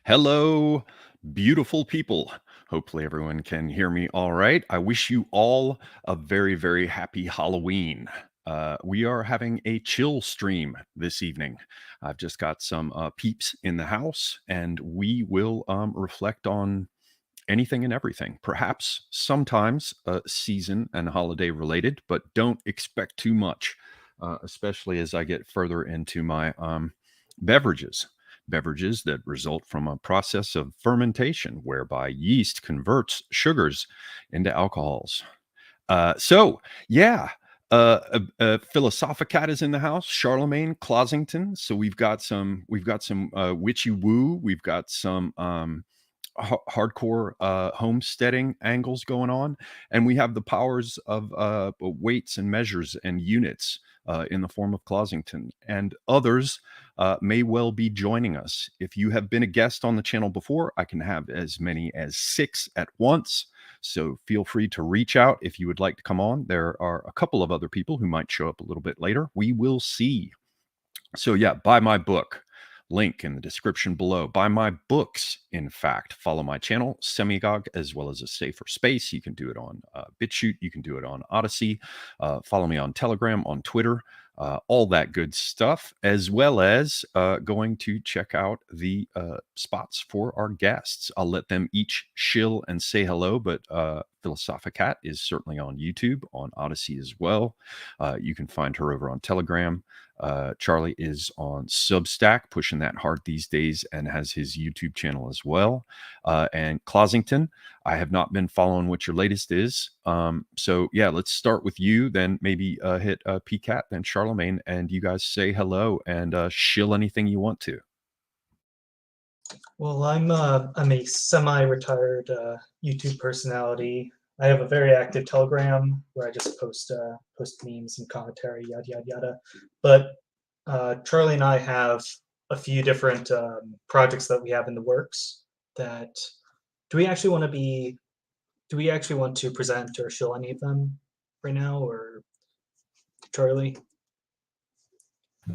Hello, beautiful people. Hopefully, everyone can hear me all right. I wish you all a very, very happy Halloween. We are having a chill stream this evening. I've just got some peeps in the house, and we will reflect on anything and everything, perhaps sometimes season and holiday related, but don't expect too much, especially as I get further into my beverages. Beverages that result from a process of fermentation whereby yeast converts sugars into alcohols. Yeah, Philosophicat is in the house. Charlemagne Closington. So we've got some witchy woo. We've got some hardcore homesteading angles going on, and we have the powers of weights and measures and units in the form of Closington, and others may well be joining us. If you have been a guest on the channel before, I can have as many as 6 at once. So feel free to reach out if you would like to come on. There are a couple of other people who might show up a little bit later. We will see. So yeah, buy my book. Link in the description below. Buy my books, in fact. Follow my channel, Semigog, as well as A Safer Space. You can do it on BitChute. You can do it on Odyssey. Follow me on Telegram, on Twitter, all that good stuff, as well as going to check out the spots for our guests. I'll let them each shill and say hello, but Philosophicat is certainly on YouTube, on Odyssey as well. You can find her over on Telegram. Charlie is on Substack, pushing that hard these days, and has his YouTube channel as well. And Closington, I have not been following what your latest is. So yeah, let's start with you, then maybe hit PCAT, then Charlemagne, and you guys say hello and shill anything you want to. Well, I'm a semi-retired YouTube personality. I have a very active Telegram where I just post memes and commentary, yada yada yada. But Charlie and I have a few different projects that we have in the works. That do we actually want to present or show any of them right now, or Charlie?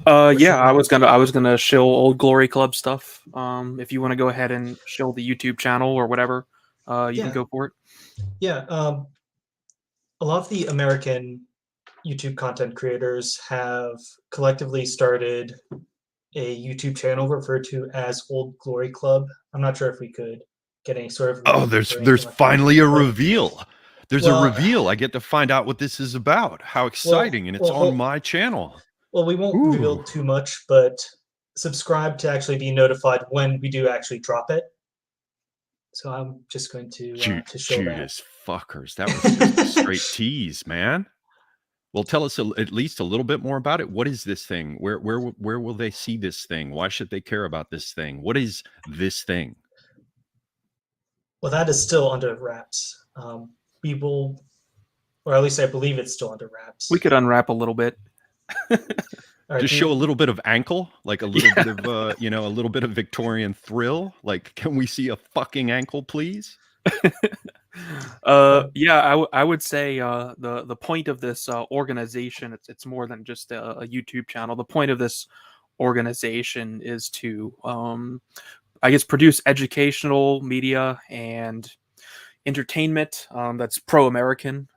Yeah, I was gonna shill Old Glory Club stuff. If you want to go ahead and shill the YouTube channel or whatever, you can go for it. Yeah, a lot of the American YouTube content creators have collectively started a YouTube channel referred to as Old Glory Club. I'm not sure if we could get any sort of there's finally a reveal. There's a reveal. I get to find out what this is about. How exciting! And it's on my channel. Well, we won't reveal too much, but subscribe to actually be notified when we do actually drop it. So I'm just going to show Judas fuckers. That was just a straight tease, man. Well, tell us at least a little bit more about it. What is this thing? Where will they see this thing? Why should they care about this thing? What is this thing? Well, that is still under wraps. We will, or at least I believe it's still under wraps. We could unwrap a little bit. Just show a little bit of ankle, like a little bit of, a little bit of Victorian thrill. Like, can we see a fucking ankle, please? Yeah, I would say the point of this organization, it's more than just a YouTube channel. The point of this organization is to, I guess, produce educational media and entertainment that's pro-American.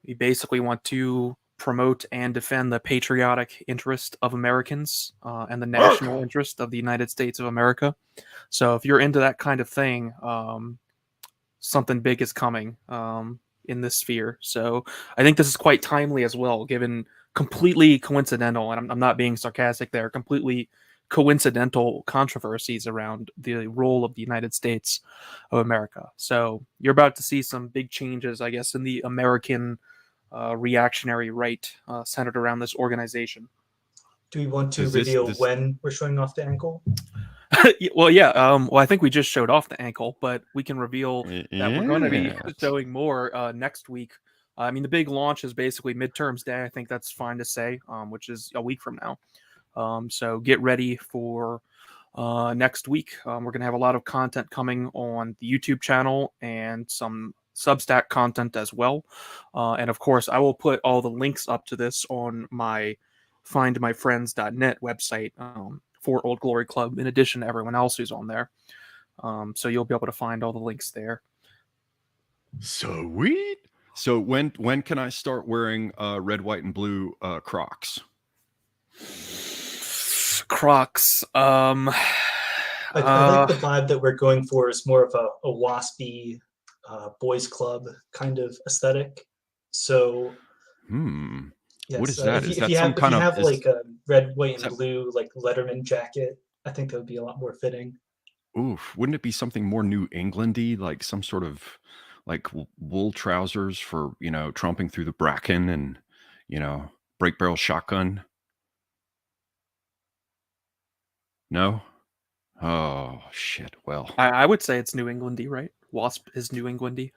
We basically want to promote and defend the patriotic interest of Americans and the national interest of the United States of America. So if you're into that kind of thing, something big is coming in this sphere. So I think this is quite timely as well, given completely coincidental, and I'm not being sarcastic there, completely coincidental controversies around the role of the United States of America. So you're about to see some big changes, I guess, in the American reactionary right centered around this organization. Do we want to reveal when we're showing off the ankle? Well, yeah. Well, I think we just showed off the ankle, but we can reveal that we're going to be showing more next week. I mean, the big launch is basically midterms day. I think that's fine to say, which is a week from now. So get ready for next week. We're going to have a lot of content coming on the YouTube channel and some Substack content as well. And of course, I will put all the links up to this on my findmyfriends.net website for Old Glory Club, in addition to everyone else who's on there. So you'll be able to find all the links there. Sweet. So when can I start wearing red, white, and blue Crocs? Crocs. I like the vibe that we're going for is more of a waspy boys club kind of aesthetic. So yes, What is that? Is if that you some have kind of like a red, white, and that, blue like Letterman jacket, I think that would be a lot more fitting. oof, wouldn't it be something more New Englandy, like some sort of like wool trousers for, tromping through the bracken and, break barrel shotgun? No? Oh shit. Well, I would say it's New Englandy, right? WASP is New Englandy.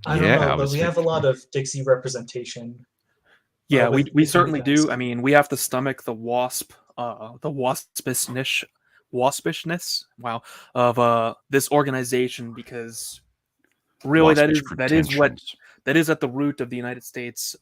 I don't yeah, know, I but was we have a lot of Dixie representation. Yeah, we With certainly you do. guys. I mean, we have to stomach the waspishness, wow, of this organization, because really waspish that is what pretensions. that is at the root of the United States.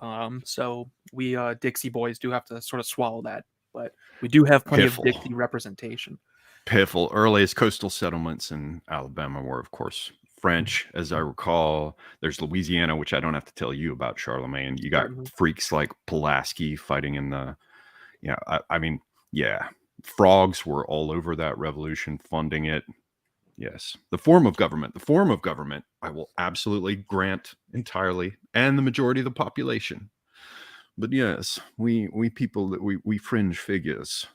So we Dixie boys do have to sort of swallow that, but we do have plenty of Piffle. Dixie representation. Piffle. Earliest coastal settlements in Alabama were, of course, French, as I recall. There's Louisiana, which I don't have to tell you about, Charlemagne. You got Certainly. freaks like Pulaski fighting in the, I mean, yeah, frogs were all over that revolution, funding it. Yes, the form of government, I will absolutely grant entirely, and the majority of the population. But yes, we people that we fringe figures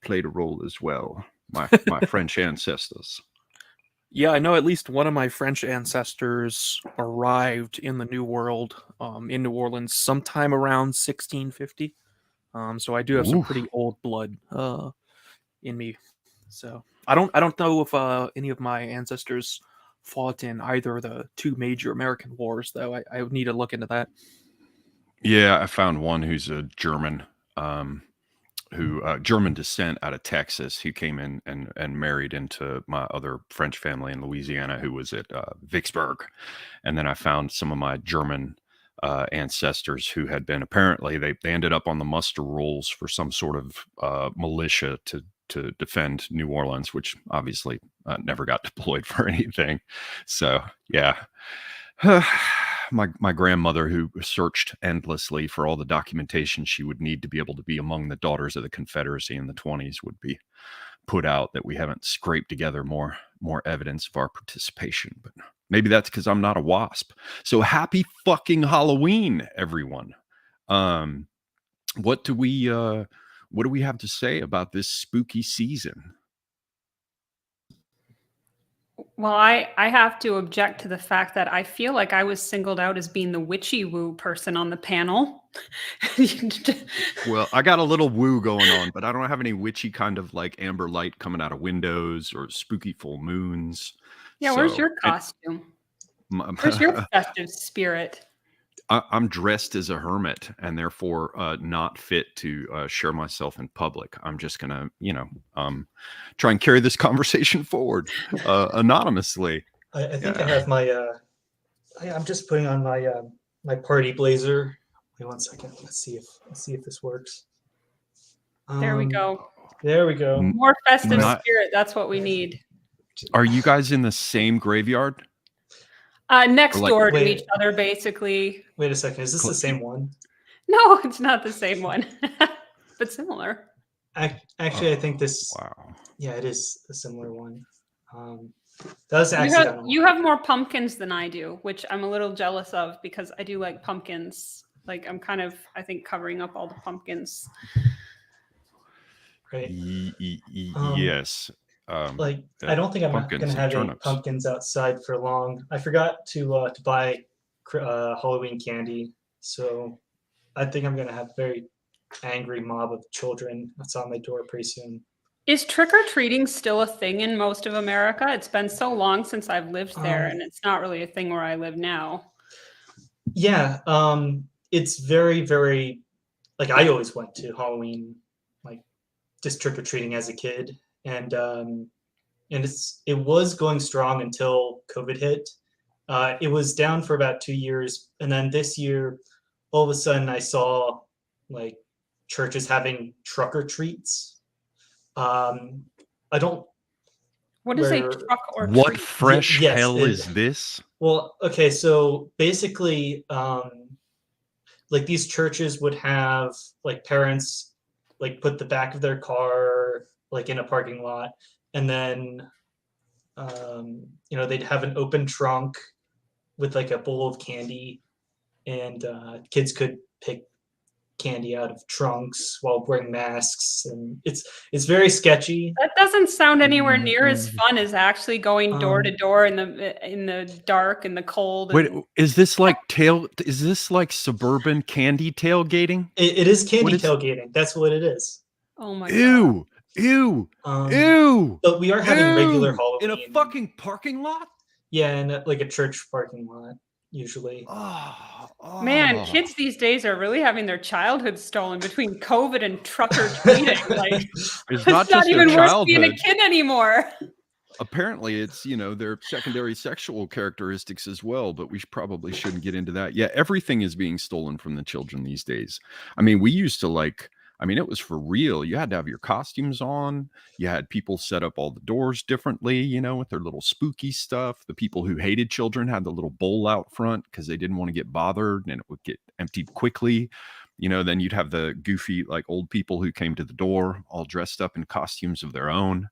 played a role as well. My French ancestors. Yeah, I know at least one of my French ancestors arrived in the New World, in New Orleans, sometime around 1650. So I do have some Oof. pretty old blood in me. So I don't know if any of my ancestors fought in either of the two major American wars, though. I would need to look into that. Yeah, I found one who's a German, who German descent out of Texas, who came in and married into my other French family in Louisiana, who was at Vicksburg, and then I found some of my German ancestors who had been apparently they ended up on the muster rolls for some sort of militia to defend New Orleans, which obviously never got deployed for anything. So yeah. My grandmother, who searched endlessly for all the documentation she would need to be able to be among the daughters of the Confederacy in the 20s, would be put out that we haven't scraped together more evidence of our participation. But maybe that's because I'm not a WASP. So happy fucking Halloween, everyone. Um, what do we have to say about this spooky season? Well, I have to object to the fact that I feel like I was singled out as being the witchy woo person on the panel. Well, I got a little woo going on, but I don't have any witchy kind of like amber light coming out of windows or spooky full moons. Yeah, where's So your costume? Where's your festive spirit? I'm dressed as a hermit and therefore not fit to share myself in public. I'm just gonna, try and carry this conversation forward anonymously. I think I have my. I'm just putting on my my party blazer. Wait 1 second. Let's see if this works. There we go. There we go. More festive Not- spirit. That's what we need. Are you guys in the same graveyard? Next like- door to Wait. each other, basically. Wait a second. Is this the same one? No, it's not the same one, but similar. Actually, I think this. Wow. Yeah, it is a similar one. That was accidental. You have more pumpkins than I do, which I'm a little jealous of because I do like pumpkins. Like I'm kind of, I think, covering up all the pumpkins. Right. Yes. Like I don't think I'm pumpkins gonna and have any turnips. pumpkins outside for long. I forgot to buy Halloween candy, so I think I'm gonna have a very angry mob of children that's on my door pretty soon. Is trick or treating still a thing in most of America? It's been so long since I've lived there, and it's not really a thing where I live now. Yeah, it's very, very like I always went to Halloween, like just trick or treating as a kid, and it was going strong until COVID hit. It was down for about 2 years, and then this year, all of a sudden, I saw like churches having truck or treats, I don't. What is a where- truck or What treat? fresh yes, hell is this? Well, okay, so basically, like these churches would have like parents like put the back of their car like in a parking lot, and then they'd have an open trunk with like a bowl of candy, and kids could pick candy out of trunks while wearing masks, and it's very sketchy. That doesn't sound anywhere near as fun as actually going door to Um, door in the dark and the cold. Wait, And is this like suburban candy tailgating? it is candy What is- tailgating. That's what it is. oh my god! Ew, ew, ew, But we are having regular ew, Halloween in a fucking parking lot. Yeah, in like a church parking lot usually. Man, Oh. kids these days are really having their childhood stolen between COVID and truck or treating. Like, It's it's not not just their even worth being a childhood. kid anymore. Apparently, it's their secondary sexual characteristics as well. But we probably shouldn't get into that. Yeah, everything is being stolen from the children these days. I mean, we used to it was for real. You had to have your costumes on. You had people set up all the doors differently, with their little spooky stuff. The people who hated children had the little bowl out front because they didn't want to get bothered and it would get emptied quickly. Then you'd have the goofy, like old people who came to the door all dressed up in costumes of their own.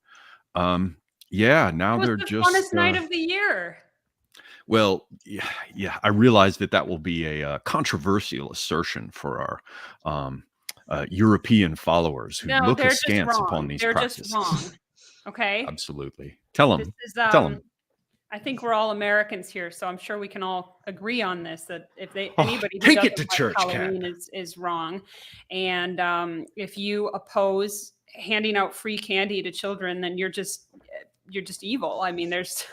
Yeah, now It was they're the just funnest night of the year. well, yeah. I realize that will be a controversial assertion for our European followers who No, look they're just askance wrong. upon these They're practices. just wrong. Okay. Absolutely. Tell This them. is Tell them. I think we're all Americans here, so I'm sure we can all agree on this, that if anybody who take doesn't it to like church, Kat. Halloween is wrong. And if you oppose handing out free candy to children, then you're just evil. I mean, there's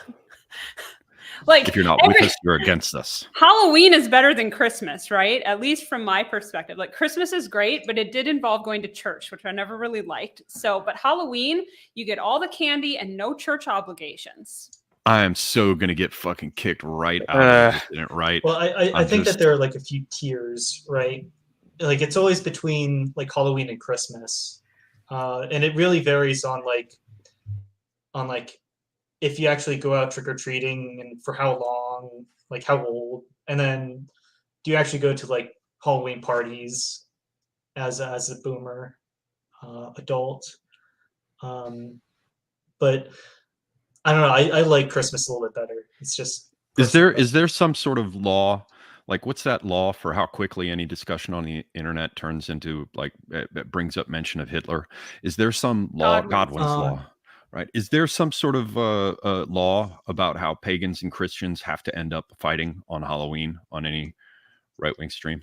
like If you're not with us, you're against us. Halloween is better than Christmas, right? At least from my perspective. Like Christmas is great, but it did involve going to church, which I never really liked. But Halloween, you get all the candy and no church obligations. I am so gonna get fucking kicked right out of this, isn't it, right? Well, I think that there are like a few tiers, right? Like it's always between like Halloween and Christmas, and it really varies on if you actually go out trick or treating and for how long, like how old, and then do you actually go to like Halloween parties as a boomer adult? But I don't know. I like Christmas a little bit better. It's just Is there some sort of law? Like, what's that law for how quickly any discussion on the internet turns into like that brings up mention of Hitler? Is there some law, Godwin's law, right? Is there some sort of law about how pagans and Christians have to end up fighting on Halloween on any right-wing stream?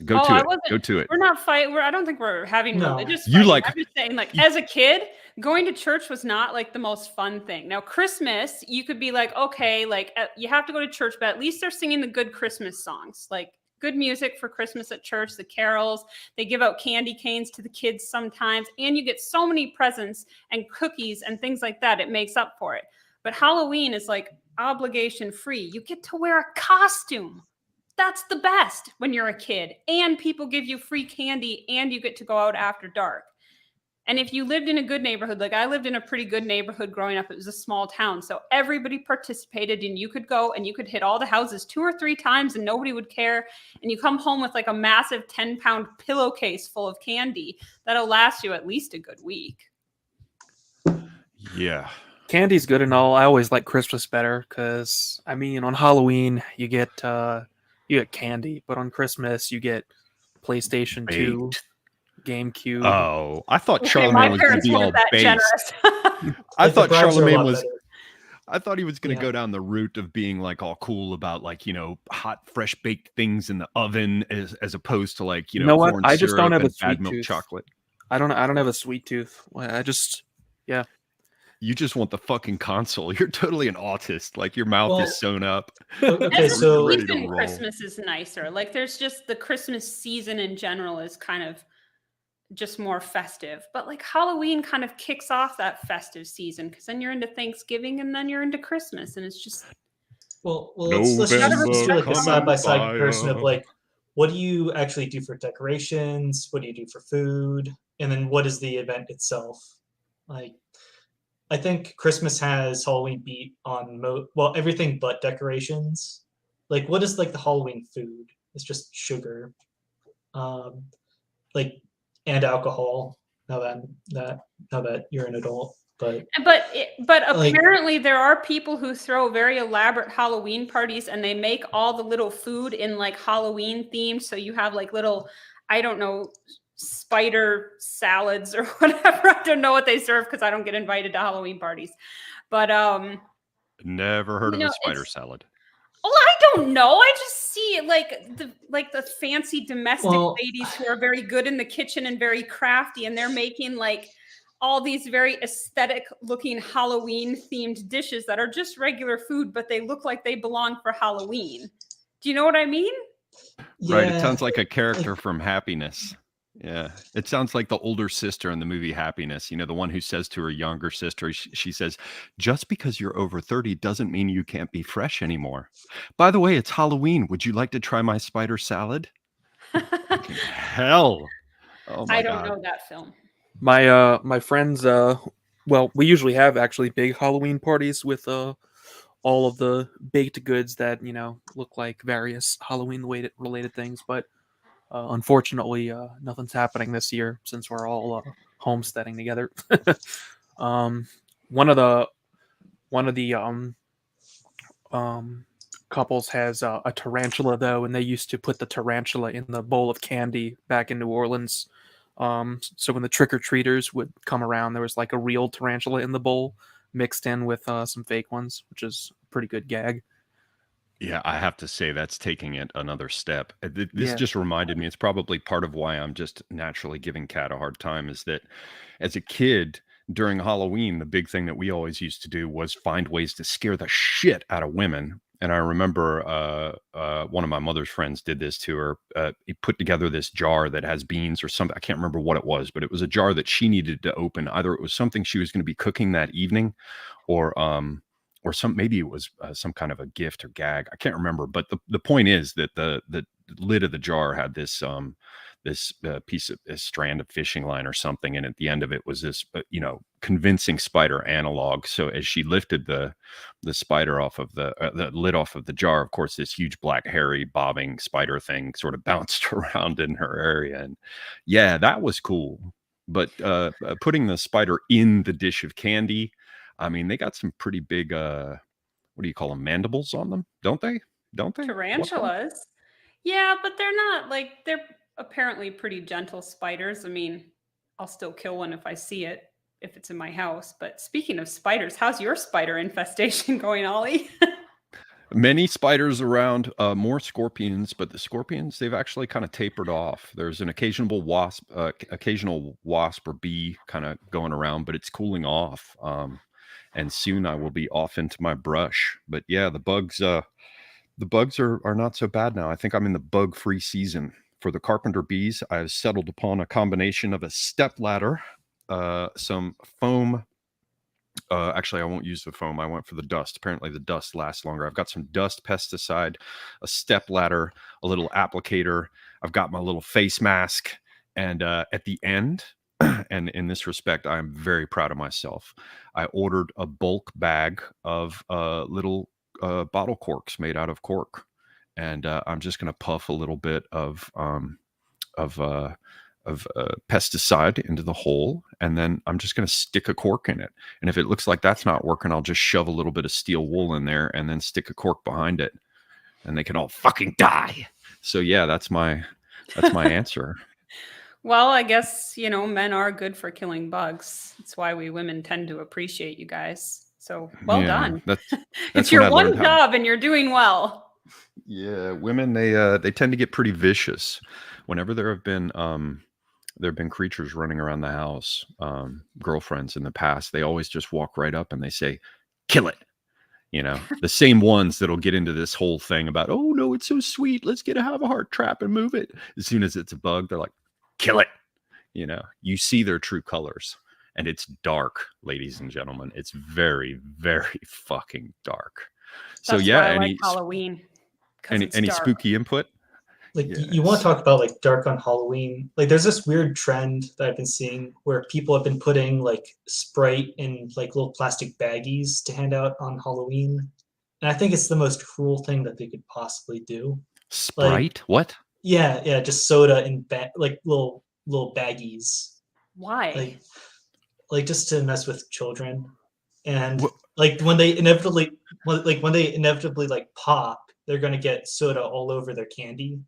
Go to it. We're not fighting. I don't think we're having religious You fighting. I'm just saying, like, as a kid, going to church was not like the most fun thing. Now, Christmas, you could be like, okay, like you have to go to church, but at least they're singing the good Christmas songs, like good music for Christmas at church, the carols. They give out candy canes to the kids sometimes, and you get so many presents and cookies and things like that. It makes up for it. But Halloween is like obligation free. You get to wear a costume. That's the best when you're a kid, and people give you free candy and you get to go out after dark. And if you lived in a good neighborhood, like I lived in a pretty good neighborhood growing up, it was a small town. So everybody participated, and you could go and you could hit all the houses 2 or 3 times and nobody would care. And you come home with like a massive 10-pound pillowcase full of candy that'll last you at least a good week. Yeah. Candy's good and all. I always like Christmas better because, I mean, on Halloween, you get candy, but on Christmas, you get PlayStation 2, GameCube. Oh, I thought Okay, Charlemagne was going to be all based. I thought Charlemagne was. I thought he was going to go down the route of being like all cool about like, hot, fresh baked things in the oven as opposed to like, know what? corn I just don't syrup have a and sweet bad milk tooth. chocolate. I don't have a sweet tooth. Yeah. You just want the fucking console. You're totally an autist. Like your mouth is sewn up. Okay, so even Christmas is nicer. Like there's just the Christmas season in general is kind of just more festive. But like Halloween kind of kicks off that festive season because then you're into Thanksgiving and then you're into Christmas, and it's just let's just do like a side-by-side comparison of like what do you actually do for decorations, what do you do for food, and then what is the event itself? Like, I think Christmas has Halloween beat on well, everything but decorations. Like, what is like the Halloween food? It's just sugar, um, like, and alcohol. Now that you're an adult, but But like, apparently there are people who throw very elaborate Halloween parties and they make all the little food in like Halloween themed. So you have like little, I don't know, spider salads or whatever. I don't know what they serve because I don't get invited to Halloween parties. But Never heard you of a know, spider salad. well, I don't know. I just see like the fancy domestic well, ladies who are very good in the kitchen and very crafty, and they're making like all these very aesthetic looking Halloween themed dishes that are just regular food, but they look like they belong for Halloween. Do you know what I mean? Right. It yeah, sounds like a character like, from Happiness. Yeah. It sounds like the older sister in the movie Happiness, you know, the one who says to her younger sister, she says, just because you're over 30 doesn't mean you can't be fresh anymore. By the way, it's Halloween. Would you like to try my spider salad? Fucking hell. Oh I my don't God. know that film. My friends, well, we usually have actually big Halloween parties with all of the baked goods that look like various Halloween related things, but unfortunately, nothing's happening this year since we're all homesteading together. um, one of the one of the um, couples has a tarantula though, and they used to put the tarantula in the bowl of candy back in New Orleans. So when the trick or treaters would come around, there was like a real tarantula in the bowl mixed in with some fake ones, which is a pretty good gag. Yeah, I have to say that's taking it another step. This Yeah. just reminded me, it's probably part of why I'm just naturally giving Kat a hard time, is that as a kid during Halloween, the big thing that we always used to do was find ways to scare the shit out of women. And I remember one of my mother's friends did this to her. He put together this jar that has beans or something. I can't remember what it was, but it was a jar that she needed to open. Either it was something she was going to be cooking that evening, or maybe it was some kind of a gift or gag. I can't remember, but the point is that the lid of the jar had this piece of a strand of fishing line or something, and at the end of it was this convincing spider analog. So as she lifted the spider off of the lid off of the jar, of course this huge black hairy bobbing spider thing sort of bounced around in her area, and yeah, that was cool. But putting the spider in the dish of candy, I mean, they got some pretty big, what do you call them? Mandibles on them, don't they? Don't they? What the? Tarantulas. Yeah, but they're not like they're apparently pretty gentle spiders. I mean, I'll still kill one if I see it, if it's in my house. But speaking of spiders, how's your spider infestation going, Ollie? Many spiders around, more scorpions, but the scorpions, they've actually kind of tapered off. There's an occasional wasp or bee kind of going around, but it's cooling off. And soon I will be off into my brush. But yeah, the bugs are not so bad now. I think I'm in the bug-free season. For the carpenter bees, I've settled upon a combination of a step ladder, some foam. Actually, I won't use the foam. I went for the dust. Apparently, the dust lasts longer. I've got some dust pesticide, a step ladder, a little applicator. I've got my little face mask. And at the end, and in this respect, I'm very proud of myself. I ordered a bulk bag of little bottle corks made out of cork. And I'm just going to puff a little bit of pesticide into the hole, and then I'm just going to stick a cork in it. And if it looks like that's not working, I'll just shove a little bit of steel wool in there and then stick a cork behind it, and they can all fucking die. So yeah, that's my answer. Well, I guess, men are good for killing bugs. That's why we women tend to appreciate you guys. So well Yeah, done. that's It's when your I learned one how. job and you're doing well. Yeah, women, they tend to get pretty vicious. Whenever there have been creatures running around the house, girlfriends in the past, they always just walk right up and they say, "Kill it." The same ones that'll get into this whole thing about, "Oh no, it's so sweet. Let's have a heart trap and move it." As soon as it's a bug, they're like, "Kill it." You see their true colors, and it's dark, ladies and gentlemen. It's very, very fucking dark. So That's yeah, why I like Halloween, because it's any dark. spooky input? like you want to talk about like dark on Halloween. Like there's this weird trend that I've been seeing where people have been putting like Sprite in like little plastic baggies to hand out on Halloween. And I think it's the most cruel thing that they could possibly do. Like, Sprite? What? yeah, just soda in like little baggies. Why? Like just to mess with children. And Wha- like when they inevitably like pop, they're gonna get soda all over their candy,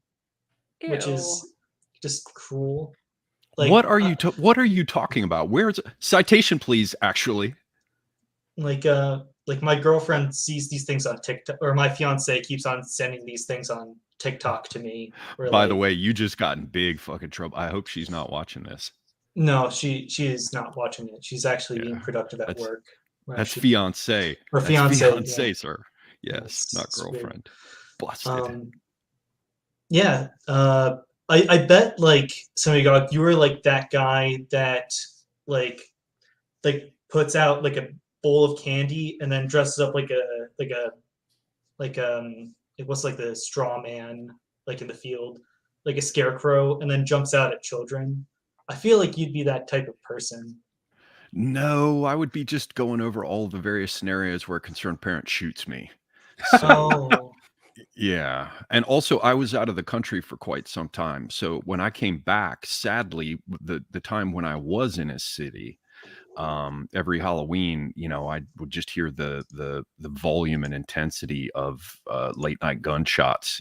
which Ew. is just cruel. Like What are you talking about? Where's citation, please? Actually, like my girlfriend sees these things on TikTok, or my fiance keeps on sending these things on TikTok to me. Where, by like, the way, you just got in big fucking trouble. I hope she's not watching this. no, she is not watching it. She's actually being Yeah, productive at that's work. that's fiance. Her That's fiance, fiance, yeah. sir. Yes, not It's weird. girlfriend. Busted. Yeah. I bet like somebody got you were like that guy that like puts out like a bowl of candy and then dresses up like it was like the straw man like in the field, like a scarecrow, and then jumps out at children. I feel like you'd be that type of person. No, I would be just going over all the various scenarios where a concerned parent shoots me. So, Oh. yeah. And also, I was out of the country for quite some time. So when I came back, sadly, the time when I was in a city, every Halloween, I would just hear the volume and intensity of late night gunshots.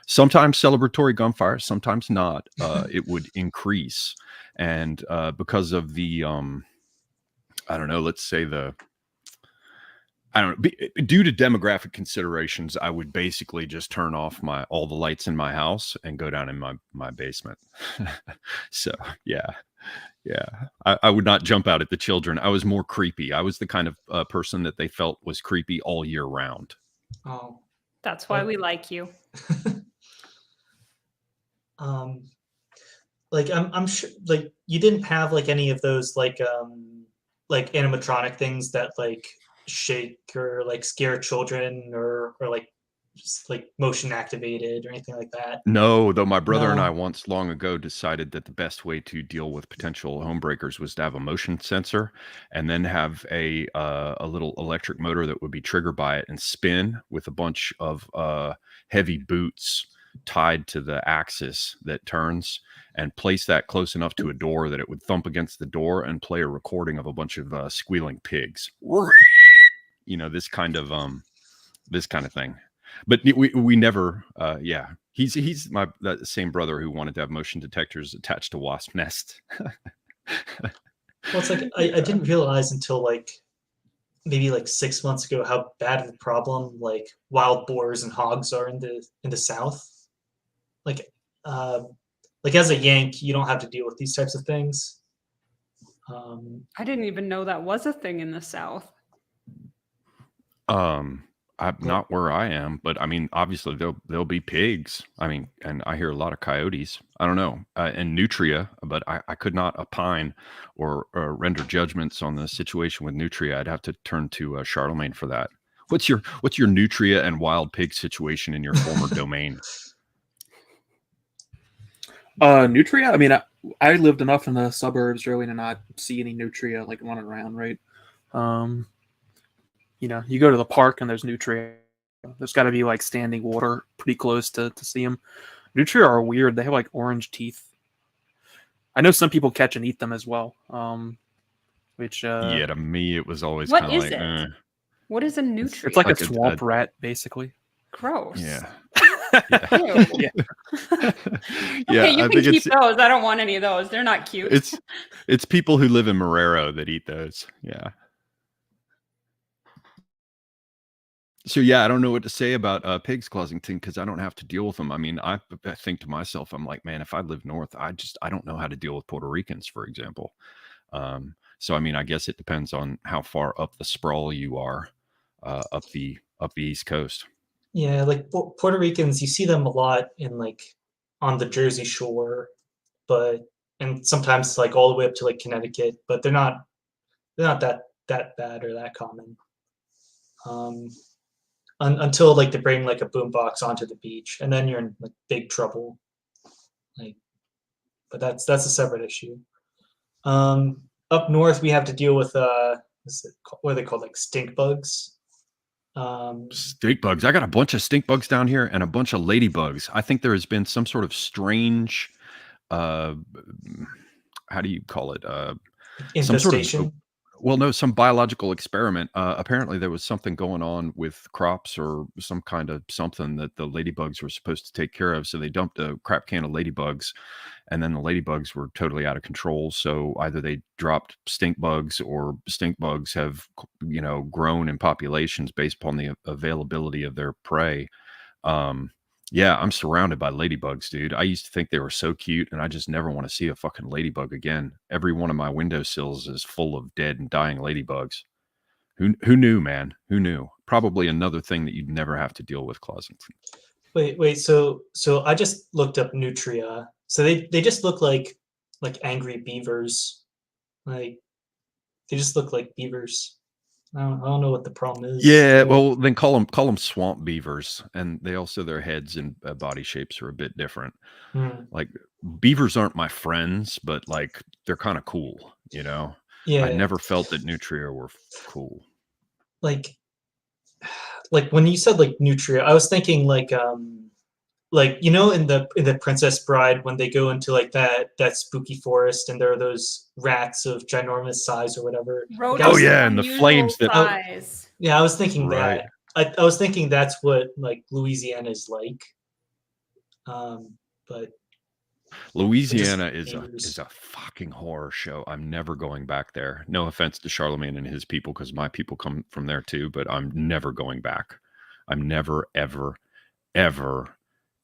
Sometimes celebratory gunfire, sometimes not. It would increase, and because of the I don't know, let's say due to demographic considerations, I would basically just turn off all the lights in my house and go down in my basement. So yeah. I would not jump out at the children. I was more creepy. I was the kind of person that they felt was creepy all year round. Oh. That's why we like you. Like I'm sure like you didn't have like any of those like animatronic things that like shake or like scare children or like just, like motion activated or anything like that. No, though my brother and I No. once long ago decided that the best way to deal with potential homebreakers was to have a motion sensor and then have a little electric motor that would be triggered by it and spin with a bunch of heavy boots tied to the axis that turns, and place that close enough to a door that it would thump against the door and play a recording of a bunch of squealing pigs. This kind of thing. But we never yeah, he's my that same brother who wanted to have motion detectors attached to wasp nests. Well, it's like I didn't realize until like maybe like 6 months ago how bad of a problem like wild boars and hogs are in the South. Like as a Yank, you don't have to deal with these types of things. I didn't even know that was a thing in the South. I'm not where I am, but I mean, obviously there'll be pigs. I mean, and I hear a lot of coyotes. I don't know, and nutria, but I could not opine or render judgments on the situation with nutria. I'd have to turn to Charlemagne for that. What's your nutria and wild pig situation in your former domain? Nutria. I mean, I lived enough in the suburbs really to not see any nutria like running around, right? You go to the park and there's nutria. There's got to be like standing water pretty close to see them. Nutria are weird. They have like orange teeth. I know some people catch and eat them as well. Which Yeah, to me it was always What kind of is like, it? What is a nutria? it's like Like a swamp rat, basically. Gross. yeah. Ew. Yeah. Yeah, Okay, you I can think keep those. I don't want any of those. They're not cute. it's people who live in Marrero that eat those. Yeah. So yeah, I don't know what to say about pigs, Closington, because I don't have to deal with them. I mean, I think to myself, I'm like, man, if I live north, I don't know how to deal with Puerto Ricans, for example. So I mean, I guess it depends on how far up the sprawl you are, up the East Coast. Yeah, like Puerto Ricans, you see them a lot in like on the Jersey Shore, and sometimes like all the way up to like Connecticut, but they're not that bad or that common. until like they bring like a boombox onto the beach, and then you're in like big trouble. Like, but that's a separate issue. Up north, we have to deal with what are they called, like stink bugs. Stink bugs. I got a bunch of stink bugs down here and a bunch of ladybugs. I think there has been some sort of strange, uh, how do you call it? Some sort of Infestation. well, no, some biological experiment. Apparently, there was something going on with crops or some kind of something that the ladybugs were supposed to take care of. So they dumped a crap can of ladybugs, and then the ladybugs were totally out of control. So either they dropped stink bugs, or stink bugs have, grown in populations based upon the availability of their prey. Um, yeah, I'm surrounded by ladybugs, dude. I used to think they were so cute, and I just never want to see a fucking ladybug again. Every one of my windowsills is full of dead and dying ladybugs. Who knew, man? Who knew? Probably another thing that you'd never have to deal with, Closington. Wait. So I just looked up nutria. So they just look like angry beavers. Like they just look like beavers. I don't know what the problem is. Yeah, well, then call them swamp beavers, and they also, their heads and body shapes are a bit different. Like, beavers aren't my friends, but like they're kind of cool, I Yeah. never felt that nutria were cool. Like when you said like nutria, I was thinking like in the Princess Bride, when they go into like that spooky forest and there are those rats of ginormous size or whatever. Oh yeah, and the flames that. Yeah, I was thinking Right. that. I was thinking that's what like Louisiana is like. But Louisiana is a fucking horror show. I'm never going back there. No offense to Charlemagne and his people, because my people come from there too, but I'm never going back. I'm never, ever, ever,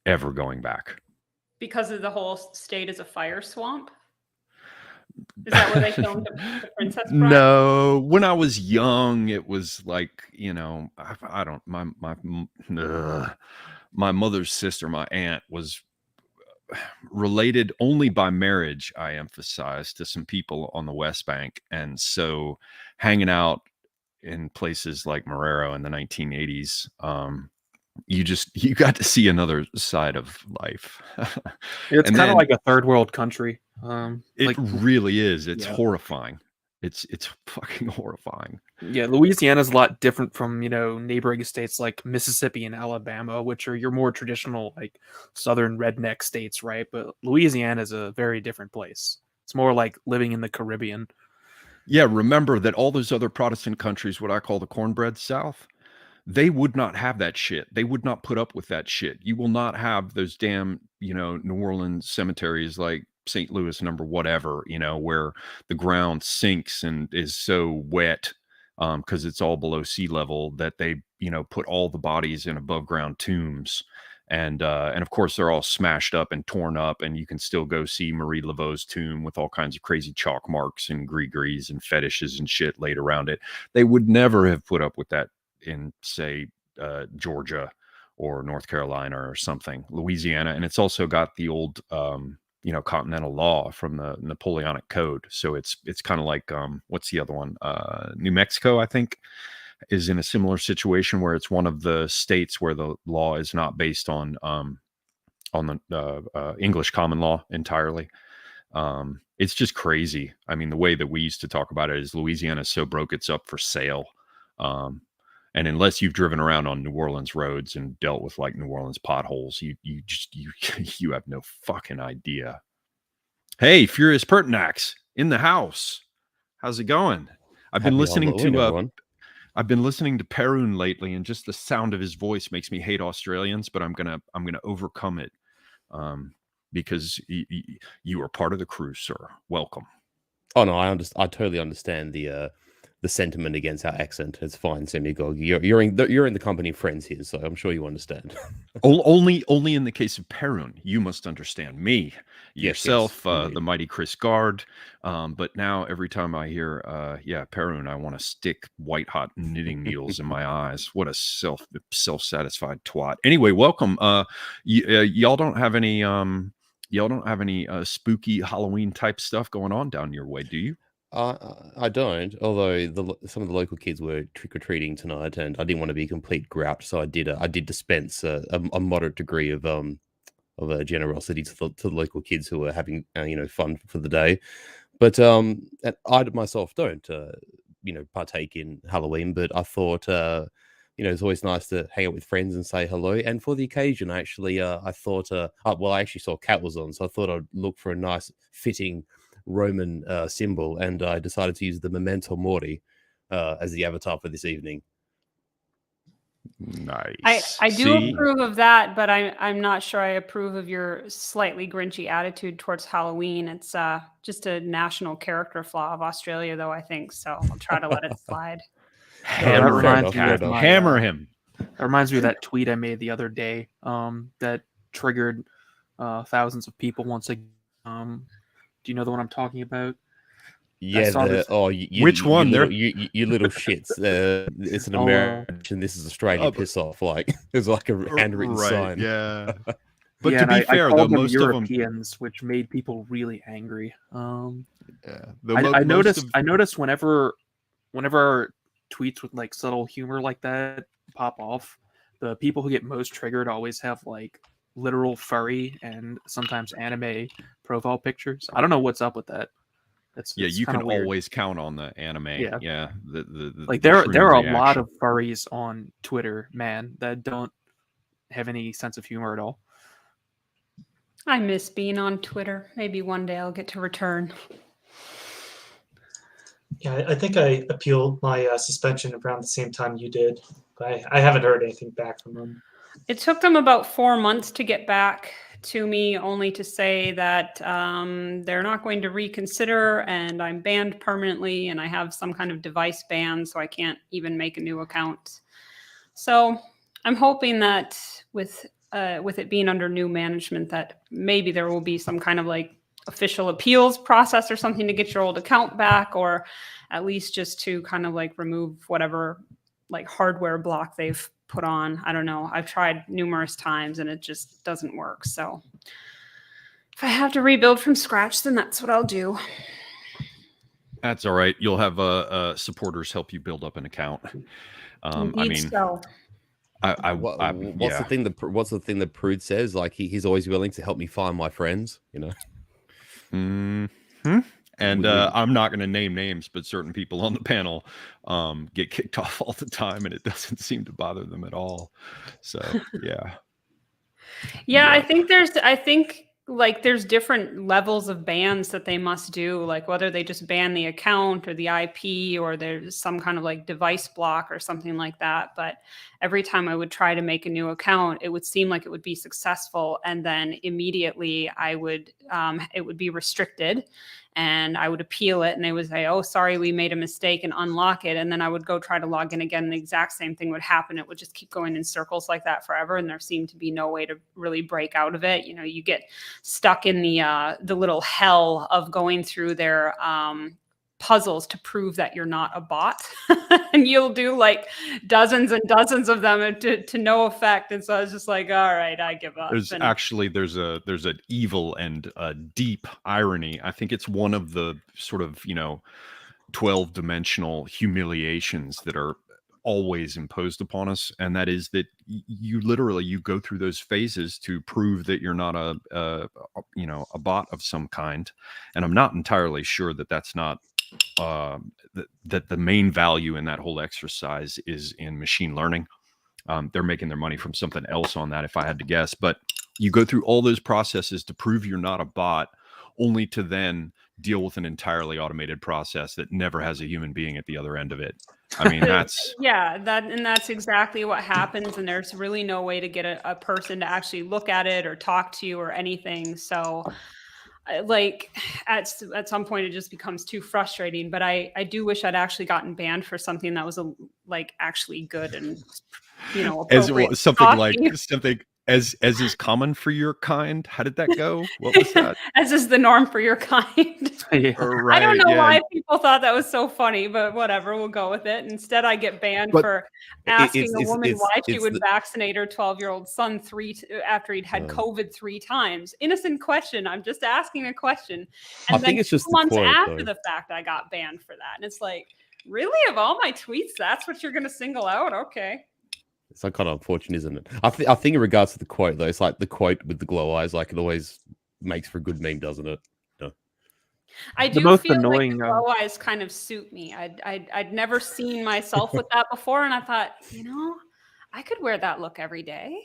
ever going back. Because of the whole state is a fire swamp? Is that where they filmed the Princess Bride? No, when I was young, it was like, I don't, my mother's sister, my aunt, was related only by marriage, I emphasize, to some people on the West Bank. And so hanging out in places like Marrero in the 1980s, you got to see another side of life. It's kind of like a third world country. It really is. It's horrifying. It's fucking horrifying. Yeah, Louisiana's a lot different from, neighboring states like Mississippi and Alabama, which are your more traditional, like, southern redneck states, right? But Louisiana is a very different place. It's more like living in the Caribbean. Yeah, remember that all those other Protestant countries, what I call the cornbread South, they would not have that shit. They would not put up with that shit. You will not have those damn, New Orleans cemeteries like St. Louis number whatever, where the ground sinks and is so wet because it's all below sea level, that they, put all the bodies in above ground tombs. And of course, they're all smashed up and torn up, and you can still go see Marie Laveau's tomb with all kinds of crazy chalk marks and gris-gris and fetishes and shit laid around it. They would never have put up with that in, say, Georgia or North Carolina or something. Louisiana, and it's also got the old continental law from the Napoleonic Code. So it's kind of like what's the other one? New Mexico, I think, is in a similar situation, where it's one of the states where the law is not based on the English common law entirely. It's just crazy. I mean, the way that we used to talk about it is Louisiana is so broke it's up for sale. And unless you've driven around on New Orleans roads and dealt with like New Orleans potholes, you have no fucking idea. Hey, Furious Pertinax in the house. How's it going? I've been listening to Perun lately, and just the sound of his voice makes me hate Australians, but I'm gonna overcome it because you are part of the crew, sir. Welcome. Oh no, I totally understand the sentiment against our accent. It's fine, Semigog. You're in the company of friends here, so I'm sure you understand. only in the case of Perun, you must understand me, yourself, yes, the mighty Chris Guard. But now every time I hear, Perun, I want to stick white hot knitting needles in my eyes. What a self-satisfied twat. Anyway, welcome. Y'all don't have any spooky Halloween type stuff going on down your way, do you? I don't. Although some of the local kids were trick or treating tonight, and I didn't want to be a complete grouch, so I did dispense a moderate degree of generosity to the local kids who were having fun for the day. But and I myself don't partake in Halloween, but I thought it's always nice to hang out with friends and say hello. And for the occasion, actually, I thought I actually saw Cat was on, so I thought I'd look for a nice fitting Roman symbol, and I decided to use the Memento Mori as the avatar for this evening. Nice. I do approve of that, but I'm not sure I approve of your slightly grinchy attitude towards Halloween. It's just a national character flaw of Australia, though, I think. So I'll try to let it slide. Hammer fair him, enough, Cat. fair enough. Hammer him. That reminds me of that tweet I made the other day that triggered thousands of people once again. Do you know the one I'm talking about? Yeah. Which one? You little shits. It's an American. This is Australia. Piss off! Like there's like a handwritten sign. Yeah. But yeah, to be I fair, called though, them most of them. Europeans, which made people really angry. Yeah. I noticed whenever tweets with like subtle humor like that pop off, the people who get most triggered always have like literal furry and sometimes anime profile pictures. I don't know what's up with that. It's you can weird. always count on the anime. Yeah. Like there are a lot of furries on Twitter, man, that don't have any sense of humor at all. I miss being on Twitter. Maybe one day I'll get to return. Yeah, I think I appealed my suspension around the same time you did, but I haven't heard anything back from them. It took them about 4 months to get back to me, only to say that they're not going to reconsider and I'm banned permanently and I have some kind of device ban, so I can't even make a new account. So I'm hoping that with it being under new management that maybe there will be some kind of like official appeals process or something to get your old account back, or at least just to kind of like remove whatever like hardware block they've put on. I don't know. I've tried numerous times and it just doesn't work. So if I have to rebuild from scratch, then that's what I'll do. That's all right. You'll have supporters help you build up an account. I mean, so. What's the thing that Prude says? Like he's always willing to help me find my friends, Mm-hmm. And I'm not going to name names, but certain people on the panel get kicked off all the time, and it doesn't seem to bother them at all. So yeah. I think there's different levels of bans that they must do, like whether they just ban the account or the IP or there's some kind of like device block or something like that. But every time I would try to make a new account, it would seem like it would be successful. And then immediately it would be restricted and I would appeal it and they would say, oh, sorry, we made a mistake and unlock it. And then I would go try to log in again and the exact same thing would happen. It would just keep going in circles like that forever. And there seemed to be no way to really break out of it. You get stuck in the little hell of going through their puzzles to prove that you're not a bot. And you'll do like dozens and dozens of them to no effect. And so I was just like, all right, I give up. There's an evil and deep irony. I think it's one of the sort of 12-dimensional humiliations that are always imposed upon us, and that is that you go through those phases to prove that you're not a bot of some kind. And I'm not entirely sure that that's not that the main value in that whole exercise is in machine learning. They're making their money from something else on that, if I had to guess. But you go through all those processes to prove you're not a bot, only to then deal with an entirely automated process that never has a human being at the other end of it. I mean, that's that's exactly what happens. And there's really no way to get a person to actually look at it or talk to you or anything. So like at some point it just becomes too frustrating. But I do wish I'd actually gotten banned for something that was actually good and as well, something as is common for your kind. How did that go? What was that? As is the norm for your kind. Yeah. I don't know Yeah. why people thought that was so funny, but whatever, we'll go with it. Instead, I get banned But for asking a it's- woman it's- why she it's would the- vaccinate her 12-year-old son after he'd had COVID 3 times. Innocent question. I'm just asking a question. I And then think it's just 2 the months quote, after though. the fact, I got banned for that. And it's like, really? Of all my tweets, that's what you're going to single out? Okay. It's like kind of unfortunate, isn't it? I think in regards to the quote, though, it's like the quote with the glow eyes. Like, it always makes for a good meme, doesn't it? I The do most feel annoying, like the glow eyes kind of suit me. I'd never seen myself with that before, and I thought, I could wear that look every day.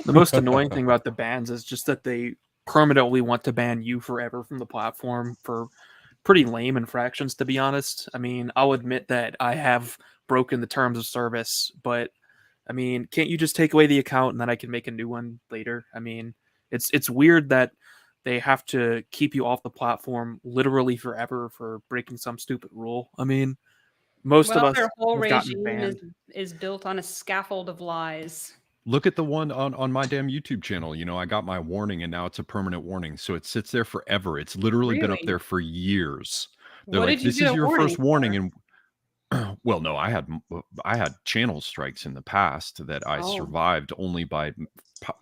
The most annoying thing about the bans is just that they permanently want to ban you forever from the platform for pretty lame infractions, to be honest. I mean, I'll admit that I have broken the terms of service, but I mean, can't you just take away the account and then I can make a new one later? I mean, it's weird that they have to keep you off the platform literally forever for breaking some stupid rule. I mean, most of Well, us their whole have gotten regime banned. is built on a scaffold of lies. Look at the one on my damn YouTube channel. I got my warning, and now it's a permanent warning, so it sits there forever. It's literally been up Really? there for years. They're What like, did you "This get is a your warning first warning," for? and well, no, I had channel strikes in the past that I Oh. survived only by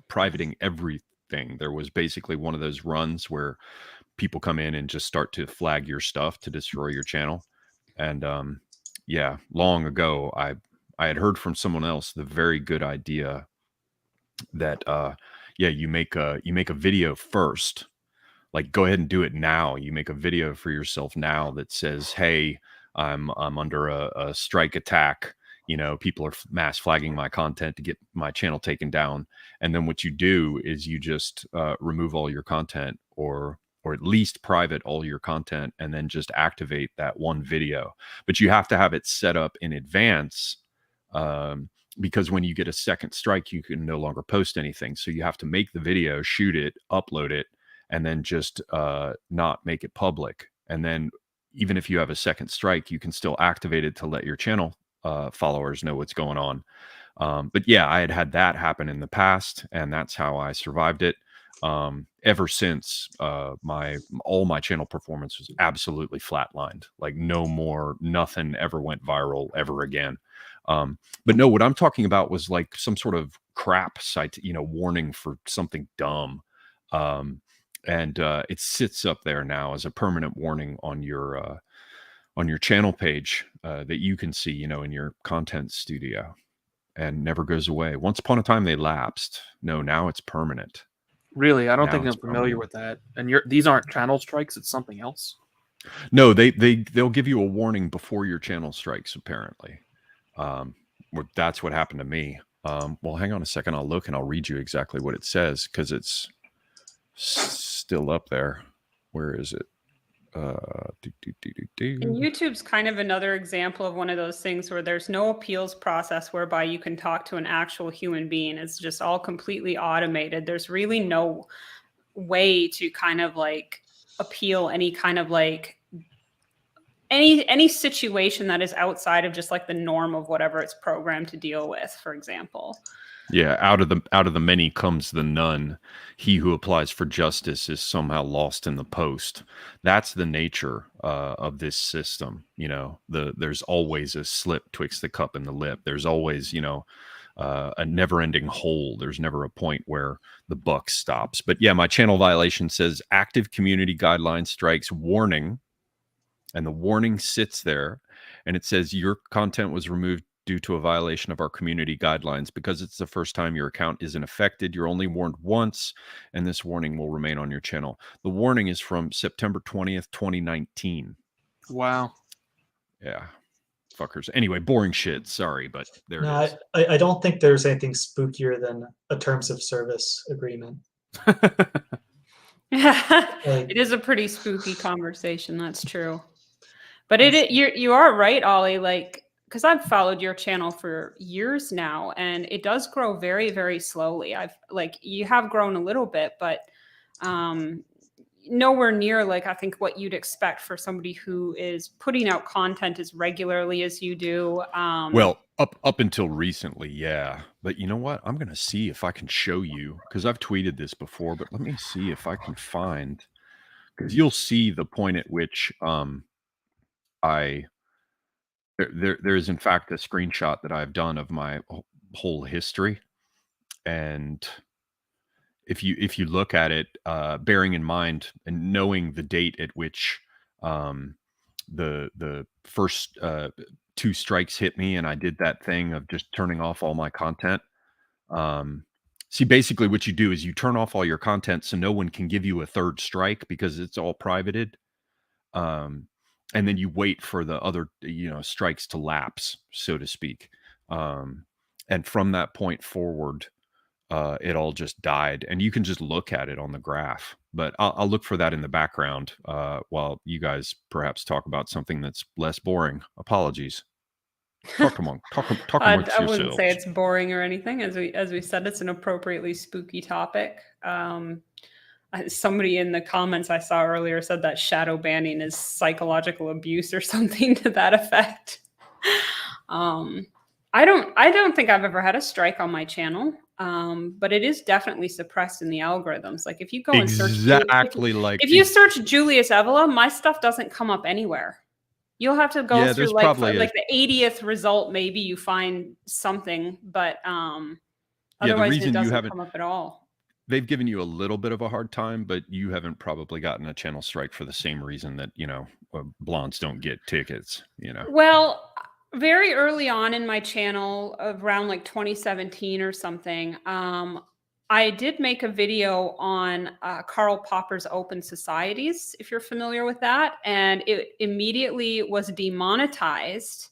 privating everything. There was basically one of those runs where people come in and just start to flag your stuff to destroy your channel. And yeah, long ago, I had heard from someone else the very good idea that yeah, you make a video first. Like, go ahead and do it now. You make a video for yourself now that says, "Hey, I'm under a strike attack. People are mass flagging my content to get my channel taken down." And then what you do is you just remove all your content, or at least private all your content, and then just activate that one video. But you have to have it set up in advance. Because when you get a second strike, you can no longer post anything. So you have to make the video, shoot it, upload it, and then just not make it public. And then even if you have a second strike, you can still activate it to let your channel followers know what's going on. But yeah, I had that happen in the past, and that's how I survived it. Ever since, all my channel performance was absolutely flatlined. Like, no more, nothing ever went viral ever again. But no, what I'm talking about was like some sort of crap site, warning for something dumb. And it sits up there now as a permanent warning on your channel page that you can see, in your content studio, and never goes away. Once upon a time, they lapsed. No, now it's permanent. Really, I don't Now think I'm it's familiar permanent. with that. And these aren't channel strikes; it's something else. No, they'll give you a warning before your channel strikes, apparently. That's what happened to me. Well, hang on a second. I'll look and I'll read you exactly what it says, because it's still up there. Where is it? And YouTube's kind of another example of one of those things where there's no appeals process whereby you can talk to an actual human being. It's just all completely automated. There's really no way to kind of like appeal any kind of like any situation that is outside of just like the norm of whatever it's programmed to deal with, for example. Yeah, out of the many comes the none. He who applies for justice is somehow lost in the post. That's the nature of this system. There's always a slip twixt the cup and the lip. There's always, a never-ending hole. There's never a point where the buck stops. But yeah, my channel violation says active community guideline strikes warning, and the warning sits there, and it says your content was removed due to a violation of our community guidelines. Because it's the first time your account isn't affected, you're only warned once, and this warning will remain on your channel. The warning is from September 20th, 2019. Wow. Yeah. Fuckers. Anyway, boring shit. Sorry, but there it is. I don't think there's anything spookier than a terms of service agreement. It is a pretty spooky conversation. That's true. But you are right, Ollie. Like, because I've followed your channel for years now, and it does grow very, very slowly. You have grown a little bit, but nowhere near like I think what you'd expect for somebody who is putting out content as regularly as you do. Well, up until recently, yeah. But you know what? I'm gonna see if I can show you, because I've tweeted this before. But let me see if I can find, because you'll see the point at which I there is in fact a screenshot that I've done of my whole history, and if you look at it, bearing in mind and knowing the date at which the first 2 strikes hit me, and I did that thing of just turning off all my content. See, basically what you do is you turn off all your content so no one can give you a 3rd strike because it's all privated. And then you wait for the other, strikes to lapse, so to speak. And from that point forward, it all just died, and you can just look at it on the graph. But I'll look for that in the background while you guys perhaps talk about something that's less boring. Apologies. Talk amongst I yourselves. wouldn't say it's boring or anything. As we said, it's an appropriately spooky topic. Somebody in the comments I saw earlier said that shadow banning is psychological abuse or something to that effect. I don't think I've ever had a strike on my channel, but it is definitely suppressed in the algorithms. Like if you go and search if you search Julius Evola, my stuff doesn't come up anywhere. You'll have to go through like the 80th result, maybe you find something, but otherwise it doesn't come up at all. They've given you a little bit of a hard time, but you haven't probably gotten a channel strike for the same reason that, blondes don't get tickets, Well, very early on in my channel, around like 2017 or something, I did make a video on Karl Popper's Open Societies, if you're familiar with that, and it immediately was demonetized.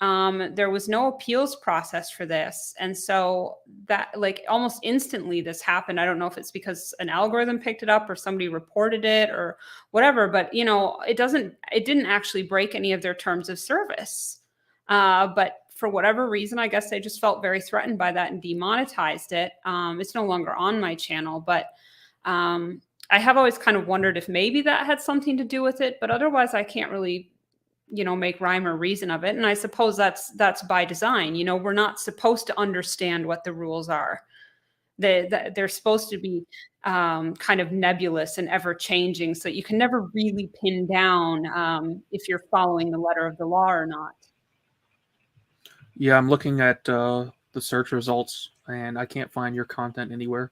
There was no appeals process for this. And so that like almost instantly this happened. I don't know if it's because an algorithm picked it up or somebody reported it or whatever, but it didn't actually break any of their terms of service. But for whatever reason, I guess they just felt very threatened by that and demonetized it. It's no longer on my channel, but I have always kind of wondered if maybe that had something to do with it, but otherwise I can't really make rhyme or reason of it. And I suppose that's by design. We're not supposed to understand what the rules are. They're supposed to be kind of nebulous and ever changing, so you can never really pin down if you're following the letter of the law or not. Yeah, I'm looking at the search results and I can't find your content anywhere.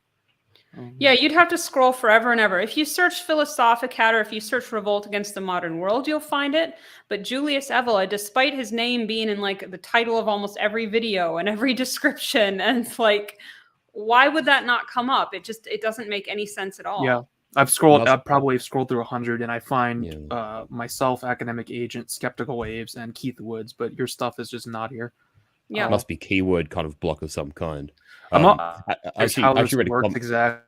Yeah, you'd have to scroll forever and ever. If you search Philosophicat or if you search Revolt Against the Modern World, you'll find it. But Julius Evola, despite his name being in like the title of almost every video and every description, and it's like, why would that not come up? It doesn't make any sense at all. Yeah, I've probably scrolled through 100 and I find myself, Academic Agent, Skeptical Waves, and Keith Woods, but your stuff is just not here. Yeah, must be keyword kind of block of some kind. I actually read a comment. Exactly.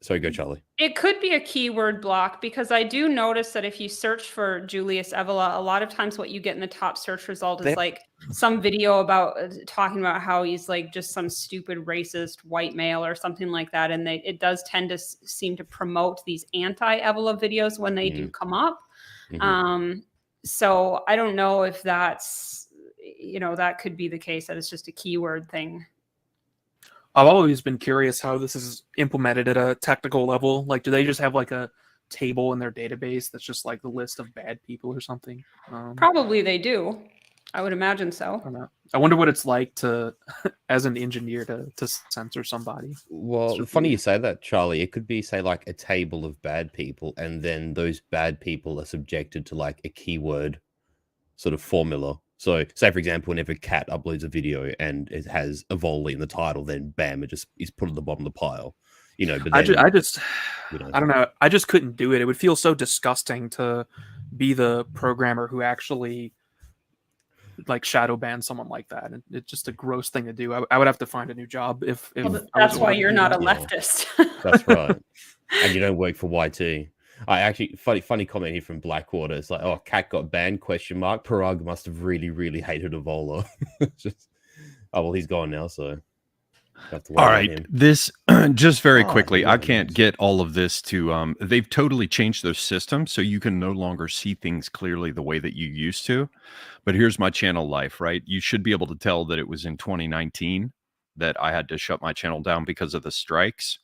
Sorry, go Charlie. It could be a keyword block because I do notice that if you search for Julius Evola, a lot of times what you get in the top search result is like some video about talking about how he's like just some stupid racist white male or something like that. And it does tend to seem to promote these anti-Evola videos when they do come up. So I don't know if that's, that could be the case, that it's just a keyword thing. I've always been curious how this is implemented at a technical level. Like, do they just have like a table in their database that's just like the list of bad people or something? Probably they do. I would imagine so. I don't know. I wonder what it's like to, as an engineer, to censor somebody. Well, funny you say that, Charlie. It could be, say, like a table of bad people, and then those bad people are subjected to like a keyword sort of formula. So, say, for example, whenever Cat uploads a video and it has Evola in the title, then bam, it just is put at the bottom of the pile. But then, I don't know. I just couldn't do it. It would feel so disgusting to be the programmer who actually like shadow ban someone like that. And it's just a gross thing to do. I would have to find a new job if that's why you're not a leftist. That's right. And you don't work for YT. I actually funny comment here from Blackwater. It's like, oh, Cat got banned? ? Parag must have really, really hated Evola. Oh well, he's gone now, so have to all right. him. This Just very Oh, quickly, I yeah, can't nice. get all of this to they've totally changed their system, so you can no longer see things clearly the way that you used to. But here's my channel life, right? You should be able to tell that it was in 2019 that I had to shut my channel down because of the strikes,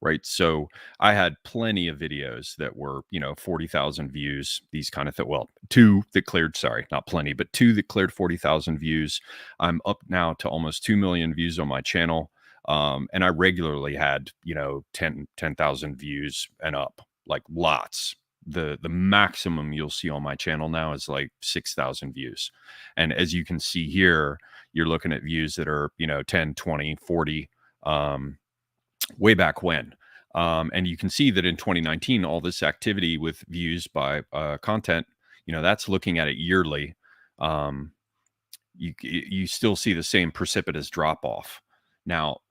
right? So I had plenty of videos that were, 40,000 views, these kind of things. Well, two that cleared, sorry, not plenty, but two that cleared 40,000 views. I'm up now to almost 2 million views on my channel. And I regularly had, 10,000 views and up, like lots. The maximum you'll see on my channel now is like 6,000 views. And as you can see here, you're looking at views that are, 10, 20, 40, way back when. And you can see that in 2019, all this activity with views by content, that's looking at it yearly. You still see the same precipitous drop off. Now,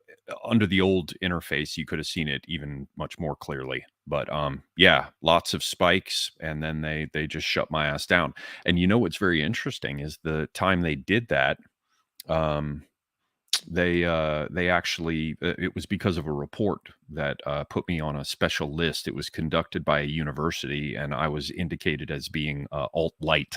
under the old interface, you could have seen it even much more clearly. But yeah, lots of spikes, and then they just shut my ass down. And what's very interesting is the time they did that. They actually it was because of a report that put me on a special list. It was conducted by a university, and I was indicated as being alt-light.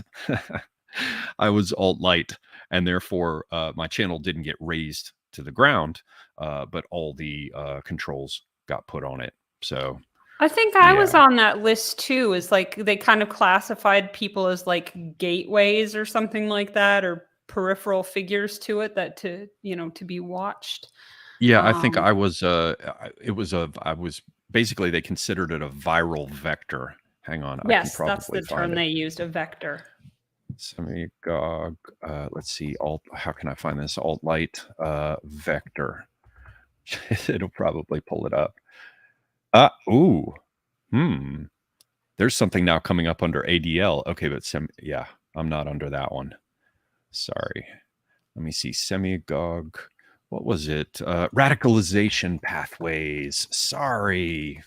I was alt-light, and therefore my channel didn't get raised to the ground, but all the controls got put on it. So I think I was yeah. on that list too. Is like they kind of classified people as like gateways or something like that, or peripheral figures to it that to be watched. Yeah, I think Um, I was I was basically they considered it a viral vector. Hang on, I can yes, that's probably the term find it. they used, a vector. Semigog, let's see, how can I find this? Alt-light vector. It'll probably pull it up. Ooh. Hmm. There's something now coming up under ADL. Okay, but yeah, I'm not under that one. Sorry. Let me see. Semigog. What was it? Radicalization pathways. Sorry.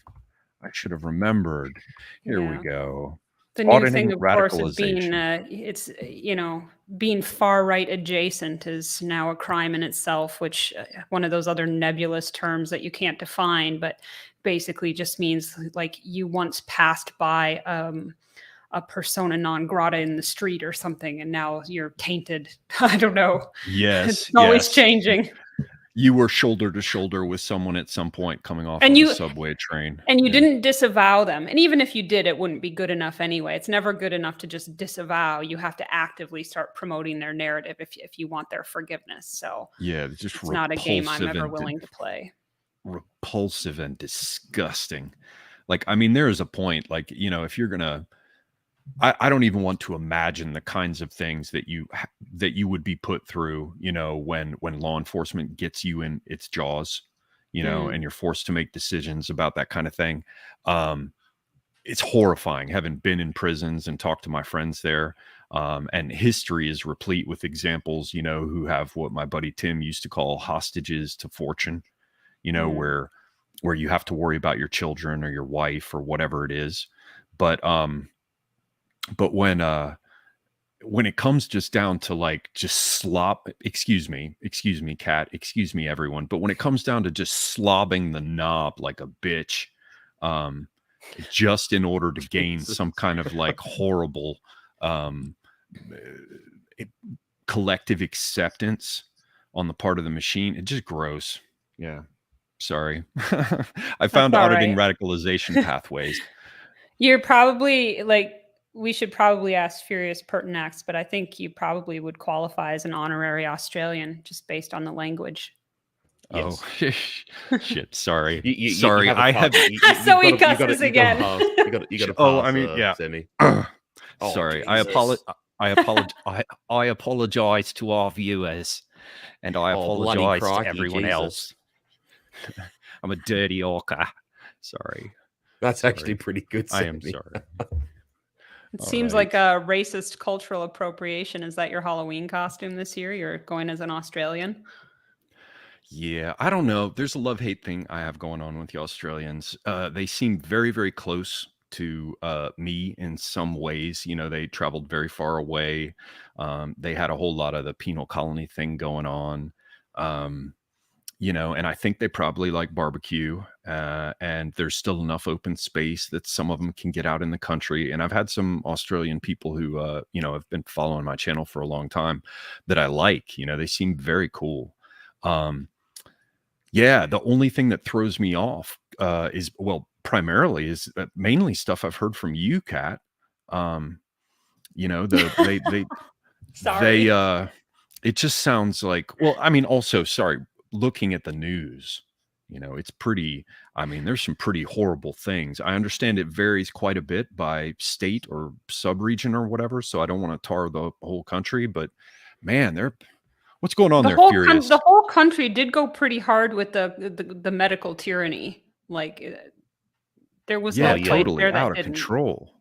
I should have remembered. Here we Yeah. go. The new Auditing thing, of course, is being radicalization. being far right adjacent is now a crime in itself, which one of those other nebulous terms that you can't define, but basically just means like you once passed by a persona non grata in the street or something, and now you're tainted. I don't know. It's Yes, always yes. changing. You were shoulder to shoulder with someone at some point coming off And of a you subway train. And you Yeah. didn't disavow them. And even if you did, it wouldn't be good enough anyway. It's never good enough to just disavow. You have to actively start promoting their narrative if you want their forgiveness. So Yeah, it's just it's not a game I'm repulsive ever and willing to play. disgusting. Like, I mean, there is a point, like, if you're gonna I don't even want to imagine the kinds of things that you would be put through, when law enforcement gets you in its jaws, Mm. and you're forced to make decisions about that kind of thing. Um, it's horrifying, having been in prisons and talked to my friends there. And history is replete with examples, who have what my buddy Tim used to call hostages to fortune, Mm. where you have to worry about your children or your wife or whatever it is. But when it comes just down to like just slop, excuse me, cat, excuse me, everyone, but when it comes down to just slobbing the knob like a bitch, um, just in order to gain some kind of like horrible um, uh, collective acceptance on the part of the machine, it just gross. Yeah, sorry. I That's found all auditing right. radicalization pathways. You're probably like, we should probably ask Furious Pertinax, but I think you probably would qualify as an honorary Australian just based on the language. Oh, Yes. shit. Sorry. You Sorry. have a I pass. have. So he cusses You got a again. pass. You got a Oh, I pass, mean, yeah. Sammy. Oh, Sorry. Jesus. I apologize. I apologize to our viewers, and I Oh, bloody apologize to crikey, everyone Jesus. else. I'm a dirty orca. Sorry. That's actually Sorry. pretty good, I am Sammy. sorry. It All seems right. like a racist cultural appropriation. Is that your Halloween costume this year? You're going as an Australian? Yeah, I don't know. There's a love-hate thing I have going on with the Australians. They seem very, very close to me in some ways. They traveled very far away. They had a whole lot of the penal colony thing going on. and I think they probably like barbecue, and there's still enough open space that some of them can get out in the country. And I've had some Australian people who, have been following my channel for a long time that I like. They seem very cool. Yeah, the only thing that throws me off primarily is mainly stuff I've heard from you, Kat. They Sorry. it just sounds like, well, I mean, also, sorry, looking at the news, it's pretty, I mean, there's some pretty horrible things. I understand it varies quite a bit by state or sub-region or whatever, so I don't want to tar the whole country, but man, what's going on there, Furious? The whole country did go pretty hard with the medical tyranny. Like there was no place totally there that out of didn't. control.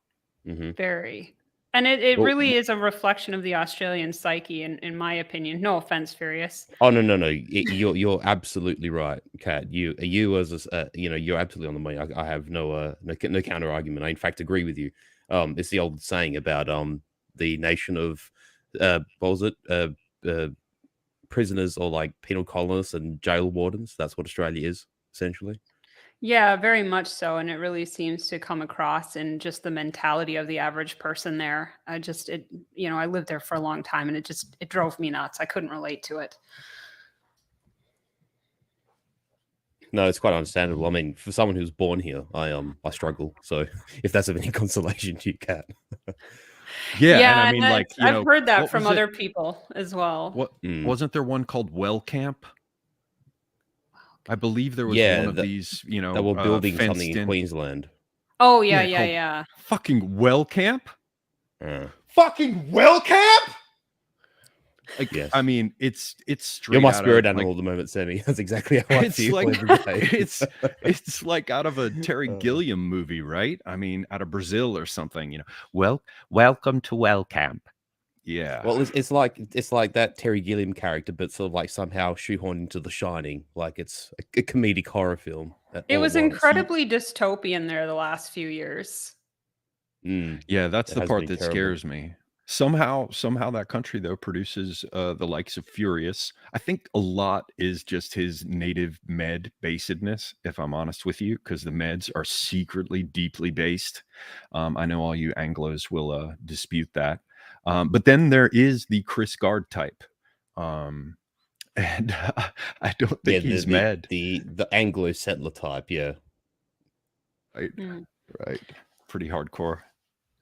Very. And it Well, really is a reflection of the Australian psyche, in my opinion. No offense, Furious. Oh no! You're absolutely right, Kat. You as you're absolutely on the money. I have no counter argument. I in fact agree with you. It's the old saying about the nation of what was it? Prisoners or like penal colonists and jail wardens. That's what Australia is essentially. Yeah, very much so. And it really seems to come across in just the mentality of the average person there. I lived there for a long time, and it drove me nuts. I couldn't relate to it. No, it's quite understandable. I mean, for someone who's born here, I struggle. So if that's of any consolation to you, Kat. Yeah, and I mean, like, I've heard that what from was it? other people as well. What wasn't there one called Well Camp? I believe there was one of these, that were building something in fenced-in. Queensland. Oh, Yeah, yeah. Fucking Well Camp? Uh, Fucking Well Camp? Like, Yes. I mean, it's straight You're my out spirit of, animal like, at the moment, Sammy. That's exactly how I it's feel like every day. it's like out of a Terry Gilliam movie, right? I mean, out of Brazil or something, welcome to Well Camp. Yeah. Well, it's like that Terry Gilliam character, but sort of like somehow shoehorned into The Shining, like it's a comedic horror film. It was incredibly dystopian there the last few years. Yeah, that's It the has part been that terrible. scares me. Somehow that country though produces the likes of Furious. I think a lot is just his native med basedness, if I'm honest with you, because the meds are secretly deeply based. I know all you Anglos will dispute that. But then there is the Chris Gard type. And I don't think he's med. The Anglo settler type, yeah. Right. Pretty hardcore.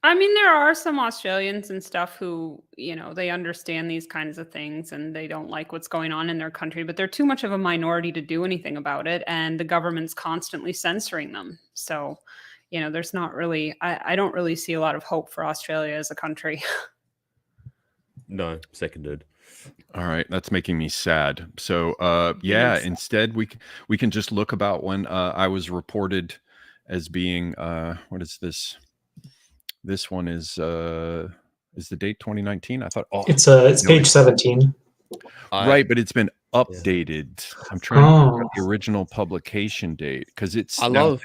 I mean, there are some Australians and stuff who, they understand these kinds of things and they don't like what's going on in their country, but they're too much of a minority to do anything about it. And the government's constantly censoring them. So, there's not really, I don't really see a lot of hope for Australia as a country. No, seconded. All right, that's making me sad. So, instead we can just look about when I was reported as being what is this? This one is the date 2019? I thought it's page 17. Right, but it's been updated. I'm trying to figure out the original publication date because it's. I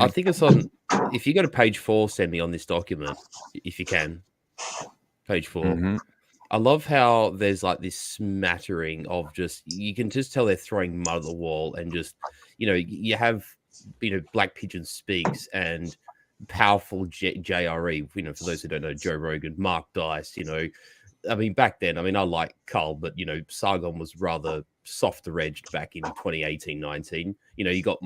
think it's on. If you go to page 4, send me on this document, if you can. Page 4. Mm-hmm. I love how there's like this smattering of you can just tell they're throwing mud at the wall and just, you have, Black Pigeon Speaks and powerful JRE, for those who don't know, Joe Rogan, Mark Dice, I mean, back then, I like Carl, but, Sargon was rather softer edged back in 2018-19. You got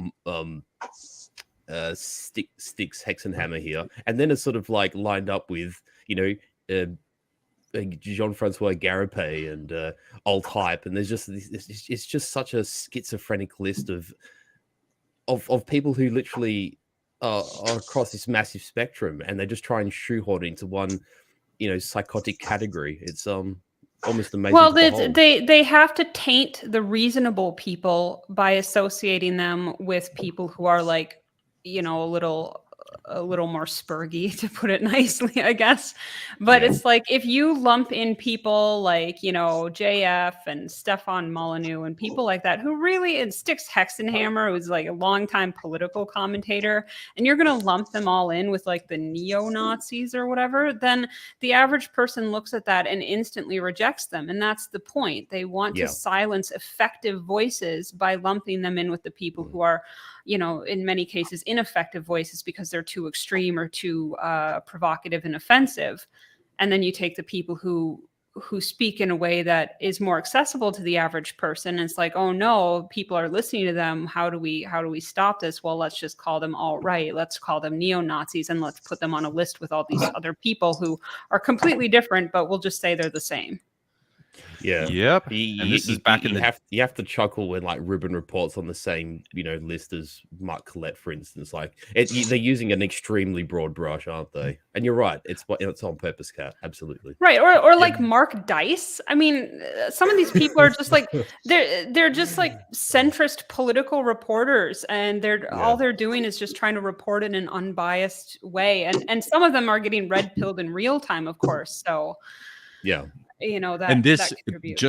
Sticks, Hexenhammer here. And then it's sort of like lined up with, Jean-Francois Garapé and Alt Hype, and there's just it's just such a schizophrenic list of people who literally are across this massive spectrum, and they just try and shoehorn into one, psychotic category. It's almost amazing. Well, they have to taint the reasonable people by associating them with people who are like, a little a little more spurgy, to put it nicely, I guess. But it's like if you lump in people like, JF and Stefan Molyneux and people like that who really, and Styx Hexenhammer, who's like a longtime political commentator, and you're going to lump them all in with like the neo-Nazis or whatever, then the average person looks at that and instantly rejects them. And that's the point. They want to silence effective voices by lumping them in with the people who are, in many cases, ineffective voices because they're too extreme or too provocative and offensive. And then you take the people who speak in a way that is more accessible to the average person. And it's like, oh no, people are listening to them. How do we stop this? Well, let's just call them alt-right. Let's call them neo-Nazis, and let's put them on a list with all these other people who are completely different, but we'll just say they're the same. Yeah. Yep. And this is back in the... You have to chuckle when like Rubin reports on the same, list as Mark Collette, for instance. Like they're using an extremely broad brush, aren't they? And you're right. It's on purpose, Kat. Absolutely. Right. Or like Mark Dice. I mean, some of these people are just like they're just like centrist political reporters, and all they're doing is just trying to report in an unbiased way. And some of them are getting red pilled in real time, of course. So yeah. That, and this that contributes.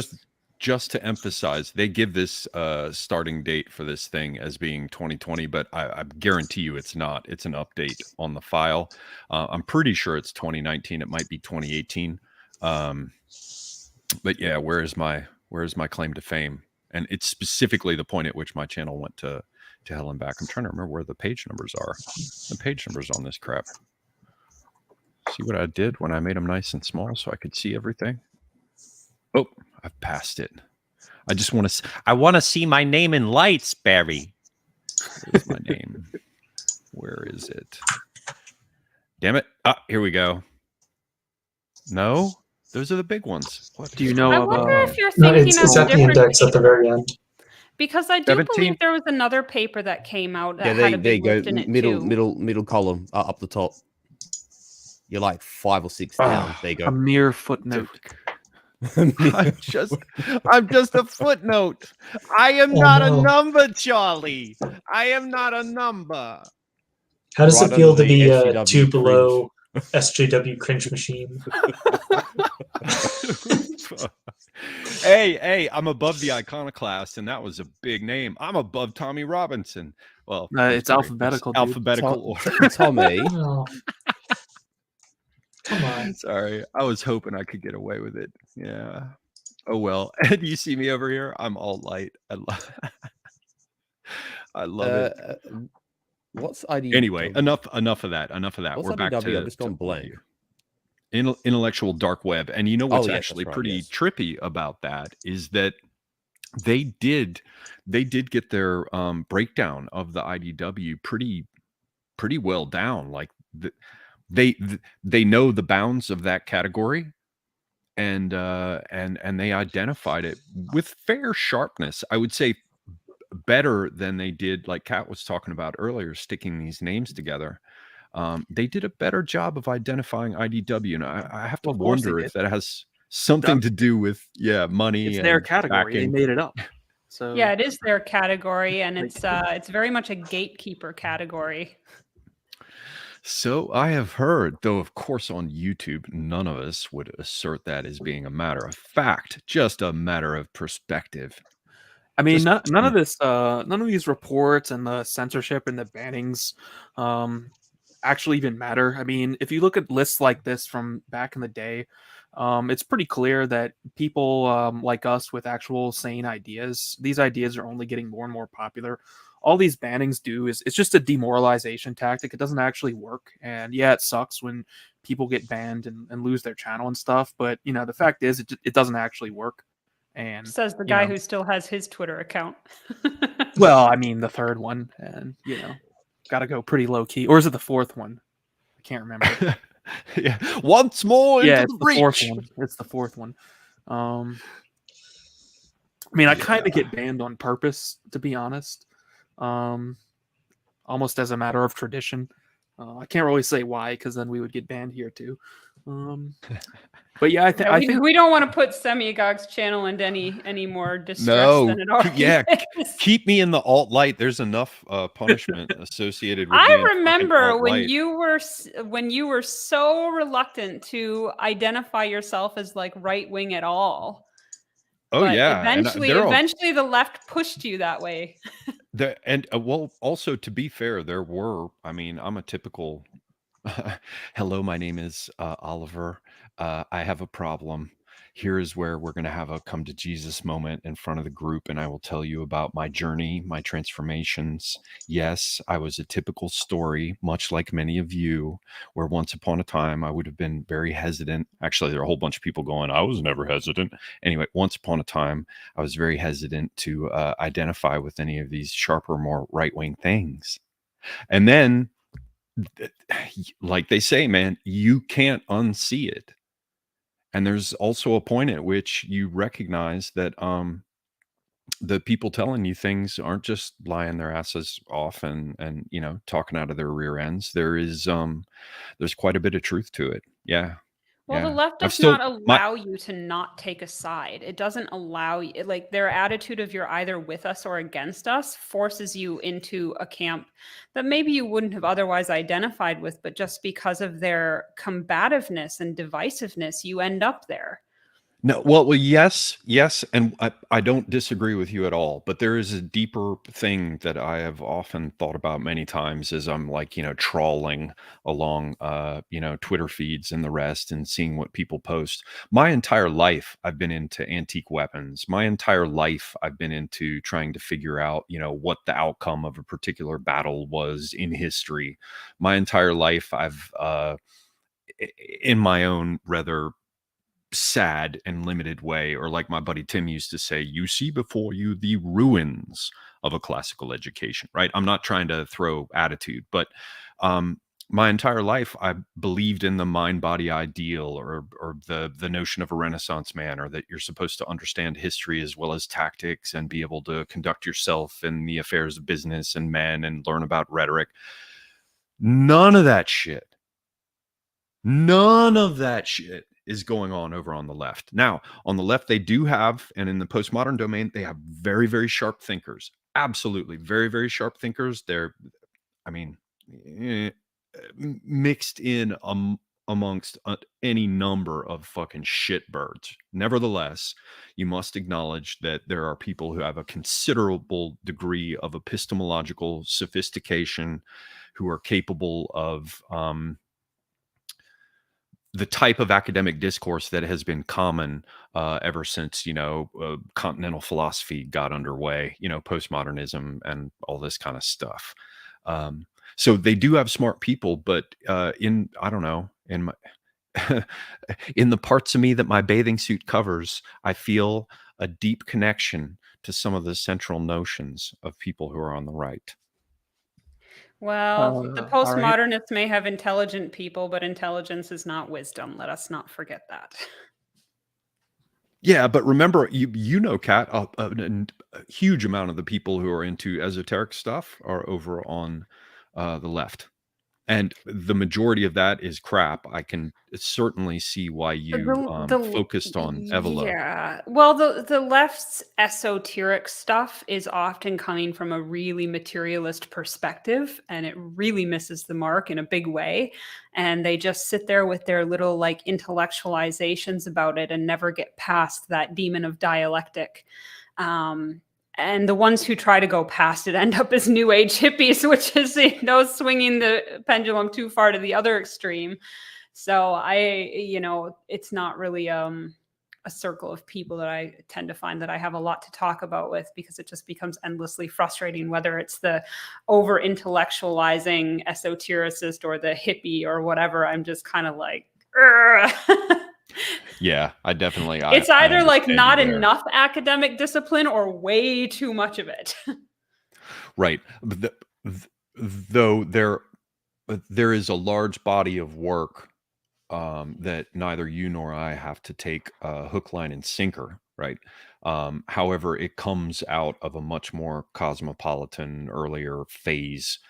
just to emphasize, they give this starting date for this thing as being 2020, but I guarantee you it's not. It's an update on the file. I'm pretty sure it's 2019. It might be 2018. But yeah, where is my claim to fame? And it's specifically the point at which my channel went to hell and back. I'm trying to remember where the page numbers are. The page numbers on this crap. See what I did when I made them nice and small so I could see everything. Oh, I've passed it. I want to see my name in lights, Barry. Where's my name? Where is it? Damn it. Ah, here we go. No, those are the big ones. What do you know I of? wonder if you're thinking it's of at the index at the very end. Because I do 17. believe there was another paper that came out that had a there you big go. lift in it too. Middle column up the top. You're like 5 or 6 down. There you go. A mere footnote. I'm just a footnote. I am not a number, Charlie. I am not a number. How does Right it feel under to the be SJW two below SJW cringe machine? Hey, I'm above the iconoclast, and that was a big name. I'm above Tommy Robinson. Well, it's alphabetical. It's alphabetical order. Tommy. Oh. Come on. Sorry, I was hoping I could get away with it. Yeah. Oh well. And you see me over here? I'm all light. I love it. What's ID? Anyway, enough of that. What's We're back to I've just gone blank. Intellectual dark web. And you know what's actually right, pretty trippy about that is that they did get their breakdown of the IDW pretty well down. Like they know the bounds of that category, and they identified it with fair sharpness. I would say better than they did, like Kat was talking about earlier, sticking these names together. They did a better job of identifying IDW, and I have to wonder if that has something to do with money. It's and their category. backing. They made it up. So Yeah, it is their category, and it's very much a gatekeeper category. So I have heard, though, of course, on YouTube, none of us would assert that as being a matter of fact, just a matter of perspective. I mean, none of these reports and the censorship and the bannings actually even matter. I mean, if you look at lists like this from back in the day, it's pretty clear that people like us with actual sane ideas, these ideas are only getting more and more popular. All these bannings do is it's just a demoralization tactic. It doesn't actually work. And yeah, it sucks when people get banned and lose their channel and stuff. But, the fact is it doesn't actually work. And says the guy who still has his Twitter account. Well, I mean, the third one, and, got to go pretty low key. Or is it the fourth one? I can't remember. Yeah. Once more into it's the the breach. fourth one. It's the fourth one. I mean, I kind of get banned on purpose, to be honest. Almost as a matter of tradition. I can't really say why, because then we would get banned here too. But yeah, Yeah, I think we don't want to put Semigog's channel into any more distress No, than it already yeah, is. keep me in the alt-light. There's enough punishment associated with I being fucking remember when alt-light. you were so reluctant to identify yourself as like right wing at all. Oh But yeah, and eventually the left pushed you that way. well, also to be fair, there were. I mean, I'm a typical. Hello, my name is Oliver. I have a problem. Here is where we're going to have a come to Jesus moment in front of the group, and I will tell you about my journey, my transformations. Yes, I was a typical story, much like many of you, where once upon a time I would have been very hesitant. Actually, there are a whole bunch of people going, I was never hesitant. Anyway, once upon a time, I was very hesitant to identify with any of these sharper, more right wing things. And then like they say, man, you can't unsee it. And there's also a point at which you recognize that the people telling you things aren't just lying their asses off and talking out of their rear ends. There's quite a bit of truth to it. Yeah. Well, the Yeah. left I've does still not my allow you to not take a side. It doesn't allow you, like their attitude of you're either with us or against us forces you into a camp that maybe you wouldn't have otherwise identified with, but just because of their combativeness and divisiveness, you end up there. No, well, yes, and I don't disagree with you at all, but there is a deeper thing that I have often thought about many times as I'm like, trawling along, Twitter feeds and the rest and seeing what people post. My entire life, I've been into antique weapons. My entire life, I've been into trying to figure out, what the outcome of a particular battle was in history. My entire life, I've, in my own rather sad and limited way, or like my buddy Tim used to say, you see before you the ruins of a classical education, right? I'm not trying to throw attitude, but my entire life I believed in the mind body ideal, or the notion of a Renaissance man, or that you're supposed to understand history as well as tactics and be able to conduct yourself in the affairs of business and men and learn about rhetoric. None of that shit None of that shit is going on over on the left. Now, on the left, they do have, and in the postmodern domain, they have very, very sharp thinkers. Absolutely. Very, very sharp thinkers. They're, I mean, eh, mixed in amongst any number of fucking shitbirds. Nevertheless, you must acknowledge that there are people who have a considerable degree of epistemological sophistication, who are capable of, the type of academic discourse that has been common ever since continental philosophy got underway, postmodernism and all this kind of stuff. So they do have smart people, but I don't know, in my in the parts of me that my bathing suit covers, I feel a deep connection to some of the central notions of people who are on the right. Well, the all right. postmodernists may have intelligent people, but intelligence is not wisdom. Let us not forget that. Yeah, but remember, Kat, a huge amount of the people who are into esoteric stuff are over on the left. And the majority of that is crap. I can certainly see why you focused on Evola. Yeah. Well, the left's esoteric stuff is often coming from a really materialist perspective, and it really misses the mark in a big way. And they just sit there with their little like intellectualizations about it and never get past that demon of dialectic. And the ones who try to go past it end up as new age hippies, which is, swinging the pendulum too far to the other extreme. So it's not really a circle of people that I tend to find that I have a lot to talk about with, because it just becomes endlessly frustrating, whether it's the over intellectualizing esotericist or the hippie or whatever. I'm just kind of like, Yeah, I definitely. It's I either like understand not you there. enough academic discipline or way too much of it. Right. But though there is a large body of work that neither you nor I have to take hook, line, and sinker, right? However, it comes out of a much more cosmopolitan, earlier phase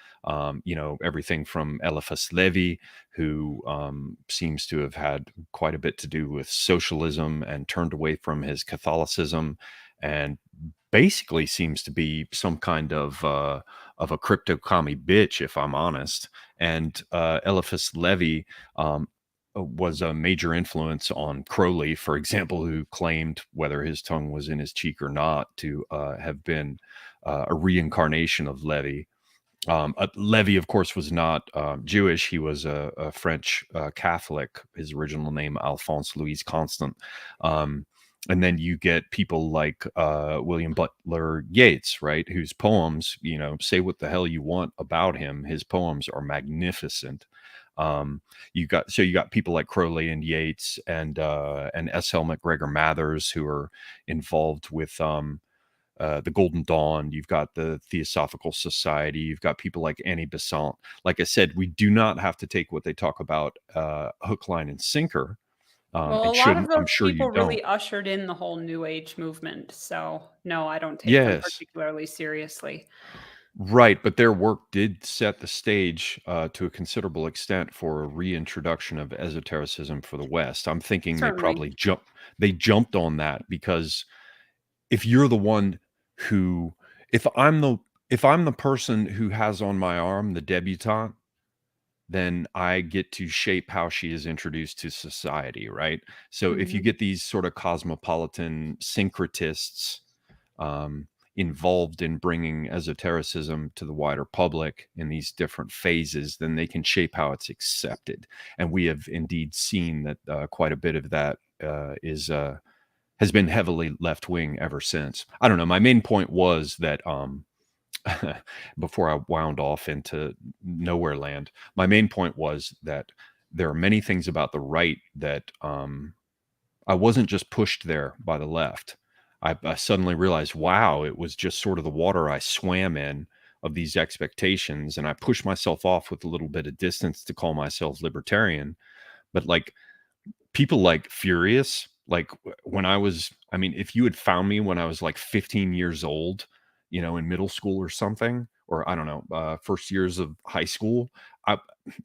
You know, everything from Eliphas Levi, who seems to have had quite a bit to do with socialism and turned away from his Catholicism, and basically seems to be some kind of a crypto commie bitch, if I'm honest. And Eliphas Levi was a major influence on Crowley, for example, who claimed, whether his tongue was in his cheek or not, to have been a reincarnation of Levi. Levi, of course, was not Jewish. He was a French Catholic. His original name, Alphonse Louis Constant. And then you get people like William Butler Yeats, right? Whose poems, you know, say what the hell you want about him. His poems are magnificent. You got people like Crowley and Yeats and S.L. McGregor Mathers, who are involved with the Golden Dawn. You've got the Theosophical Society. You've got people like Annie Besant. Like I said, we do not have to take what they talk about hook, line, and sinker. Well, a It lot of shouldn't. those I'm sure people you don't. really ushered in the whole New Age movement. So no, I don't take them Yes, particularly seriously. right. But their work did set the stage to a considerable extent for a reintroduction of esotericism for the West. I'm thinking they Certainly. probably jumped on that, because if you're the one who, if I'm the person who has on my arm the debutante, then I get to shape how she is introduced to society, right? So if you Mhm. get these sort of cosmopolitan syncretists um, involved in bringing esotericism to the wider public in these different phases, then they can shape how it's accepted. And we have indeed seen that quite a bit of that has been heavily left wing ever since. I don't know. My main point was that before I wound off into nowhere land, my main point was that there are many things about the right that I wasn't just pushed there by the left. I suddenly realized, wow, it was just sort of the water I swam in of these expectations, and I pushed myself off with a little bit of distance to call myself libertarian. But like, people like Furious, like when I mean, if you had found me when I was like 15 years old, you know, in middle school or something, or I don't know, first years of high school, I,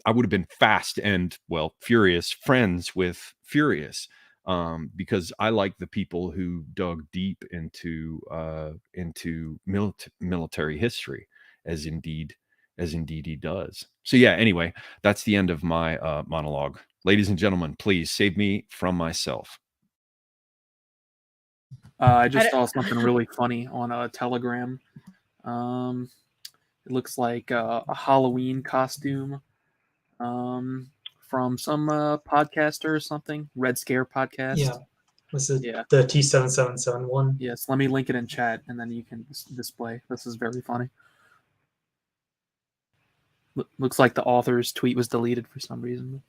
I would have been fast and, well, furious friends with Furious, because I like the people who dug deep into military history, as indeed he does. So yeah, anyway, that's the end of my monologue. Ladies and gentlemen, please save me from myself. I I just d- saw something really funny on a Telegram. It looks like a Halloween costume from some podcaster or something. Red Scare podcast. Yeah. Was it Yeah. the T777 one? Yes. Let me link it in chat, and then you can display. This is very funny. Looks like the author's tweet was deleted for some reason.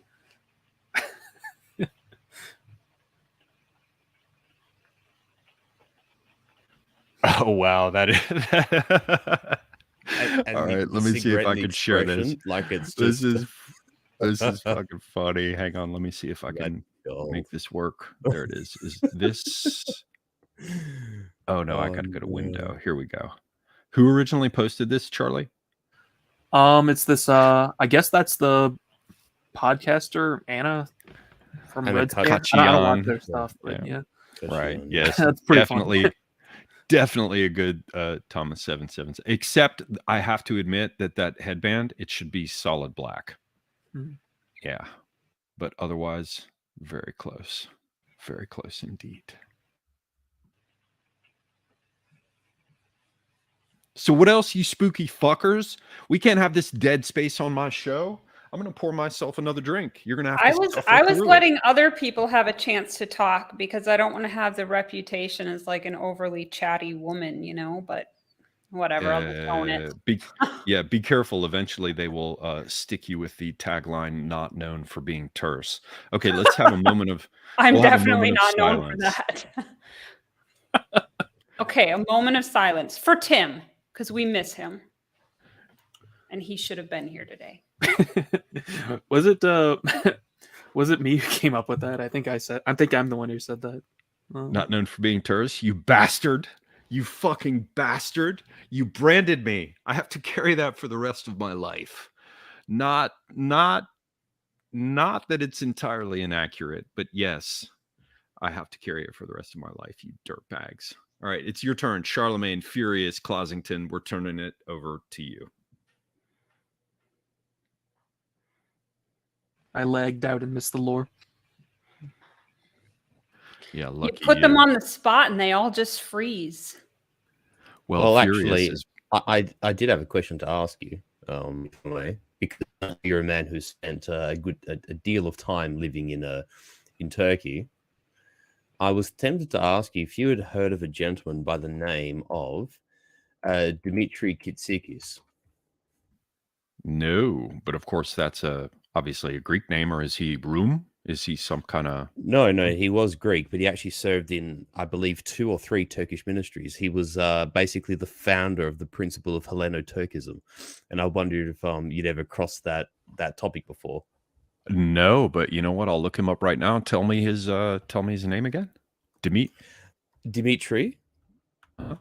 Oh wow, that is. And All the right, let me see if cigarette I and the can share this. expression, like it's This just is fucking funny. Hang on, let me see if I can gold. make this work. There it is. Is this? Oh no, I gotta go to window. Here we go. Who originally posted this, Charlie? It's this. I guess that's the podcaster Anna from Anna Red Scare. I don't watch Kachian. their stuff, but yeah. Right. Yes. That's pretty Definitely. Definitely a good Thomas 77. Except I have to admit that headband, it should be solid black. Hmm. Yeah. But otherwise, very close. Very close indeed. So what else, you spooky fuckers? We can't have this dead space on my show. I'm gonna pour myself another drink. You're gonna have to. I was through letting other people have a chance to talk because I don't want to have the reputation as like an overly chatty woman, you know, but whatever, I'll just own it. Be careful. Eventually, they will stick you with the tagline "Not known for being terse." Okay, let's have a moment of. I'm we'll have a definitely moment not of known for silence. that. Okay, a moment of silence for Tim because we miss him. And he should have been here today. Was it was it me who came up with that? I think I'm the one who said that. Not known for being terse, you bastard. You fucking bastard. You branded me. I have to carry that for the rest of my life. Not that it's entirely inaccurate, but yes, I have to carry it for the rest of my life, you dirtbags. All right, it's your turn. Charlemagne, Furious, Closington, we're turning it over to you. I lagged out and missed the lore. Yeah, You lucky put them you. on the spot and they all just freeze. Well, Furious actually, is I did have a question to ask you, because you're a man who's spent a deal of time living in Turkey. I was tempted to ask you if you had heard of a gentleman by the name of Dimitri Kitsikis. no, but of course that's obviously a Greek name, or is he Rum? Is he some kind of? No, he was Greek, but he actually served in, I believe, 2 or 3 Turkish ministries. He was basically the founder of the principle of Helleno-Turkism, and I wondered if you'd ever crossed that topic before. No, but you know what? I'll look him up right now. Tell me his name again. Dimitri. Uh-huh.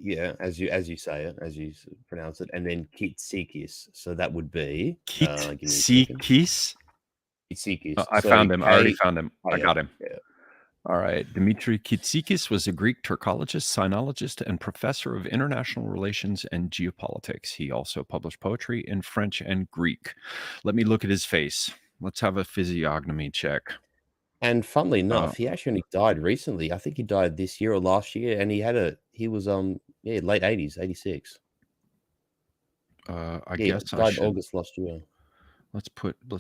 Yeah, as you say it, as you pronounce it, and then Kitsikis. So that would be Kitsikis. Kitsikis. I found him. I already found him. Oh, I yeah, got him. Yeah. All right. Dimitri Kitsikis was a Greek Turkologist, sinologist, and professor of international relations and geopolitics. He also published poetry in French and Greek. Let me look at his face. Let's have a physiognomy check. And funnily enough, he actually only died recently. I think he died this year or last year, and he was late 80s, 86. I guess died I should. August last year. Let's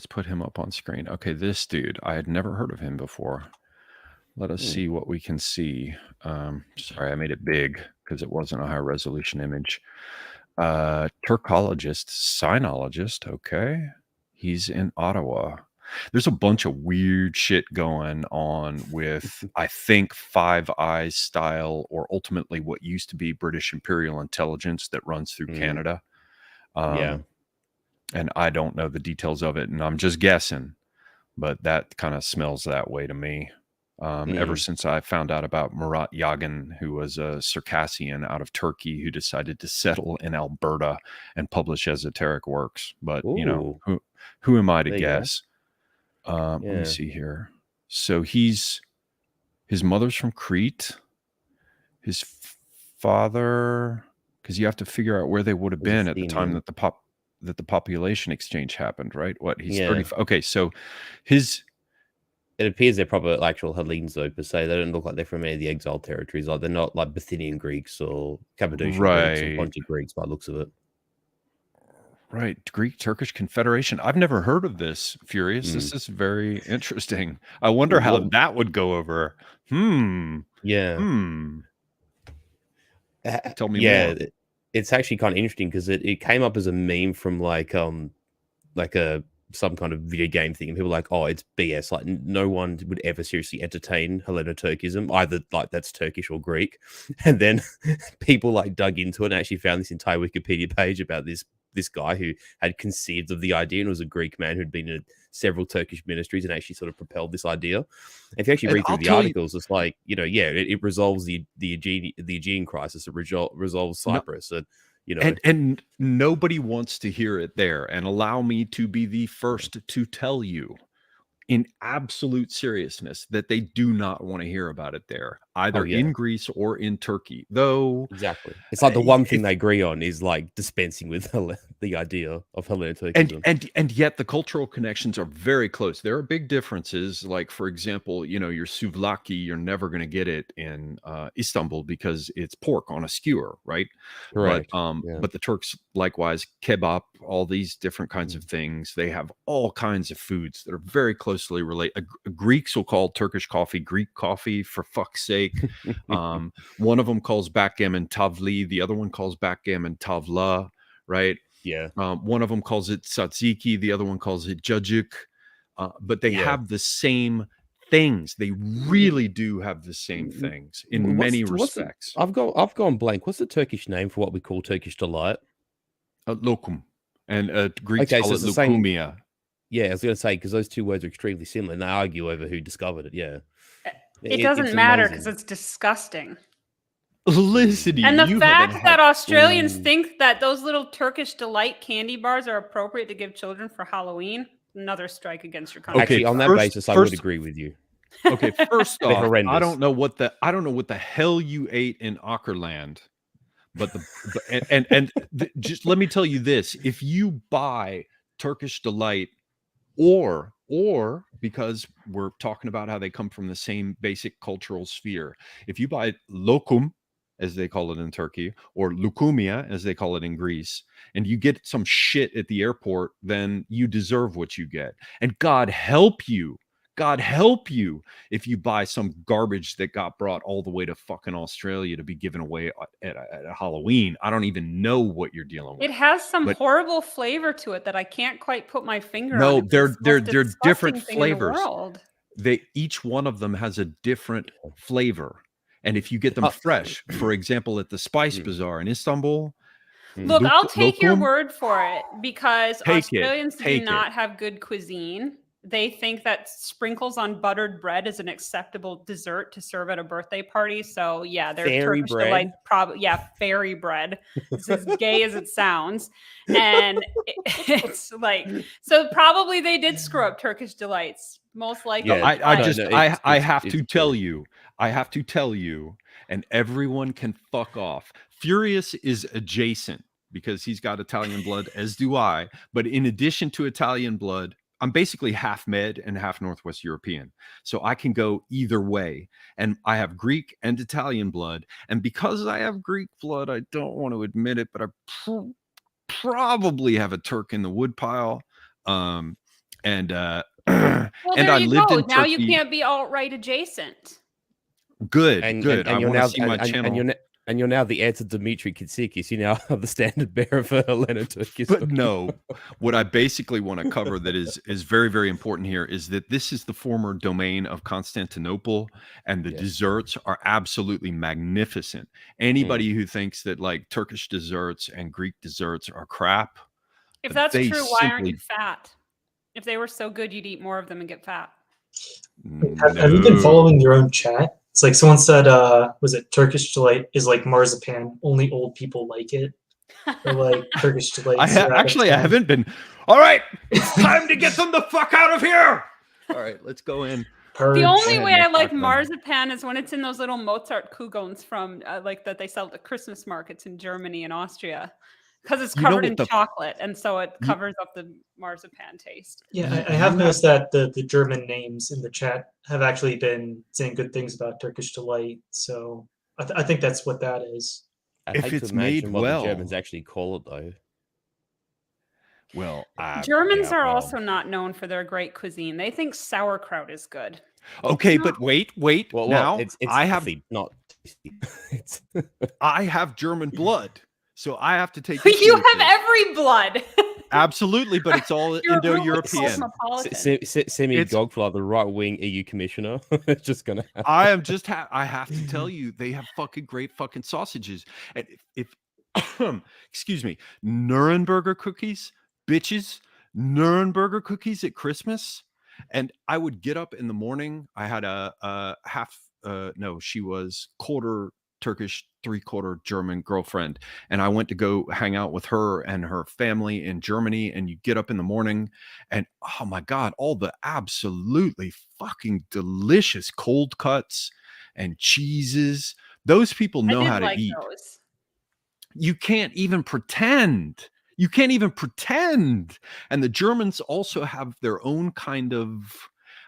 put him up on screen. Okay, this dude, I had never heard of him before. Let us see what we can see. Sorry, I made it big because it wasn't a high resolution image. Turkologist, sinologist. Okay, he's in Ottawa. There's a bunch of weird shit going on with, I think, Five Eyes style, or ultimately what used to be British Imperial Intelligence that runs through Canada. And I don't know the details of it, and I'm just guessing, but that kind of smells that way to me. Ever since I found out about Murat Yagin, who was a Circassian out of Turkey who decided to settle in Alberta and publish esoteric works. But, you know, who am I to guess? Let me see here. So his mother's from Crete. His father, because you have to figure out where they would have been at the time that the population exchange happened, right? What, he's 35. Okay, so it appears they're proper actual Hellenes, though, per se. They don't look like they're from any of the exiled territories. Like, they're not like Bithynian Greeks or Cappadocian Greeks or Pontic Greeks by the looks of it. Right. Greek-Turkish Confederation. I've never heard of this, Furious. This is very interesting. I wonder how that would go over. Yeah. Tell me more. It's actually kind of interesting because it came up as a meme from like some kind of video game thing, and people were like, oh, it's BS. Like, no one would ever seriously entertain Helleno-Turkism, either like that's Turkish or Greek. And then people like dug into it and actually found this entire Wikipedia page about this guy who had conceived of the idea, and was a Greek man who'd been in several Turkish ministries and actually sort of propelled this idea. If you actually read through the articles, it's like, it resolves the Aegean crisis, it resolves Cyprus, and nobody wants to hear it there. And allow me to be the first to tell you, in absolute seriousness, that they do not want to hear about it there, either in Greece or in Turkey. Though exactly, it's like the one thing they agree on is like dispensing with the idea of Helleno-Turkism, and yet the cultural connections are very close. There are big differences. Like, for example, your souvlaki, you're never going to get it in Istanbul because it's pork on a skewer, right? Correct. But the Turks likewise, kebab, all these different kinds of things. They have all kinds of foods that are very closely related. Greeks will call Turkish coffee Greek coffee, for fuck's sake. One of them calls backgammon tavli, the other one calls backgammon tavla, right? One of them calls it tzatziki, the other one calls it jajik. But they have the same things. They really do have the same things in many respects. I've gone blank. What's the Turkish name for what we call Turkish delight? Lokum. And Greeks call it lukumia. Yeah, I was going to say, because those two words are extremely similar, and they argue over who discovered it. Yeah, it doesn't matter because it's disgusting. Felicity, And the you fact haven't that had. Australians Ooh. think that those little Turkish delight candy bars are appropriate to give children for Halloween, another strike against your country. Okay, Actually, on that first, basis, I would first, agree with you. okay. First They're off, horrendous. I don't know what the hell you ate in Ackerland, but just let me tell you this: if you buy Turkish delight, or because we're talking about how they come from the same basic cultural sphere, if you buy lokum, as they call it in Turkey, or lukumia, as they call it in Greece, and you get some shit at the airport, then you deserve what you get. And God help you if you buy some garbage that got brought all the way to fucking Australia to be given away at a Halloween. I don't even know what you're dealing with. It has some But horrible flavor to it that I can't quite put my finger on. no, It's the they're most different disgusting thing in the flavors. world. Each one of them has a different flavor. And if you get them fresh, for example, at the Spice Bazaar in Istanbul, Look, I'll take your lokum, word for it because take Australians it, take do not have good cuisine. They think that sprinkles on buttered bread is an acceptable dessert to serve at a birthday party. So yeah, their Fairy Turkish bread? delight probably fairy bread. It's as gay as it sounds, and it's like so probably they did screw up Turkish delights most likely. Yeah, I have it's to tell you, and everyone can fuck off. Furious is adjacent because he's got Italian blood, as do I. But in addition to Italian blood, I'm basically half Med and half Northwest European. So I can go either way. And I have Greek and Italian blood. And because I have Greek blood, I don't want to admit it, but I probably have a Turk in the woodpile. Well, and there I you lived go. in Now Turkey. you can't be alt-right adjacent. Good. And I you're want now to see my channel. and you're now the heir to Dimitri Kitsikis. You now are the standard bearer for Helena Turkis. But no, what I basically want to cover that is very, very important here is that this is the former domain of Constantinople, and the desserts are absolutely magnificent. Anybody who thinks that like Turkish desserts and Greek desserts are crap, If that's they true, why aren't simply you fat? If they were so good, you'd eat more of them and get fat. Have you been following your own chat? It's like someone said, was it Turkish delight is like marzipan, only old people like it. Or like Turkish delight. Actually, I haven't been. All right, it's time to get them the fuck out of here. All right, let's go in. The only ahead, way I Nick, like knock them. marzipan is when it's in those little Mozart kugels from like that they sell at the Christmas markets in Germany and Austria, because it's You know covered what in the- chocolate, and so it covers up the marzipan taste. Yeah, I have noticed that the German names in the chat have actually been saying good things about Turkish delight. So I think that's what that is. I If hate it's to imagine made what well. the Germans actually call it, though. Well, Germans yeah, are well. also not known for their great cuisine. They think sauerkraut is good. Okay, but wait. Well, Now it's I have healthy, not tasty. It's I have German blood, so I have to take. issue You with have this. every blood. Absolutely, but it's all You're a really Indo-European. cosmopolitan. Semi It's- Gogfly, the right wing EU commissioner. It's just gonna happen. I am just. I have to tell you, they have fucking great fucking sausages. And if excuse me, Nuremberger cookies, bitches, Nuremberger cookies at Christmas, and I would get up in the morning. I had a half. No, she was quarter Turkish, three-quarter German girlfriend, and I went to go hang out with her and her family in Germany. And you get up in the morning, and oh my god, all the absolutely fucking delicious cold cuts and cheeses. Those people know I did how to like eat. those. You can't even pretend. You can't even pretend. And the Germans also have their own kind of,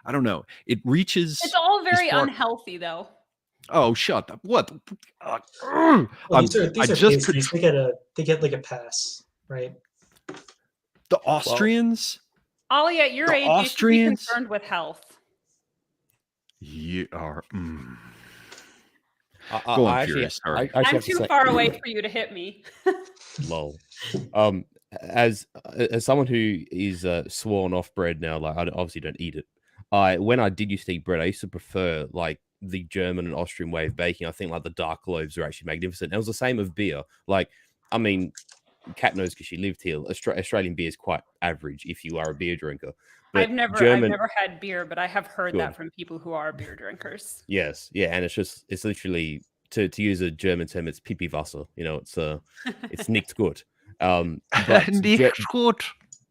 I don't know. It reaches. It's all very far- unhealthy, though. Oh, shut up! What? Well, these are I just pastries. They get like a pass, right? the Austrians. Ollie, at your The age, you should be Austrians- concerned with health. You are. I Go on, actually Furious, sorry. I actually I'm have to too say- far away for you to hit me. Lol. As someone who is sworn off bread now, like I obviously don't eat it. When I did used to eat bread, I used to prefer like the German and Austrian way of baking. I think like the dark loaves are actually magnificent. And it was the same of beer. Like, I mean, Kat knows because she lived here. Australian beer is quite average if you are a beer drinker. But I've never had beer, but I have heard that from people who are beer drinkers. Yes, yeah, and it's literally to use a German term, it's Pipi-Wasser. You know, it's nicht gut. But Nicht gut.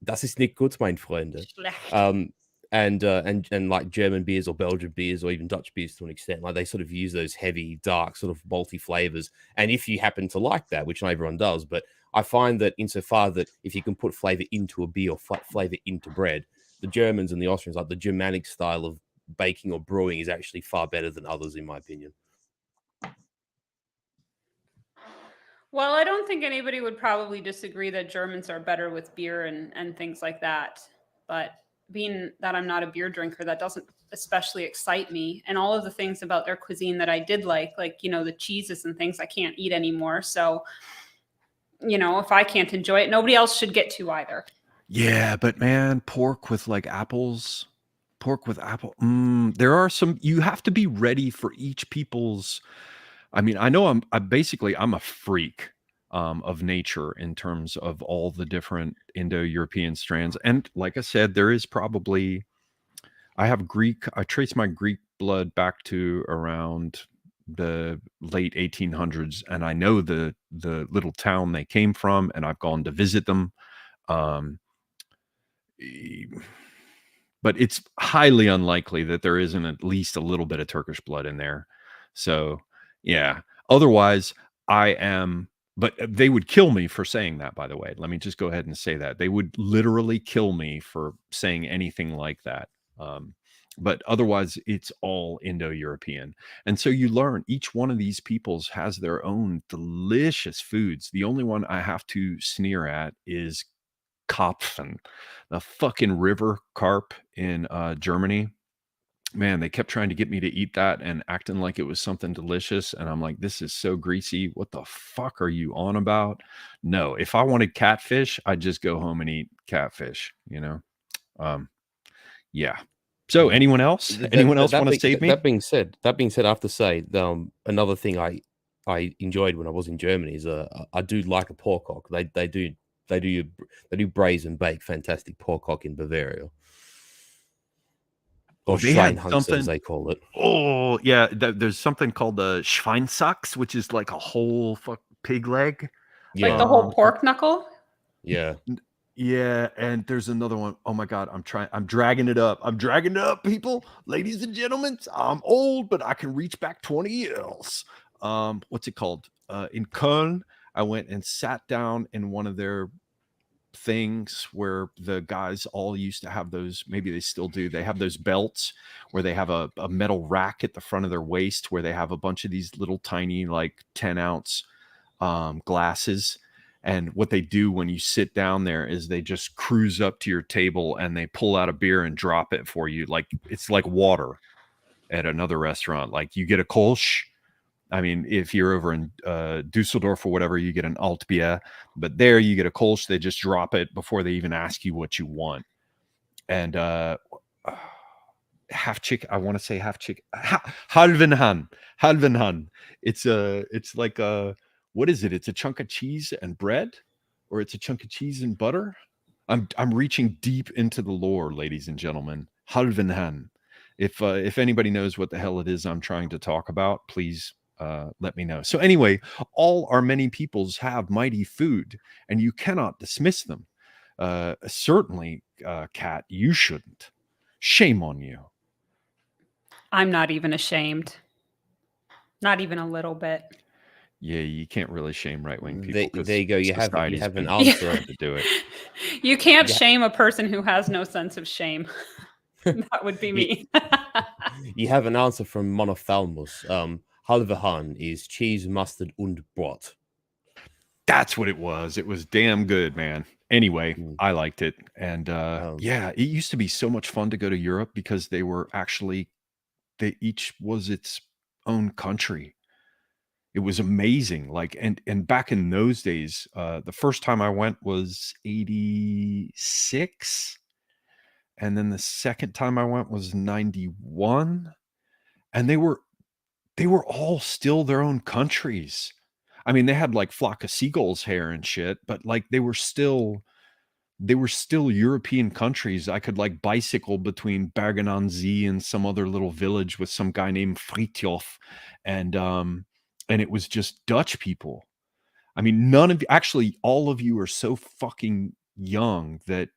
Das ist nicht gut, mein Freunde. Schlecht. And like German beers or Belgian beers or even Dutch beers to an extent, like they sort of use those heavy, dark, sort of malty flavors. And if you happen to like that, which not everyone does, but I find that insofar that if you can put flavor into a beer or flavor into bread, the Germans and the Austrians, like the Germanic style of baking or brewing, is actually far better than others, in my opinion. Well, I don't think anybody would probably disagree that Germans are better with beer and things like that. But being that I'm not a beer drinker, that doesn't especially excite me. And all of the things about their cuisine that I did like, the cheeses and things I can't eat anymore. So, if I can't enjoy it, nobody else should get to either. Yeah, but man, pork with like apples, pork with apple. There are some, you have to be ready for each people's. I mean, I know I'm a freak of nature in terms of all the different Indo-European strands. And like I said, there is probably, I trace my Greek blood back to around the late 1800s, and I know the little town they came from, and I've gone to visit them. But it's highly unlikely that there isn't at least a little bit of Turkish blood in there. So yeah, otherwise but they would kill me for saying that, by the way. Let me just go ahead and say that. They would literally kill me for saying anything like that. But otherwise, it's all Indo-European. And so you learn each one of these peoples has their own delicious foods. The only one I have to sneer at is Karpfen, the fucking river carp in Germany. Man, they kept trying to get me to eat that and acting like it was something delicious. And I'm like, this is so greasy. What the fuck are you on about? No, if I wanted catfish, I'd just go home and eat catfish, Yeah. So anyone else? Anyone else want to save me? That being said, I have to say, another thing I enjoyed when I was in Germany is I do like a pork. They do braise and bake fantastic pork in Bavaria. Or they had Schweinhunks, as they call it. Oh, yeah. There's something called the Schweinsachs, which is like a whole pig leg. Yeah. Like the whole pork knuckle? Yeah. Yeah, and there's another one. Oh my God, I'm dragging it up. I'm dragging it up, people. Ladies and gentlemen, I'm old, but I can reach back 20 years. What's it called? In Köln, I went and sat down in one of their things where the guys all used to have those, maybe they still do, they have those belts where they have a metal rack at the front of their waist where they have a bunch of these little tiny like 10-ounce glasses. And what they do when you sit down there is they just cruise up to your table and they pull out a beer and drop it for you. Like it's like water at another restaurant. Like you get a Kolsch. I mean, if you're over in Dusseldorf or whatever, you get an Altbier, but there you get a Kolsch. They just drop it before they even ask you what you want. And half chick, I want to say half chick, halven han. It's like what is it? It's a chunk of cheese and bread, or it's a chunk of cheese and butter. I'm reaching deep into the lore, ladies and gentlemen. Halven han. If anybody knows what the hell it is I'm trying to talk about, please let me know. So anyway, all our many peoples have mighty food, and you cannot dismiss them. Certainly, Kat, you shouldn't. Shame on you. I'm not even ashamed. Not even a little bit. Yeah, you can't really shame right-wing people. There you go. You have an answer to do it. You can't shame a person who has no sense of shame. That would be me. You have an answer from Monophthalmus. Halve Han is cheese, mustard, und Brot. That's what it was. It was damn good, man. Anyway, I liked it. And yeah, it used to be so much fun to go to Europe because they each was its own country. It was amazing. Like, and back in those days, the first time I went was 86. And then the second time I went was 91. And they were all still their own countries. I mean, they had like flock of seagulls hair and shit, but like they were still European countries. I could like bicycle between Bergen on See and some other little village with some guy named Fritjof. And and it was just Dutch people. I mean, none of you, actually, all of you are so fucking young that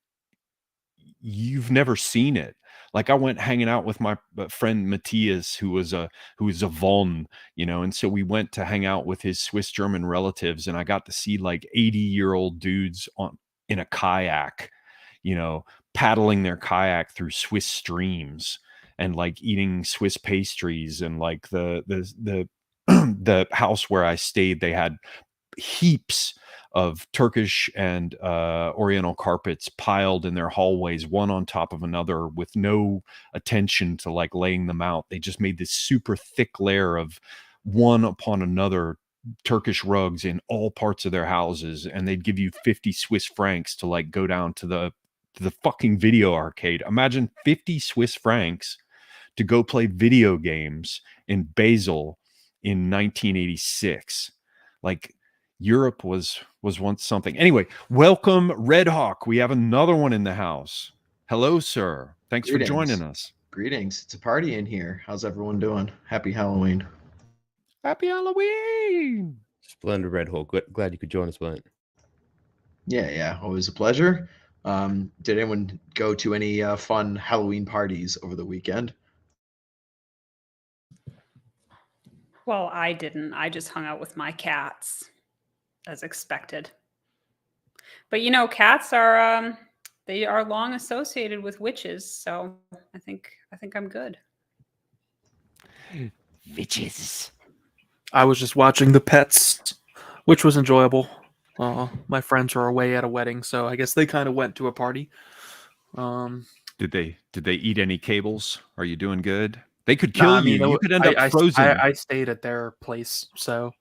you've never seen it. Like I went hanging out with my friend Matthias, who was a Von, you know, and so we went to hang out with his Swiss German relatives, and I got to see like 80-year-old dudes in a kayak, you know, paddling their kayak through Swiss streams and like eating Swiss pastries. And like the the house where I stayed, they had heaps of Turkish and Oriental carpets piled in their hallways, one on top of another, with no attention to like laying them out. They just made this super thick layer of one upon another Turkish rugs in all parts of their houses, and they'd give you 50 Swiss francs to like go down to the fucking video arcade. Imagine 50 Swiss francs to go play video games in Basel in 1986. Like, Europe was once something. Anyway, welcome, Red Hawk. We have another one in the house. Hello, sir. Thanks for joining us. Greetings. It's a party in here. How's everyone doing? Happy Halloween. Happy Halloween. Splendid, Red Hawk. Glad you could join us, mate. Yeah. Always a pleasure. Did anyone go to any fun Halloween parties over the weekend? Well, I didn't. I just hung out with my cats, as expected. But you know, cats are they are long associated with witches, so I think I'm good. Witches. I was just watching the pets, which was enjoyable. My friends were away at a wedding, so I guess they kind of went to a party. Did they eat any cables? Are you doing good? They could kill you. You could end up frozen. I stayed at their place, so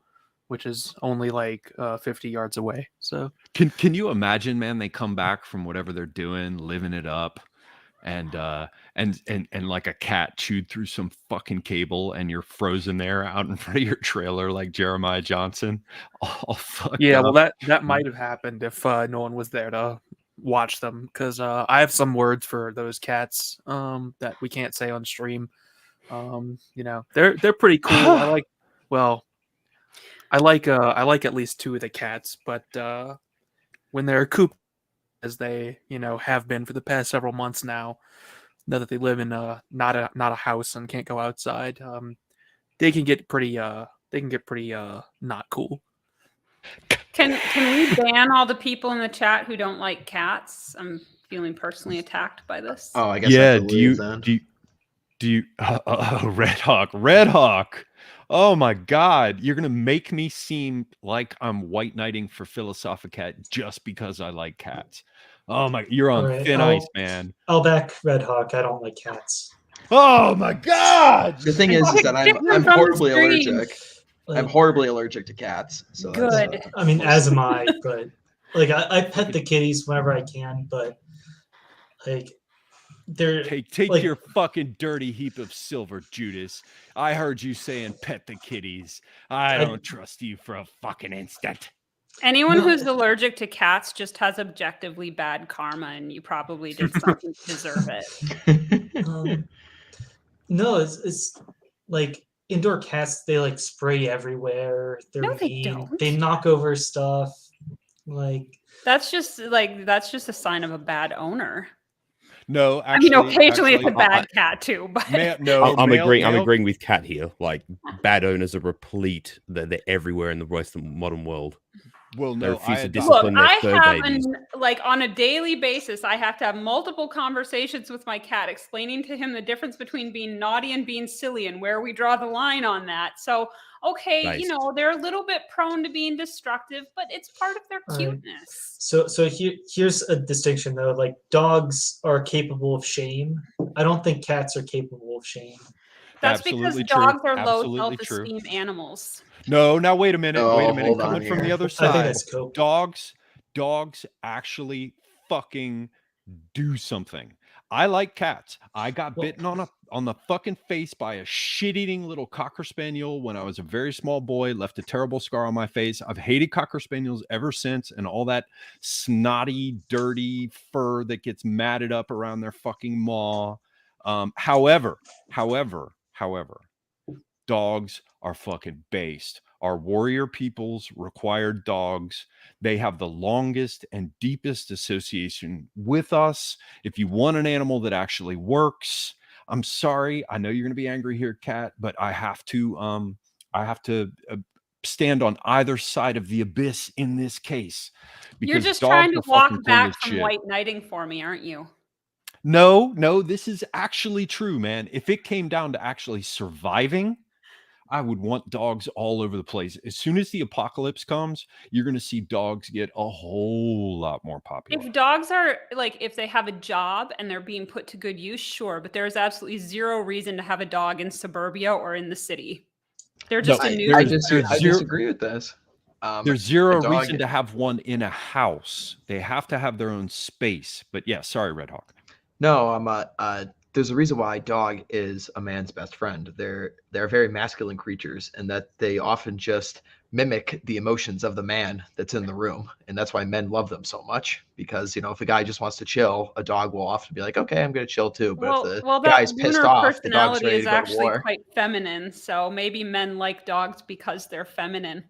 which is only like 50 yards away. So can you imagine, man? They come back from whatever they're doing, living it up, and like a cat chewed through some fucking cable, and you're frozen there out in front of your trailer like Jeremiah Johnson. All fucked yeah, up. well that might have happened if no one was there to watch them, because I have some words for those cats that we can't say on stream. You know, they're pretty cool. I like at least two of the cats, but when they're cooped, as they have been for the past several months now that they live in not a house and can't go outside, they can get pretty not cool. Can we ban all the people in the chat who don't like cats? I'm feeling personally attacked by this. Oh, I guess Yeah. I have to leave then. Do you Red Hawk? Oh my God, you're gonna make me seem like I'm white knighting for Philosophicat just because I like cats. Oh my, you're on Alright, thin ice, man. I'll back Red Hawk. I don't like cats. Oh my God. The thing is that I'm horribly allergic. Like, I'm horribly allergic to cats. So Good. I mean, as am I, but like I pet the kitties whenever I can, but like they're Take like, your fucking dirty heap of silver, Judas. I heard you saying pet the kitties. I don't trust you for a fucking instant. Anyone No. who's allergic to cats just has objectively bad karma, and you probably did something to deserve it. No, it's like indoor cats. They like spray everywhere. They're No, they mean. don't. They knock over stuff. Like That's just a sign of a bad owner. No, I mean, actually, occasionally it's a bad cat too, but I'm agreeing with Kat here. Like, bad owners are replete. They're everywhere in the Western modern world. Well, They no, refuse to look, discipline their I fur have babies. like on a daily basis, I have to have multiple conversations with my cat, explaining to him the difference between being naughty and being silly, and where we draw the line on that. So, okay, Nice. they're a little bit prone to being destructive, but it's part of their cuteness. so here's a distinction though. Like dogs are capable of shame. I don't think cats are capable of shame. That's Absolutely because true. dogs are low Absolutely true. self-esteem animals. No, now wait a minute. Oh, Wait a minute. hold on Coming from the here. other I think side, that's cool. dogs actually fucking do something. I like cats. I got bitten on the fucking face by a shit-eating little Cocker Spaniel when I was a very small boy, left a terrible scar on my face. I've hated Cocker Spaniels ever since, and all that snotty, dirty fur that gets matted up around their fucking maw. However, dogs are fucking based. Our warrior peoples required dogs. They have the longest and deepest association with us. If you want an animal that actually works, I'm sorry, I know you're going to be angry here, Kat, but I have to stand on either side of the abyss in this case, You're because just dogs trying to are walk fucking full back of from shit. white knighting for me, aren't you? No, this is actually true, man. If it came down to actually surviving, I would want dogs all over the place. As soon as the apocalypse comes, you're going to see dogs get a whole lot more popular. If dogs are like, if they have a job and they're being put to good use, sure, but there's absolutely zero reason to have a dog in suburbia or in the city. They're just a nuisance. I disagree with this. There's zero a dog- reason to have one in a house. They have to have their own space. But yeah, sorry, Red Hawk. No, there's a reason why a dog is a man's best friend. They're very masculine creatures, and that they often just mimic the emotions of the man that's in the room, and that's why men love them so much. Because if a guy just wants to chill, a dog will often be like, "Okay, I'm going to chill too." But if the that guy's pissed lunar off, the dog's personality ready is to go to actually war. quite feminine. So maybe men like dogs because they're feminine.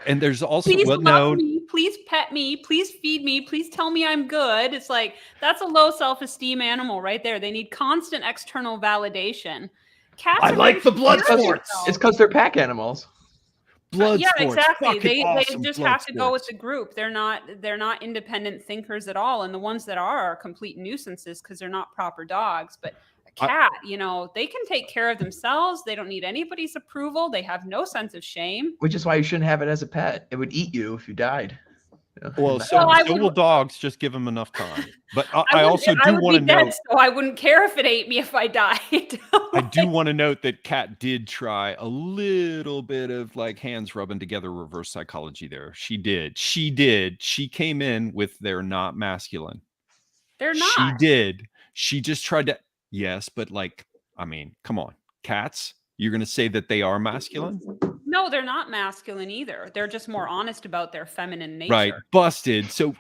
And there's also Please love me, please pet me, please feed me, please tell me I'm good. It's like, that's a low self-esteem animal right there. They need constant external validation. Cats I are like very the blood secure with sports. themselves. It's because they're pack animals. blood Yeah, sports. exactly. Fucking They awesome just blood have to go with sports. the group. They're not independent thinkers at all. And the ones that are complete nuisances because they're not proper dogs. But a cat, they can take care of themselves. They don't need anybody's approval. They have no sense of shame. Which is why you shouldn't have it as a pet. It would eat you if you died. Well, so will dogs. Just give them enough time. But I also do want to note, so I wouldn't care if it ate me if I died. I do want to note that Kat did try a little bit of like hands rubbing together reverse psychology there. She did. She came in with they're not masculine. They're not. She did. She just tried to. Yes, but come on. Cats, you're going to say that they are masculine? No, they're not masculine either. They're just more honest about their feminine nature. Right. Busted. So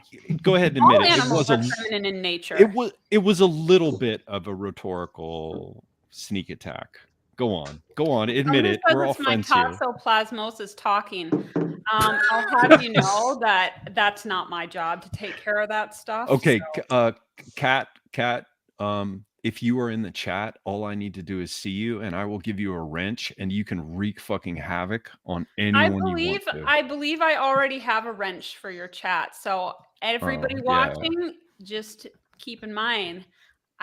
go ahead and admit All it. animals are feminine in nature. It was a little bit of a rhetorical sneak attack. Go on. Admit it. We're all friends here. My toxoplasmosis talking. I'll have you know that that's not my job to take care of that stuff. Okay, so. Kat, if you are in the chat, all I need to do is see you, and I will give you a wrench, and you can wreak fucking havoc on anyone you want to. I believe I already have a wrench for your chat. So everybody watching, just keep in mind,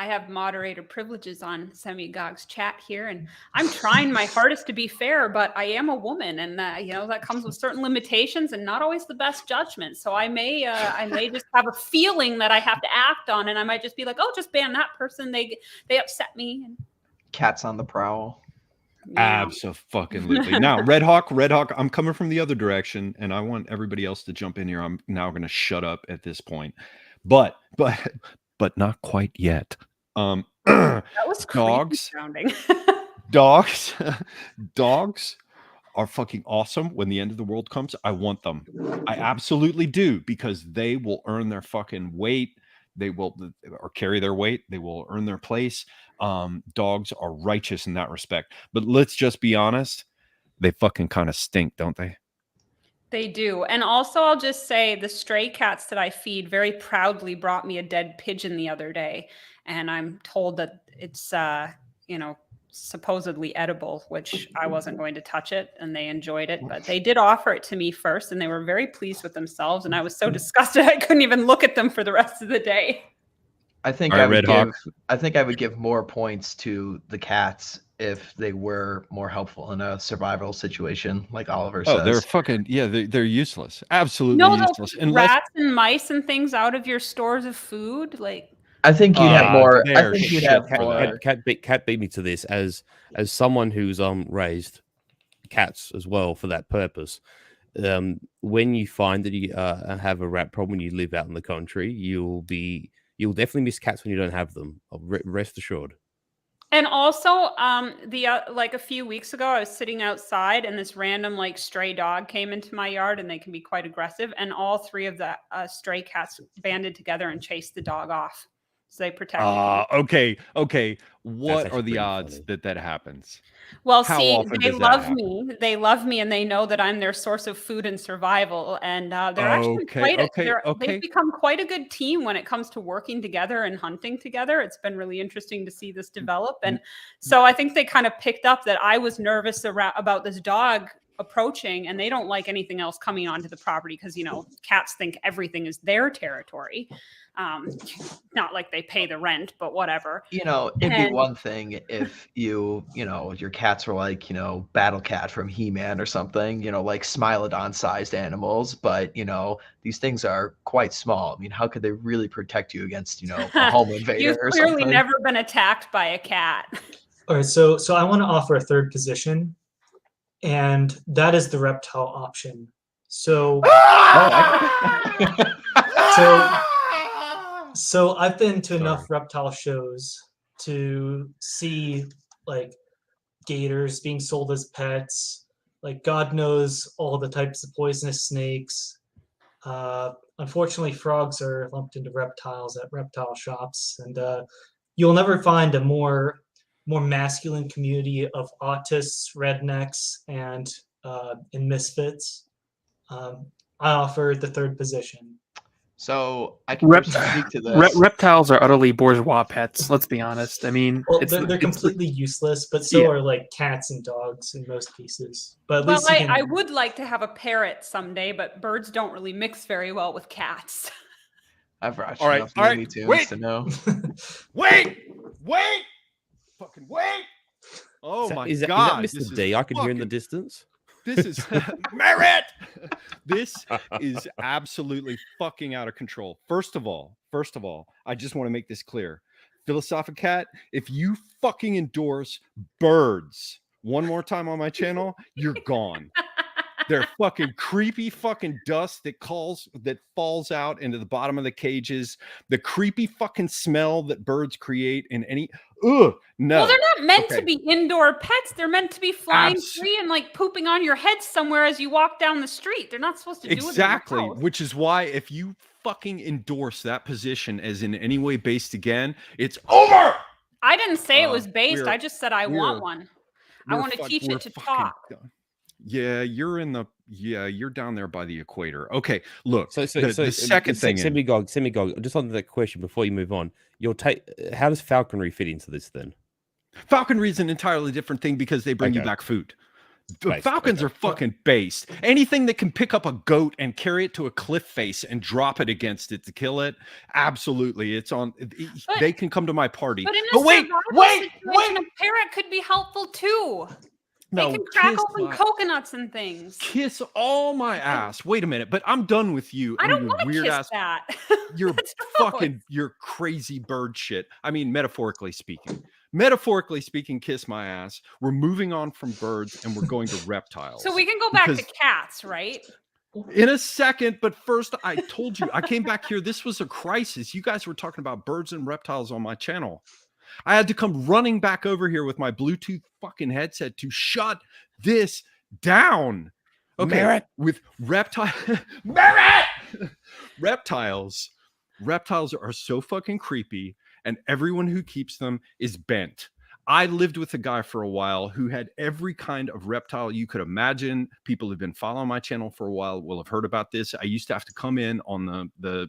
I have moderator privileges on Semigog's chat here, and I'm trying my hardest to be fair, but I am a woman, and that comes with certain limitations and not always the best judgment. So I may just have a feeling that I have to act on, and I might just be like, oh, just ban that person. They upset me. Cats on the prowl. Yeah. Absolutely. Now, Red Hawk, I'm coming from the other direction, and I want everybody else to jump in here. I'm now going to shut up at this point, but not quite yet. That was sounding. dogs are fucking awesome. When the end of the world comes, I want them. I absolutely do, because they will earn their fucking weight. They will, or carry their weight. They will earn their place. Dogs are righteous in that respect. But let's just be honest, they fucking kind of stink, don't they? They do. And also, I'll just say the stray cats that I feed very proudly brought me a dead pigeon the other day. And I'm told that it's, supposedly edible, which I wasn't going to touch it, and they enjoyed it. But they did offer it to me first, and they were very pleased with themselves. And I was so disgusted I couldn't even look at them for the rest of the day. I think I would give more points to the cats if they were more helpful in a survival situation, like Oliver says. They're fucking they're useless. Absolutely useless. Rats and mice and things out of your stores of food, like. I think you'd have more. I think you'd have more. Cat beat me to this as someone who's raised cats as well for that purpose. When you find that you have a rat problem when you live out in the country, you'll definitely miss cats when you don't have them. Rest assured. And also, like a few weeks ago, I was sitting outside, and this random stray dog came into my yard, and they can be quite aggressive. And all three of the stray cats banded together and chased the dog off. So they protected me. Okay. What actually are the pretty odds funny. that that happens? Well, How see, often they does that love happen? me. They love me, and they know that I'm their source of food and survival. And they're actually they've become quite a good team when it comes to working together and hunting together. It's been really interesting to see this develop. And so I think they kind of picked up that I was nervous about this dog approaching, and they don't like anything else coming onto the property because, you know, cats think everything is their territory. Not like they pay the rent, but whatever. You know, it'd be one thing if you know, your cats were like, you know, Battle Cat from He-Man or something, you know, like Smilodon-sized animals, but, you know, these things are quite small. I mean, how could they really protect you against, you know, a home invader You've or clearly something? never been attacked by a cat. All right, so I want to offer a third position, and that is the reptile option. So, so I've been to enough reptile shows to see like gators being sold as pets, like God knows all the types of poisonous snakes. Unfortunately, frogs are lumped into reptiles at reptile shops, and you'll never find a more masculine community of autists, rednecks, and misfits. I offer the third position. So I can speak to this. Reptiles are utterly bourgeois pets. Let's be honest. I mean, well, they're completely useless, but so are like cats and dogs in most cases. But at least I would like to have a parrot someday, but birds don't really mix very well with cats. I've watched enough Looney Tunes to know. Wait! Fucking wait! Oh my God! Is that Mr. D? I can hear in the distance. This is Merritt. This is absolutely fucking out of control. First of all, I just want to make this clear. Philosophic Cat, if you fucking endorse birds one more time on my channel, you're gone. They're fucking creepy fucking dust that falls out into the bottom of the cages. The creepy fucking smell that birds create in any. No. Well, they're not meant to be indoor pets. They're meant to be flying free and like pooping on your head somewhere as you walk down the street. They're not supposed to do it. Exactly, which is why if you fucking endorse that position as in any way based again, it's over. I didn't say it was based. I just said I want one. I want to teach it to talk. Yeah, you're down there by the equator. Okay, look. So the second thing, Semigog. Just on that question before you move on, how does falconry fit into this then? Falconry is an entirely different thing because they bring you back food. Falcons are fucking based. Anything that can pick up a goat and carry it to a cliff face and drop it against it to kill it, absolutely. It's on. They can come to my party. But in a situation, a parrot could be helpful too. They can crack open coconuts and things. Kiss all my ass. Wait a minute, but I'm done with you. I don't want to kiss that. You're fucking, you're crazy bird shit. I mean, metaphorically speaking. Metaphorically speaking, kiss my ass. We're moving on from birds and we're going to reptiles. So we can go back to cats, right? In a second, but first, I told you, I came back here. This was a crisis. You guys were talking about birds and reptiles on my channel. I had to come running back over here with my Bluetooth fucking headset to shut this down. Okay, Merritt. With Merritt! Reptiles are so fucking creepy, and everyone who keeps them is bent. I lived with a guy for a while who had every kind of reptile you could imagine. People who've been following my channel for a while will have heard about this. I used to have to come in on the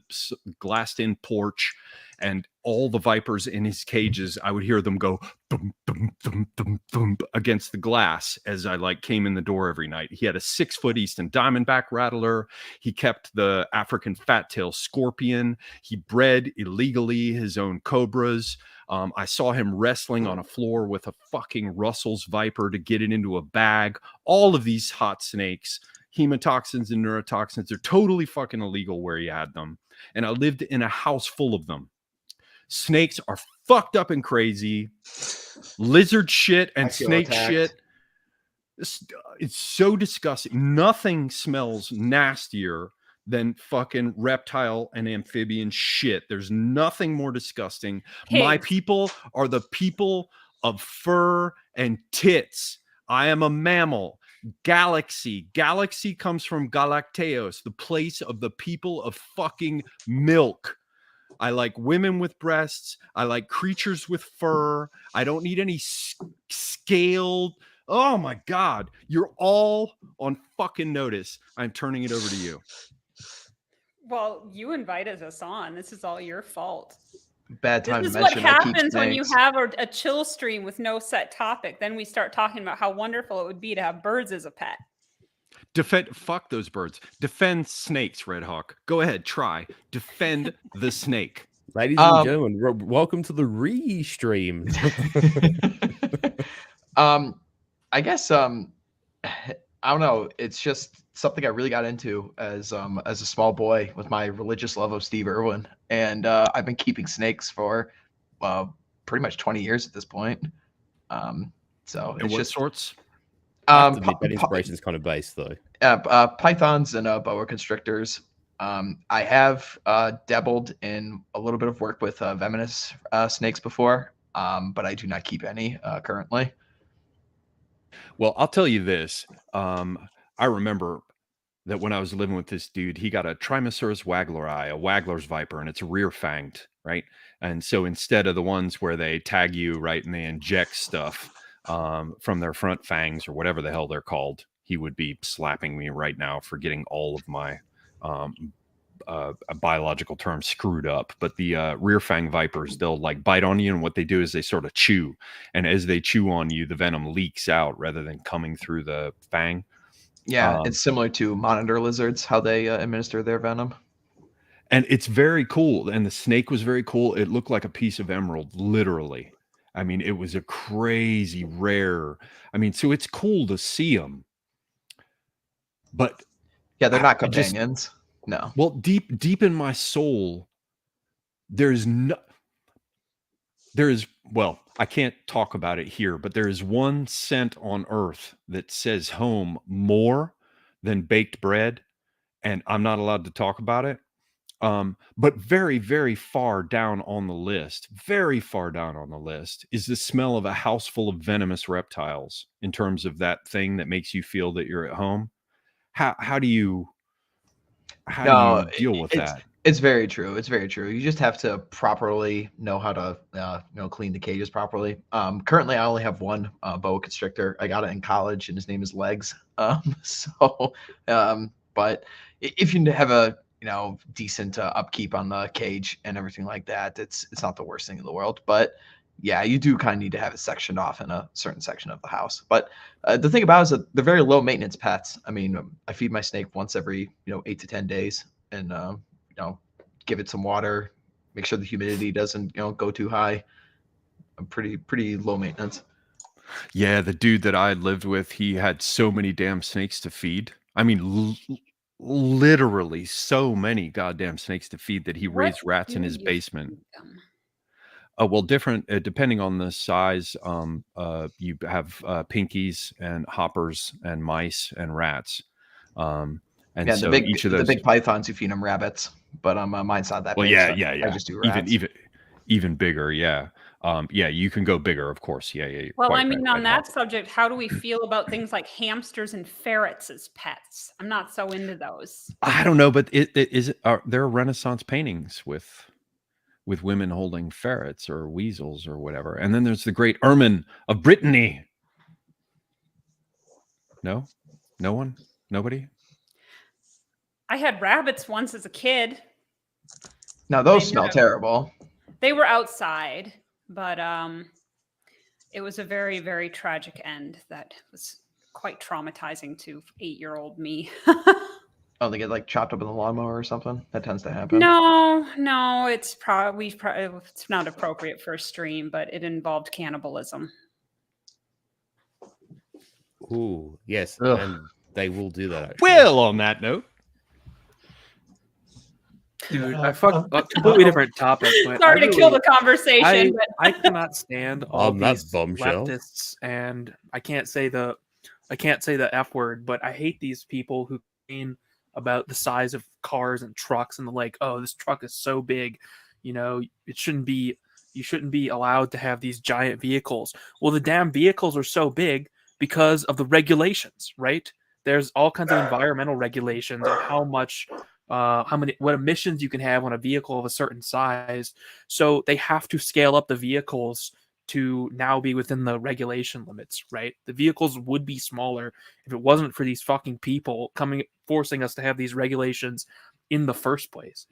glassed-in porch, and all the vipers in his cages, I would hear them go thump, thump, thump, thump, thump against the glass as I like came in the door every night. He had a 6-foot Eastern Diamondback rattler. He kept the African fat-tailed scorpion. He bred illegally his own cobras. I saw him wrestling on a floor with a fucking Russell's viper to get it into a bag. All of these hot snakes, hemotoxins and neurotoxins, they're totally fucking illegal where he had them. And I lived in a house full of them. Snakes are fucked up and crazy. Lizard shit and snake shit. It's so disgusting. Nothing smells nastier than fucking reptile and amphibian shit. There's nothing more disgusting. Pigs. My people are the people of fur and tits. I am a mammal. Galaxy comes from Galacteos, the place of the people of fucking milk. I like women with breasts. I like creatures with fur. I don't need any scaled. Oh my God. You're all on fucking notice. I'm turning it over to you. Well, you invited us on. This is all your fault. Bad time This to is what mention I keep happens when you snakes. have a chill stream with no set topic. Then we start talking about how wonderful it would be to have birds as a pet. Fuck those birds. Defend snakes, Red Hawk. Go ahead, try. Defend the snake. Ladies and gentlemen, welcome to the re-stream. I guess I don't know. It's just something I really got into as a small boy with my religious love of Steve Irwin, and I've been keeping snakes for pretty much 20 years at this point. So And it's what just sorts? That inspiration is kind of based though. pythons and boa constrictors. I have dabbled in a little bit of work with venomous snakes before, but I do not keep any currently. Well, I'll tell you this. I remember that when I was living with this dude, he got a Trimesurus wagleri, a waggler's viper, and it's rear fanged, right? And so instead of the ones where they tag you, right, and they inject stuff from their front fangs or whatever the hell they're called, he would be slapping me right now for getting all of my biological terms screwed up. But the rear fang vipers, they'll like bite on you, and what they do is they sort of chew, and as they chew on you, the venom leaks out rather than coming through the fang. Yeah, it's similar to monitor lizards, how they administer their venom. And it's very cool. And the snake was very cool. It looked like a piece of emerald, literally. I mean, it was a crazy rare. I mean, so it's cool to see them. But yeah, they're not companions. No. Well, deep in my soul, well, I can't talk about it here, but there is one scent on earth that says home more than baked bread, and I'm not allowed to talk about it. But very, very far down on the list, is the smell of a house full of venomous reptiles in terms of that thing that makes you feel that you're at home. How do you deal with that? It's very true. It's very true. You just have to properly know how to clean the cages properly. Currently, I only have one boa constrictor. I got it in college, and his name is Legs. But if you have a decent upkeep on the cage and everything like that, it's not the worst thing in the world. But yeah, you do kind of need to have it sectioned off in a certain section of the house. But the thing about it is that they're very low maintenance pets. I mean, I feed my snake once every 8 to 10 days, and give it some water, make sure the humidity doesn't go too high. I'm pretty low maintenance. Yeah, the dude that I lived with, he had so many damn snakes to feed. I mean, literally so many goddamn snakes to feed that he raised rats in his basement. Well, different depending on the size. You have pinkies and hoppers and mice and rats. And yeah, so each of those, the big pythons, you feed them rabbits, but mine's not that big. Yeah, so yeah. I just do rats. Even bigger, yeah. Yeah, you can go bigger, of course. Yeah. Well, I mean, on that subject, how do we feel about things like hamsters and ferrets as pets? I'm not so into those. I don't know, but there are Renaissance paintings with women holding ferrets or weasels or whatever. And then there's the great Ermine of Brittany. No one, nobody. I had rabbits once as a kid. Now those smell terrible. They were outside, but it was a very, very tragic end that was quite traumatizing to 8-year-old me. Oh, they get like chopped up in the lawnmower or something? That tends to happen. No, it's it's not appropriate for a stream, but it involved cannibalism. Ooh, yes, and they will do that. Actually. Well, on that note, dude, I fucked a completely different topip. But sorry to kill the conversation, but I cannot stand all these bombshell. leftists, and I can't say the F word, but I hate these people who complain about the size of cars and trucks and the like. Oh, this truck is so big, it shouldn't be. You shouldn't be allowed to have these giant vehicles. Well, the damn vehicles are so big because of the regulations, right? There's all kinds of environmental regulations on how much what emissions you can have on a vehicle of a certain size. So they have to scale up the vehicles to now be within the regulation limits, right? The vehicles would be smaller if it wasn't for these fucking people forcing us to have these regulations in the first place.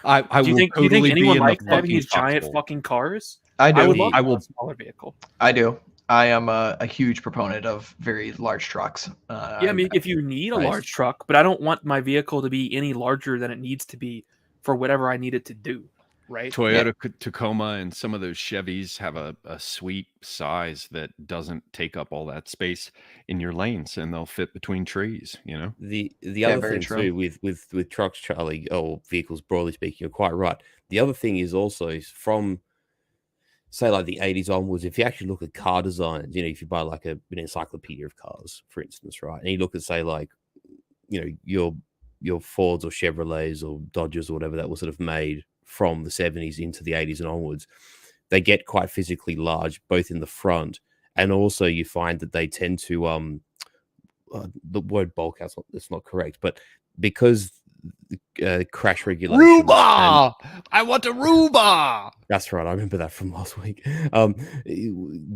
I Do you will think totally be anyone in the likes having fucking these giant foxhole. fucking cars? I do. I would love I to have will- a smaller vehicle. I do. I am a huge proponent of very large trucks. Yeah, I mean, if you need a Nice. large truck, but I don't want my vehicle to be any larger than it needs to be for whatever I need it to do, right? Toyota Tacoma and some of those Chevys have a sweet size that doesn't take up all that space in your lanes, and they'll fit between trees. You know, The Yeah, other very thing true. too with trucks, Charlie, or vehicles broadly speaking, you're quite right. The other thing is also from say like the 80s onwards, if you actually look at car designs, you know, if you buy like an encyclopedia of cars, for instance, right, and you look at say like, you know, your Fords or Chevrolets or Dodgers or whatever that was sort of made from the 70s into the 80s and onwards, they get quite physically large, both in the front, and also you find that they tend to the word bulk out, it's not correct, but because crash regulations and Ruba! I want a Ruba. that's right. I remember that from last week.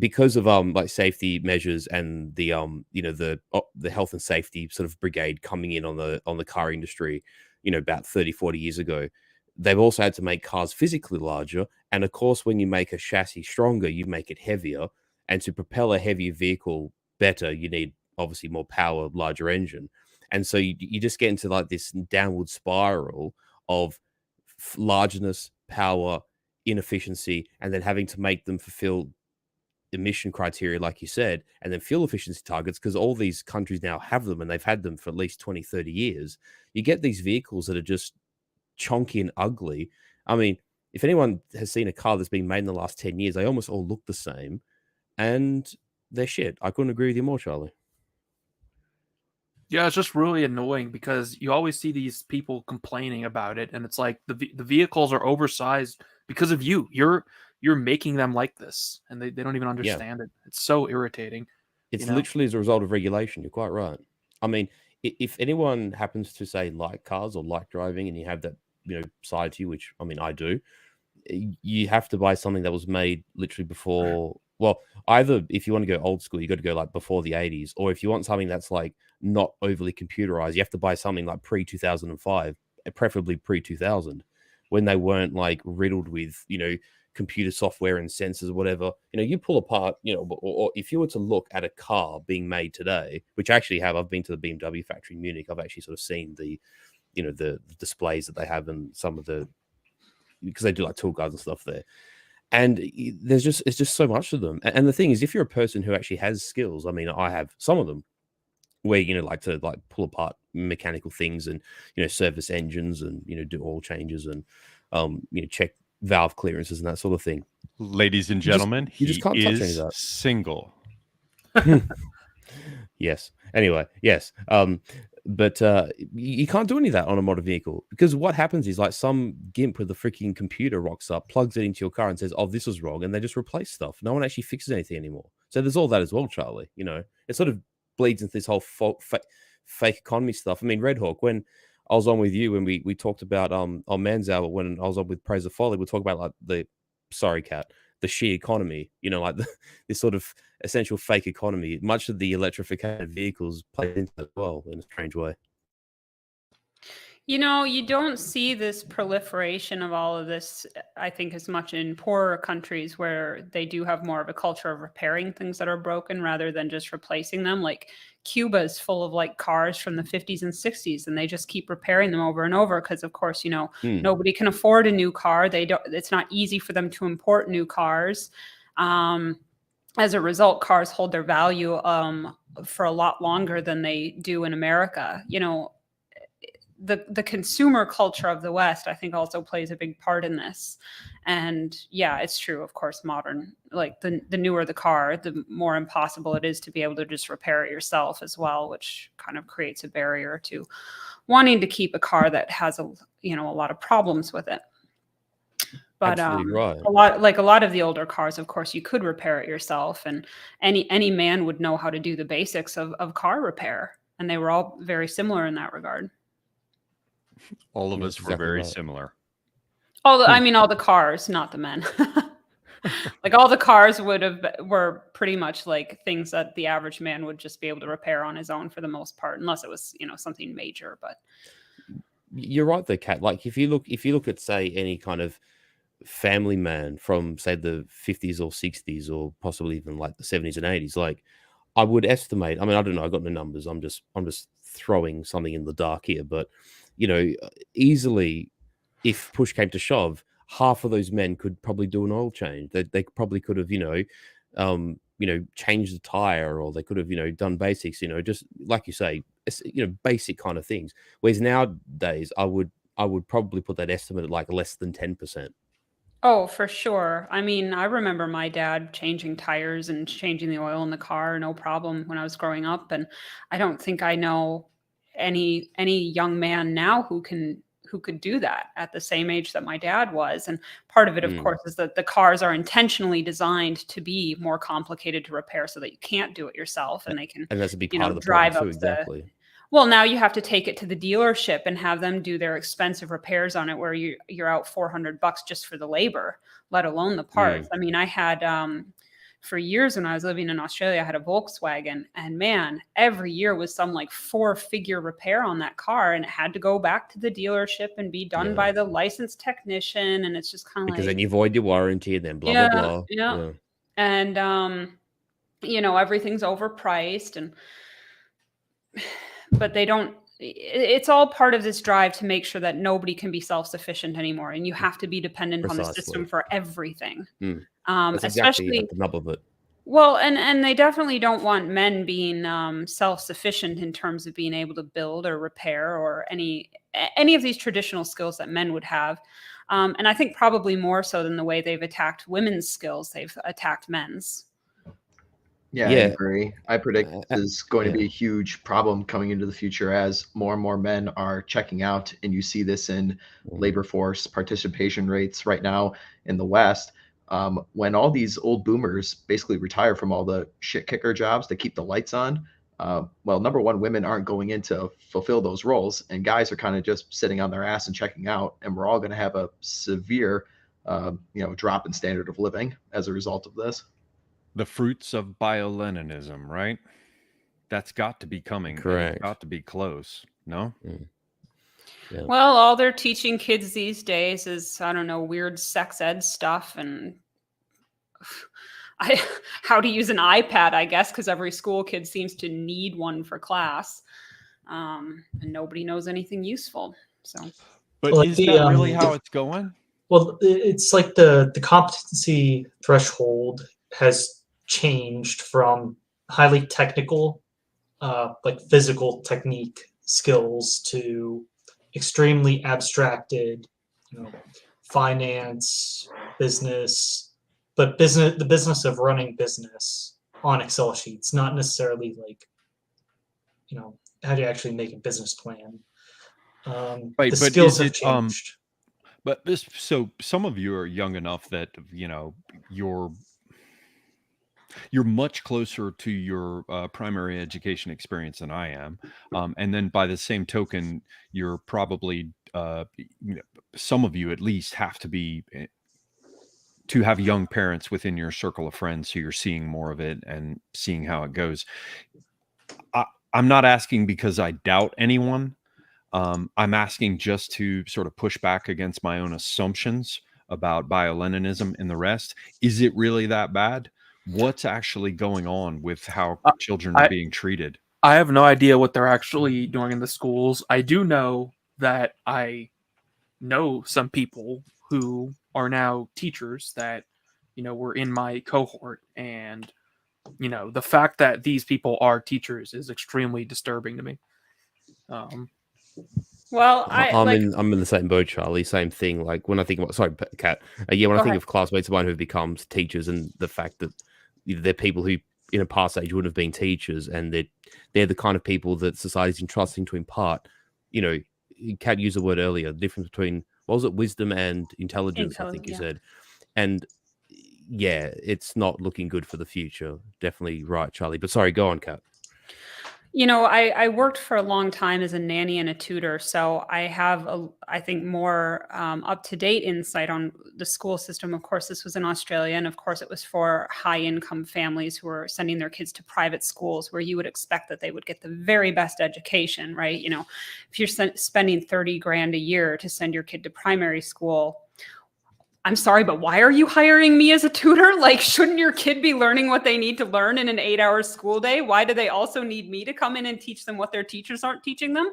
Because of like safety measures and the you know the health and safety sort of brigade coming in on the car industry, you know, about 30, 40 years ago, they've also had to make cars physically larger. And of course, when you make a chassis stronger, you make it heavier. And to propel a heavier vehicle better, you need obviously more power, larger engine. And so you just get into like this downward spiral of largeness, power, inefficiency, and then having to make them fulfill emission criteria, like you said, and then fuel efficiency targets, because all these countries now have them and they've had them for at least 20, 30 years. You get these vehicles that are just chonky and ugly. I mean, if anyone has seen a car that's been made in the last 10 years, they almost all look the same and they're shit. I couldn't agree with you more, Charlie. Yeah, it's just really annoying because you always see these people complaining about it, and it's like the vehicles are oversized because of you. You're making them like this, and they don't even understand it. It's so irritating. It's you know? literally as a result of regulation. You're quite right. I mean, if anyone happens to say like cars or like driving, and you have that, you know, side to you, which I mean I do, you have to buy something that was made literally before. Well, either if you want to go old school, you got to go like before the 80s, or if you want something that's like not overly computerized, you have to buy something like pre 2005, preferably pre 2000, when they weren't like riddled with, you know, computer software and sensors or whatever. You know, you pull apart, you know, or if you were to look at a car being made today, which I actually have, I've been to the BMW factory in Munich. I've actually sort of seen the, you know, the displays that they have and some of the, because they do like tool guides and stuff there. And it's just so much of them. And the thing is, if you're a person who actually has skills, I mean, I have some of them where, you know, like to like pull apart mechanical things and, you know, service engines and, you know, do oil changes and, you know, check valve clearances and that sort of thing. Ladies and You just- gentlemen, you just he can't touch any of is that. single. Yes. Anyway, yes. But you can't do any of that on a motor vehicle, because what happens is like some gimp with a freaking computer rocks up, plugs it into your car and says, oh, this is wrong. And they just replace stuff. No one actually fixes anything anymore. So there's all that as well, Charlie. You know, it sort of bleeds into this whole fake economy stuff. I mean, Red Hawk, when I was on with you, when we talked about on Man's Hour, when I was on with Praise of Folly, we talk about like the she economy, you know, like this sort of essential fake economy. Much of the electrification of vehicles plays into that as well in a strange way. You know, you don't see this proliferation of all of this, I think, as much in poorer countries where they do have more of a culture of repairing things that are broken rather than just replacing them. Like Cuba is full of like cars from the 50s and 60s, and they just keep repairing them over and over because, of course, you know, nobody can afford a new car. It's not easy for them to import new cars. As a result, cars hold their value for a lot longer than they do in America. You know, the consumer culture of the West, I think, also plays a big part in this. And yeah, it's true. Of course, modern, like the newer the car, the more impossible it is to be able to just repair it yourself as well, which kind of creates a barrier to wanting to keep a car that has a lot of problems with it. But Absolutely right. a lot of the older cars, of course, you could repair it yourself, and any man would know how to do the basics of car repair, and they were all very similar in that regard. All of That's us were exactly very right. similar. I mean, all the cars, not the men. Like all the cars were pretty much like things that the average man would just be able to repair on his own for the most part, unless it was, something major. But You're right, though, Kat. Like if you look at, say, any kind of family man from, say, the 50s or 60s, or possibly even like the 70s and 80s, like I would estimate. I mean, I don't know. I got no numbers. I'm just throwing something in the dark here, but easily, if push came to shove, half of those men could probably do an oil change. They probably could have, changed the tire, or they could have, done basics, just like you say, basic kind of things. Whereas nowadays, I would probably put that estimate at like less than 10%. oh, for sure. I mean, I remember my dad changing tires and changing the oil in the car, no problem, when I was growing up. And I don't think I know any young man now who could do that at the same age that my dad was. And part of it, of course, is that the cars are intentionally designed to be more complicated to repair so that you can't do it yourself, and they can, And that's a big part of the drive problem up too. the. Exactly. Well, now you have to take it to the dealership and have them do their expensive repairs on it, where you're out $400 just for the labor, let alone the parts. I mean, I had for years when I was living in Australia, I had a Volkswagen, and man, every year was some like 4-figure repair on that car, and it had to go back to the dealership and be done by the licensed technician, and it's just kind of Because like, then you void your warranty, and then blah yeah, blah blah. yeah, and everything's overpriced, and but they don't. It's all part of this drive to make sure that nobody can be self-sufficient anymore, and you have to be dependent on the system Precisely. for everything. That's exactly Especially at the nub of it. well, and they definitely don't want men being self-sufficient in terms of being able to build or repair or any of these traditional skills that men would have. And I think probably more so than the way they've attacked women's skills, they've attacked men's. Yeah, I agree. I predict this is going to be a huge problem coming into the future as more and more men are checking out. And you see this in labor force participation rates right now in the West. When all these old boomers basically retire from all the shit kicker jobs that keep the lights on, well, number one, women aren't going in to fulfill those roles, and guys are kind of just sitting on their ass and checking out. And we're all going to have a severe, drop in standard of living as a result of this. The fruits of bioleninism, right? That's got to be coming. Correct. It's got to be close. No? Yeah. Well, all they're teaching kids these days is, I don't know, weird sex ed stuff and how to use an iPad, I guess, because every school kid seems to need one for class, and nobody knows anything useful. So, But Well, is the, that really how it's going? Well, it's like the competency threshold has changed from highly technical, like physical technique skills, to extremely abstracted, finance, business, but the business of running business on Excel sheets, not necessarily like, how do you actually make a business plan? Right, the but skills is have it changed. but this, so some of you are young enough that you're much closer to your primary education experience than I am, and then by the same token, you're probably some of you at least have to be to have young parents within your circle of friends, so you're seeing more of it and seeing how it goes. I'm not asking because I doubt anyone. I'm asking just to sort of push back against my own assumptions about bioleninism and the rest. Is it really that bad? What's actually going on with how children are being treated? I have no idea what they're actually doing in the schools. I do know that I know some people who are now teachers that, were in my cohort. And, the fact that these people are teachers is extremely disturbing to me. well, I'm in the same boat, Charlie. Same thing. Like when I think about, sorry, Kat. When I think of classmates of mine who become teachers, and the fact that they're people who in a past age wouldn't have been teachers, and they're the kind of people that society's entrusting to impart. Kat used the word earlier. The difference between, what was it, wisdom and intelligence? I think you said, and yeah, it's not looking good for the future. Definitely right, Charlie. But sorry, go on, Kat. You know, I worked for a long time as a nanny and a tutor, so I have, I think, more up-to-date insight on the school system. Of course, this was in Australia, and of course, it was for high-income families who were sending their kids to private schools where you would expect that they would get the very best education, right? You know, if you're spending 30 grand a year to send your kid to primary school, I'm sorry, but why are you hiring me as a tutor? Like, shouldn't your kid be learning what they need to learn in an 8-hour school day? Why do they also need me to come in and teach them what their teachers aren't teaching them?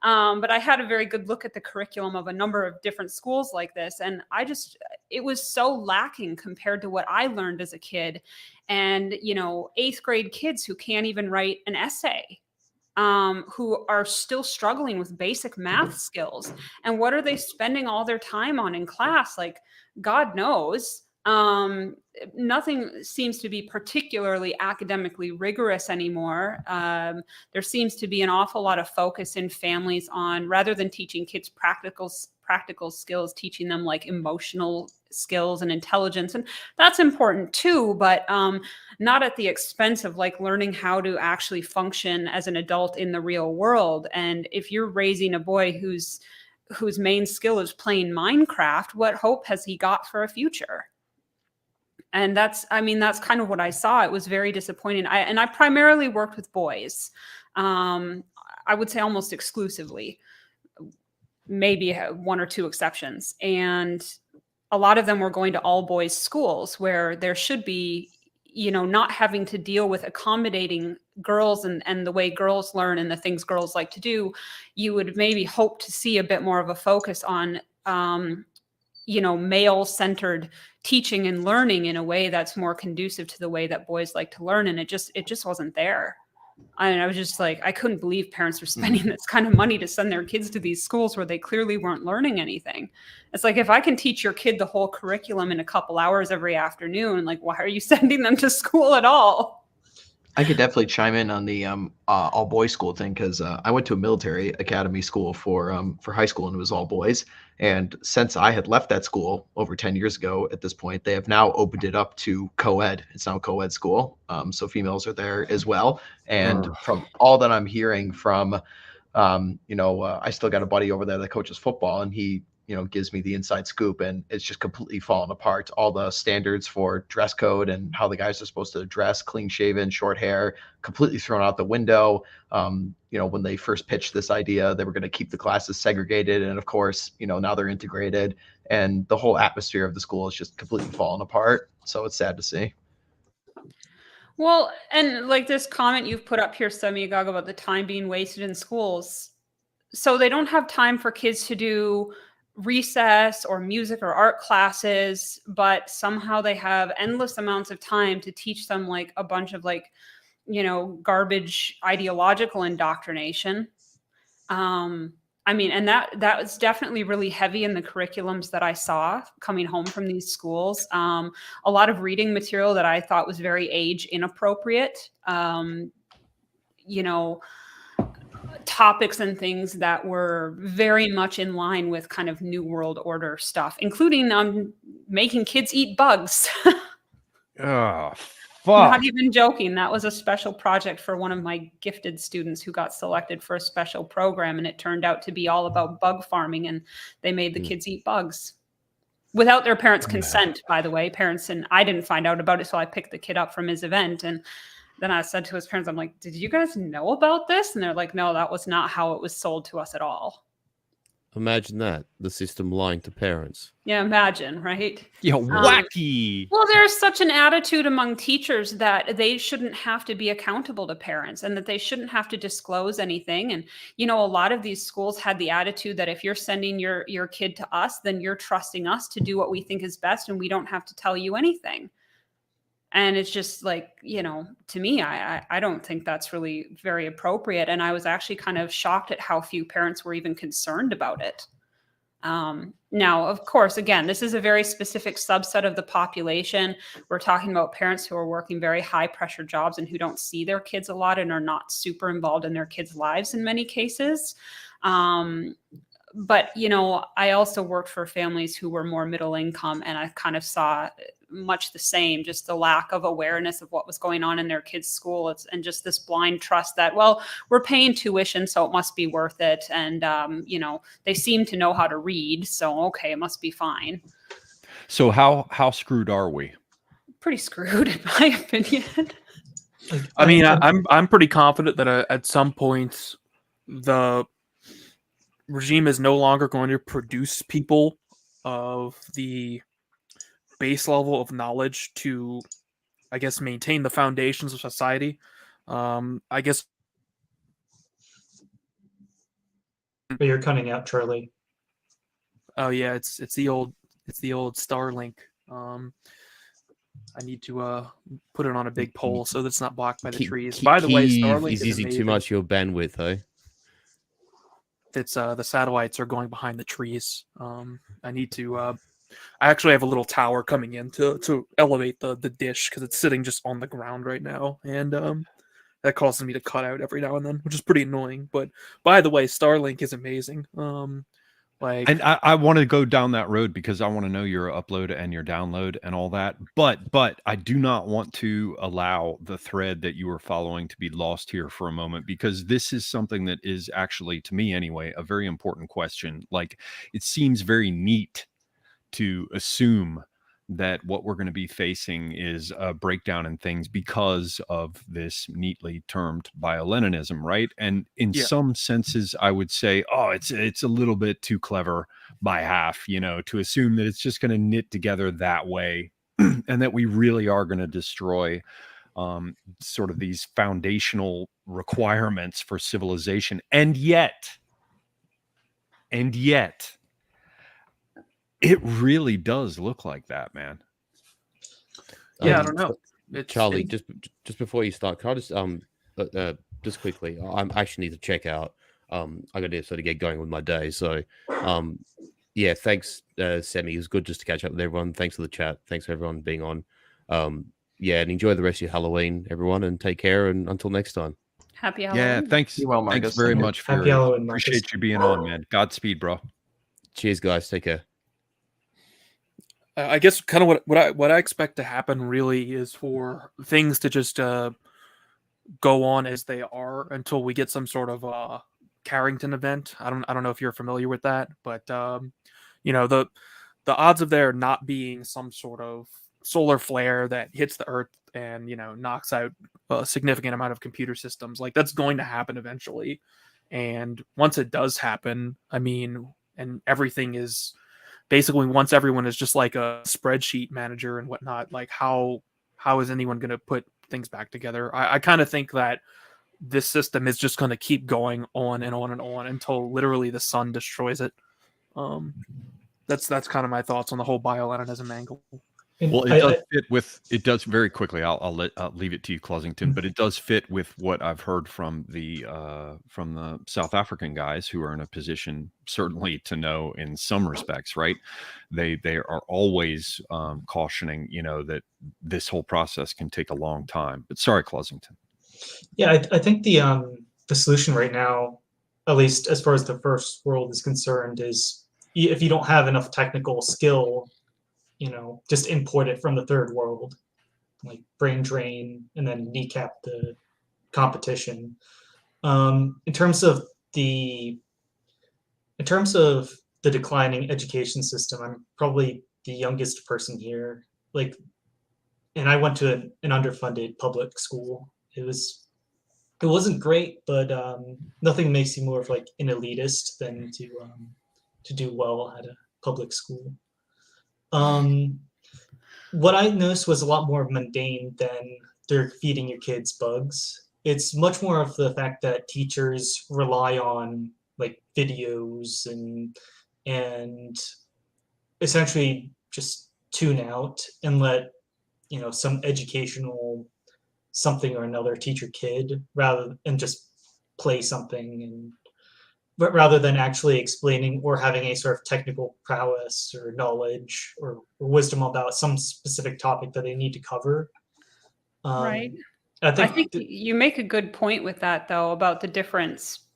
But I had a very good look at the curriculum of a number of different schools like this. And it was so lacking compared to what I learned as a kid. And, you know, 8th grade kids who can't even write an essay, who are still struggling with basic math skills. And what are they spending all their time on in class? Like, God knows. Nothing seems to be particularly academically rigorous anymore. There seems to be an awful lot of focus in families on, rather than teaching kids practical skills, teaching them like emotional skills and intelligence. And that's important too, but not at the expense of like learning how to actually function as an adult in the real world. And if you're raising a boy whose main skill is playing Minecraft, what hope has he got for a future? And that's kind of what I saw. It was very disappointing. I primarily worked with boys. I would say almost exclusively, maybe one or two exceptions. And a lot of them were going to all boys schools where there should be, you know, not having to deal with accommodating girls and the way girls learn and the things girls like to do. You would maybe hope to see a bit more of a focus on, you know, male-centered teaching and learning in a way that's more conducive to the way that boys like to learn. And it just wasn't there. I was just like, I couldn't believe parents were spending this kind of money to send their kids to these schools where they clearly weren't learning anything. It's like, if I can teach your kid the whole curriculum in a couple hours every afternoon, like, why are you sending them to school at all? I could definitely chime in on the all boys school thing, because I went to a military academy school for high school, and it was all boys. And since I had left that school over 10 years ago, at this point, they have now opened it up to co-ed. It's now a co-ed school, so females are there as well. And Ugh. from all that I'm hearing from, I still got a buddy over there that coaches football, and he gives me the inside scoop, and it's just completely fallen apart. All the standards for dress code and how the guys are supposed to dress, clean shaven, short hair, completely thrown out the window. When they first pitched this idea, they were going to keep the classes segregated, and of course, now they're integrated, and the whole atmosphere of the school is just completely fallen apart. So it's sad to see. Well, and like this comment you've put up here, Semiagog, about the time being wasted in schools. So they don't have time for kids to do recess or music or art classes, but somehow they have endless amounts of time to teach them like a bunch of like, garbage ideological indoctrination. And that was definitely really heavy in the curriculums that I saw coming home from these schools. A lot of reading material that I thought was very age inappropriate. Topics and things that were very much in line with kind of New World Order stuff, including making kids eat bugs. Oh, Not fuck. even joking. That was a special project for one of my gifted students who got selected for a special program, and it turned out to be all about bug farming, and they made the kids eat bugs without their parents' consent, by the way. Parents, and I didn't find out about it, so I picked the kid up from his event, and then I said to his parents, I'm like, did you guys know about this? And they're like, no, that was not how it was sold to us at all. Imagine that, the system lying to parents. Yeah, imagine, right? Yeah, wacky. Well, there's such an attitude among teachers that they shouldn't have to be accountable to parents and that they shouldn't have to disclose anything. And, a lot of these schools had the attitude that if you're sending your kid to us, then you're trusting us to do what we think is best, and we don't have to tell you anything. And it's just like, to me, I don't think that's really very appropriate. And I was actually kind of shocked at how few parents were even concerned about it. Now, of course, again, this is a very specific subset of the population. We're talking about parents who are working very high pressure jobs and who don't see their kids a lot and are not super involved in their kids' lives in many cases. But, I also worked for families who were more middle income, and I kind of saw much the same, just the lack of awareness of what was going on in their kids' school. And just this blind trust that, well, we're paying tuition, so it must be worth it. And, they seem to know how to read. So, okay, it must be fine. So how screwed are we? Pretty screwed, in my opinion. I mean, I'm pretty confident that at some point the regime is no longer going to produce people of the base level of knowledge to, I guess, maintain the foundations of society. I guess. But you're cutting out, Charlie. Oh yeah, it's the old Starlink. I need to put it on a big pole so that it's not blocked by the trees. By the way, Starlink is using too much of your bandwidth, though. It's the satellites are going behind the trees. I need to. I actually have a little tower coming in to elevate the dish because it's sitting just on the ground right now, and that causes me to cut out every now and then, which is pretty annoying. But by the way, Starlink is amazing. And I want to go down that road because I want to know your upload and your download and all that. But I do not want to allow the thread that you are following to be lost here for a moment, because this is something that is actually, to me anyway, a very important question. Like, it seems very neat to assume that what we're going to be facing is a breakdown in things because of this neatly termed bio-Leninism, right? And in some senses, I would say, oh, it's a little bit too clever by half, to assume that it's just going to knit together that way, and that we really are going to destroy sort of these foundational requirements for civilization. And yet, it really does look like that, man. Yeah, I don't know. Charlie, just before you start, can I just quickly, I actually need to check out. I got to sort of get going with my day. So, yeah, thanks, Semi. It was good just to catch up with everyone. Thanks for the chat. Thanks for everyone being on. Yeah, and enjoy the rest of your Halloween, everyone, and take care. And until next time. Happy Halloween. Yeah, thanks. Be well, Thanks Marcus. very much, Happy Fury. Halloween, Marcus. Appreciate you being on, man. Godspeed, bro. Cheers, guys. Take care. I guess kind of what I expect to happen really is for things to just go on as they are until we get some sort of Carrington event. I don't know if you're familiar with that, but the odds of there not being some sort of solar flare that hits the Earth and knocks out a significant amount of computer systems, like, that's going to happen eventually. And once it does happen, I mean, and everything is basically, once everyone is just like a spreadsheet manager and whatnot, like how is anyone going to put things back together? I kind of think that this system is just going to keep going on and on and on until literally the sun destroys it. That's kind of my thoughts on the whole bio-Leninism angle. Well, it does very quickly. I'll leave it to you, Closington, but it does fit with what I've heard from the South African guys who are in a position certainly to know in some respects, right? They are always cautioning, that this whole process can take a long time. But sorry, Closington. Yeah, I think the solution right now, at least as far as the first world is concerned, is if you don't have enough technical skill, just import it from the third world, like brain drain, and then kneecap the competition. In terms of the declining education system, I'm probably the youngest person here. And I went to an underfunded public school. It wasn't great, but nothing makes you more of like an elitist than to do well at a public school. What I noticed was a lot more mundane than they're feeding your kids bugs. It's much more of the fact that teachers rely on like videos and essentially just tune out and let some educational something or another teach your kid rather than just play something, but rather than actually explaining or having a sort of technical prowess or knowledge or wisdom about some specific topic that they need to cover. Right. I think you make a good point with that, though, about the difference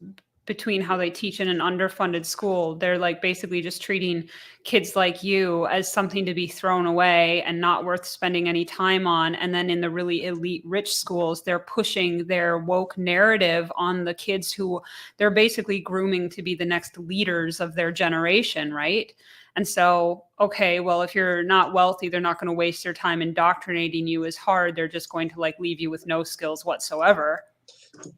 between how they teach in an underfunded school. They're like basically just treating kids like you as something to be thrown away and not worth spending any time on. And then in the really elite rich schools, they're pushing their woke narrative on the kids who they're basically grooming to be the next leaders of their generation, right? And so, okay, well, if you're not wealthy, they're not going to waste their time indoctrinating you as hard. They're just going to like leave you with no skills whatsoever.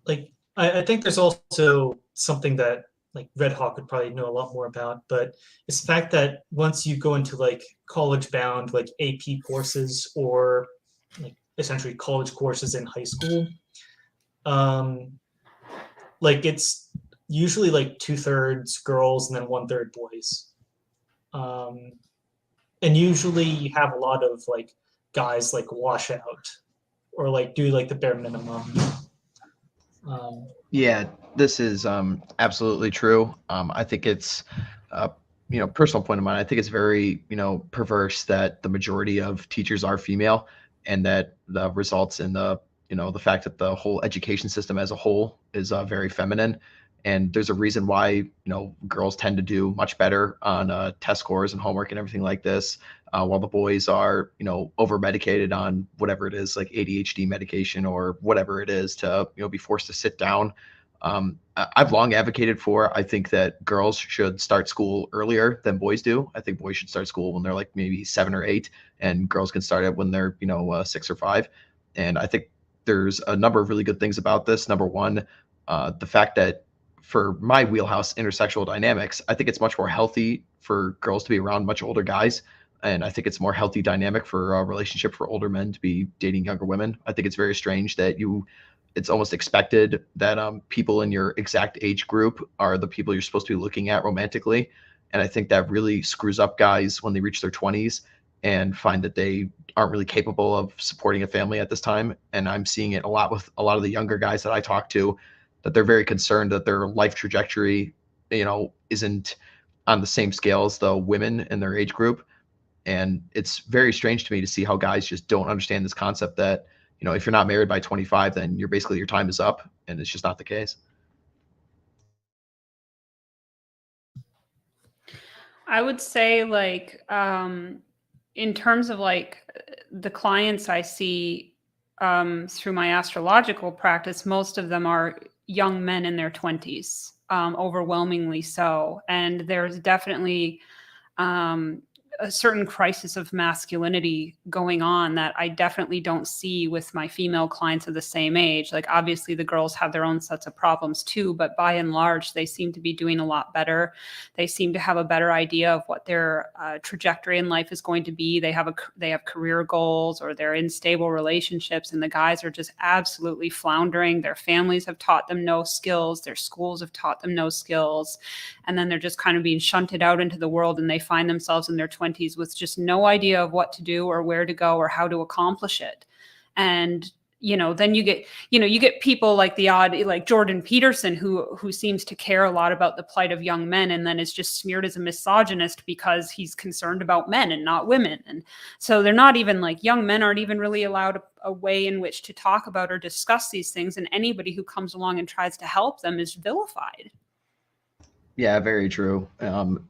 Like, I think there's also something that like Red Hawk would probably know a lot more about, but it's the fact that once you go into like college bound like AP courses or like essentially college courses in high school, like it's usually like 2/3 girls and then 1/3 boys. And usually you have a lot of like guys like wash out or like do like the bare minimum. Yeah, this is absolutely true. I think it's, personal point of mine. I think it's very, perverse that the majority of teachers are female, and that the results in the fact that the whole education system as a whole is very feminine. And there's a reason why, girls tend to do much better on test scores and homework and everything like this, while the boys are, over medicated on whatever it is, like ADHD medication or whatever it is, to, be forced to sit down. I've long advocated for, I think that girls should start school earlier than boys do. I think boys should start school when they're like maybe 7 or 8, and girls can start it when they're, 6 or 5. And I think there's a number of really good things about this. Number one, the fact that for my wheelhouse, intersexual dynamics, I think it's much more healthy for girls to be around much older guys. And I think it's more healthy dynamic for a relationship for older men to be dating younger women. I think it's very strange that it's almost expected that people in your exact age group are the people you're supposed to be looking at romantically. And I think that really screws up guys when they reach their 20s and find that they aren't really capable of supporting a family at this time. And I'm seeing it a lot with a lot of the younger guys that I talk to, that they're very concerned that their life trajectory, isn't on the same scale as the women in their age group. And it's very strange to me to see how guys just don't understand this concept that, if you're not married by 25, then you're basically, your time is up, and it's just not the case. I would say like in terms of like the clients I see through my astrological practice, most of them are young men in their 20s, overwhelmingly so. And there's definitely a certain crisis of masculinity going on that I definitely don't see with my female clients of the same age. Like obviously the girls have their own sets of problems too, but by and large, they seem to be doing a lot better. They seem to have a better idea of what their trajectory in life is going to be. They have career goals, or they're in stable relationships, and the guys are just absolutely floundering. Their families have taught them no skills. Their schools have taught them no skills. And then they're just kind of being shunted out into the world, and they find themselves in their 20s with just no idea of what to do or where to go or how to accomplish it. And then you get people like the odd, like Jordan Peterson, who seems to care a lot about the plight of young men, and then is just smeared as a misogynist because he's concerned about men and not women. And so they're not even like, young men aren't even really allowed a way in which to talk about or discuss these things. And anybody who comes along and tries to help them is vilified. Yeah, very true.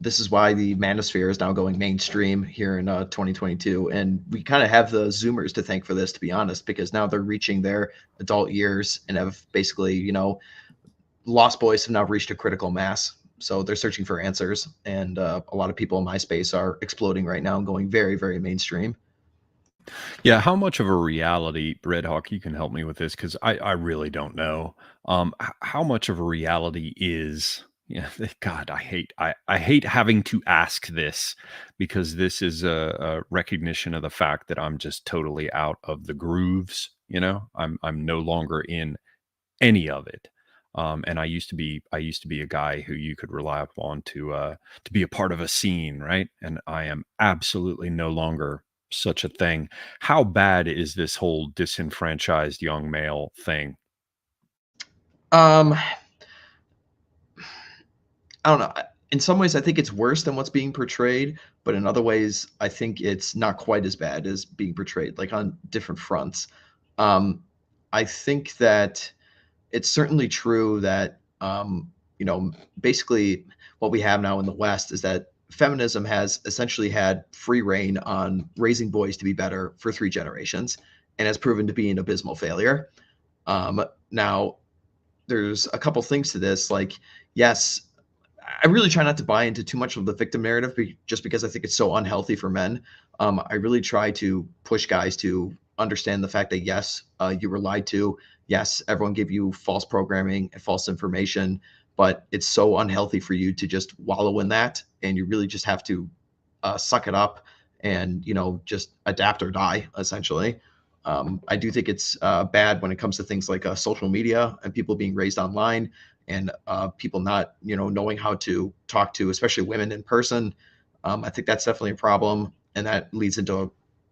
This is why the manosphere is now going mainstream here in 2022. And we kind of have the Zoomers to thank for this, to be honest, because now they're reaching their adult years and have basically, Lost Boys have now reached a critical mass. So they're searching for answers. And a lot of people in my space are exploding right now and going very, very mainstream. Yeah, how much of a reality, Red Hawk, you can help me with this, because I really don't know. How much of a reality is, God, I hate having to ask this, because this is a recognition of the fact that I'm just totally out of the grooves. I'm no longer in any of it. And I used to be a guy who you could rely upon to be a part of a scene, right? And I am absolutely no longer such a thing. How bad is this whole disenfranchised young male thing? Um, I don't know. In some ways, I think it's worse than what's being portrayed, but in other ways, I think it's not quite as bad as being portrayed, like on different fronts. I think that it's certainly true that basically what we have now in the West is that feminism has essentially had free reign on raising boys to be better for 3 generations and has proven to be an abysmal failure. Now, there's a couple things to this. Like, yes, I really try not to buy into too much of the victim narrative just because I think it's so unhealthy for men. I really try to push guys to understand the fact that, yes, you were lied to. Yes, everyone gave you false programming and false information, but it's so unhealthy for you to just wallow in that. And you really just have to suck it up and, just adapt or die, essentially. I do think it's bad when it comes to things like social media and people being raised online and people not, knowing how to talk to, especially women in person. I think that's definitely a problem. And that leads into a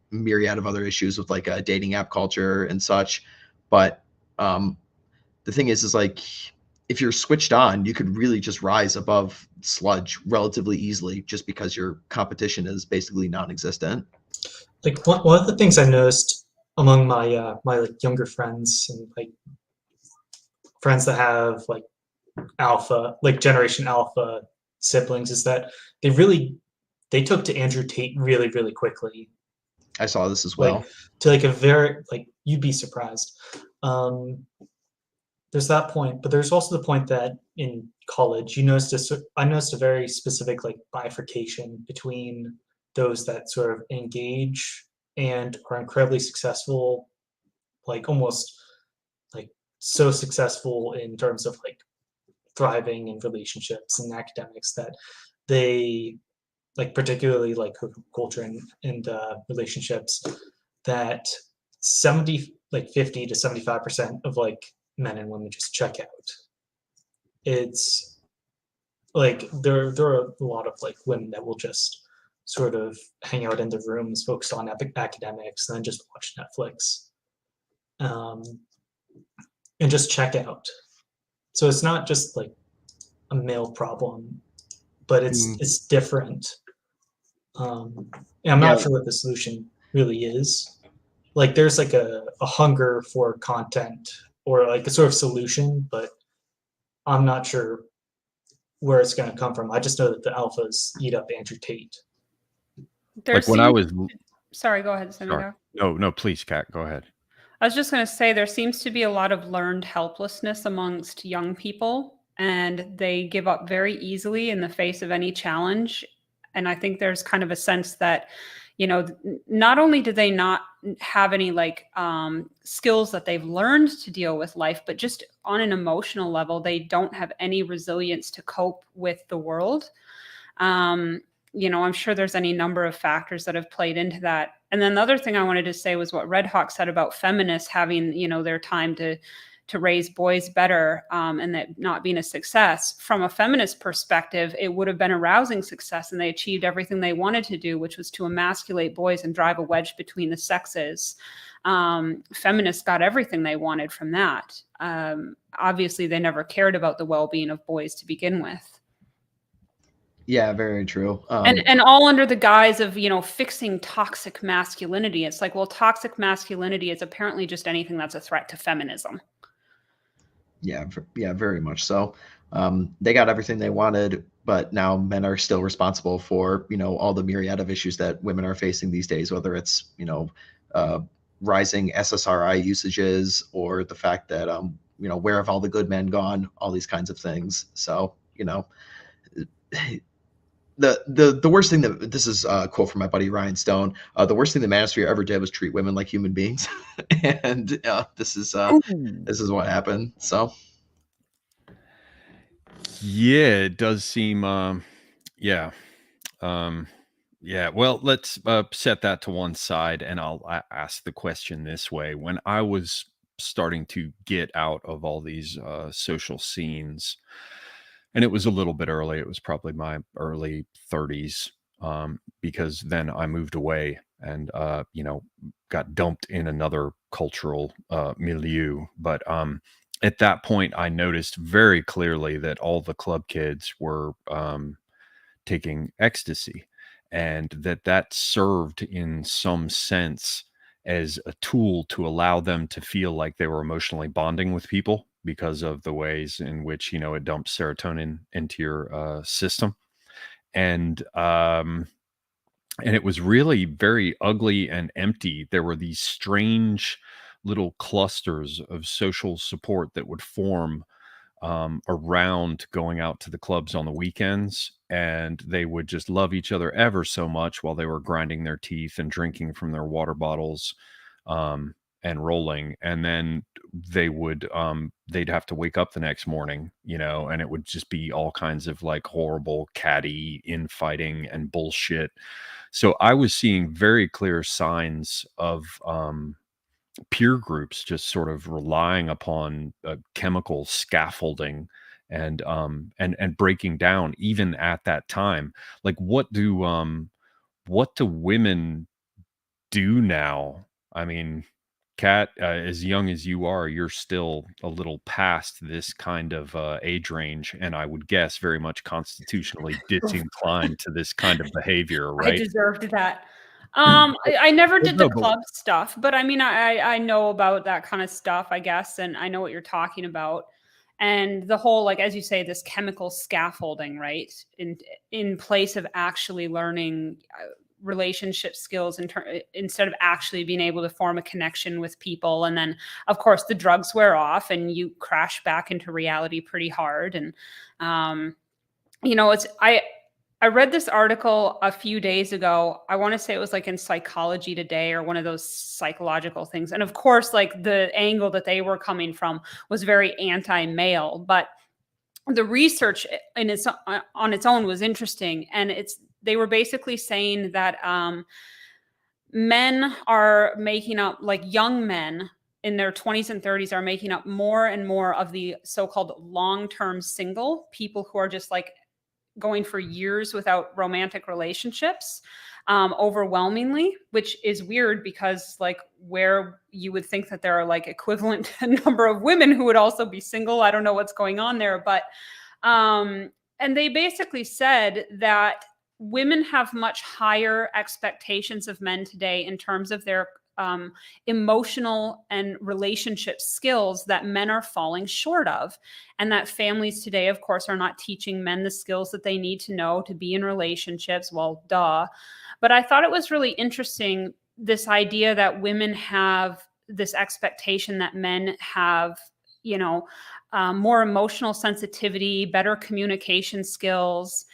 myriad of other issues with like a dating app culture and such. But the thing is like, if you're switched on, you could really just rise above sludge relatively easily just because your competition is basically non-existent. Like one of the things I noticed among my my like younger friends and like friends that have like generation alpha siblings is that they took to Andrew Tate really quickly. I saw this as well. Like to like a very like you'd be surprised. There's that point, but there's also the point that in college I noticed a very specific like bifurcation between those that sort of engage and are incredibly successful, like almost like so successful in terms of like thriving in relationships and academics that they like particularly like culture and relationships that 50 to 75% of like men and women just check out. It's like there are a lot of like women that will just sort of hang out in the rooms focused on academics and then just watch Netflix and just check out. So it's not just like a male problem, but it's different. And I'm not sure what the solution really is. Like there's like a hunger for content or like a sort of solution, but I'm not sure where it's going to come from. I just know that the alphas eat up Andrew Tate. Like when I was sorry, go ahead, Senator. No, please, Kat, go ahead. I was just going to say there seems to be a lot of learned helplessness amongst young people, and they give up very easily in the face of any challenge. And I think there's kind of a sense that, not only do they not have any like skills that they've learned to deal with life, but just on an emotional level, they don't have any resilience to cope with the world. I'm sure there's any number of factors that have played into that. And then the other thing I wanted to say was what Red Hawk said about feminists having, their time to raise boys better and that not being a success. From a feminist perspective, it would have been a rousing success and they achieved everything they wanted to do, which was to emasculate boys and drive a wedge between the sexes. Feminists got everything they wanted from that. Obviously, they never cared about the well-being of boys to begin with. Yeah, very true. And all under the guise of, fixing toxic masculinity. It's like, well, toxic masculinity is apparently just anything that's a threat to feminism. Yeah, very much so. They got everything they wanted, but now men are still responsible for, all the myriad of issues that women are facing these days, whether it's, rising SSRI usages or the fact that, where have all the good men gone, all these kinds of things. So, the worst thing that this is a quote from my buddy Ryan Stone. The worst thing the manosphere ever did was treat women like human beings, and this is what happened. So, yeah, it does seem. Well, let's set that to one side, and I'll ask the question this way: when I was starting to get out of all these social scenes. And it was a little bit early. It was probably my early 30s because then I moved away and, got dumped in another cultural milieu. But at that point, I noticed very clearly that all the club kids were taking ecstasy and that served in some sense as a tool to allow them to feel like they were emotionally bonding with people because of the ways in which, you know, it dumps serotonin into your system. And it was really very ugly and empty. There were these strange little clusters of social support that would form around going out to the clubs on the weekends, and they would just love each other ever so much while they were grinding their teeth and drinking from their water bottles, and rolling. And then they'd have to wake up the next morning, you know, and it would just be all kinds of like horrible catty infighting and bullshit. So I was seeing very clear signs of peer groups just sort of relying upon chemical scaffolding and breaking down even at that time. Like what do women do now? I mean, Kat, as young as you are, you're still a little past this kind of age range, and I would guess very much constitutionally disinclined to this kind of behavior, I right? deserved that. I never did the No, but club stuff, but I mean, I know about that kind of stuff, I guess, and I know what you're talking about. And the whole, like, as you say, this chemical scaffolding, right? In place of actually learning relationship skills instead of actually being able to form a connection with people. And then, of course, the drugs wear off and you crash back into reality pretty hard. And, you know, I read this article a few days ago. I want to say it was like in Psychology Today or one of those psychological things. And of course, like the angle that they were coming from was very anti-male, but the research on its own was interesting. And they were basically saying that men are making up, like young men in their 20s and 30s are making up more and more of the so-called long-term single people who are just like going for years without romantic relationships, overwhelmingly, which is weird because like where you would think that there are like equivalent number of women who would also be single. I don't know what's going on there, but and they basically said that women have much higher expectations of men today in terms of their emotional and relationship skills that men are falling short of, and that families today, of course, are not teaching men the skills that they need to know to be in relationships. Well, duh. But I thought it was really interesting, this idea that women have this expectation that men have, you know, more emotional sensitivity, better communication skills.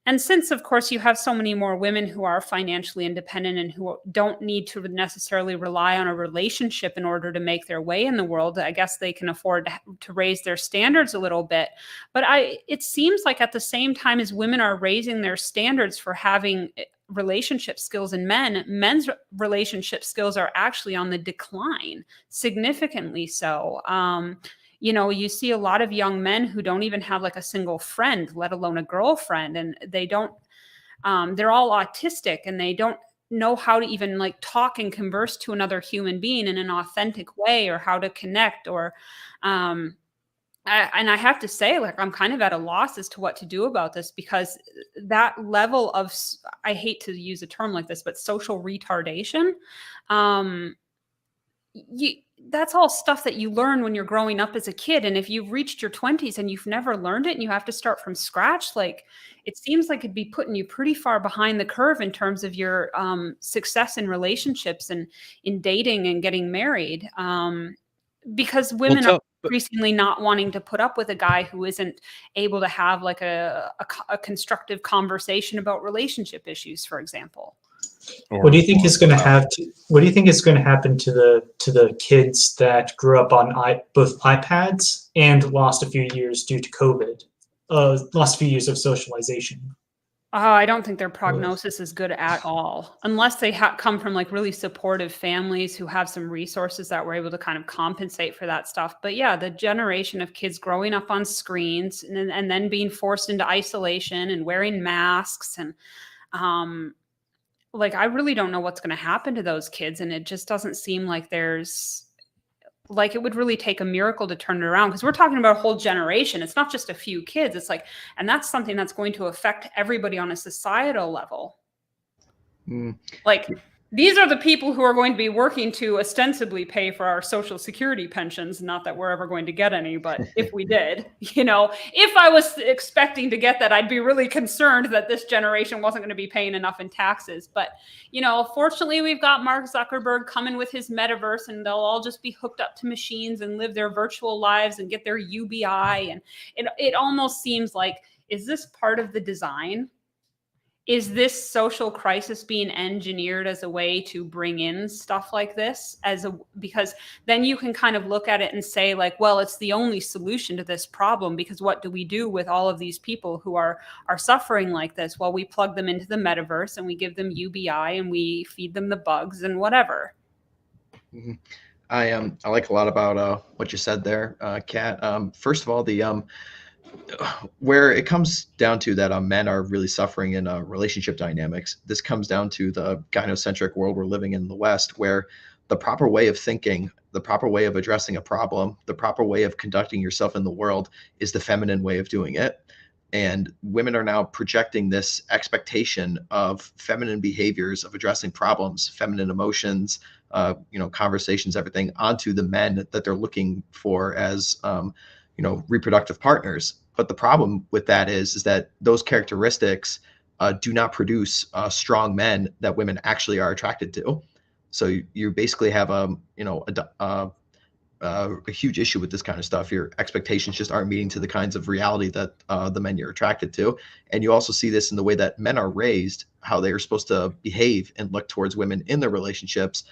And since, of course, you have so many more women who are financially independent and who don't need to necessarily rely on a relationship in order to make their way in the world, I guess they can afford to raise their standards a little bit. But it seems like at the same time as women are raising their standards for having relationship skills in men's relationship skills are actually on the decline, significantly so. You know, you see a lot of young men who don't even have like a single friend, let alone a girlfriend. And they don't, they're all autistic and they don't know how to even like talk and converse to another human being in an authentic way, or how to connect, or, and I have to say, like, I'm kind of at a loss as to what to do about this, because that level of, I hate to use a term like this, but social retardation, that's all stuff that you learn when you're growing up as a kid. And if you've reached your 20s and you've never learned it and you have to start from scratch, like, it seems like it'd be putting you pretty far behind the curve in terms of your success in relationships and in dating and getting married. Because women are increasingly not wanting to put up with a guy who isn't able to have like a constructive conversation about relationship issues, for example. What do you think is going to what do you think is going to happen to the kids that grew up on both iPads and lost a few years due to COVID? Lost a few years of socialization. I don't think their prognosis is good at all, unless they come from like really supportive families who have some resources that were able to kind of compensate for that stuff. But yeah, the generation of kids growing up on screens and then being forced into isolation and wearing masks and like, I really don't know what's going to happen to those kids. And it just doesn't seem like like it would really take a miracle to turn it around, because we're talking about a whole generation. It's not just a few kids. It's like, and that's something that's going to affect everybody on a societal level. Mm. Like, These are the people who are going to be working to ostensibly pay for our social security pensions. Not that we're ever going to get any, but if we did, if I was expecting to get that, I'd be really concerned that this generation wasn't going to be paying enough in taxes. But, fortunately, we've got Mark Zuckerberg coming with his metaverse, and they'll all just be hooked up to machines and live their virtual lives and get their UBI. And it almost seems like, is this part of the design? Is this social crisis being engineered as a way to bring in stuff like this because then you can kind of look at it and say like, well, it's the only solution to this problem, because what do we do with all of these people who are suffering like this? Well, we plug them into the metaverse and we give them UBI and we feed them the bugs and whatever. Mm-hmm. I like a lot about what you said there, Kat. First of all, where it comes down to that men are really suffering in relationship dynamics. This comes down to the gynocentric world we're living in the West, where the proper way of thinking, the proper way of addressing a problem, the proper way of conducting yourself in the world is the feminine way of doing it. And women are now projecting this expectation of feminine behaviors, of addressing problems, feminine emotions, conversations, everything onto the men that they're looking for as reproductive partners. But the problem with that is that those characteristics do not produce strong men that women actually are attracted to. So you basically have a huge issue with this kind of stuff. Your expectations just aren't meeting to the kinds of reality that the men you're attracted to. And you also see this in the way that men are raised, how they are supposed to behave and look towards women in their relationships.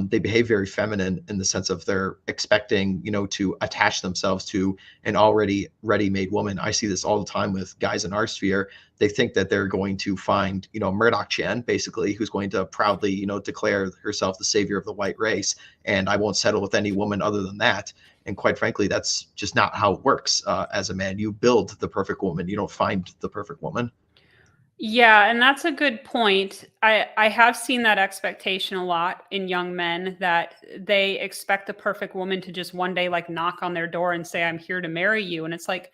They behave very feminine in the sense of they're expecting, to attach themselves to an already ready-made woman. I see this all the time with guys in our sphere. They think that they're going to find, Murdoch Chan, basically, who's going to proudly, declare herself the savior of the white race. And I won't settle with any woman other than that. And quite frankly, that's just not how it works as a man. You build the perfect woman. You don't find the perfect woman. Yeah, and that's a good point. I have seen that expectation a lot in young men, that they expect the perfect woman to just one day like knock on their door and say, I'm here to marry you. And it's like,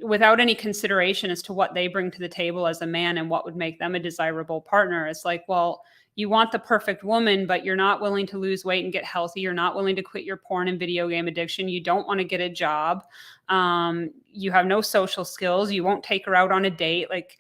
without any consideration as to what they bring to the table as a man and what would make them a desirable partner. It's like, well, you want the perfect woman, but you're not willing to lose weight and get healthy. You're not willing to quit your porn and video game addiction. You don't want to get a job. You have no social skills. You won't take her out on a date. Like,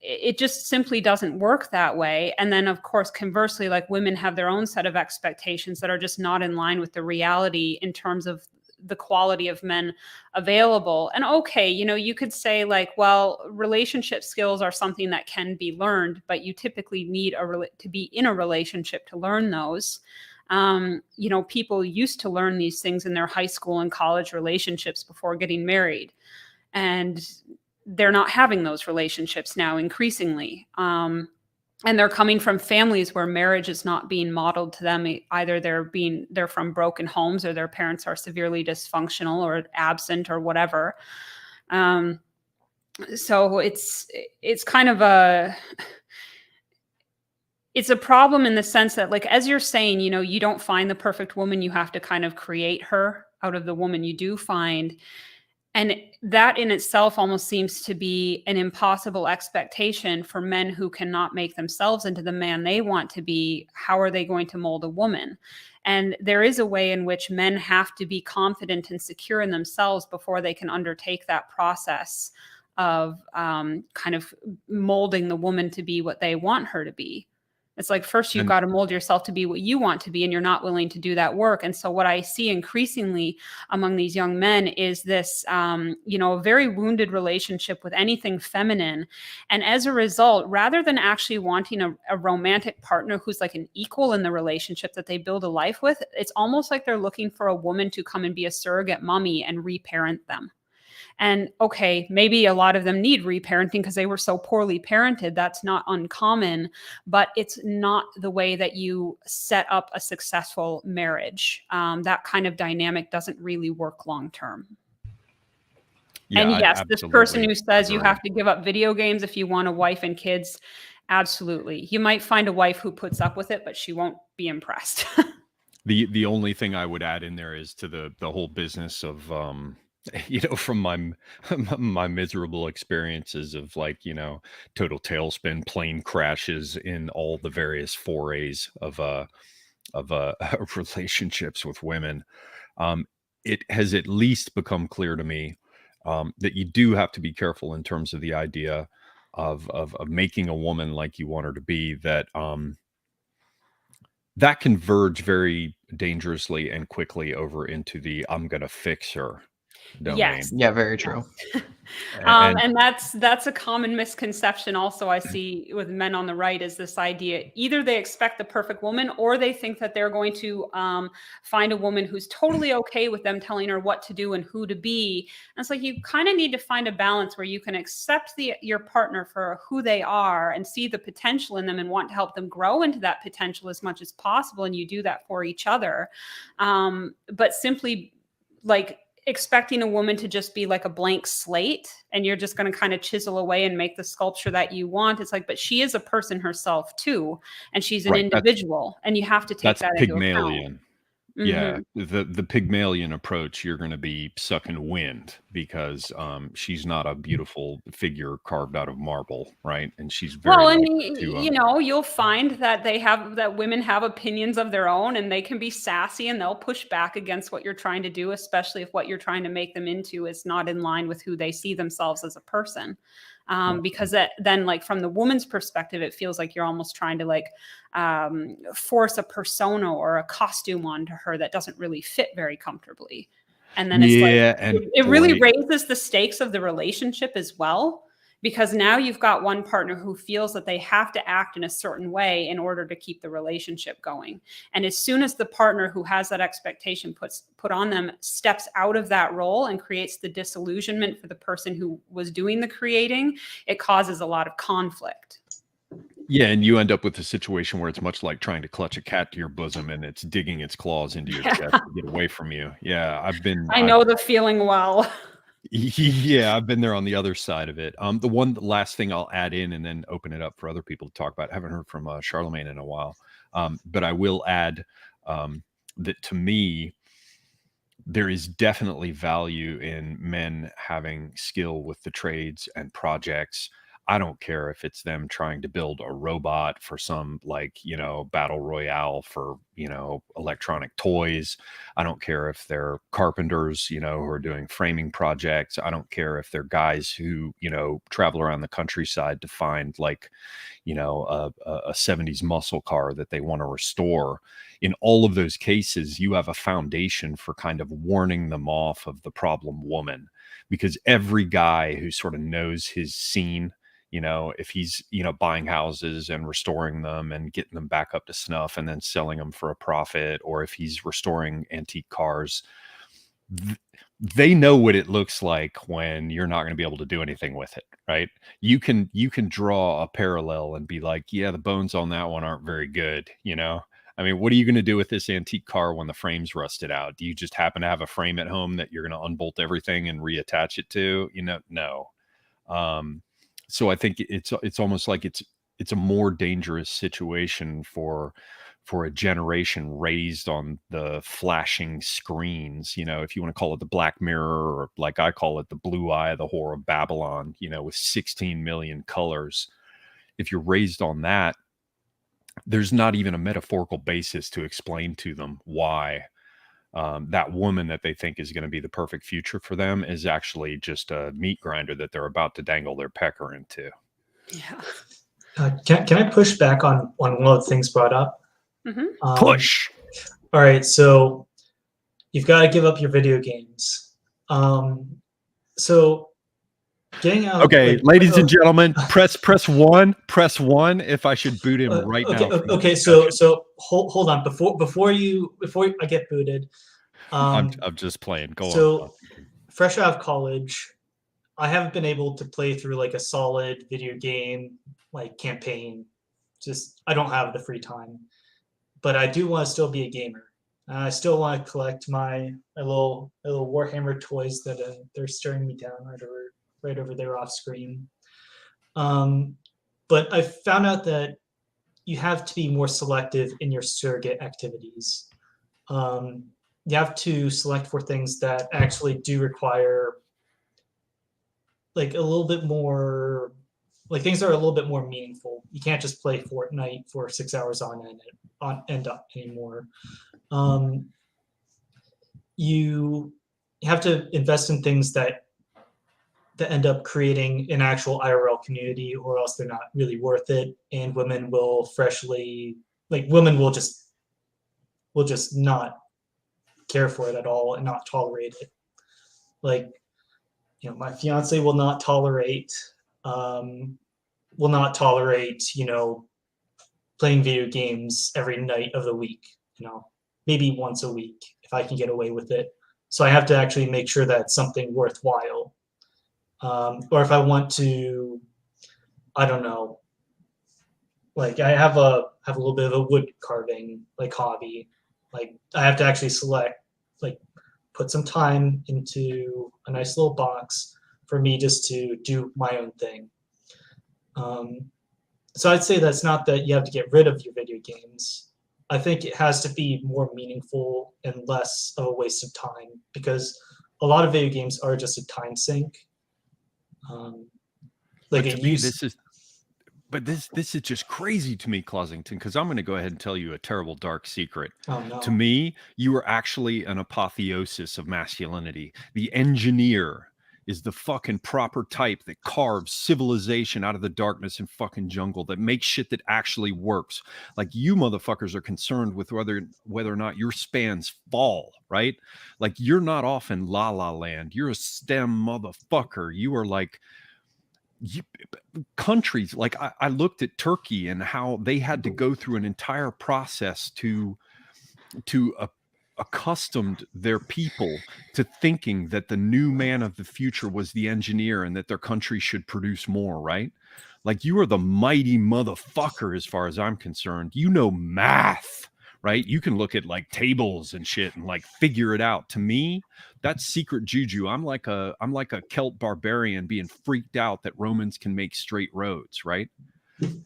it just simply doesn't work that way. And then, of course, conversely, like, women have their own set of expectations that are just not in line with the reality in terms of the quality of men available. And okay, you could say like, well, relationship skills are something that can be learned, but you typically need to be in a relationship to learn those. People used to learn these things in their high school and college relationships before getting married. And they're not having those relationships now increasingly. And they're coming from families where marriage is not being modeled to them. Either they're from broken homes, or their parents are severely dysfunctional or absent or whatever. So it's kind of it's a problem in the sense that, like, as you're saying, you don't find the perfect woman. You have to kind of create her out of the woman you do find. And that in itself almost seems to be an impossible expectation for men who cannot make themselves into the man they want to be. How are they going to mold a woman? And there is a way in which men have to be confident and secure in themselves before they can undertake that process of kind of molding the woman to be what they want her to be. It's like, first you've got to mold yourself to be what you want to be, and you're not willing to do that work. And so what I see increasingly among these young men is this, a very wounded relationship with anything feminine. And as a result, rather than actually wanting a romantic partner who's like an equal in the relationship that they build a life with, it's almost like they're looking for a woman to come and be a surrogate mommy and reparent them. And okay, maybe a lot of them need reparenting because they were so poorly parented. That's not uncommon, but it's not the way that you set up a successful marriage. That kind of dynamic doesn't really work long term. Yeah, and yes, this person who says agree. You have to give up video games if you want a wife and kids, absolutely. You might find a wife who puts up with it, but she won't be impressed. The only thing I would add in there is to the whole business of from my my miserable experiences of like, total tailspin plane crashes in all the various forays of relationships with women, um, it has at least become clear to me that you do have to be careful in terms of the idea of making a woman like you want her to be, that can verge very dangerously and quickly over into the "I'm gonna fix her" Yes. domain. Yeah, very true. And And that's a common misconception also I see with men on the right, is this idea either they expect the perfect woman, or they think that they're going to find a woman who's totally okay with them telling her what to do and who to be. And it's like you kind of need to find a balance where you can accept your partner for who they are and see the potential in them and want to help them grow into that potential as much as possible, and you do that for each other. But simply like expecting a woman to just be like a blank slate and you're just going to kind of chisel away and make the sculpture that you want. It's like, but she is a person herself too. And she's an right, individual, and you have to take that's that into account. Pygmalion. Yeah, Hmm. the Pygmalion approach, you're going to be sucking wind because she's not a beautiful figure carved out of marble, right? And she's very Well, and likely to you'll find that that women have opinions of their own, and they can be sassy and they'll push back against what you're trying to do, especially if what you're trying to make them into is not in line with who they see themselves as a person. Because then, like from the woman's perspective, it feels like you're almost trying to like force a persona or a costume onto her that doesn't really fit very comfortably. And then it's like yeah, and it really boy, raises the stakes of the relationship as well, because now you've got one partner who feels that they have to act in a certain way in order to keep the relationship going. And as soon as the partner who has that expectation put on them steps out of that role and creates the disillusionment for the person who was doing the creating, it causes a lot of conflict. yeah, and you end up with a situation where it's much like trying to clutch a cat to your bosom and it's digging its claws into your chest to get away from you. Yeah, I know the feeling well. yeah, I've been there on the other side of it. The last thing I'll add in and then open it up for other people to talk about. I haven't heard from Charlemagne in a while, but I will add that to me, there is definitely value in men having skill with the trades and projects. I don't care if it's them trying to build a robot for some like, battle royale for, electronic toys. I don't care if they're carpenters, who are doing framing projects. I don't care if they're guys who, travel around the countryside to find like, a 70s muscle car that they want to restore. In all of those cases, you have a foundation for kind of warning them off of the problem woman, because every guy who sort of knows his scene, if he's, buying houses and restoring them and getting them back up to snuff and then selling them for a profit, or if he's restoring antique cars, they know what it looks like when you're not going to be able to do anything with it, right? You can draw a parallel and be like, yeah, the bones on that one aren't very good. I mean, what are you going to do with this antique car when the frame's rusted out? Do you just happen to have a frame at home that you're going to unbolt everything and reattach it to? No. So I think it's almost like it's a more dangerous situation for a generation raised on the flashing screens, if you want to call it the Black Mirror, or like I call it the blue eye, the Whore of Babylon, with 16 million colors. If you're raised on that, there's not even a metaphorical basis to explain to them why that woman that they think is going to be the perfect future for them is actually just a meat grinder that they're about to dangle their pecker into. Yeah. Can I push back on one of the things brought up? Mm-hmm. Push. All right, so you've got to give up your video games. So getting out. Okay, like, ladies and gentlemen, press one if I should boot him right okay, now. Okay, so hold on before I get booted. I'm just playing. Go on. So fresh out of college, I haven't been able to play through like a solid video game like campaign. Just I don't have the free time, but I do want to still be a gamer. I still want to collect my little Warhammer toys that they're staring me down right over there off screen. But I found out that you have to be more selective in your surrogate activities. you have to select for things that actually do require like a little bit more, like things that are a little bit more meaningful. You can't just play Fortnite for 6 hours on end up anymore. You have to invest in things that end up creating an actual IRL community, or else they're not really worth it. And women will just not care for it at all and not tolerate it. Like, you know, my fiance will not tolerate, you know, playing video games every night of the week, you know, maybe once a week if I can get away with it. So I have to actually make sure that it's something worthwhile. Or if I want to, I don't know, like I have a little bit of a wood carving like hobby. Like I have to actually put some time into a nice little box for me just to do my own thing. So I'd say that's not that you have to get rid of your video games. I think it has to be more meaningful and less of a waste of time, because a lot of video games are just a time sink. But to me, this is just crazy to me, Closington, because I'm going to go ahead and tell you a terrible dark secret. Oh, no. To me, you are actually an apotheosis of masculinity. The engineer is the fucking proper type that carves civilization out of the darkness and fucking jungle, that makes shit that actually works. Like, you motherfuckers are concerned with whether or not your spans fall, right? Like, you're not off in La La Land. You're a STEM motherfucker. You are like... countries like I looked at Turkey and how they had to go through an entire process to accustomed their people to thinking that the new man of the future was the engineer and that their country should produce more, right? Like, you are the mighty motherfucker as far as I'm concerned. You know math, right? You can look at like tables and shit and like figure it out. To me, that's secret juju. I'm like a Celt barbarian being freaked out that Romans can make straight roads, right?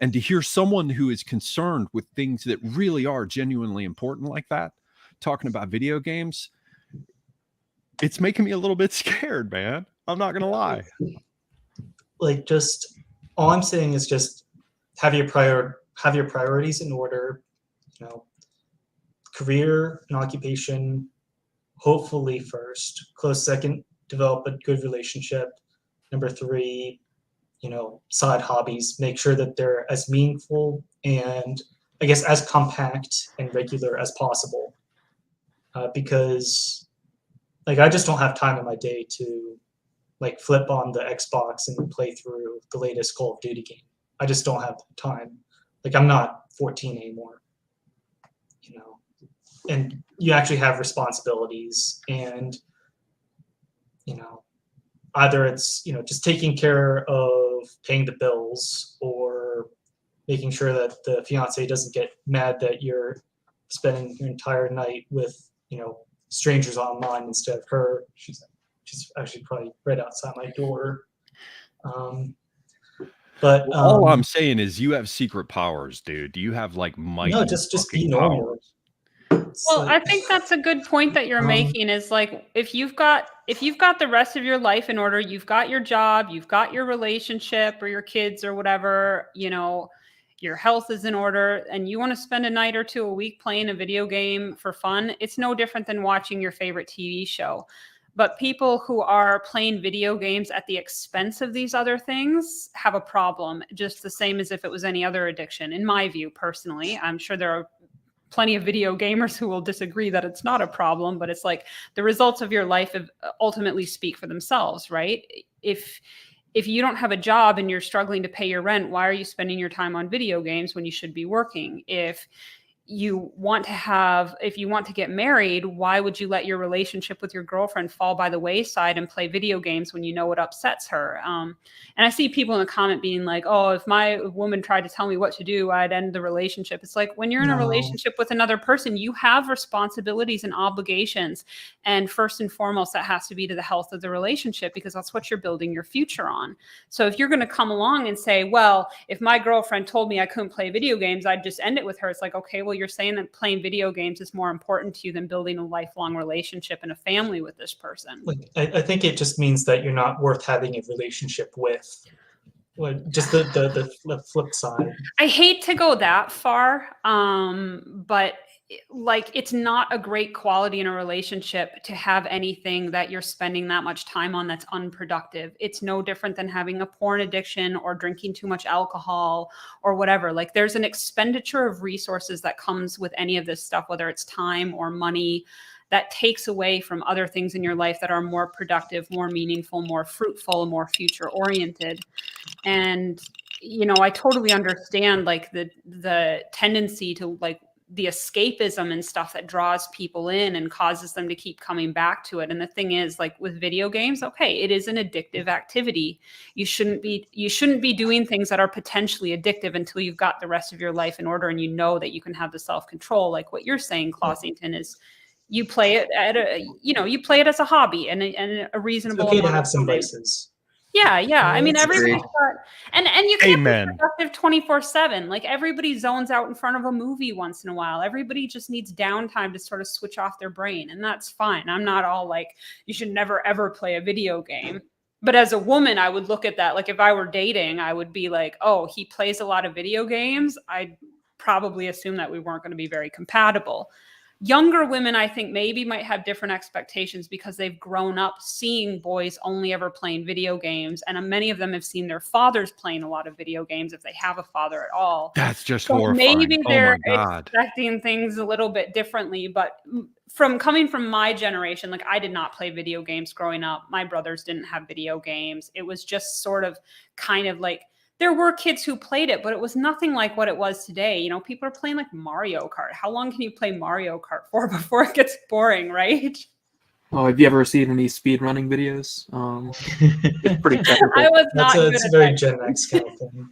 And to hear someone who is concerned with things that really are genuinely important like that talking about video games, it's making me a little bit scared, man. I'm not gonna lie. Like, just all I'm saying is just have your priorities in order. You know, career and occupation, hopefully first. Close second, develop a good relationship. Number 3, you know, side hobbies. Make sure that they're as meaningful and, I guess, as compact and regular as possible. Because, like, I just don't have time in my day to, like, flip on the Xbox and play through the latest Call of Duty game. I just don't have time. Like, I'm not 14 anymore, you know. And you actually have responsibilities, and, you know, either it's, you know, just taking care of paying the bills, or making sure that the fiance doesn't get mad that you're spending your entire night with, you know, strangers online instead of her. She's actually probably right outside my door. But all I'm saying is you have secret powers, dude. You have like mighty no, just be fucking normal. powers. Well, I think that's a good point that you're making, is like, if you've got the rest of your life in order, you've got your job, you've got your relationship or your kids or whatever, you know, your health is in order, and you want to spend a night or 2 a week playing a video game for fun, it's no different than watching your favorite TV show. But people who are playing video games at the expense of these other things have a problem, just the same as if it was any other addiction, in my view, personally. I'm sure there are plenty of video gamers who will disagree that it's not a problem, but it's like the results of your life ultimately speak for themselves, right? If you don't have a job and you're struggling to pay your rent, why are you spending your time on video games when you should be working? If you want to get married, why would you let your relationship with your girlfriend fall by the wayside and play video games when you know it upsets her? And I see people in the comment being like, oh, if my woman tried to tell me what to do, I'd end the relationship. It's like, when you're in a relationship with another person, you have responsibilities and obligations. And first and foremost, that has to be to the health of the relationship, because that's what you're building your future on. So if you're going to come along and say, well, if my girlfriend told me I couldn't play video games, I'd just end it with her. It's like, okay, well, you're saying that playing video games is more important to you than building a lifelong relationship and a family with this person. Like, I think it just means that you're not worth having a relationship with. Like, just the flip side. I hate to go that far, but like it's not a great quality in a relationship to have anything that you're spending that much time on that's unproductive. It's no different than having a porn addiction or drinking too much alcohol or whatever. Like there's an expenditure of resources that comes with any of this stuff, whether it's time or money, that takes away from other things in your life that are more productive, more meaningful, more fruitful, more future oriented. And you know, I totally understand like the tendency to like the escapism and stuff that draws people in and causes them to keep coming back to it. And the thing is, like with video games, okay, it is an addictive activity. You shouldn't be doing things that are potentially addictive until you've got the rest of your life in order and you know that you can have the self-control. Like what you're saying, Clausington, is you play it at you play it as a hobby and a reasonable. It's okay to have some vices. Yeah. I mean, everybody's got, and you can't Amen. be productive 24/7. Like everybody zones out in front of a movie once in a while. Everybody just needs downtime to sort of switch off their brain, and that's fine. I'm not all like, you should never ever play a video game. But as a woman, I would look at that. Like if I were dating, I would be like, oh, he plays a lot of video games. I'd probably assume that we weren't going to be very compatible. Younger women, I think, maybe might have different expectations because they've grown up seeing boys only ever playing video games. And many of them have seen their fathers playing a lot of video games if they have a father at all. That's just So horrifying. maybe Oh they're my God. expecting things a little bit differently. But coming from my generation, like I did not play video games growing up. My brothers didn't have video games. It was just sort of kind of like, there were kids who played it, but it was nothing like what it was today. You know, people are playing like Mario Kart. How long can you play Mario Kart for before it gets boring, right? Oh, have you ever seen any speed running videos? It's pretty technical. I was not good That's at a very that. Gen X kind of thing.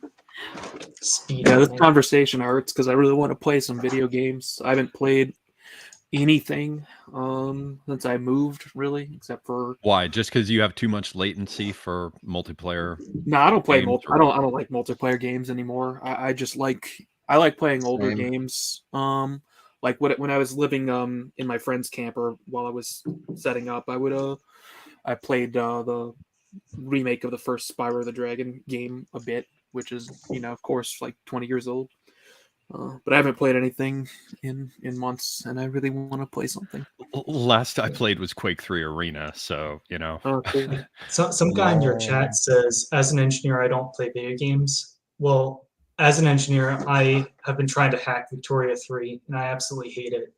Speed. Yeah, this running. conversation hurts because I really want to play some video games. I haven't played anything since I moved, really, except for Why? Just because you have too much latency for multiplayer? no, I don't play Games I don't like multiplayer games anymore. I just like playing older Same. games. Like when I was living in my friend's camper while I was setting up, I played the remake of the first Spyro the Dragon game a bit, which is, you know, of course, like 20 years old. But I haven't played anything in months, and I really want to play something. Last I played was Quake 3 Arena, so you know. Oh, cool. So, some guy in your chat says, as an engineer, I don't play video games. Well, as an engineer, I have been trying to hack Victoria 3, and I absolutely hate it.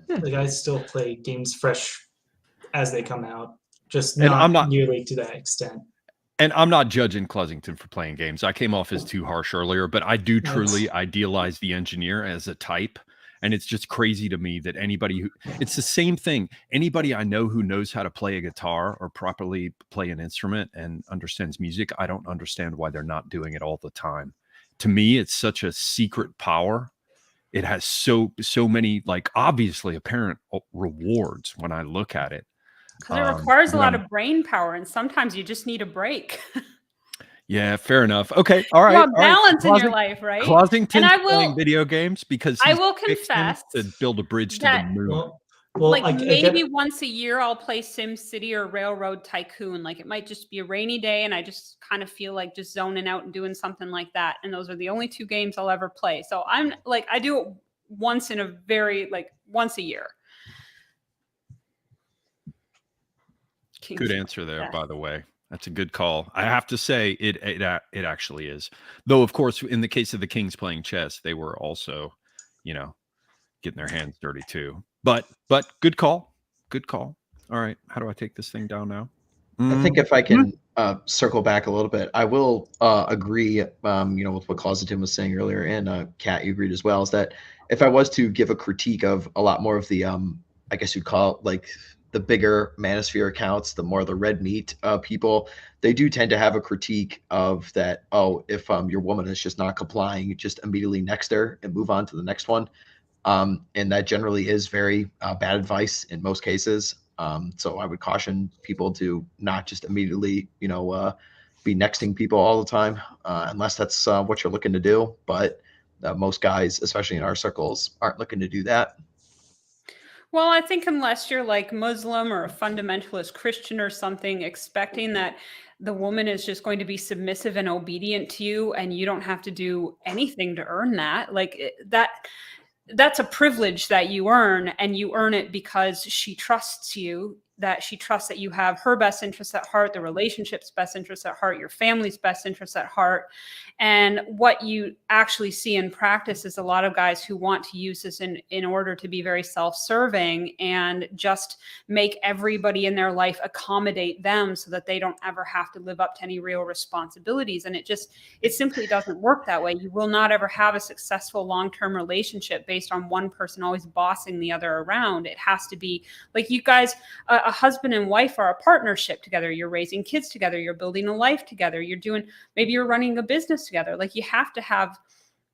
Like I still play games fresh as they come out, just And I'm not not- nearly to that extent. And I'm not judging Pleasington for playing games. I came off as too harsh earlier, but I do truly idealize the engineer as a type. And it's just crazy to me that it's the same thing. Anybody I know who knows how to play a guitar or properly play an instrument and understands music, I don't understand why they're not doing it all the time. To me, it's such a secret power. It has so many, like, obviously apparent rewards when I look at it. Because it requires a but lot I'm- of brain power, and sometimes you just need a break. Yeah, fair enough. Okay, all right. You all want right. balance in your Clausing- life, right? Clausington's And I will- playing video games because I he's will fixed them confess to build a bridge to the that- moon. Well, like I maybe get, once a year I'll play Sim City or Railroad Tycoon. Like it might just be a rainy day and I just kind of feel like just zoning out and doing something like that. And those are the only two games I'll ever play. So I'm like, I do it once a year. Good answer there, Yeah. by the way. That's a good call. I have to say it actually is. Though, of course, in the case of the Kings playing chess, they were also, you know, getting their hands dirty too. But good call. Good call. All right. How do I take this thing down now? I think if I can circle back a little bit, I will agree, with what Clausington was saying earlier, and Kat, you agreed as well, is that if I was to give a critique of a lot more of the, I guess you'd call it like the bigger manosphere accounts, the more the red meat people, they do tend to have a critique of that, if your woman is just not complying, just immediately next her and move on to the next one. And that generally is very bad advice in most cases. So I would caution people to not just immediately, be nexting people all the time, unless that's what you're looking to do. But Most guys, especially in our circles, aren't looking to do that. Well, I think unless you're like Muslim or a fundamentalist Christian or something, expecting that the woman is just going to be submissive and obedient to you and you don't have to do anything to earn that, that's a privilege that you earn, and you earn it because she trusts you, that she trusts that you have her best interests at heart, the relationship's best interests at heart, your family's best interests at heart. And what you actually see in practice is a lot of guys who want to use this in order to be very self-serving and just make everybody in their life accommodate them so that they don't ever have to live up to any real responsibilities. And it simply doesn't work that way. You will not ever have a successful long-term relationship based on one person always bossing the other around. It has to be like you guys, a husband and wife are a partnership together. You're raising kids together. You're building a life together. Maybe you're running a business together. Like you have to have,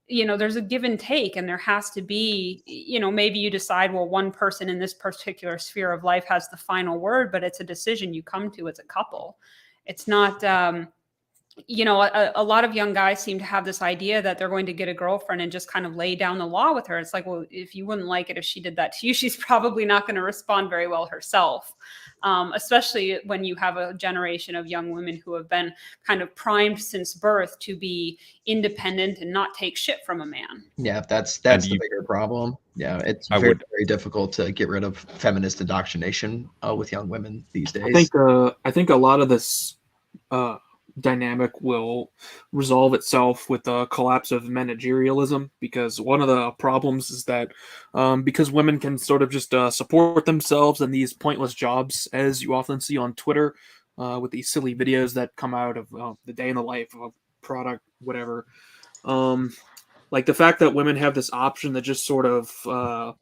there's a give and take, and there has to be, maybe you decide, well, one person in this particular sphere of life has the final word, but it's a decision you come to as a couple. It's not, a lot of young guys seem to have this idea that they're going to get a girlfriend and just kind of lay down the law with her. It's like, well, if you wouldn't like it if she did that to you, she's probably not going to respond very well herself. Especially when you have a generation of young women who have been kind of primed since birth to be independent and not take shit from a man. Yeah, that's the bigger problem. Yeah, it's very difficult to get rid of feminist indoctrination with young women these days. I think a lot of this dynamic will resolve itself with the collapse of managerialism, because one of the problems is that because women can sort of just support themselves in these pointless jobs, as you often see on Twitter with these silly videos that come out of the day in the life of a product, whatever. Like the fact that women have this option to just sort of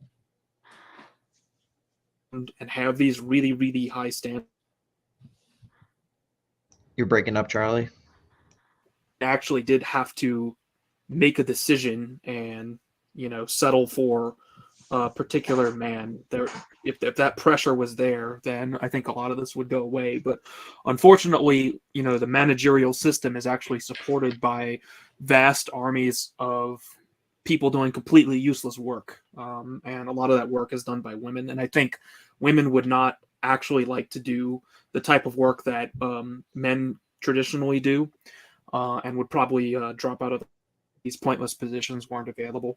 and have these really, really high standards. You're breaking up, Charlie. Actually did have to make a decision and, settle for a particular man. If that pressure was there, then I think a lot of this would go away. But unfortunately, the managerial system is actually supported by vast armies of people doing completely useless work. And a lot of that work is done by women. And I think women would not actually like to do the type of work that men traditionally do, and would probably drop out of these pointless positions weren't available.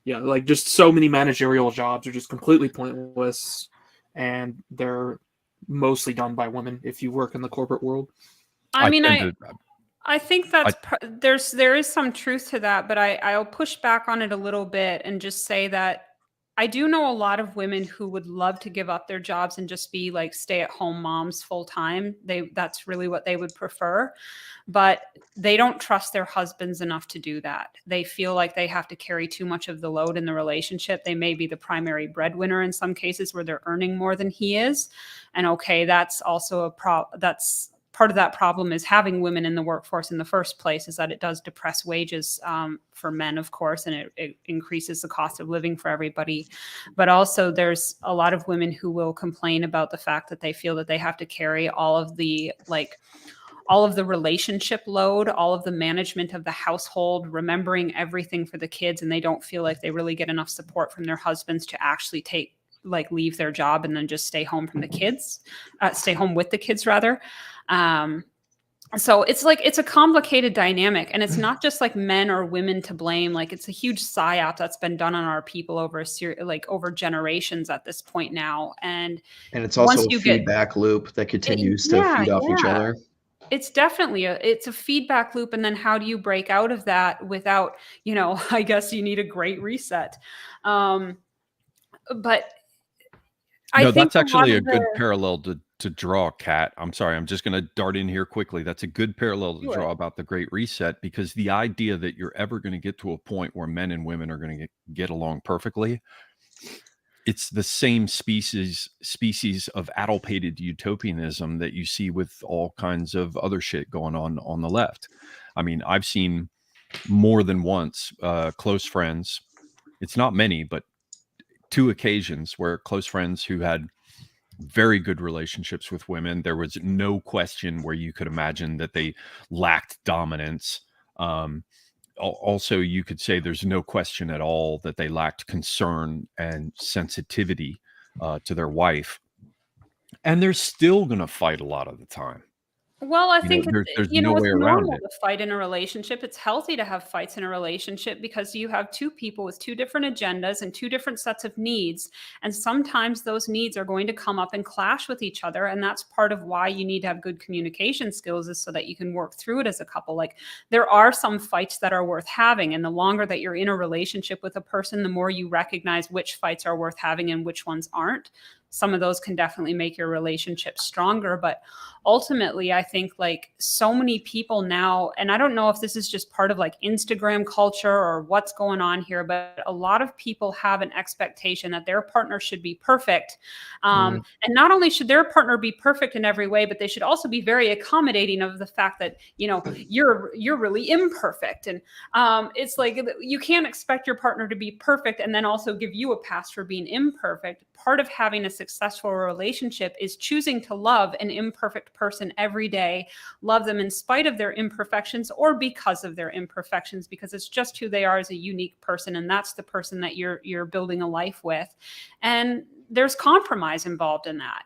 Like just so many managerial jobs are just completely pointless, and they're mostly done by women if you work in the corporate world. I think that's there is some truth to that, but I'll push back on it a little bit and just say that I do know a lot of women who would love to give up their jobs and just be like stay-at-home moms full time. That's really what they would prefer, but they don't trust their husbands enough to do that. They feel like they have to carry too much of the load in the relationship. They may be the primary breadwinner in some cases where they're earning more than he is. And okay, that's also that's part of that problem is having women in the workforce in the first place, is that it does depress wages for men, of course, and it increases the cost of living for everybody. But also there's a lot of women who will complain about the fact that they feel that they have to carry all of the relationship load, all of the management of the household, remembering everything for the kids, and they don't feel like they really get enough support from their husbands to actually leave their job and then just stay home with the kids rather. So it's a complicated dynamic, and it's not just like men or women to blame. Like it's a huge psyop that's been done on our people over over generations at this point now. And it's also a feedback loop that continues to feed off each other. It's definitely it's a feedback loop. And then how do you break out of that without, I guess you need a great reset. But I think that's actually a good parallel to draw, Kat. I'm sorry, I'm just going to dart in here quickly. That's a good parallel to draw about the Great Reset, because the idea that you're ever going to get to a point where men and women are going to get along perfectly, it's the same species of addle-pated utopianism that you see with all kinds of other shit going on the left. I mean, I've seen more than once close friends. It's not many, but 2 occasions where close friends who had very good relationships with women, there was no question where you could imagine that they lacked dominance. also you could say there's no question at all that they lacked concern and sensitivity to their wife, and they're still going to fight a lot of the time. Well, I You know, think it's, there's no it's way around normal it. to fight in a relationship. It's healthy to have fights in a relationship because you have two people with two different agendas and two different sets of needs. And sometimes those needs are going to come up and clash with each other. And that's part of why you need to have good communication skills, is so that you can work through it as a couple. Like, there are some fights that are worth having. And the longer that you're in a relationship with a person, the more you recognize which fights are worth having and which ones aren't. Some of those can definitely make your relationship stronger. But ultimately, I think, like, so many people now, and I don't know if this is just part of like Instagram culture or what's going on here, but a lot of people have an expectation that their partner should be perfect. And not only should their partner be perfect in every way, but they should also be very accommodating of the fact that, you're really imperfect. And it's like, you can't expect your partner to be perfect and then also give you a pass for being imperfect. Part of having a successful relationship is choosing to love an imperfect person every day, love them in spite of their imperfections or because of their imperfections, because it's just who they are as a unique person, and that's the person that you're building a life with. And there's compromise involved in that,